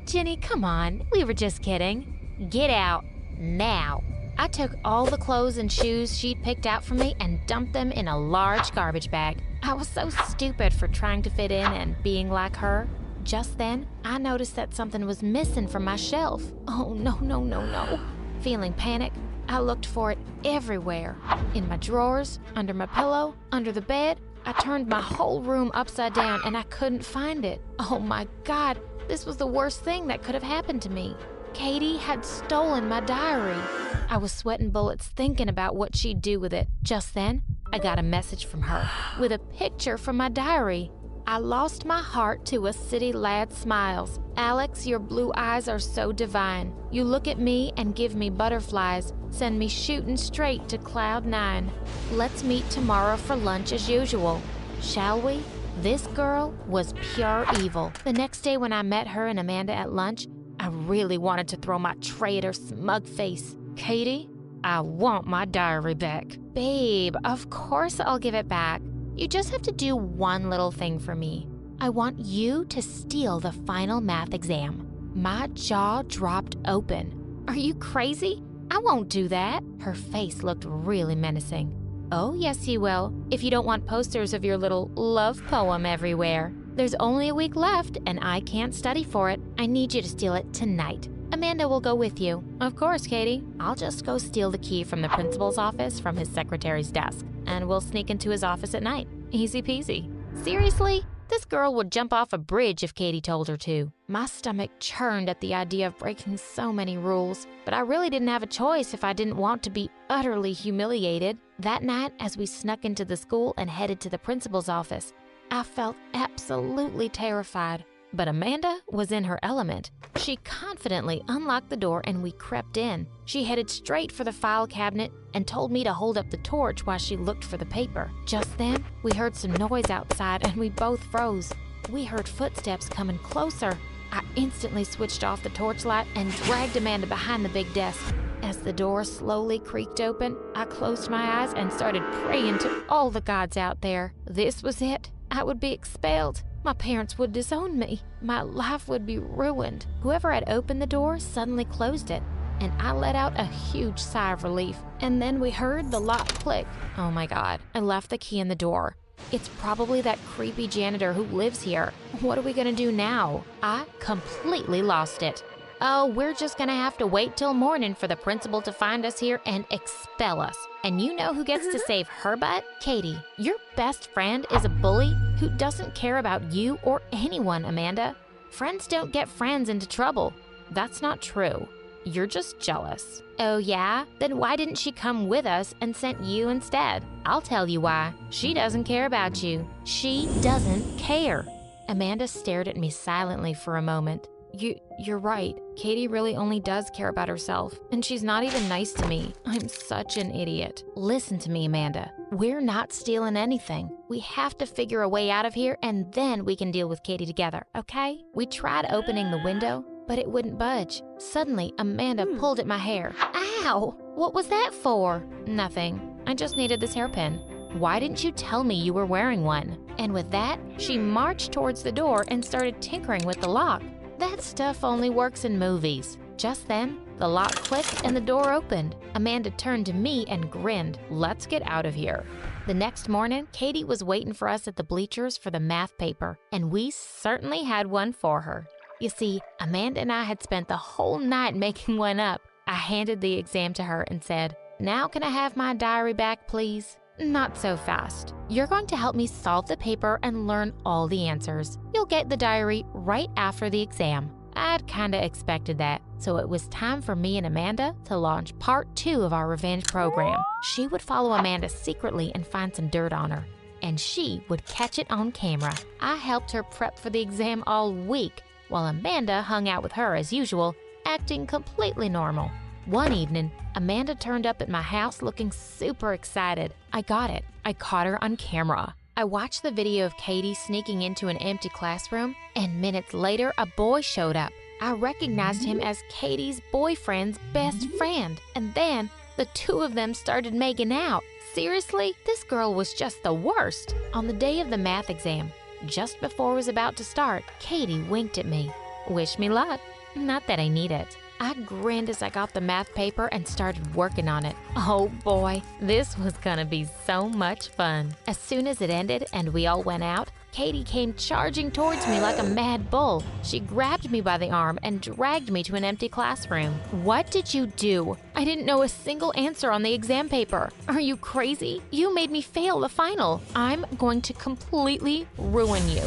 Jenny, come on. We were just kidding. Get out, now. I took all the clothes and shoes she'd picked out for me and dumped them in a large garbage bag. I was so stupid for trying to fit in and being like her. Just then, I noticed that something was missing from my shelf. Oh, no, no, no, no. Feeling panic, I looked for it everywhere. In my drawers, under my pillow, under the bed. I turned my whole room upside down and I couldn't find it. Oh my God, this was the worst thing that could have happened to me. Katie had stolen my diary. I was sweating bullets thinking about what she'd do with it. Just then, I got a message from her with a picture from my diary. I lost my heart to a city lad smiles. Alex, your blue eyes are so divine. You look at me and give me butterflies. send me shooting straight to Cloud 9. Let's meet tomorrow for lunch as usual. Shall we? This girl was pure evil. The next day when I met her and Amanda at lunch, I really wanted to throw my tray at her smug face. Katie, I want my diary back. Babe, of course I'll give it back. You just have to do one little thing for me. I want you to steal the final math exam. My jaw dropped open. Are you crazy? I won't do that. Her face looked really menacing. Oh, yes, you will, if you don't want posters of your little love poem everywhere. There's only a week left, and I can't study for it. I need you to steal it tonight. Amanda will go with you. Of course, Katie. I'll just go steal the key from the principal's office from his secretary's desk, and we'll sneak into his office at night. Easy peasy. Seriously? This girl would jump off a bridge if Katie told her to. My stomach churned at the idea of breaking so many rules, but I really didn't have a choice if I didn't want to be utterly humiliated. That night, as we snuck into the school and headed to the principal's office, I felt absolutely terrified. But Amanda was in her element. She confidently unlocked the door and we crept in. She headed straight for the file cabinet and told me to hold up the torch while she looked for the paper. Just then, we heard some noise outside and we both froze. We heard footsteps coming closer. I instantly switched off the torchlight and dragged Amanda behind the big desk. As the door slowly creaked open, I closed my eyes and started praying to all the gods out there. This was it. I would be expelled. My parents would disown me. My life would be ruined. Whoever had opened the door suddenly closed it, and I let out a huge sigh of relief. And then we heard the lock click. Oh my God, I left the key in the door. It's probably that creepy janitor who lives here. What are we gonna do now? I completely lost it. Oh, we're just gonna have to wait till morning for the principal to find us here and expel us. And you know who gets to save her butt? Katie, your best friend is a bully who doesn't care about you or anyone, Amanda. Friends don't get friends into trouble. That's not true. You're just jealous. Oh yeah? Then why didn't she come with us and sent you instead? I'll tell you why. She doesn't care about you. She doesn't care. Amanda stared at me silently for a moment. You're right. Katie really only does care about herself, and she's not even nice to me. I'm such an idiot. Listen to me, Amanda. We're not stealing anything. We have to figure a way out of here, and then we can deal with Katie together, okay? We tried opening the window, but it wouldn't budge. Suddenly, Amanda pulled at my hair. Ow! What was that for? Nothing. I just needed this hairpin. Why didn't you tell me you were wearing one? And with that, she marched towards the door and started tinkering with the lock. That stuff only works in movies. Just then, the lock clicked and the door opened. Amanda turned to me and grinned. Let's get out of here. The next morning, Katie was waiting for us at the bleachers for the math paper, and we certainly had one for her. You see, Amanda and I had spent the whole night making one up. I handed the exam to her and said, "Now can I have my diary back, please?" Not so fast. You're going to help me solve the paper and learn all the answers. You'll get the diary right after the exam. I'd kinda expected that, so it was time for me and Amanda to launch part 2 of our revenge program. She would follow Amanda secretly and find some dirt on her, and she would catch it on camera. I helped her prep for the exam all week, while Amanda hung out with her as usual, acting completely normal. One evening, Amanda turned up at my house looking super excited. I got it. I caught her on camera. I watched the video of Katie sneaking into an empty classroom, and minutes later, a boy showed up. I recognized him as Katie's boyfriend's best friend, and then the two of them started making out. Seriously, this girl was just the worst. On the day of the math exam, just before it was about to start, Katie winked at me. Wish me luck. Not that I need it. I grinned as I got the math paper and started working on it. Oh boy, this was gonna be so much fun. As soon as it ended and we all went out, Katie came charging towards me like a mad bull. She grabbed me by the arm and dragged me to an empty classroom. What did you do? I didn't know a single answer on the exam paper. Are you crazy? You made me fail the final. I'm going to completely ruin you.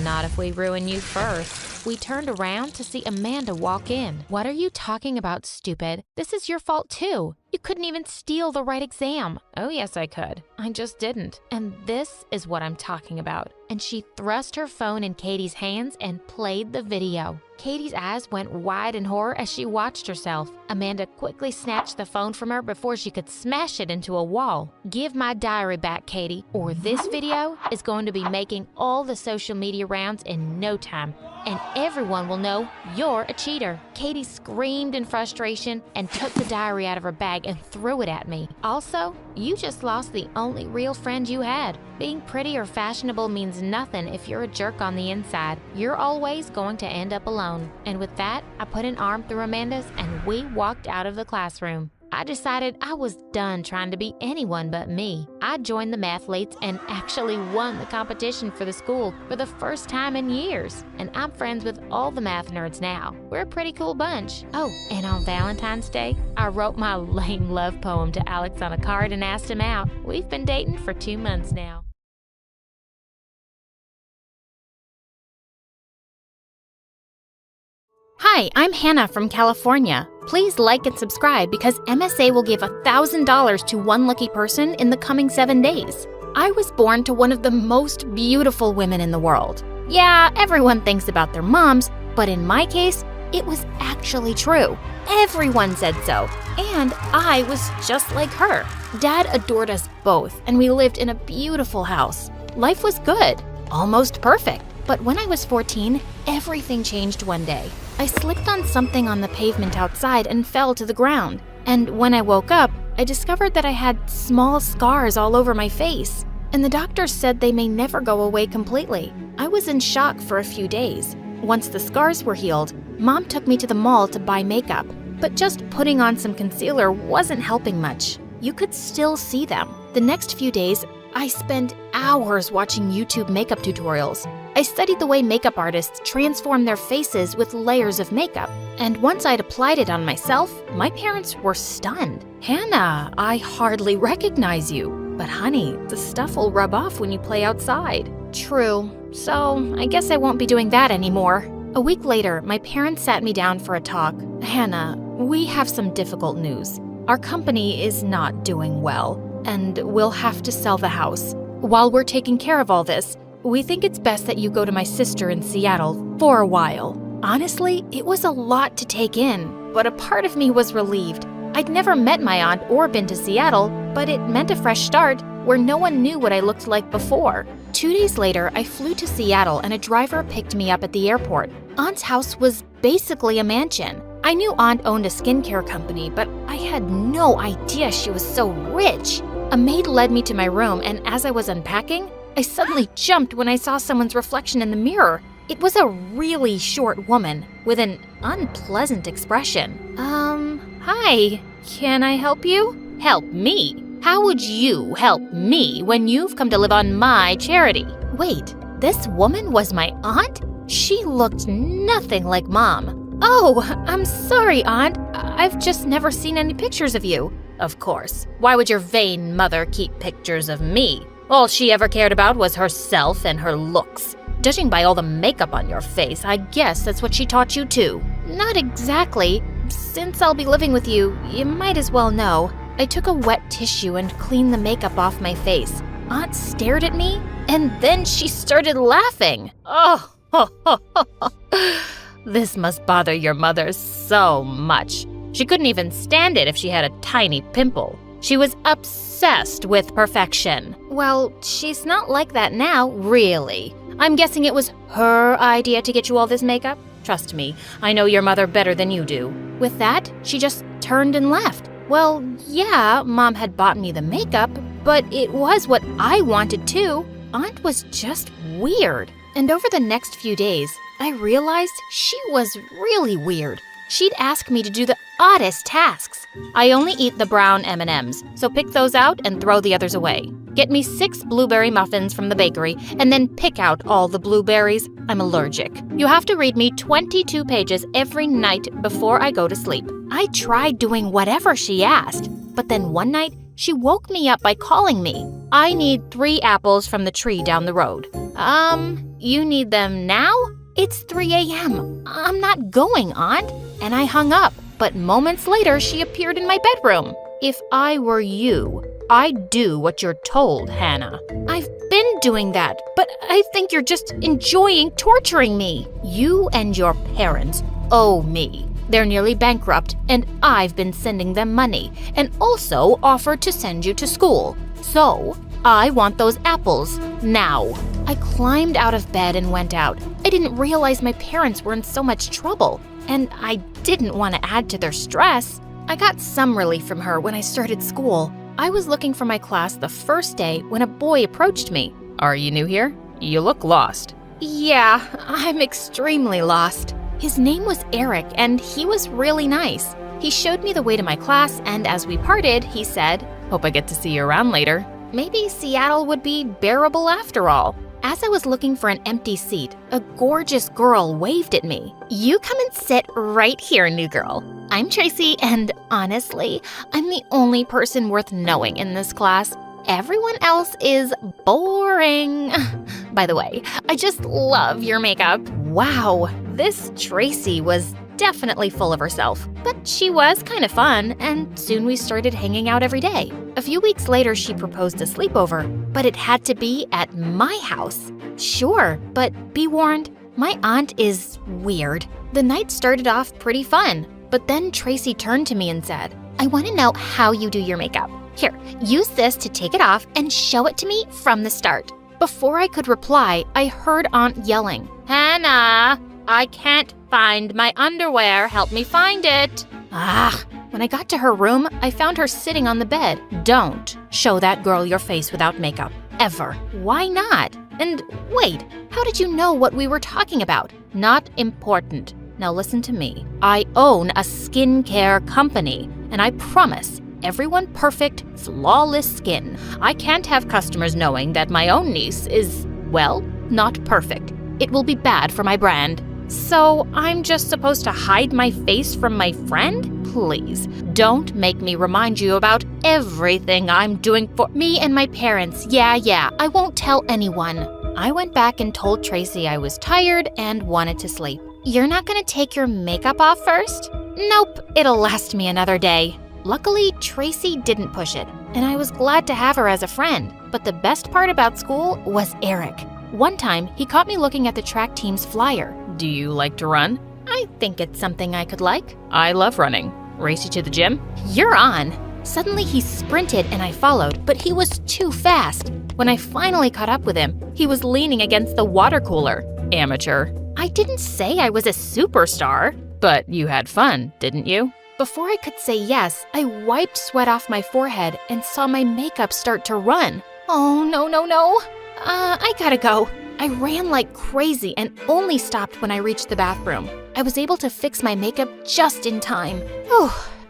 Not if we ruin you first. We turned around to see Amanda walk in. What are you talking about, stupid? This is your fault too. You couldn't even steal the right exam. Oh yes, I could. I just didn't. And this is what I'm talking about. And she thrust her phone in Katie's hands and played the video. Katie's eyes went wide in horror as she watched herself. Amanda quickly snatched the phone from her before she could smash it into a wall. Give my diary back, Katie, or this video is going to be making all the social media rounds in no time, and everyone will know you're a cheater. Katie screamed in frustration and took the diary out of her bag and threw it at me. Also, you just lost the only real friend you had. Being pretty or fashionable means nothing if you're a jerk on the inside. You're always going to end up alone. And with that, I put an arm through Amanda's and we walked out of the classroom. I decided I was done trying to be anyone but me. I joined the mathletes and actually won the competition for the school for the first time in years. And I'm friends with all the math nerds now. We're a pretty cool bunch. Oh, and on Valentine's Day, I wrote my lame love poem to Alex on a card and asked him out. We've been dating for 2 months now. Hi, I'm Hannah from California. Please like and subscribe because MSA will give $1,000 to one lucky person in the coming 7 days. I was born to one of the most beautiful women in the world. Yeah, everyone thinks about their moms, but in my case, it was actually true. Everyone said so, and I was just like her. Dad adored us both, and we lived in a beautiful house. Life was good, almost perfect. But when I was 14, everything changed one day. I slipped on something on the pavement outside and fell to the ground. And when I woke up, I discovered that I had small scars all over my face. And the doctor said they may never go away completely. I was in shock for a few days. Once the scars were healed, Mom took me to the mall to buy makeup. But just putting on some concealer wasn't helping much. You could still see them. The next few days, I spent hours watching YouTube makeup tutorials. I studied the way makeup artists transform their faces with layers of makeup. And once I'd applied it on myself, my parents were stunned. Hannah, I hardly recognize you. But honey, the stuff will rub off when you play outside. True. So I guess I won't be doing that anymore. A week later, my parents sat me down for a talk. Hannah, we have some difficult news. Our company is not doing well, and we'll have to sell the house. While we're taking care of all this, we think it's best that you go to my sister in Seattle for a while. Honestly, it was a lot to take in, but a part of me was relieved. I'd never met my aunt or been to Seattle, but it meant a fresh start where no one knew what I looked like before. 2 days later, I flew to Seattle and a driver picked me up at the airport. Aunt's house was basically a mansion. I knew Aunt owned a skincare company, but I had no idea she was so rich. A maid led me to my room, and as I was unpacking, I suddenly jumped when I saw someone's reflection in the mirror. It was a really short woman with an unpleasant expression. Hi, can I help you? Help me? How would you help me when you've come to live on my charity? Wait, this woman was my aunt? She looked nothing like Mom. Oh, I'm sorry, Aunt. I've just never seen any pictures of you. Of course. Why would your vain mother keep pictures of me? All she ever cared about was herself and her looks. Judging by all the makeup on your face, I guess that's what she taught you too. Not exactly. Since I'll be living with you, you might as well know. I took a wet tissue and cleaned the makeup off my face. Aunt stared at me, and then she started laughing. Oh, this must bother your mother so much. She couldn't even stand it if she had a tiny pimple. She was obsessed with perfection. Well, she's not like that now, really. I'm guessing it was her idea to get you all this makeup. Trust me, I know your mother better than you do. With that, she just turned and left. Well, yeah, Mom had bought me the makeup, but it was what I wanted too. Aunt was just weird. And over the next few days, I realized she was really weird. She'd ask me to do the oddest tasks. I only eat the brown M&Ms, so pick those out and throw the others away. Get me 6 blueberry muffins from the bakery and then pick out all the blueberries. I'm allergic. You have to read me 22 pages every night before I go to sleep. I tried doing whatever she asked, but then one night she woke me up by calling me. I need 3 apples from the tree down the road. You need them now? It's 3 a.m. I'm not going, Aunt. And I hung up, but moments later she appeared in my bedroom. If I were you, I'd do what you're told, Hannah. I've been doing that, but I think you're just enjoying torturing me. You and your parents owe me. They're nearly bankrupt, and I've been sending them money, and also offered to send you to school. So, I want those apples now. I climbed out of bed and went out. I didn't realize my parents were in so much trouble, and I didn't want to add to their stress. I got some relief from her when I started school. I was looking for my class the first day when a boy approached me. Are you new here? You look lost. Yeah, I'm extremely lost. His name was Eric, and he was really nice. He showed me the way to my class, and as we parted, he said, "Hope I get to see you around later." Maybe Seattle would be bearable after all. As I was looking for an empty seat, a gorgeous girl waved at me. "You come and sit right here, new girl. I'm Tracy, and honestly, I'm the only person worth knowing in this class. Everyone else is boring. By the way, I just love your makeup." Wow, this Tracy was definitely full of herself, but she was kind of fun, and soon we started hanging out every day. A few weeks later, she proposed a sleepover, but it had to be at my house. Sure, but be warned, my aunt is weird. The night started off pretty fun, but then Tracy turned to me and said, "I want to know how you do your makeup. Here, use this to take it off and show it to me from the start." Before I could reply, I heard Aunt yelling, "Hannah, I can't find my underwear. Help me find it." When I got to her room, I found her sitting on the bed. Don't show that girl your face without makeup. Ever. Why not? And wait, how did you know what we were talking about? Not important. Now listen to me. I own a skincare company, and I promise everyone perfect, flawless skin. I can't have customers knowing that my own niece is, well, not perfect. It will be bad for my brand. So I'm just supposed to hide my face from my friend? Please, don't make me remind you about everything I'm doing for me and my parents. Yeah, I won't tell anyone. I went back and told Tracy I was tired and wanted to sleep. "You're not gonna take your makeup off first?" "Nope, it'll last me another day." Luckily, Tracy didn't push it, and I was glad to have her as a friend. But the best part about school was Eric. One time, he caught me looking at the track team's flyer. Do you like to run? I think it's something I could like. I love running. Race you to the gym? You're on. Suddenly, he sprinted and I followed, but he was too fast. When I finally caught up with him, he was leaning against the water cooler. Amateur. I didn't say I was a superstar. But you had fun, didn't you? Before I could say yes, I wiped sweat off my forehead and saw my makeup start to run. Oh, no. I gotta go. I ran like crazy and only stopped when I reached the bathroom. I was able to fix my makeup just in time.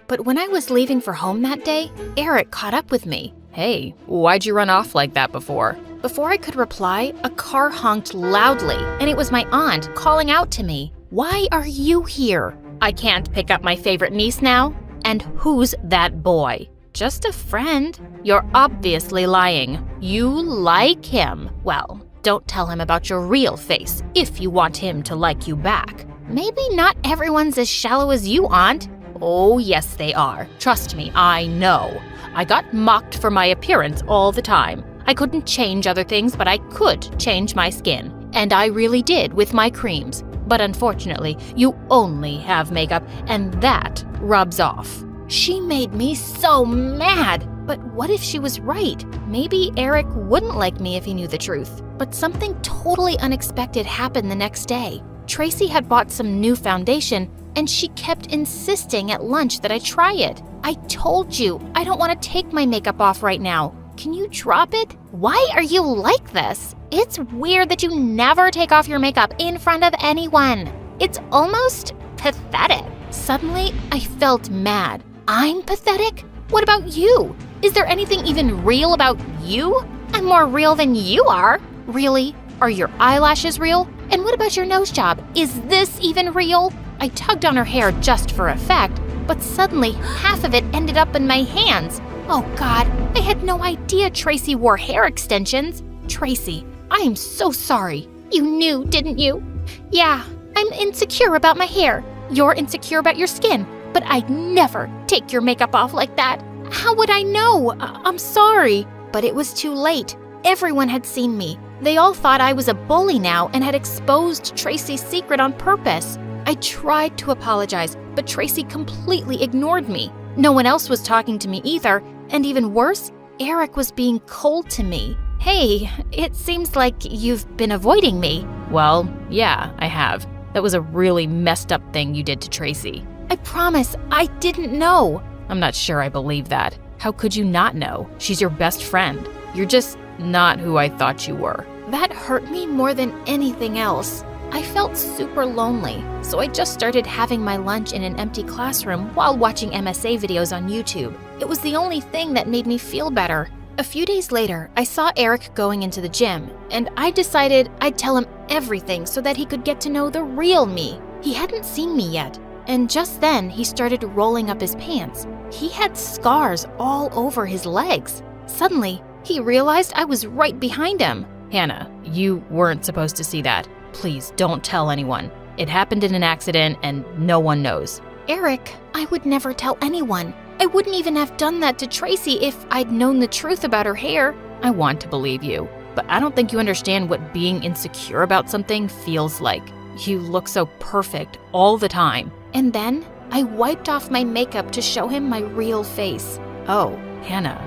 But when I was leaving for home that day, Eric caught up with me. Hey, why'd you run off like that before? Before I could reply, a car honked loudly, and it was my aunt calling out to me. "Why are you here?" "I can't pick up my favorite niece now." "And who's that boy?" "Just a friend." "You're obviously lying. You like him. Well, don't tell him about your real face if you want him to like you back." "Maybe not everyone's as shallow as you, Aunt." "Oh, yes, they are. Trust me, I know. I got mocked for my appearance all the time. I couldn't change other things, but I could change my skin. And I really did with my creams. But unfortunately, you only have makeup, and that rubs off." She made me so mad. But what if she was right? Maybe Eric wouldn't like me if he knew the truth. But something totally unexpected happened the next day. Tracy had bought some new foundation, and she kept insisting at lunch that I try it. "I told you, I don't want to take my makeup off right now. Can you drop it?" "Why are you like this? It's weird that you never take off your makeup in front of anyone. It's almost pathetic." Suddenly, I felt mad. I'm pathetic? What about you? Is there anything even real about you? I'm more real than you are. Really? Are your eyelashes real? And what about your nose job? Is this even real? I tugged on her hair just for effect, but suddenly half of it ended up in my hands. Oh God, I had no idea Tracy wore hair extensions. Tracy, I am so sorry. You knew, didn't you? Yeah, I'm insecure about my hair. You're insecure about your skin, but I'd never take your makeup off like that. How would I know? I'm sorry. But it was too late. everyone had seen me. They all thought I was a bully now and had exposed Tracy's secret on purpose. I tried to apologize, but Tracy completely ignored me. No one else was talking to me either, and even worse, Eric was being cold to me. Hey, it seems like you've been avoiding me. Well, yeah, I have. That was a really messed up thing you did to Tracy. I promise, I didn't know. I'm not sure I believe that. How could you not know? She's your best friend. You're just not who I thought you were. That hurt me more than anything else. I felt super lonely, so I just started having my lunch in an empty classroom while watching MSA videos on YouTube. It was the only thing that made me feel better. A few days later, I saw Eric going into the gym, and I decided I'd tell him everything so that he could get to know the real me. He hadn't seen me yet, and just then he started rolling up his pants. He had scars all over his legs. Suddenly, he realized I was right behind him. Hannah, you weren't supposed to see that. Please don't tell anyone. It happened in an accident and no one knows. Eric, I would never tell anyone. I wouldn't even have done that to Tracy if I'd known the truth about her hair. I want to believe you, but I don't think you understand what being insecure about something feels like. You look so perfect all the time. And then I wiped off my makeup to show him my real face. Oh, Hannah,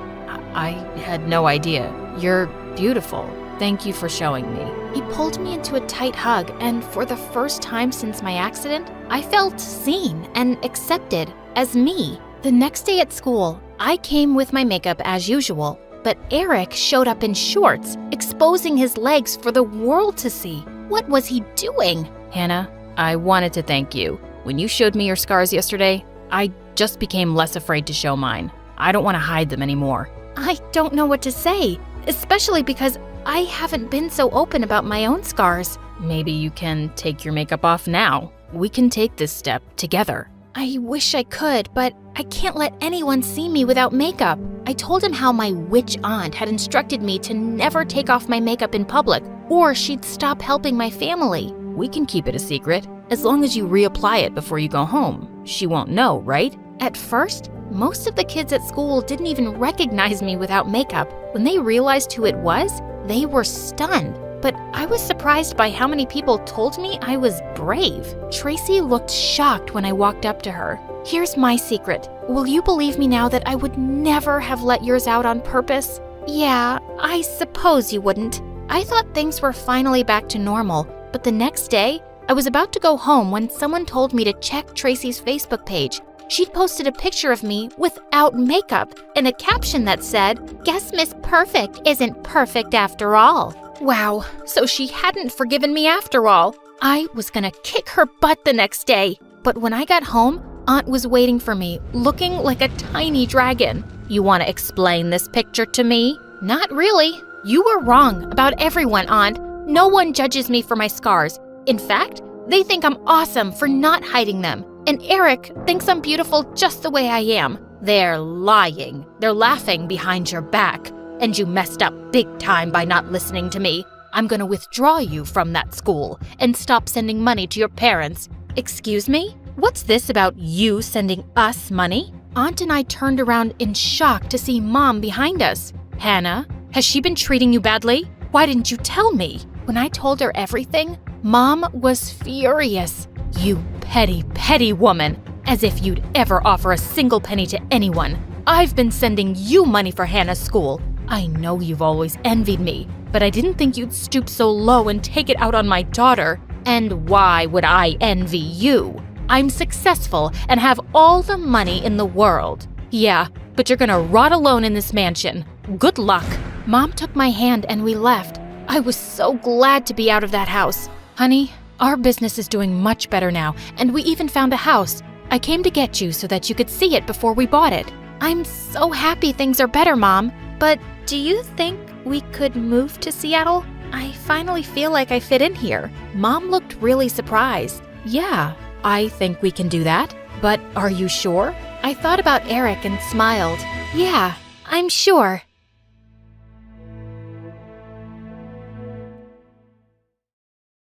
I had no idea. You're beautiful. Thank you for showing me. He pulled me into a tight hug, and for the first time since my accident, I felt seen and accepted as me. The next day at school, I came with my makeup as usual, but Eric showed up in shorts, exposing his legs for the world to see. What was he doing? Hannah, I wanted to thank you. When you showed me your scars yesterday, I just became less afraid to show mine. I don't want to hide them anymore. I don't know what to say, especially because I haven't been so open about my own scars. Maybe you can take your makeup off now. We can take this step together. I wish I could, but I can't let anyone see me without makeup. I told him how my witch aunt had instructed me to never take off my makeup in public, or she'd stop helping my family. We can keep it a secret, as long as you reapply it before you go home. She won't know, right? At first, most of the kids at school didn't even recognize me without makeup. When they realized who it was, they were stunned. But I was surprised by how many people told me I was brave. Tracy looked shocked when I walked up to her. Here's my secret. Will you believe me now that I would never have let yours out on purpose? Yeah, I suppose you wouldn't. I thought things were finally back to normal, but the next day, I was about to go home when someone told me to check Tracy's Facebook page. She'd posted a picture of me without makeup and a caption that said, "Guess Miss Perfect isn't perfect after all." Wow, so she hadn't forgiven me after all. I was gonna kick her butt the next day. But when I got home, Aunt was waiting for me, looking like a tiny dragon. You want to explain this picture to me? Not really. You were wrong about everyone, Aunt. No one judges me for my scars. In fact, they think I'm awesome for not hiding them. And Eric thinks I'm beautiful just the way I am. They're lying. They're laughing behind your back. And you messed up big time by not listening to me. I'm gonna withdraw you from that school and stop sending money to your parents. Excuse me? What's this about you sending us money? Aunt and I turned around in shock to see Mom behind us. Hannah, has she been treating you badly? Why didn't you tell me? When I told her everything, Mom was furious. You petty, petty woman. As if you'd ever offer a single penny to anyone. I've been sending you money for Hannah's school. I know you've always envied me, but I didn't think you'd stoop so low and take it out on my daughter. And why would I envy you? I'm successful and have all the money in the world. Yeah, but you're gonna rot alone in this mansion. Good luck. Mom took my hand and we left. I was so glad to be out of that house. Honey, our business is doing much better now, and we even found a house. I came to get you so that you could see it before we bought it. I'm so happy things are better, Mom. But do you think we could move to Seattle? I finally feel like I fit in here. Mom looked really surprised. Yeah, I think we can do that. But are you sure? I thought about Eric and smiled. Yeah, I'm sure.